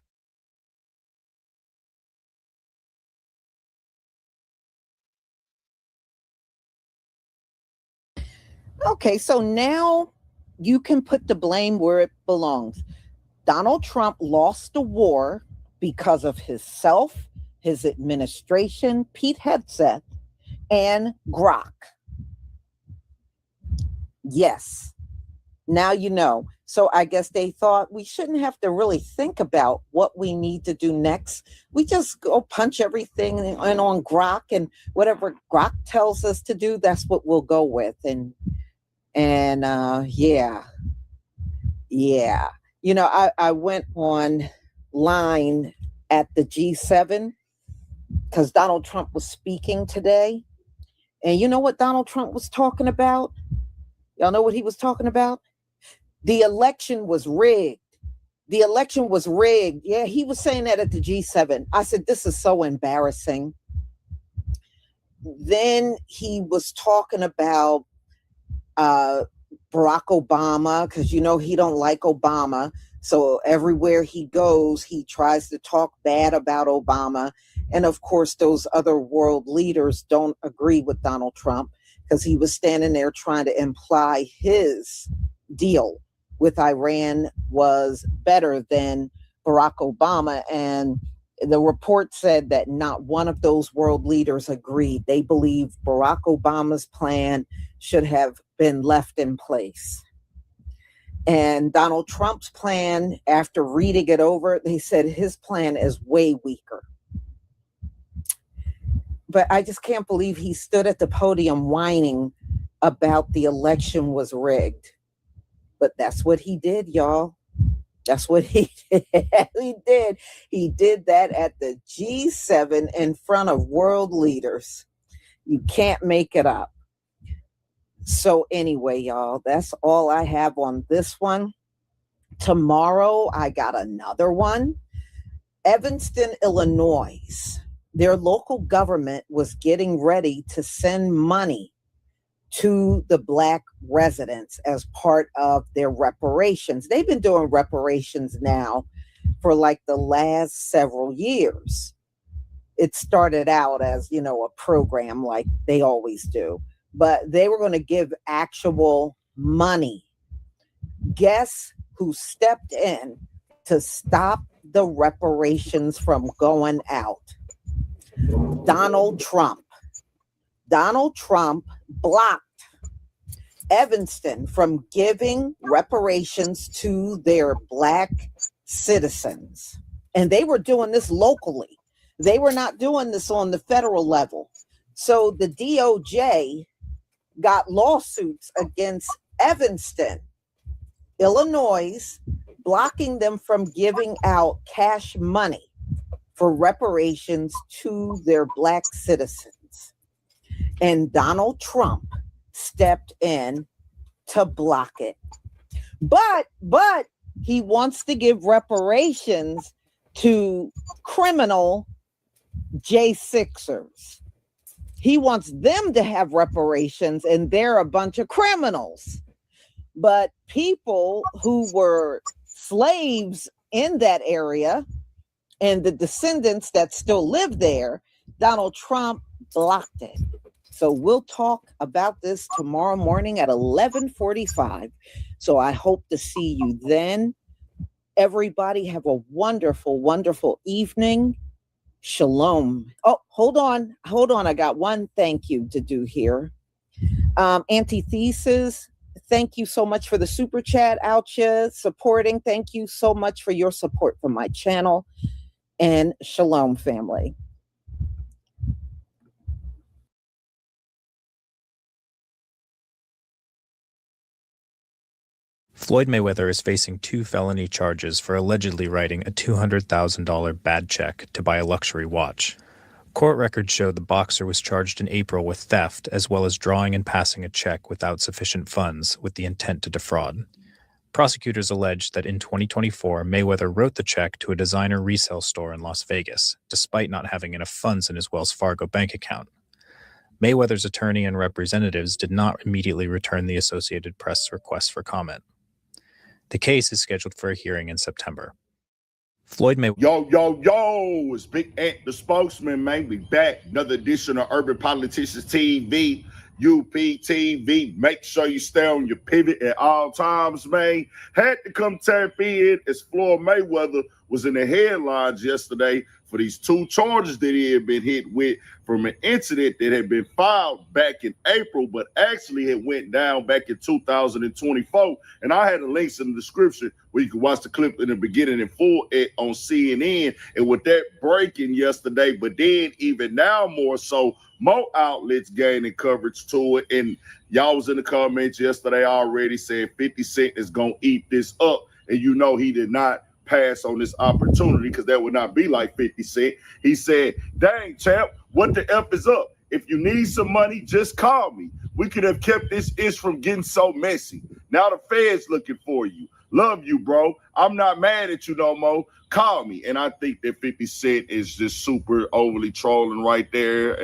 Okay, so now you can put the blame where it belongs. Donald Trump lost the war because of himself, his administration, Pete Hegseth, and Grok. Yes. Now you know. So I guess they thought we shouldn't have to really think about what we need to do next. We just go punch everything in on Grok, and whatever Grok tells us to do, that's what we'll go with. And yeah. You know, I went online at the G7 because Donald Trump was speaking today. And you know what Donald Trump was talking about? Y'all know what he was talking about? The election was rigged. The election was rigged. Yeah, he was saying that at the G7. I said, this is so embarrassing. Then he was talking about Barack Obama, because you know he don't like Obama. So everywhere he goes, he tries to talk bad about Obama. And of course, those other world leaders don't agree with Donald Trump because he was standing there trying to imply his deal with Iran was better than Barack Obama. And the report said that not one of those world leaders agreed. They believe Barack Obama's plan should have been left in place. And Donald Trump's plan, after reading it over, they said his plan is way weaker. But I just can't believe he stood at the podium whining about the election was rigged. But that's what he did, y'all. That's what he did. He did that at the G7 in front of world leaders. You can't make it up. So anyway, y'all, that's all I have on this one. Tomorrow, I got another one. Evanston, Illinois. Their local government was getting ready to send money to the Black residents as part of their reparations. They've been doing reparations now for like the last several years. It started out as, you know, a program like they always do, but they were going to give actual money. Guess who stepped in to stop the reparations from going out? Donald Trump. Donald Trump blocked Evanston from giving reparations to their Black citizens. And they were doing this locally. They were not doing this on the federal level. So the DOJ got lawsuits against Evanston, Illinois, blocking them from giving out cash money for reparations to their Black citizens. And Donald Trump stepped in to block it. But he wants to give reparations to criminal J6ers. He wants them to have reparations, and they're a bunch of criminals. But people who were slaves in that area and the descendants that still live there, Donald Trump blocked it. So we'll talk about this tomorrow morning at 11:45. So I hope to see you then. Everybody have a wonderful, wonderful evening. Shalom. Oh, hold on. I got one thank you to do here. Antithesis, thank you so much for the super chat out here supporting. Thank you so much for your support for my channel. And shalom, family. Floyd Mayweather is facing 2 felony charges for allegedly writing a $200,000 bad check to buy a luxury watch. Court records show the boxer was charged in April with theft as well as drawing and passing a check without sufficient funds with the intent to defraud. Prosecutors allege that in 2024, Mayweather wrote the check to a designer resale store in Las Vegas, despite not having enough funds in his Wells Fargo bank account. Mayweather's attorney and representatives did not immediately return the Associated Press request for comment. The case is scheduled for a hearing in September. Floyd Mayweather. Yo, it's Big Ant, the spokesman, man. We back. Another edition of Urban Politicians TV, UPTV. Make sure you stay on your pivot at all times, man. Had to come tap in as Floyd Mayweather was in the headlines yesterday for these 2 charges that he had been hit with from an incident that had been filed back in April, but actually it went down back in 2024. And I had the links in the description where you can watch the clip in the beginning in full on CNN. And with that breaking yesterday, but then even now more so, more outlets gaining coverage to it. And y'all was in the comments yesterday already saying 50 Cent is going to eat this up. And you know he did not pass on this opportunity because that would not be like 50 Cent. He said, dang, champ, what the F is up? If you need some money, just call me. We could have kept this ish from getting so messy. Now the Fed's looking for you. Love you, bro. I'm not mad at you no more. Call me. And I think that 50 Cent is just super overly trolling right there.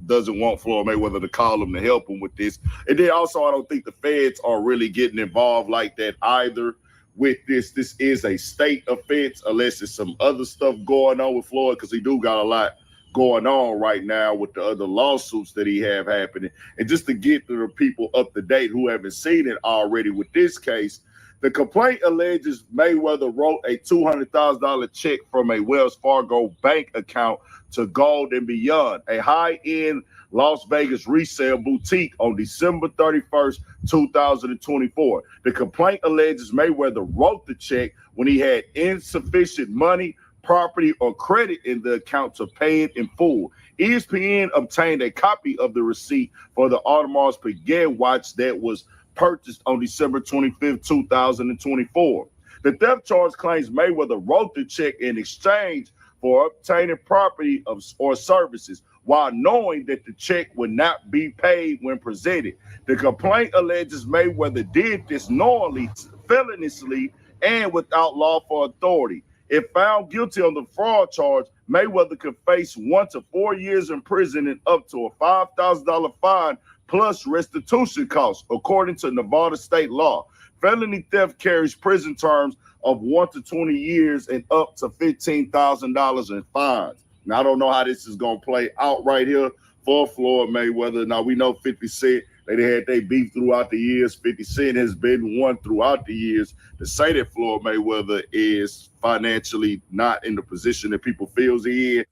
Doesn't want Floyd Mayweather to call him to help him with this. And then also, I don't think the Feds are really getting involved like that either with this. This is a state offense unless there's some other stuff going on with Floyd, because he do got a lot going on right now with the other lawsuits that he have happening. And just to get to the people up to date who haven't seen it already with this case, the complaint alleges Mayweather wrote a $200,000 check from a Wells Fargo bank account to Gold and Beyond, a high-end Las Vegas resale boutique, on December 31st, 2024. The complaint alleges Mayweather wrote the check when he had insufficient money, property, or credit in the account to pay it in full. ESPN obtained a copy of the receipt for the Audemars Piguet watch that was purchased on December 25th, 2024. The theft charge claims Mayweather wrote the check in exchange for obtaining property or services, while knowing that the check would not be paid when presented. The complaint alleges Mayweather did this knowingly, feloniously, and without lawful authority. If found guilty on the fraud charge, Mayweather could face 1 to 4 years in prison and up to a $5,000 fine plus restitution costs, according to Nevada state law. Felony theft carries prison terms of 1 to 20 years and up to $15,000 in fines. Now, I don't know how this is going to play out right here for Floyd Mayweather. Now, we know 50 Cent, they had their beef throughout the years. 50 Cent has been one throughout the years to say that Floyd Mayweather is financially not in the position that people feels he is.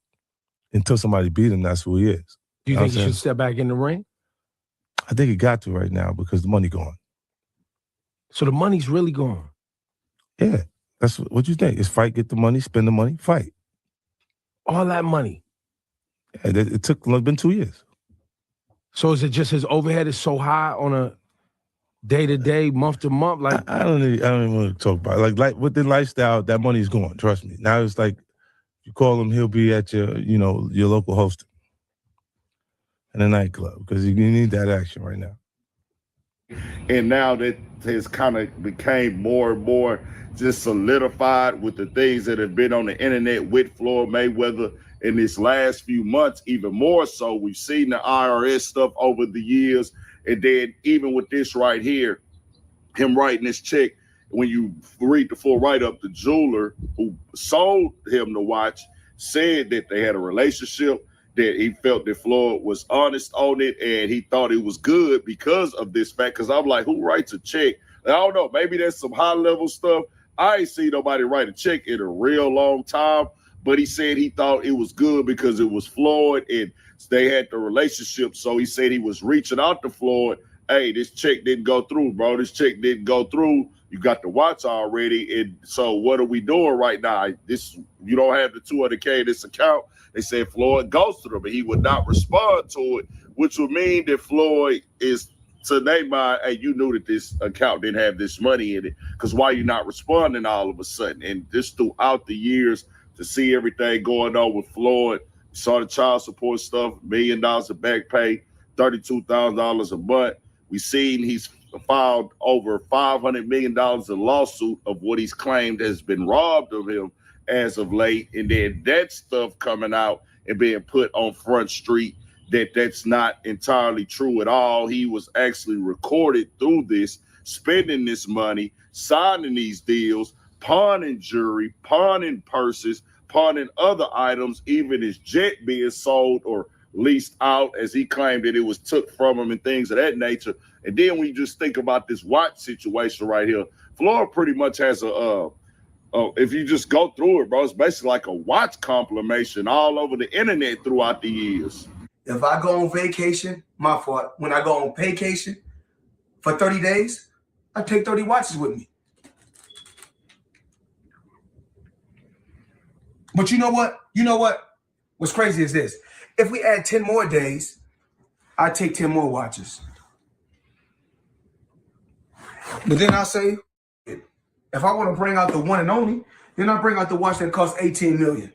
Until somebody beat him, that's who he is. Do you think he should step back in the ring? I think he got to right now because the money gone. So the money's really gone? Yeah. That's what you think. It's fight, get the money, spend the money, fight. All that money? Yeah, it took been 2 years. So is it just his overhead is so high on a day-to-day, month-to-month? Like I don't even want to talk about it. Like with the lifestyle, that money's gone, trust me. Now it's like you call him, he'll be at your local hosting in a nightclub because you need that action right now. And now that has kind of became more and more just solidified with the things that have been on the internet with Floyd Mayweather in this last few months, even more so. We've seen the IRS stuff over the years. And then even with this right here, him writing this check, when you read the full write-up, the jeweler who sold him the watch said that they had a relationship, that he felt that Floyd was honest on it, and he thought it was good because of this fact. Because I'm like, who writes a check? I don't know. Maybe there's some high-level stuff. I ain't seen nobody write a check in a real long time. But he said he thought it was good because it was Floyd and they had the relationship. So he said he was reaching out to Floyd. Hey, this check didn't go through, bro. This check didn't go through. You got the watch already. And so what are we doing right now? You don't have the $200K in this account. They said Floyd ghosted him, but he would not respond to it, which would mean that Floyd is to their mind, hey, you knew that this account didn't have this money in it, because why you not responding all of a sudden? And just throughout the years, to see everything going on with Floyd, saw the child support stuff, $1 million of back pay, $32,000 a month. We seen he's filed over $500 million in lawsuit of what he's claimed has been robbed of him as of late. And then that stuff coming out and being put on Front Street, that's not entirely true at all. He was actually recorded through this, spending this money, signing these deals, pawning jewelry, pawning purses, pawning other items, even his jet being sold or leased out, as he claimed that it was took from him and things of that nature. And then we just think about this watch situation right here. Floyd pretty much has if you just go through it, bro, it's basically like a watch compilation all over the internet throughout the years. If I go on vacation, my fault. When I go on vacation for 30 days, I take 30 watches with me. But you know what? What's crazy is this. If we add 10 more days, I take 10 more watches. But then I say, if I want to bring out the one and only, then I bring out the watch that costs 18 million.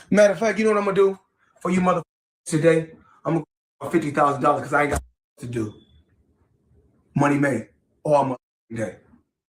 Matter of fact, you know what I'm gonna do for you motherfuckers today? I'm gonna go $50,000 because I ain't got to do. Money made all my day.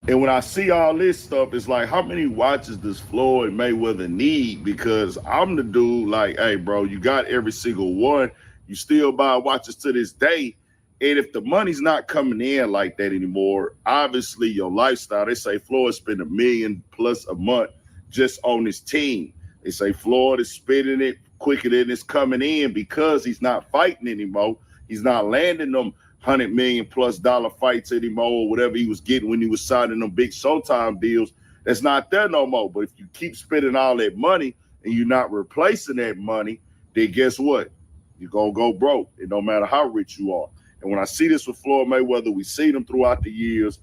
And when I see all this stuff, it's like, how many watches does Floyd Mayweather need? Because I'm the dude like, hey, bro, you got every single one. You still buy watches to this day. And if the money's not coming in like that anymore, obviously your lifestyle, they say Floyd spend $1 million plus a month just on his team. They say Floyd is spending it quicker than it's coming in because he's not fighting anymore. He's not landing them $100 million plus fights anymore, or whatever he was getting when he was signing them big Showtime deals. That's not there no more. But if you keep spending all that money and you're not replacing that money, then guess what? You're going to go broke. It don't matter how rich you are. And when I see this with Floyd Mayweather, we see them throughout the years.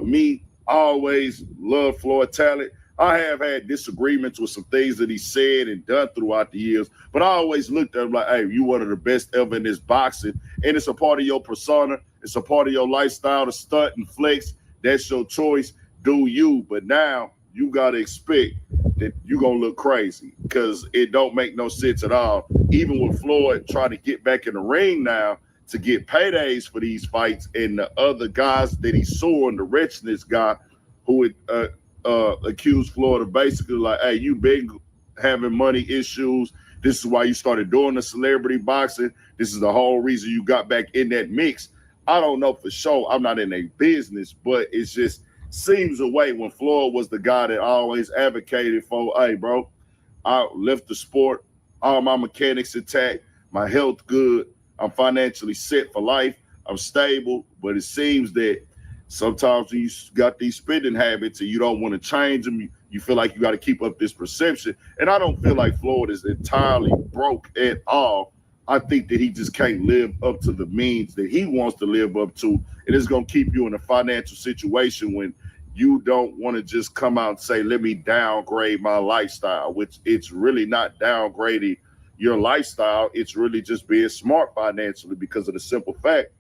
Me, I always love Floyd talent. I have had disagreements with some things that he said and done throughout the years, but I always looked at him like, hey, you one of the best ever in this boxing, and it's a part of your persona. It's a part of your lifestyle to stunt and flex. That's your choice. Do you. But now you got to expect that you're going to look crazy because it don't make no sense at all. Even with Floyd trying to get back in the ring now to get paydays for these fights, and the other guys that he's suing, the wretchedness guy who would accused Floyd of basically like, hey, you been having money issues. This is why you started doing the celebrity boxing. This is the whole reason you got back in that mix. I don't know for sure. I'm not in a business, but it just seems a way when Floyd was the guy that always advocated for, hey, bro, I left the sport, all my mechanics intact, my health good, I'm financially set for life, I'm stable, but it seems that sometimes you got these spending habits and you don't want to change them. You feel like you got to keep up this perception. And I don't feel like Floyd is entirely broke at all. I think that he just can't live up to the means that he wants to live up to. And it's going to keep you in a financial situation when you don't want to just come out and say, let me downgrade my lifestyle, which it's really not downgrading your lifestyle. It's really just being smart financially because of the simple fact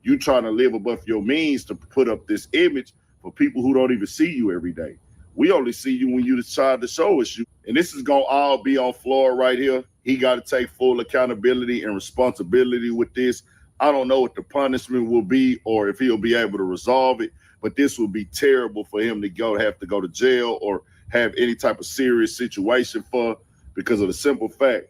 you trying to live above your means to put up this image for people who don't even see you every day. We only see you when you decide to show us you. And this is going to all be on Floyd right here. He got to take full accountability and responsibility with this. I don't know what the punishment will be or if he'll be able to resolve it, but this would be terrible for him to have to go to jail or have any type of serious situation for, because of the simple fact,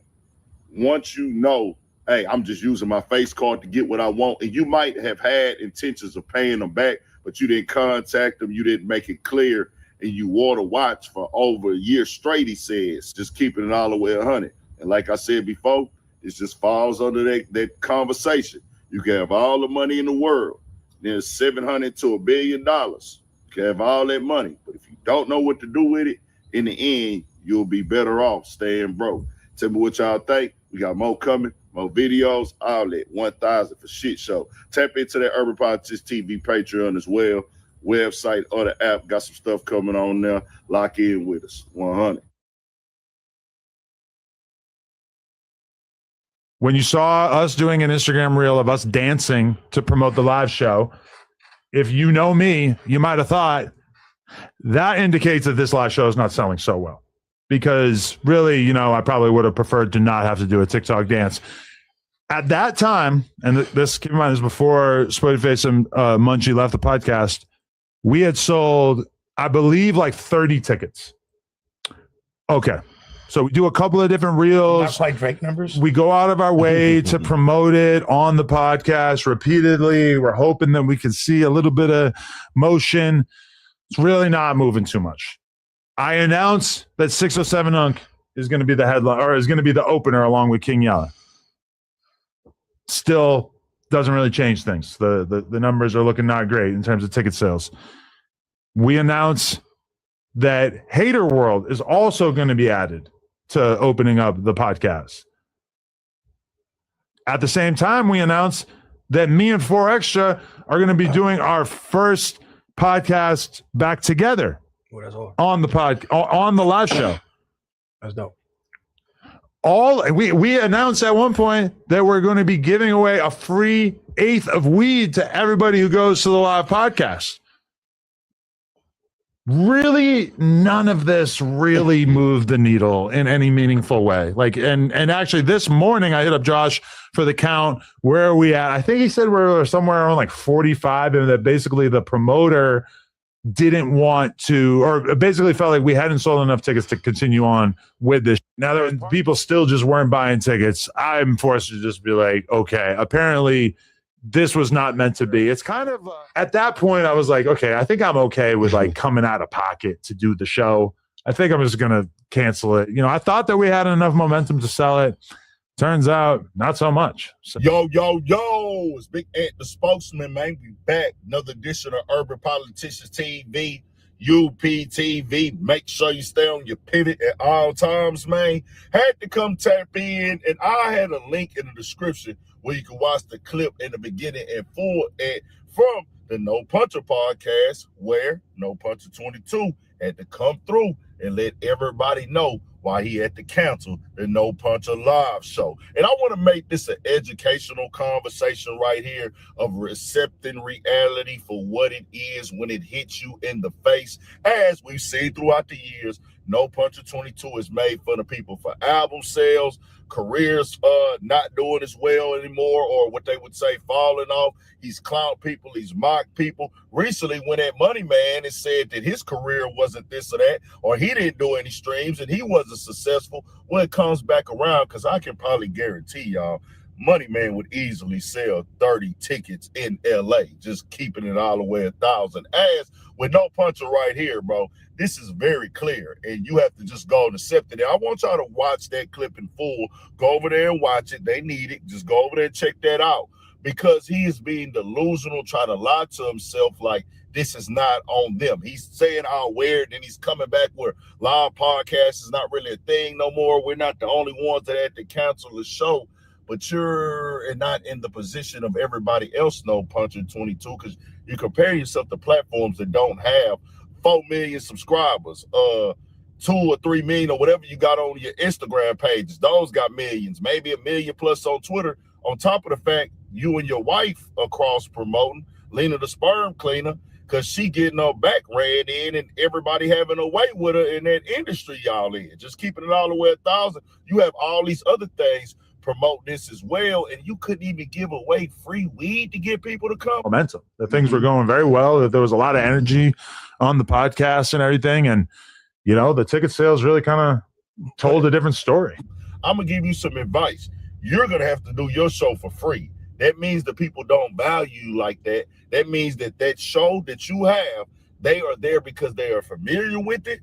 once you know, hey, I'm just using my face card to get what I want. And you might have had intentions of paying them back, but you didn't contact them. You didn't make it clear. And you wore the watch for over a year straight, he says, just keeping it all the way 100. And like I said before, it just falls under that conversation. You can have all the money in the world. There's $700 to $1 billion. You can have all that money. But if you don't know what to do with it, in the end, you'll be better off staying broke. Tell me what y'all think. We got more coming. More videos, all that, 1,000 for shit show. Tap into that Urban Politics TV Patreon as well. Website or the app, got some stuff coming on there. Lock in with us, 100. when you saw us doing an Instagram reel of us dancing to promote the live show, if you know me, you might have thought that indicates that this live show is not selling so well. Because really, I probably would have preferred to not have to do a TikTok dance. At that time, and this, keep in mind, is before Spoiledface and Munchie left the podcast, we had sold, I believe, like 30 tickets. Okay. So we do a couple of different reels. Not quite Drake numbers. We go out of our way to promote it on the podcast repeatedly. We're hoping that we can see a little bit of motion. It's really not moving too much. I announce that 607 Unk is going to be the headline, or is going to be the opener along with King Yella. Still doesn't really change things. The numbers are looking not great in terms of ticket sales. We announce that Hater World is also going to be added to opening up the podcast. At the same time, we announce that me and 4 Extra are going to be doing our first podcast back together on the live show. That's dope. We announced at one point that we're going to be giving away a free 1/8 of weed to everybody who goes to the live podcast. Really, none of this really moved the needle in any meaningful way. And actually this morning I hit up Josh for the count. Where are we at? I think he said we're somewhere around like 45, and that basically the promoter didn't want to, or basically felt like we hadn't sold enough tickets to continue on with this. Now that people still just weren't buying tickets, I'm forced to just be like, okay, apparently this was not meant to be. It's kind of, at that point, I was like, okay, I think I'm okay with like coming out of pocket to do the show. I think I'm just going to cancel it. I thought that we had enough momentum to sell it. Turns out, not so much. So. Yo, it's Big Ant, the spokesman, man. We back. Another edition of Urban Politicians TV, UPTV. Make sure you stay on your pivot at all times, man. Had to come tap in, and I had a link in the description where you can watch the clip in the beginning and full from the No Puncher podcast, where No Puncher 22 had to come through and let everybody know why he had to cancel the No Puncher live show. And I want to make this an educational conversation right here of accepting reality for what it is when it hits you in the face. As we've seen throughout the years, No Puncher 22 has made fun of people for album sales, careers not doing as well anymore, or what they would say falling off. He's clowned people, he's mocked people. Recently, when that Money Man has said that his career wasn't this or that, or he didn't do any streams and he wasn't successful, well, it comes back around, because I can probably guarantee y'all Money Man would easily sell 30 tickets in LA, just keeping it all the way 1,000. As with No Puncher right here, bro, this is very clear, and you have to just go and accept it. And I want y'all to watch that clip in full. Go over there and watch it. They need it. Just go over there and check that out, because he is being delusional, trying to lie to himself like this is not on them. He's saying how weird, and he's coming back where live podcast is not really a thing no more. We're not the only ones that had to cancel the show, but you're not in the position of everybody else, No Puncher 22, because you compare yourself to platforms that don't have 4 million subscribers, 2 or 3 million, or whatever you got on your Instagram pages. Those got millions, maybe 1 million plus on Twitter. On top of the fact, you and your wife are cross promoting Lena the sperm cleaner, because she getting her back ran in, and everybody having a way with her in that industry y'all in. Just keeping it all the way 1,000. You have all these other things promote this as well, and you couldn't even give away free weed to get people to come. Momentum. That things were going very well, that there was a lot of energy on the podcast and everything, and the ticket sales really kind of told a different story. I'm gonna give you some advice. You're gonna have to do your show for free. That means the people don't value you like that. That means that show that you have, they are there because they are familiar with it,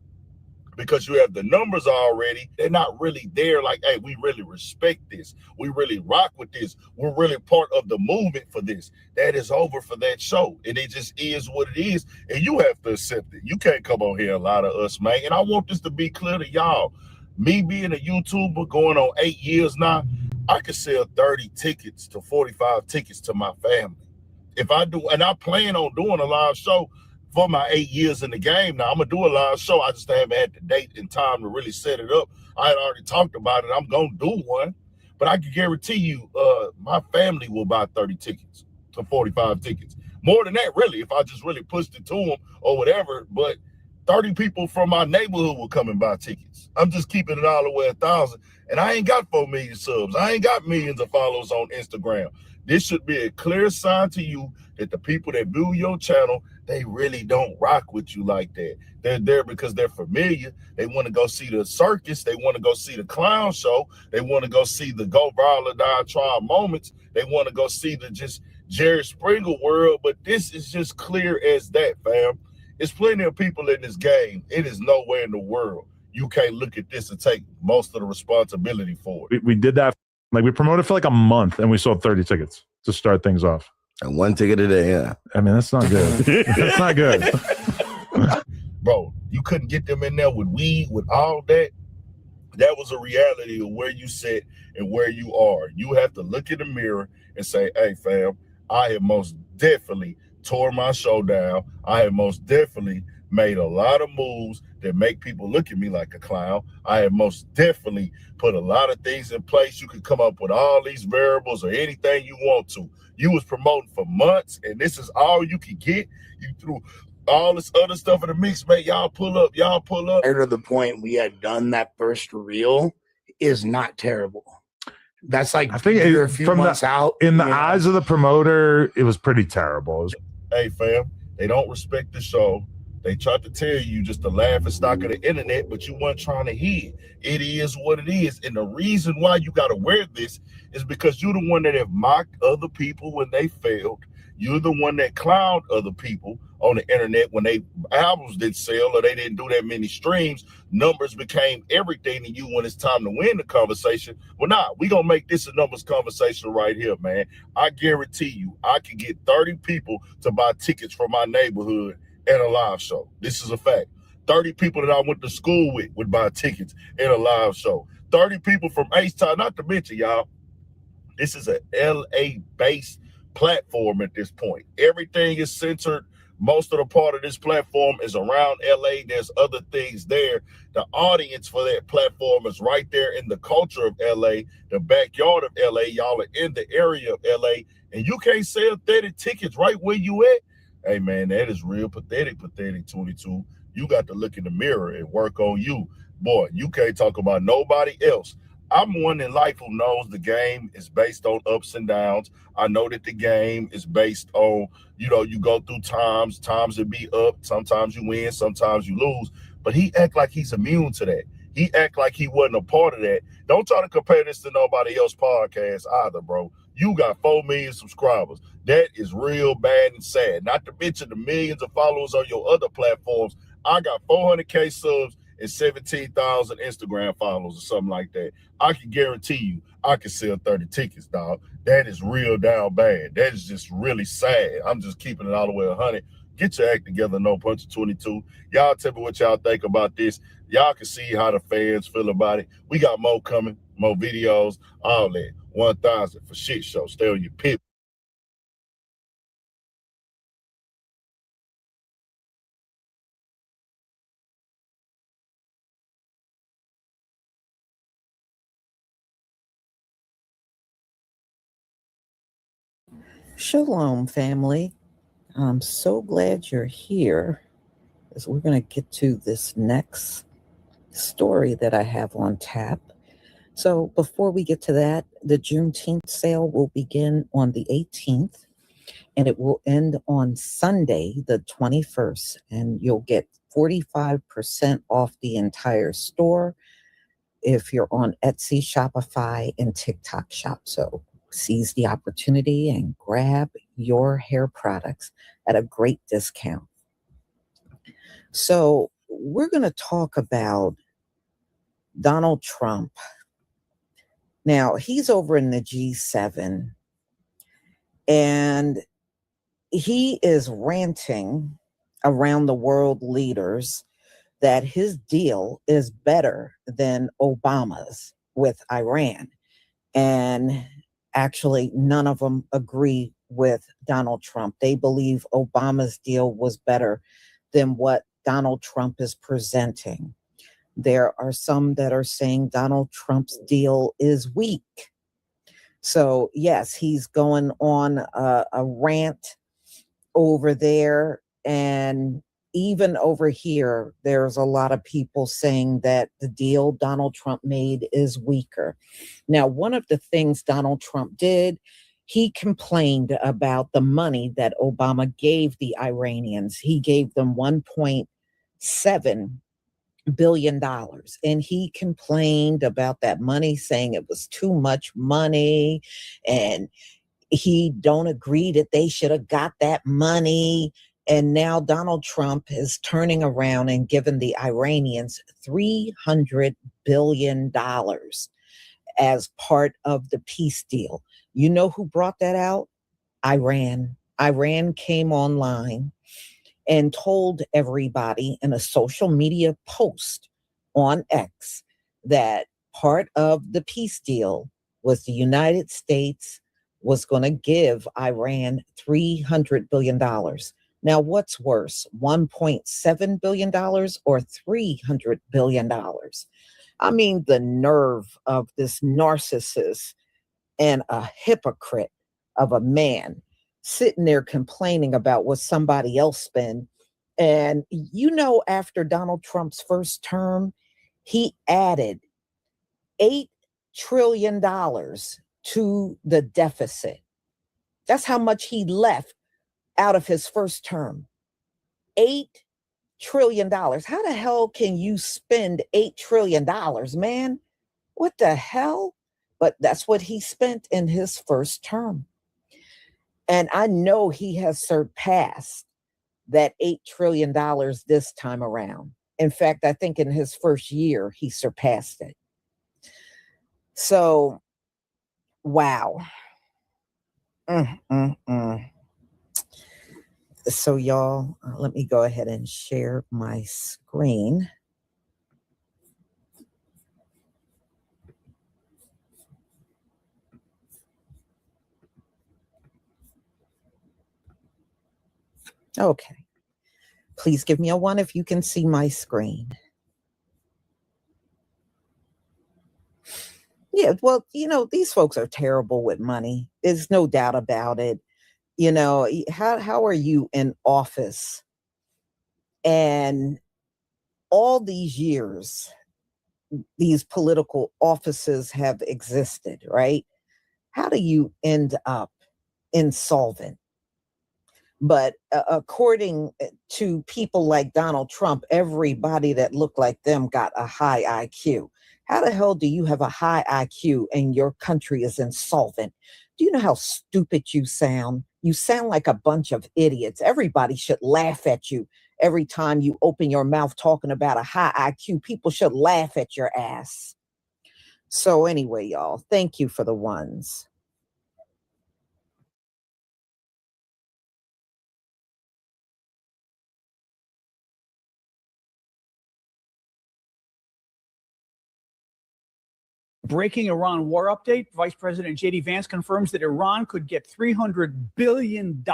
because you have the numbers already. They're not really there like, hey, we really respect this. We really rock with this. We're really part of the movement for this. That is over for that show. And it just is what it is. And you have to accept it. You can't come on here and lie to us, man. And I want this to be clear to y'all. Me being a YouTuber going on 8 years now, I could sell 30 tickets to 45 tickets to my family. If I do, and I plan on doing a live show for my 8 years in the game now. I'm going to do a live show. I just haven't had the date and time to really set it up. I had already talked about it. I'm going to do one. But I can guarantee you, my family will buy 30 tickets to 45 tickets. More than that, really, if I just really pushed it to them or whatever. But 30 people from my neighborhood will come and buy tickets. I'm just keeping it all the way 1,000. And I ain't got 4 million subs. I ain't got millions of followers on Instagram. This should be a clear sign to you that the people that view your channel, they really don't rock with you like that. They're there because they're familiar. They want to go see the circus. They want to go see the clown show. They want to go see the go viral or die trying moments. They want to go see the just Jerry Springer world. But this is just clear as that, fam. There's plenty of people in this game. It is nowhere in the world you can't look at this and take most of the responsibility for it. We did that. Like, we promoted for like a month and we sold 30 tickets to start things off. And 1 ticket a day, yeah. I mean, that's not good. That's not good. Bro, you couldn't get them in there with weed, with all that. That was a reality of where you sit and where you are. You have to look in the mirror and say, hey, fam, I have most definitely tore my show down. I have most definitely made a lot of moves that make people look at me like a clown. I have most definitely put a lot of things in place. You can come up with all these variables or anything you want to. You was promoting for months, and this is all you could get. You threw all this other stuff in the mix, man. Y'all pull up. Prior to the point we had done that first reel is not terrible. That's like, I think you're a few months out. In the eyes of the promoter, it was pretty terrible. Hey, fam, they don't respect the show. They tried to tell you just the laughing stock of the internet, but you weren't trying to hear. It is what it is. And the reason why you got to wear this is because you're the one that have mocked other people when they failed. You're the one that clowned other people on the internet when they albums didn't sell or they didn't do that many streams. Numbers became everything to you when it's time to win the conversation. Well, nah, we gonna make this a numbers conversation right here, man. I guarantee you, I can get 30 people to buy tickets from my neighborhood at a live show. This is a fact. 30 people that I went to school with would buy tickets at a live show. 30 people from H-Town, not to mention, y'all, this is a LA-based platform at this point. Everything is centered. Most of the part of this platform is around LA. There's other things there. The audience for that platform is right there in the culture of LA, the backyard of LA. Y'all are in the area of LA, and you can't sell 30 tickets right where you at. Hey, man, that is real pathetic, 22. You got to look in the mirror and work on you. Boy, you can't talk about nobody else. I'm one in life who knows the game is based on ups and downs. I know that the game is based on, you go through times will be up. Sometimes you win, sometimes you lose. But he act like he's immune to that. He act like he wasn't a part of that. Don't try to compare this to nobody else's podcast either, bro. You got 4 million subscribers. That is real bad and sad. Not to mention the millions of followers on your other platforms. I got 400K subs and 17,000 Instagram followers or something like that. I can guarantee you I can sell 30 tickets, dog. That is real down bad. That is just really sad. I'm just keeping it all the way 100. Get your act together, No Punch 22. Y'all tell me what y'all think about this. Y'all can see how the fans feel about it. We got more coming, more videos, all that. 1,000 for shit show. Stay on your pivot. Shalom, family. I'm so glad you're here, as we're going to get to this next story that I have on tap. So before we get to that, the Juneteenth sale will begin on the 18th, and it will end on Sunday, the 21st, and you'll get 45% off the entire store if you're on Etsy, Shopify, and TikTok shop. So seize the opportunity and grab your hair products at a great discount. So we're going to talk about Donald Trump. Now, he's over in the G7, and he is ranting around the world leaders that his deal is better than Obama's with Iran. And actually, none of them agree with Donald Trump. They believe Obama's deal was better than what Donald Trump is presenting. There are some that are saying Donald Trump's deal is weak. So yes, he's going on a rant over there, and even over here, there's a lot of people saying that the deal Donald Trump made is weaker. Now, one of the things Donald Trump did, he complained about the money that Obama gave the Iranians. He gave them $1.7 billion. And he complained about that money, saying it was too much money. And he don't agree that they should have got that money. And now Donald Trump is turning around and giving the Iranians $300 billion as part of the peace deal. You know who brought that out? Iran. Iran came online and told everybody in a social media post on X that part of the peace deal was the United States was going to give Iran $300 billion. Now, what's worse, $1.7 billion or $300 billion? I mean, the nerve of this narcissist and a hypocrite of a man sitting there complaining about what somebody else spent. And you know, after Donald Trump's first term, he added $8 trillion to the deficit. That's how much he left out of his first term. $8 trillion. How the hell can you spend $8 trillion, man? What the hell? But that's what he spent in his first term. And I know he has surpassed that $8 trillion this time around. In fact, I think in his first year, he surpassed it. So, wow. So y'all, let me go ahead and share my screen. Okay. Please give me a 1 if you can see my screen. Yeah, well, you know, these folks are terrible with money. There's no doubt about it. You know, how are you in office? And all these years, these political offices have existed, right? How do you end up insolvent? But according to people like Donald Trump, everybody that looked like them got a high IQ. How the hell do you have a high IQ and your country is insolvent? Do you know how stupid you sound? You sound like a bunch of idiots. Everybody should laugh at you every time you open your mouth talking about a high IQ. People should laugh at your ass. So anyway, y'all, thank you for the ones. Breaking Iran war update. Vice President J.D. Vance confirms that Iran could get $300 billion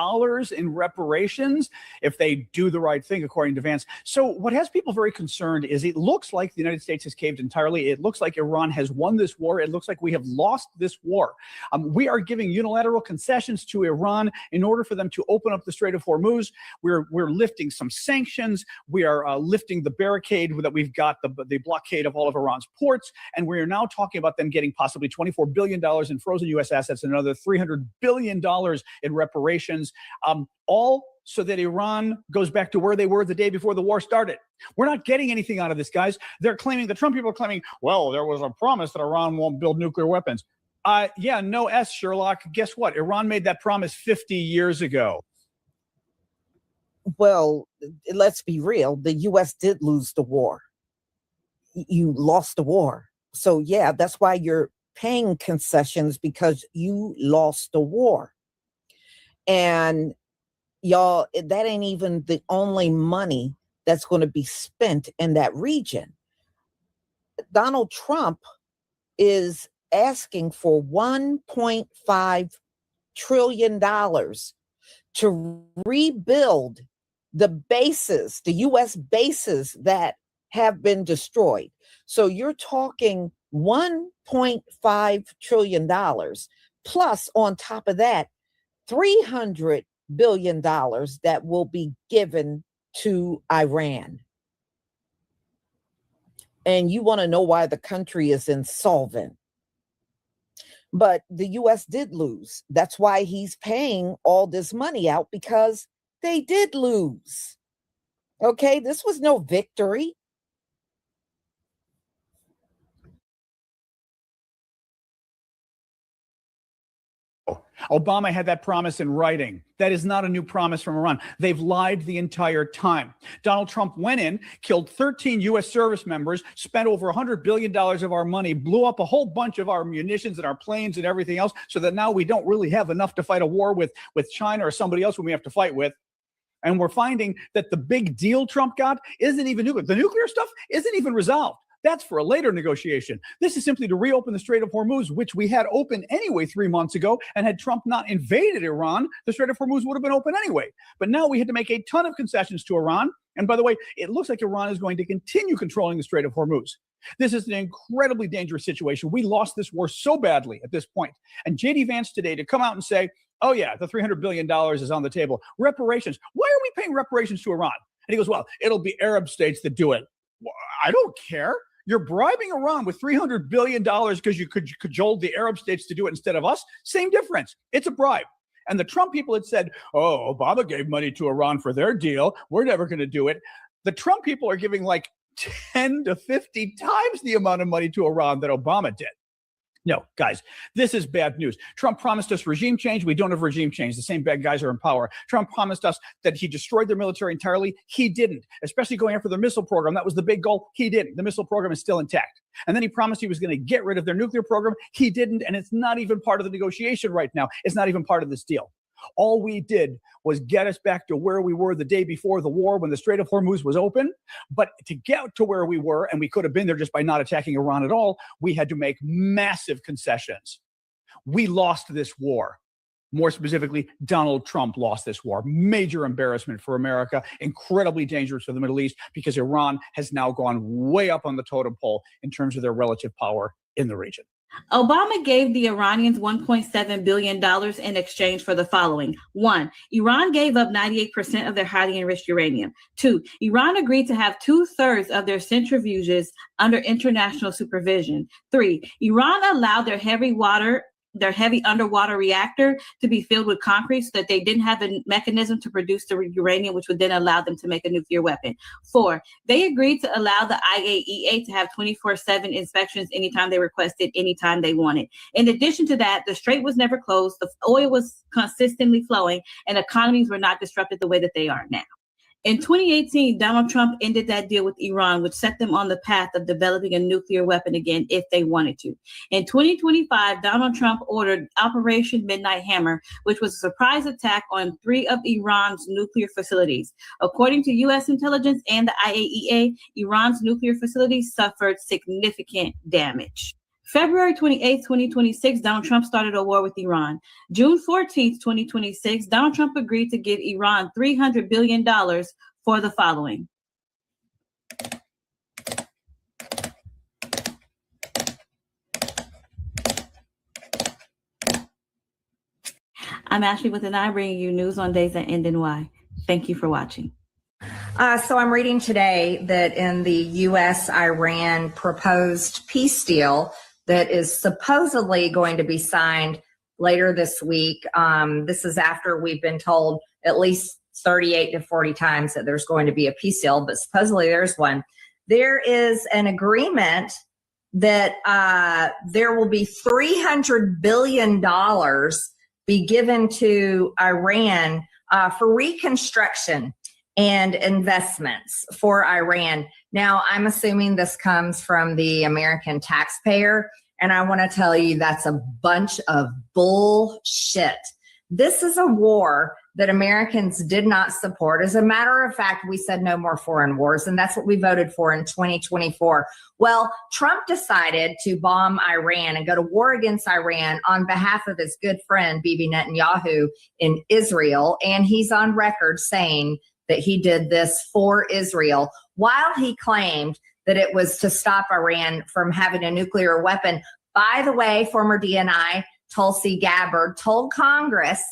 in reparations if they do the right thing, according to Vance. So what has people very concerned is it looks like the United States has caved entirely. It looks like Iran has won this war. It looks like we have lost this war. We are giving unilateral concessions to Iran in order for them to open up the Strait of Hormuz. We're lifting some sanctions. We are lifting the barricade that we've got, the blockade of all of Iran's ports. And we are now talking about them getting possibly $24 billion in frozen U.S. assets and another $300 billion in reparations, all so that Iran goes back to where they were the day before the war started. We're not getting anything out of this, guys. They're claiming, the Trump people are claiming, well, there was a promise that Iran won't build nuclear weapons. Yeah, no S, Sherlock. Guess what? Iran made that promise 50 years ago. Well, let's be real. The U.S. did lose the war. You lost the war. So, yeah, that's why you're paying concessions, because you lost the war. And y'all, that ain't even the only money that's going to be spent in that region. Donald Trump is asking for $1.5 trillion to rebuild the bases, the U.S. bases that have been destroyed. So you're talking $1.5 trillion Plus, on top of that, $300 billion that will be given to Iran. And you want to know why the country is insolvent. But the U.S. did lose. That's why he's paying all this money out, because they did lose. Okay, this was no victory. Obama had that promise in writing. That is not a new promise from Iran. They've lied the entire time. Donald Trump went in, killed 13 U.S. service members, spent over $100 billion of our money, blew up a whole bunch of our munitions and our planes and everything else, so that now we don't really have enough to fight a war with China or somebody else when we have to fight with. And we're finding that the big deal Trump got isn't even nuclear. The nuclear stuff isn't even resolved. That's for a later negotiation. This is simply to reopen the Strait of Hormuz, which we had open anyway 3 months ago. And had Trump not invaded Iran, the Strait of Hormuz would have been open anyway. But now we had to make a ton of concessions to Iran. And by the way, it looks like Iran is going to continue controlling the Strait of Hormuz. This is an incredibly dangerous situation. We lost this war so badly at this point. And J.D. Vance today to come out and say, oh yeah, the $300 billion is on the table. Reparations. Why are we paying reparations to Iran? And he goes, well, it'll be Arab states that do it. Well, I don't care. You're bribing Iran with $300 billion because you could cajole the Arab states to do it instead of us. Same difference. It's a bribe. And the Trump people had said, oh, Obama gave money to Iran for their deal. We're never going to do it. The Trump people are giving like 10 to 50 times the amount of money to Iran that Obama did. No, guys, this is bad news. Trump promised us regime change. We don't have regime change. The same bad guys are in power. Trump promised us that he destroyed their military entirely. He didn't, especially going after their missile program. That was the big goal. He didn't. The missile program is still intact. And then he promised he was going to get rid of their nuclear program. He didn't. And it's not even part of the negotiation right now. It's not even part of this deal. All we did was get us back to where we were the day before the war when the Strait of Hormuz was open. But to get to where we were, and we could have been there just by not attacking Iran at all, we had to make massive concessions. We lost this war. More specifically, Donald Trump lost this war. Major embarrassment for America, incredibly dangerous for the Middle East, because Iran has now gone way up on the totem pole in terms of their relative power in the region. Obama gave the Iranians $1.7 billion in exchange for the following. 1, Iran gave up 98% of their highly enriched uranium. 2, Iran agreed to have 2/3 of their centrifuges under international supervision. 3, Iran allowed their heavy underwater reactor to be filled with concrete so that they didn't have a mechanism to produce the uranium, which would then allow them to make a nuclear weapon. 4, they agreed to allow the IAEA to have 24/7 inspections anytime they requested, anytime they wanted. In addition to that, the strait was never closed, the oil was consistently flowing, and economies were not disrupted the way that they are now. In 2018, Donald Trump ended that deal with Iran, which set them on the path of developing a nuclear weapon again if they wanted to. In 2025, Donald Trump ordered Operation Midnight Hammer, which was a surprise attack on 3 of Iran's nuclear facilities. According to U.S. intelligence and the IAEA, Iran's nuclear facilities suffered significant damage. February 28, 2026, Donald Trump started a war with Iran. June 14, 2026, Donald Trump agreed to give Iran $300 billion for the following. I'm Ashley with an eye, bringing you news on days that end in Y. Thank you for watching. So I'm reading today that in the U.S.-Iran proposed peace deal that is supposedly going to be signed later this week. This is after we've been told at least 38 to 40 times that there's going to be a peace deal, but supposedly there's one. There is an agreement that there will be $300 billion be given to Iran for reconstruction and investments for Iran. Now, I'm assuming this comes from the American taxpayer, and I want to tell you that's a bunch of bullshit. This is a war that Americans did not support. As a matter of fact, we said no more foreign wars, and that's what we voted for in 2024. Well, Trump decided to bomb Iran and go to war against Iran on behalf of his good friend, Bibi Netanyahu, in Israel, and he's on record saying that he did this for Israel, while he claimed that it was to stop Iran from having a nuclear weapon. By the way, former DNI, Tulsi Gabbard, told Congress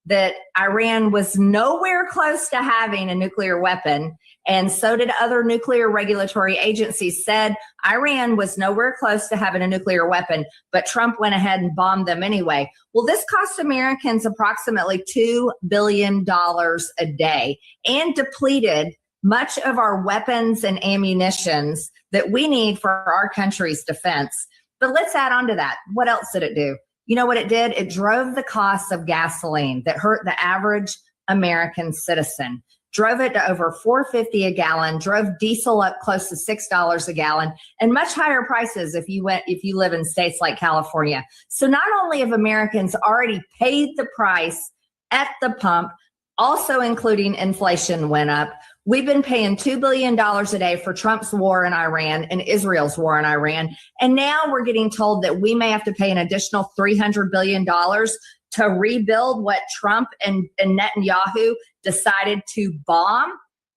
that Iran was nowhere close to having a nuclear weapon, and so did other nuclear regulatory agencies, said Iran was nowhere close to having a nuclear weapon, but Trump went ahead and bombed them anyway. Well, this cost Americans approximately $2 billion a day and depleted much of our weapons and ammunitions that we need for our country's defense. But let's add on to that. What else did it do? You know what it did? It drove the cost of gasoline that hurt the average American citizen, drove it to over $4.50 a gallon, drove diesel up close to $6 a gallon, and much higher prices if you live in states like California. So not only have Americans already paid the price at the pump, also including inflation went up. We've been paying $2 billion a day for Trump's war in Iran and Israel's war in Iran. And now we're getting told that we may have to pay an additional $300 billion to rebuild what Trump and Netanyahu decided to bomb.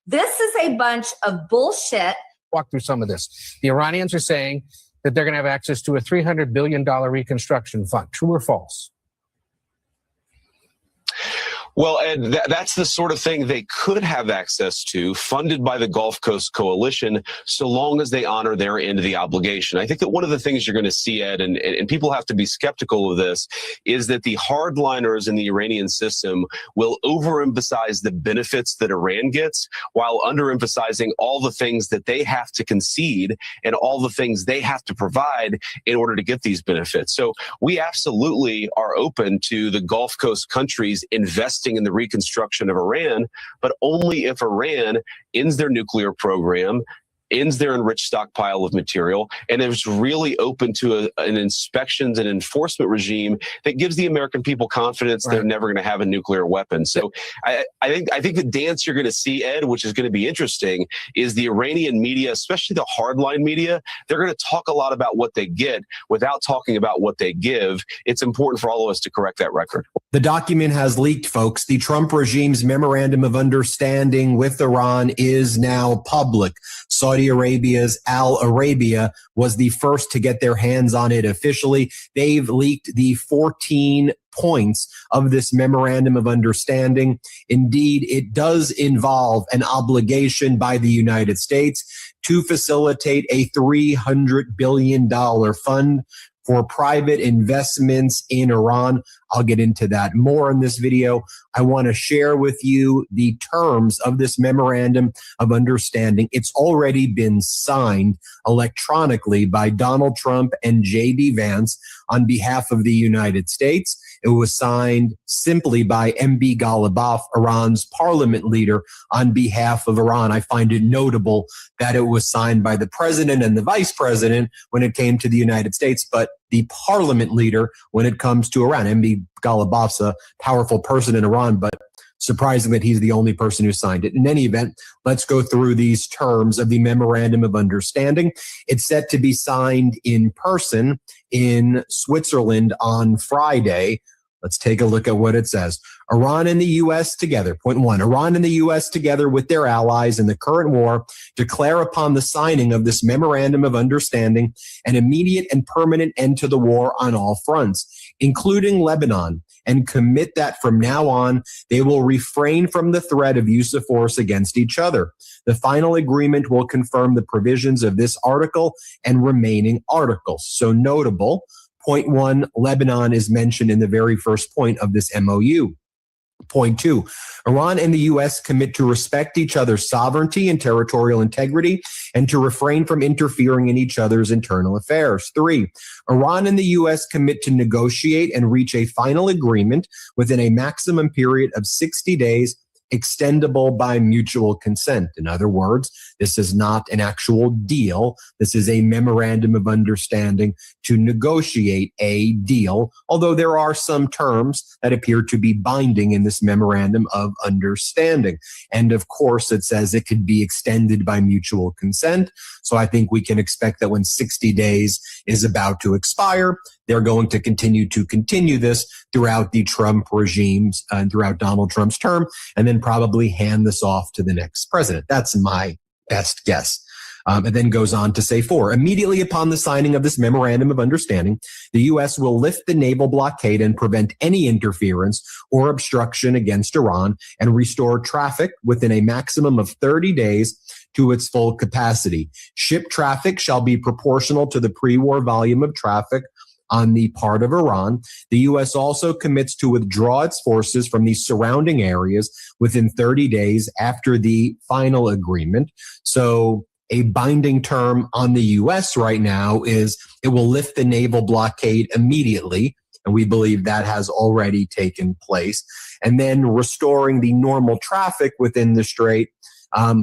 This is a bunch of bullshit. Walk through some of this. The Iranians are saying that they're going to have access to a $300 billion reconstruction fund. True or false? Well, Ed, that's the sort of thing they could have access to, funded by the Gulf Coast Coalition, so long as they honor their end of the obligation. I think that one of the things you're going to see, Ed, and people have to be skeptical of this, is that the hardliners in the Iranian system will overemphasize the benefits that Iran gets while underemphasizing all the things that they have to concede and all the things they have to provide in order to get these benefits. So we absolutely are open to the Gulf Coast countries investing in the reconstruction of Iran, but only if Iran ends their nuclear program, ends their enriched stockpile of material, and is really open to an inspections and enforcement regime that gives the American people confidence they're never going to have a nuclear weapon. So I think the dance you're going to see, Ed, which is going to be interesting, is the Iranian media, especially the hardline media, they're going to talk a lot about what they get without talking about what they give. It's important for all of us to correct that record. The document has leaked, folks. The Trump regime's memorandum of understanding with Iran is now public. Saudi Arabia's Al Arabia was the first to get their hands on it officially. They've leaked the 14 points of this memorandum of understanding. Indeed, it does involve an obligation by the United States to facilitate a $300 billion fund for private investments in Iran. I'll get into that more in this video. I want to share with you the terms of this memorandum of understanding. It's already been signed electronically by Donald Trump and J.D. Vance on behalf of the United States. It was signed simply by MB Ghalibaf, Iran's parliament leader, on behalf of Iran. I find it notable that it was signed by the president and the vice president when it came to the United States, but the parliament leader when it comes to Iran. MB Ghalibaf's a powerful person in Iran, but surprising that he's the only person who signed it. In any event, let's go through these terms of the Memorandum of Understanding. It's set to be signed in person in Switzerland on Friday. Let's take a look at what it says. Iran and the U.S. together. Point one, Iran and the U.S. together with their allies in the current war declare upon the signing of this Memorandum of Understanding an immediate and permanent end to the war on all fronts, including Lebanon, and commit that from now on, they will refrain from the threat of use of force against each other. The final agreement will confirm the provisions of this article and remaining articles. So notable, point one, Lebanon is mentioned in the very first point of this MOU. Point two, Iran and the U.S. commit to respect each other's sovereignty and territorial integrity and to refrain from interfering in each other's internal affairs. Three, Iran and the U.S. commit to negotiate and reach a final agreement within a maximum period of 60 days, extendable by mutual consent. In other words, this is not an actual deal. This is a memorandum of understanding to negotiate a deal, although there are some terms that appear to be binding in this memorandum of understanding. And of course, it says it could be extended by mutual consent. So I think we can expect that when 60 days is about to expire, they're going to continue this throughout the Trump regimes and throughout Donald Trump's term, and then probably hand this off to the next president. That's my best guess. It then goes on to say 4, immediately upon the signing of this memorandum of understanding, the U.S. will lift the naval blockade and prevent any interference or obstruction against Iran and restore traffic within a maximum of 30 days to its full capacity. Ship traffic shall be proportional to the pre-war volume of traffic on the part of Iran. The U.S. also commits to withdraw its forces from the surrounding areas within 30 days after the final agreement. So a binding term on the U.S. right now is it will lift the naval blockade immediately, and we believe that has already taken place. And then restoring the normal traffic within the strait,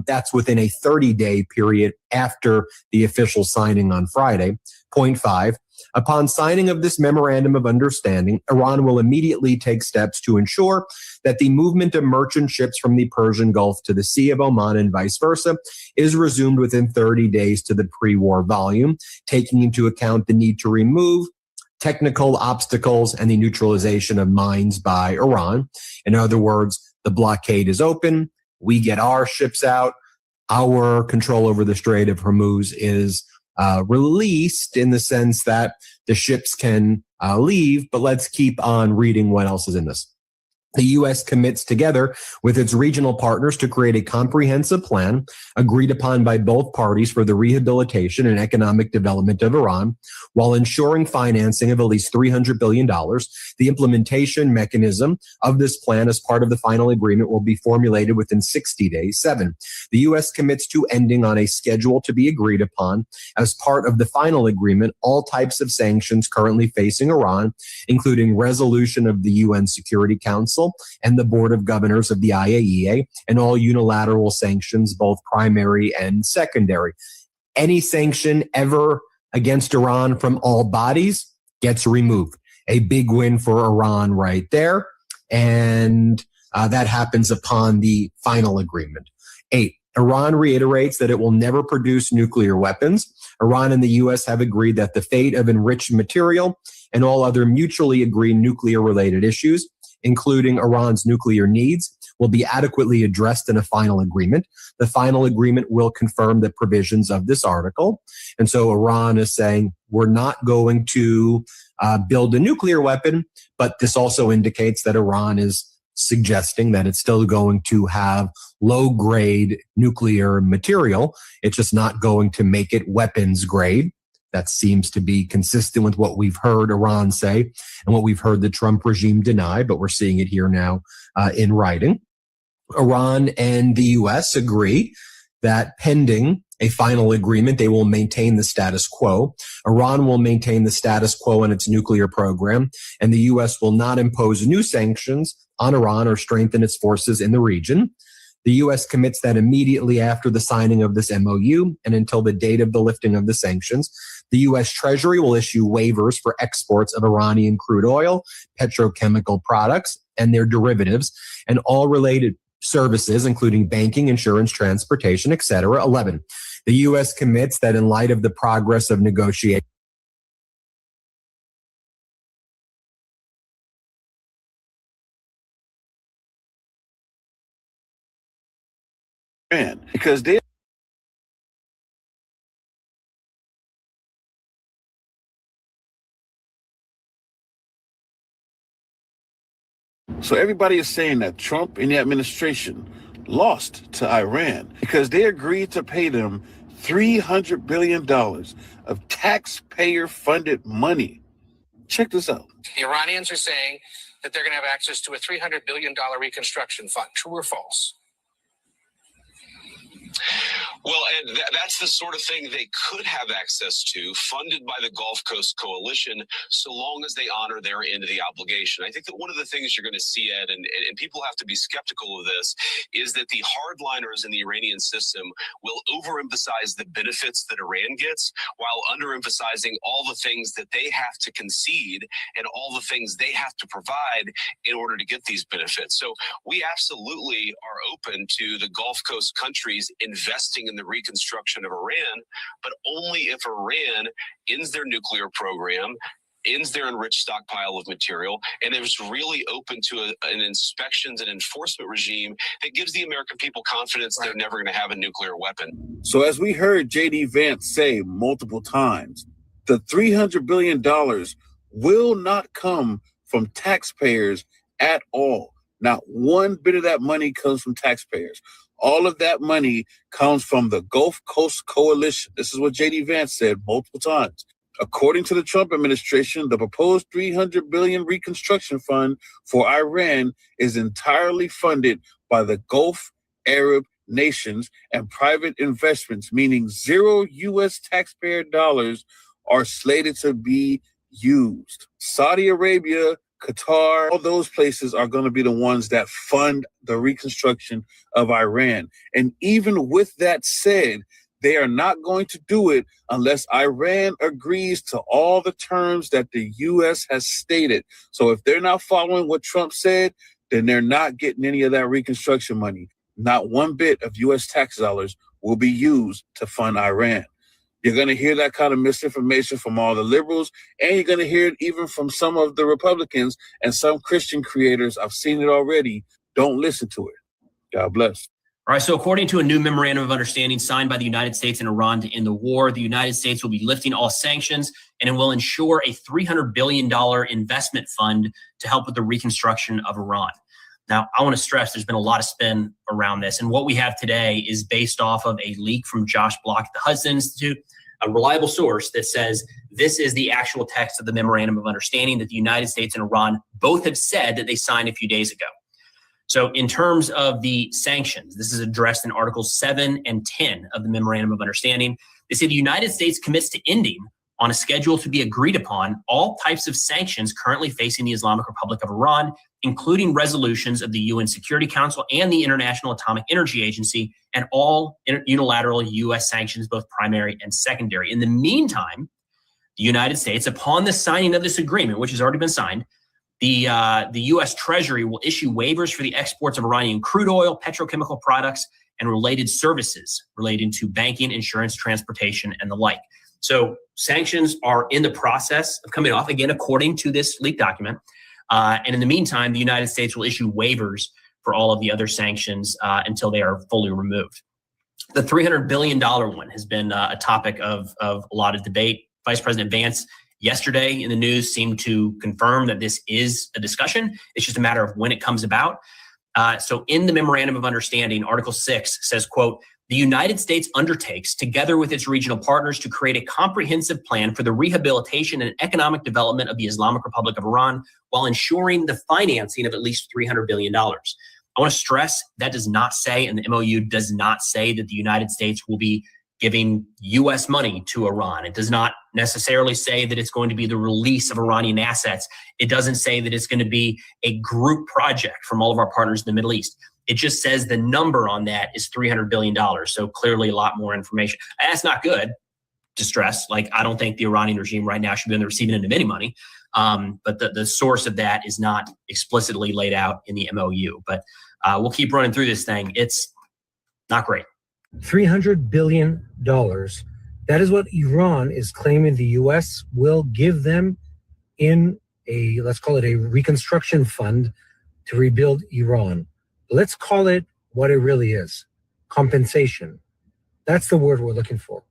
that's within a 30-day period after the official signing on Friday. Point 5, upon signing of this memorandum of understanding, Iran will immediately take steps to ensure that the movement of merchant ships from the Persian Gulf to the Sea of Oman and vice versa is resumed within 30 days to the pre-war volume, taking into account the need to remove technical obstacles and the neutralization of mines by Iran. In other words, the blockade is open. We get our ships out. Our control over the Strait of Hormuz is released in the sense that the ships can leave, but let's keep on reading what else is in this. The U.S. commits together with its regional partners to create a comprehensive plan agreed upon by both parties for the rehabilitation and economic development of Iran, while ensuring financing of at least $300 billion. The implementation mechanism of this plan as part of the final agreement will be formulated within 60 days. 7, the U.S. commits to ending on a schedule to be agreed upon as part of the final agreement all types of sanctions currently facing Iran, including resolution of the UN Security Council and the Board of Governors of the IAEA, and all unilateral sanctions, both primary and secondary. Any sanction ever against Iran from all bodies gets removed. A big win for Iran right there. And that happens upon the final agreement. 8, Iran reiterates that it will never produce nuclear weapons. Iran and the U.S. have agreed that the fate of enriched material and all other mutually agreed nuclear-related issues, including Iran's nuclear needs, will be adequately addressed in a final agreement. The final agreement will confirm the provisions of this article. And so Iran is saying, we're not going to build a nuclear weapon, but this also indicates that Iran is suggesting that it's still going to have low-grade nuclear material. It's just not going to make it weapons grade. That seems to be consistent with what we've heard Iran say and what we've heard the Trump regime deny, but we're seeing it here now in writing. Iran and the U.S. agree that pending a final agreement, they will maintain the status quo. Iran will maintain the status quo in its nuclear program, and the U.S. will not impose new sanctions on Iran or strengthen its forces in the region. The U.S. commits that immediately after the signing of this MOU and until the date of the lifting of the sanctions, the U.S. Treasury will issue waivers for exports of Iranian crude oil, petrochemical products, and their derivatives, and all related services, including banking, insurance, transportation, etc. 11, the U.S. commits that in light of the progress of negotiations, because they So everybody is saying that Trump and the administration lost to Iran because they agreed to pay them $300 billion of taxpayer-funded money. Check this out. The Iranians are saying that they're going to have access to a $300 billion reconstruction fund. True or false? Well, and that's the sort of thing they could have access to, funded by the Gulf Coast Coalition, so long as they honor their end of the obligation. I think that one of the things you're going to see, Ed, and people have to be skeptical of this, is that the hardliners in the Iranian system will overemphasize the benefits that Iran gets while underemphasizing all the things that they have to concede and all the things they have to provide in order to get these benefits. So we absolutely are open to the Gulf Coast countries investing in the reconstruction of Iran, but only if Iran ends their nuclear program ends their enriched stockpile of material, and is really open to an inspections and enforcement regime that gives the American people confidence they're never going to have a nuclear weapon. So as we heard J.D. Vance say multiple times, the $300 billion will not come from taxpayers at all. Not one bit of that money comes from taxpayers. All of that money comes from the Gulf Coast Coalition. This is what J.D. Vance said multiple times. According to the Trump administration, the proposed $300 billion reconstruction fund for Iran is entirely funded by the Gulf Arab nations and private investments, meaning zero U.S. taxpayer dollars are slated to be used. Saudi Arabia, Qatar, all those places are going to be the ones that fund the reconstruction of Iran. And even with that said, they are not going to do it unless Iran agrees to all the terms that the U.S. has stated. So if they're not following what Trump said, then they're not getting any of that reconstruction money. Not one bit of U.S. tax dollars will be used to fund Iran. You're going to hear that kind of misinformation from all the liberals, and you're going to hear it even from some of the Republicans and some Christian creators. I've seen it already. Don't listen to it. God bless. All right, so according to a new memorandum of understanding signed by the United States and Iran to end the war, the United States will be lifting all sanctions, and it will ensure a $300 billion investment fund to help with the reconstruction of Iran. Now, I want to stress there's been a lot of spin around this, and what we have today is based off of a leak from Josh Blacc at the Hudson Institute, a reliable source that says this is the actual text of the memorandum of understanding that the United States and Iran both have said that they signed a few days ago. So in terms of the sanctions, this is addressed in Articles 7 and 10 of the Memorandum of Understanding. They say the United States commits to ending on a schedule to be agreed upon all types of sanctions currently facing the Islamic Republic of Iran, including resolutions of the UN Security Council and the International Atomic Energy Agency, and all unilateral U.S. sanctions, both primary and secondary. In the meantime, the United States, upon the signing of this agreement, which has already been signed, the U.S. Treasury will issue waivers for the exports of Iranian crude oil, petrochemical products, and related services relating to banking, insurance, transportation, and the like. So sanctions are in the process of coming off, again, according to this leaked document. And in the meantime, the United States will issue waivers for all of the other sanctions until they are fully removed. The $300 billion one has been a topic of a lot of debate. Vice President Vance yesterday in the news seemed to confirm that this is a discussion. It's just a matter of when it comes about. So in the Memorandum of Understanding, Article 6 says, quote, the United States undertakes, together with its regional partners, to create a comprehensive plan for the rehabilitation and economic development of the Islamic Republic of Iran while ensuring the financing of at least $300 billion. I want to stress that does not say, and the MOU does not say that the United States will be giving U.S. money to Iran. It does not necessarily say that it's going to be the release of Iranian assets. It doesn't say that it's going to be a group project from all of our partners in the Middle East. It just says the number on that is $300 billion. So clearly a lot more information. And that's not good to stress. Like, I don't think the Iranian regime right now should be on the receiving end of any money. But the source of that is not explicitly laid out in the MOU. But we'll keep running through this thing. It's not great. $300 billion. That is what Iran is claiming the U.S. will give them in a, let's call it a reconstruction fund to rebuild Iran. Let's call it what it really is. Compensation. That's the word we're looking for.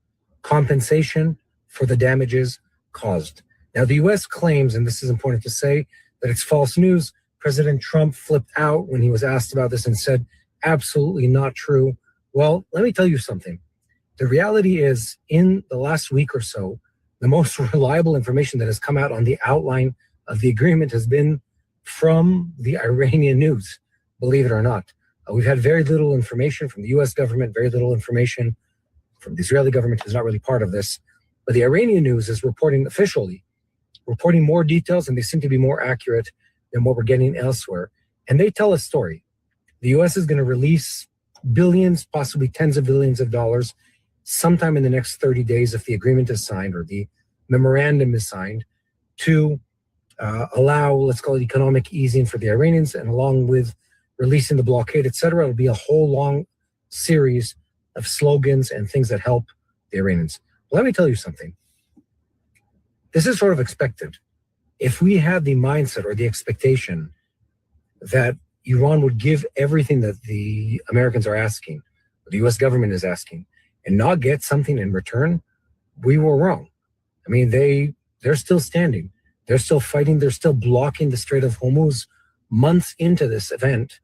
Compensation for the damages caused. Now, the U.S. claims, and this is important to say, that it's false news. President Trump flipped out when he was asked about this and said, absolutely not true. Well, let me tell you something. The reality is, in the last week or so, the most reliable information that has come out on the outline of the agreement has been from the Iranian news, believe it or not. We've had very little information from the U.S. government, very little information from the Israeli government, who's not really part of this. But the Iranian news is reporting officially, reporting more details, and they seem to be more accurate than what we're getting elsewhere. And they tell a story. The U.S. is going to release billions, possibly tens of billions of dollars sometime in the next 30 days if the agreement is signed or the memorandum is signed to allow, let's call it economic easing for the Iranians, and along with releasing the blockade, etc. It'll be a whole long series of slogans and things that help the Iranians. Let me tell you something. This is sort of expected. if we had the mindset or the expectation that Iran would give everything that the Americans are asking, the US government is asking, and not get something in return, we were wrong. I mean, they're still standing. They're still fighting. They're still blocking the Strait of Hormuz months into this event.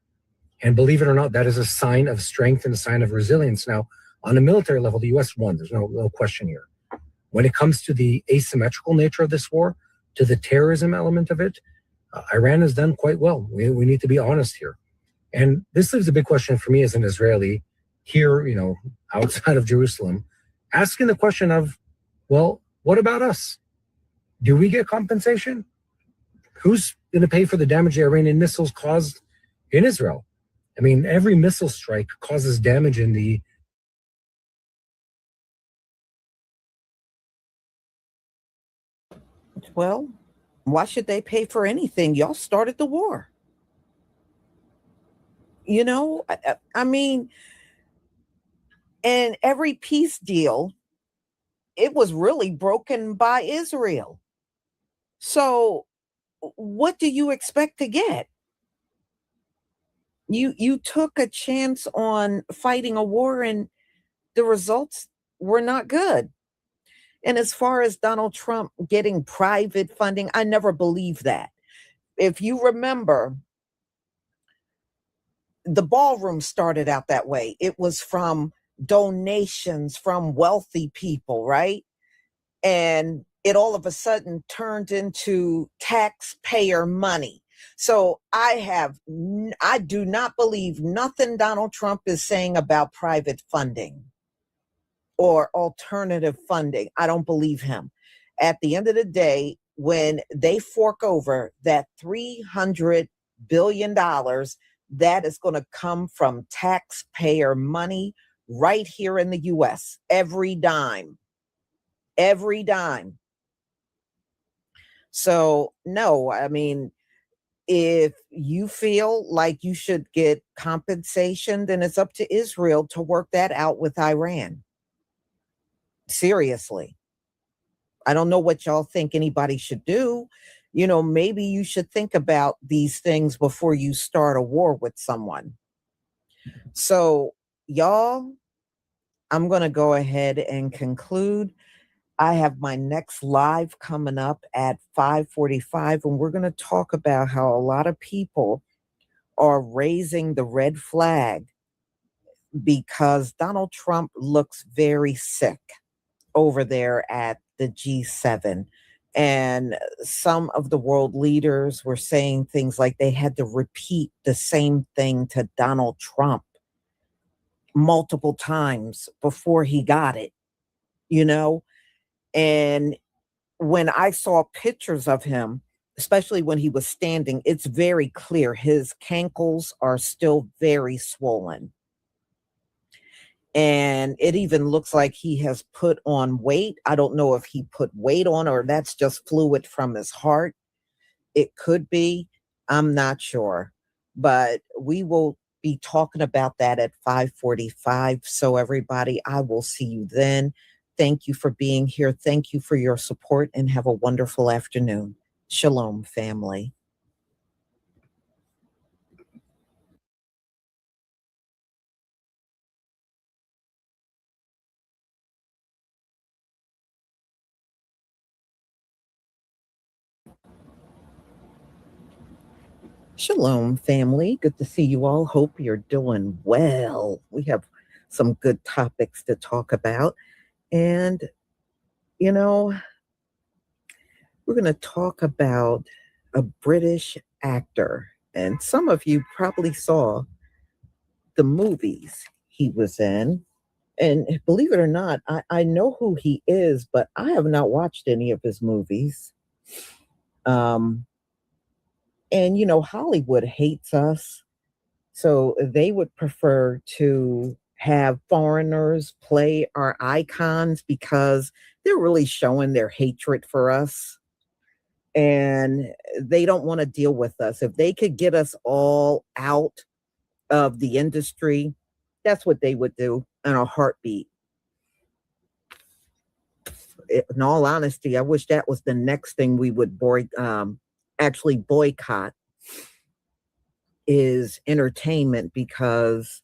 And believe it or not, that is a sign of strength and a sign of resilience. Now, on a military level, the US won. There's no question here. When it comes to the asymmetrical nature of this war, to the terrorism element of it, Iran has done quite well. We need to be honest here. And this leaves a big question for me as an Israeli here, outside of Jerusalem, asking the question of, well, what about us? Do we get compensation? Who's going to pay for the damage the Iranian missiles caused in Israel? I mean, every missile strike causes damage in the Well, why should they pay for anything? Y'all started the war. I mean, and every peace deal, it was really broken by Israel. So what do you expect to get? You took a chance on fighting a war and the results were not good. And as far as Donald Trump getting private funding, I never believed that. If you remember, the ballroom started out that way. It was from donations from wealthy people, right? And it all of a sudden turned into taxpayer money. So I do not believe nothing Donald Trump is saying about private funding or alternative funding. I don't believe him. At the end of the day, when they fork over that $300 billion, that is going to come from taxpayer money right here in the US. Every dime. Every dime. So, no, I mean, if you feel like you should get compensation, then it's up to Israel to work that out with Iran. Seriously. I don't know what y'all think anybody should do. Maybe you should think about these things before you start a war with someone. So, y'all, I'm going to go ahead and conclude. I have my next live coming up at 5:45, and we're going to talk about how a lot of people are raising the red flag because Donald Trump looks very sick over there at the G7. And some of the world leaders were saying things like they had to repeat the same thing to Donald Trump multiple times before he got it, And when I saw pictures of him, especially when he was standing, it's very clear his cankles are still very swollen. And it even looks like he has put on weight. I don't know if he put weight on or that's just fluid from his heart. It could be. I'm not sure. But we will be talking about that at 5:45. So everybody, I will see you then. Thank you for being here. Thank you for your support and have a wonderful afternoon. Shalom, family. Shalom, family. Good to see you all. Hope you're doing well. We have some good topics to talk about. And, we're going to talk about a British actor. And some of you probably saw the movies he was in. And believe it or not, I know who he is, but I have not watched any of his movies. And, Hollywood hates us. So they would prefer to have foreigners play our icons because they're really showing their hatred for us. And they don't want to deal with us. If they could get us all out of the industry, that's what they would do in a heartbeat. in all honesty, I wish that was the next thing we would actually boycott is entertainment, because,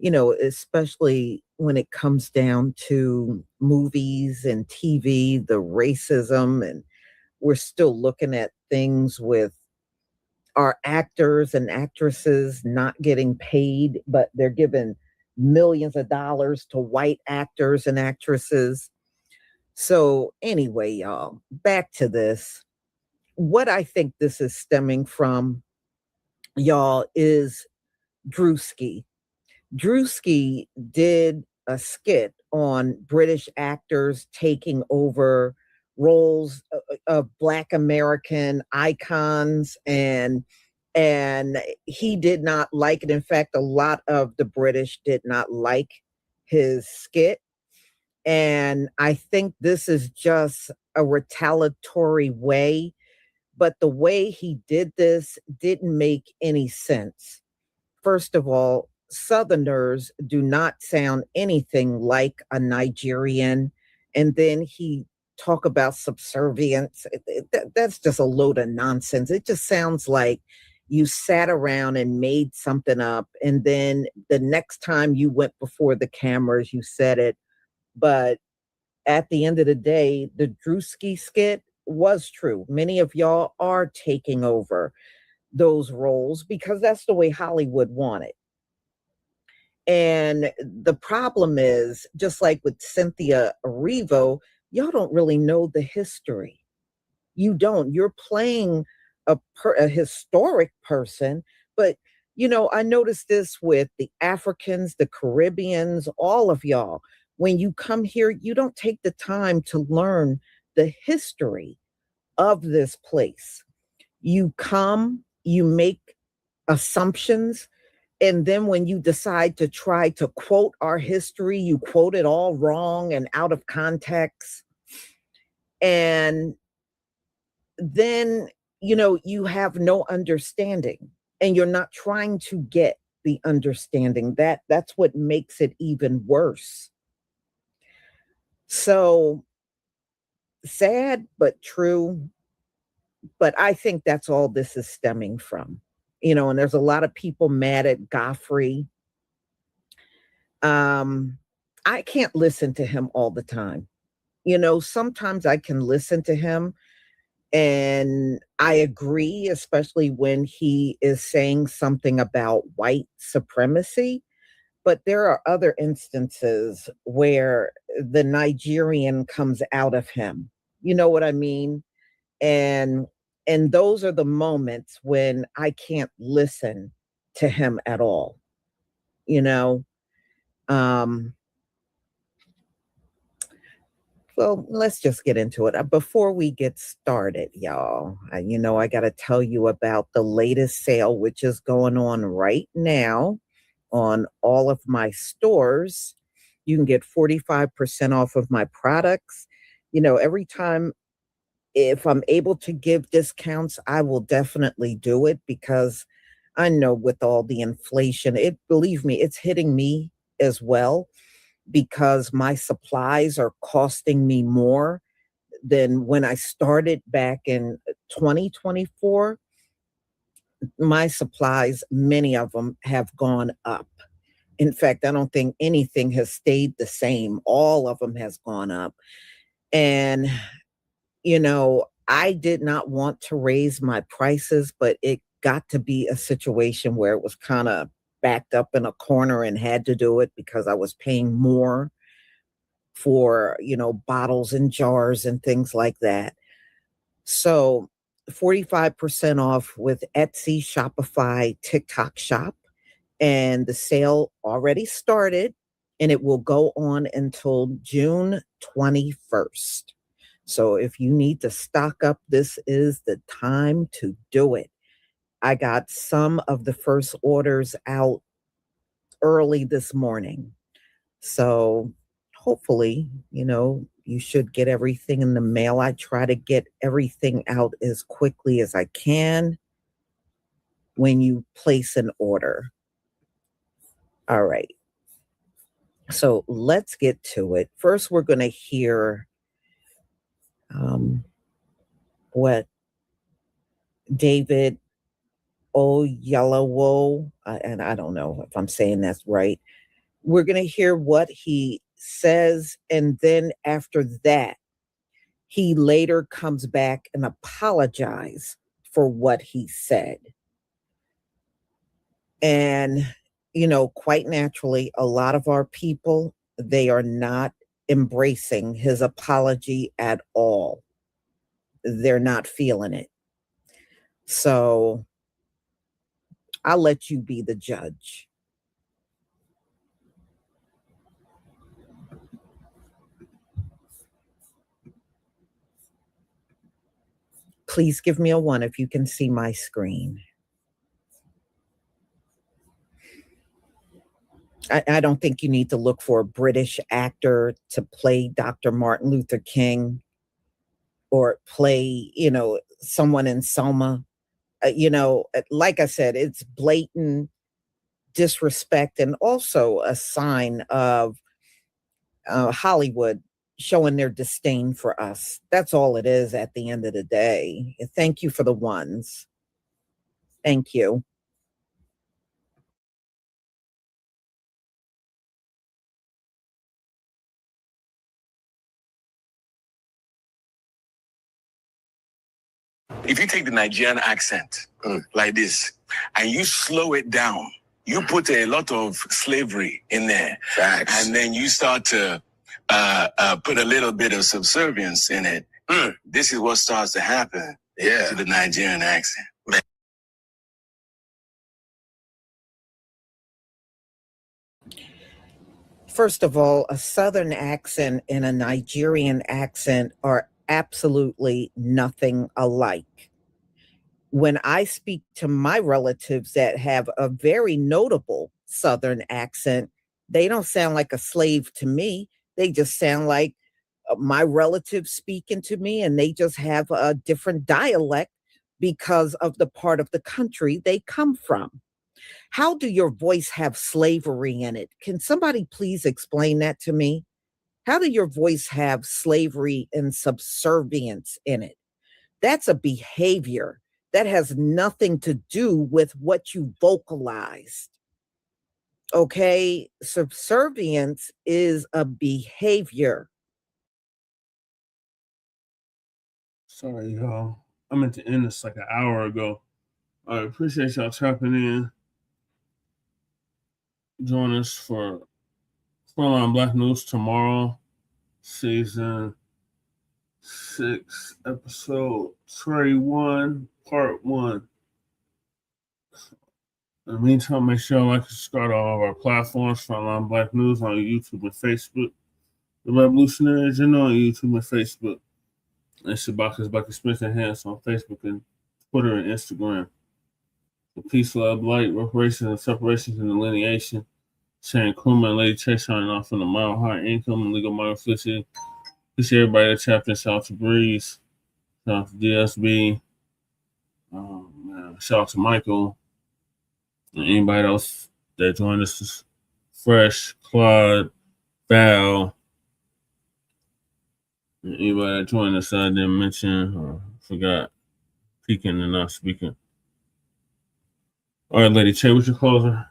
especially when it comes down to movies and TV, the racism, and we're still looking at things with our actors and actresses not getting paid, but they're giving millions of dollars to white actors and actresses. So anyway, y'all, back to this. What I think this is stemming from, y'all, is Drewski. Drewski did a skit on British actors taking over roles of Black American icons, and he did not like it. In fact, a lot of the British did not like his skit. And I think this is just a retaliatory way, but the way he did this didn't make any sense. First of all, Southerners do not sound anything like a Nigerian. And then he talk about subservience. That's just a load of nonsense. It just sounds like you sat around and made something up, and then the next time you went before the cameras, you said it. But at the end of the day, the Drewski skit was true. Many of y'all are taking over those roles because that's the way Hollywood wanted. And the problem is, just like with Cynthia Erivo, y'all don't really know the history. You don't. You're playing a historic person, but I noticed this with the Africans, the Caribbeans, all of y'all. When you come here, you don't take the time to learn the history of this place. You come, you make assumptions, and then when you decide to try to quote our history, you quote it all wrong and out of context. And then, you have no understanding, and you're not trying to get the understanding. That's what makes it even worse. So sad, but true. But I think that's all this is stemming from. And there's a lot of people mad at Godfrey. I can't listen to him all the time. Sometimes I can listen to him and I agree, especially when he is saying something about white supremacy. But there are other instances where the Nigerian comes out of him. You know what I mean? And those are the moments when I can't listen to him at all. Well, let's just get into it. Before we get started, y'all, I got to tell you about the latest sale, which is going on right now on all of my stores. You can get 45% off of my products. Every time, if I'm able to give discounts, I will definitely do it, because I know with all the inflation, believe me, it's hitting me as well, because my supplies are costing me more than when I started back in 2024. My supplies, many of them have gone up. In fact, I don't think anything has stayed the same. All of them has gone up. And, I did not want to raise my prices, but it got to be a situation where it was kind of backed up in a corner and had to do it because I was paying more for, bottles and jars and things like that. So 45% off with Etsy, Shopify, TikTok Shop. And the sale already started, and it will go on until June 21st. So if you need to stock up, this is the time to do it. I got some of the first orders out early this morning. So hopefully, you should get everything in the mail. I try to get everything out as quickly as I can when you place an order. All right. So let's get to it. First, we're going to hear what David Oyelowo, and I don't know if I'm saying that's right. We're going to hear what he says, and then after that, he later comes back and apologizes for what he said. And, you know, quite naturally, a lot of our people, they are not embracing his apology at all. They're not feeling it. So I'll let you be the judge. Please give me a 1 if you can see my screen. I don't think you need to look for a British actor to play Dr. Martin Luther King or play, you know, someone in Selma. You know, like I said, it's blatant disrespect and also a sign of Hollywood showing their disdain for us. That's all it is at the end of the day. Thank you for the 1s. Thank you. If you take the Nigerian accent like this and you slow it down, you put a lot of slavery in there. Facts. And then you start to put a little bit of subservience in it. This is what starts to happen to the Nigerian accent. First of all, a Southern accent and a Nigerian accent are absolutely nothing alike. When I speak to my relatives that have a very notable Southern accent, they don't sound like a slave to me. They just sound like my relatives speaking to me, and they just have a different dialect because of the part of the country they come from. How do your voice have slavery in it? Can somebody please explain that to me? How do your voice have slavery and subservience in it? That's a behavior that has nothing to do with what you vocalized. Okay? Subservience is a behavior. Sorry, y'all. I meant to end this like an hour ago. I appreciate y'all tapping in. Join us for Frontline Black News tomorrow, season 6, episode 31, part 1. In the meantime, make sure you like and subscribe to all of our platforms, Frontline Black News on YouTube and Facebook. The Revolutionary Journal on YouTube and Facebook. And Shabaka's Black Smith and Hands on Facebook and Twitter and Instagram. The peace, love, light, reparations, and separations and delineation. Sharon Krumah and Lady Chase signing off from the Mile High Income and Legal Model Felicity. Appreciate everybody that tapped in. Shout out to Breeze. Shout out to DSB. Shout out to Michael. And anybody else that joined us is Fresh, Claude, Val. And anybody that joined us I didn't mention or forgot speaking and not speaking. All right, Lady Che, what's your closer?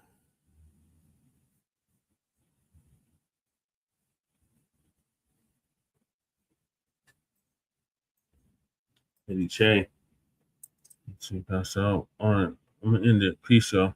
Lady Che. Let's see, pass out. All right, I'm going to end it. Peace, y'all.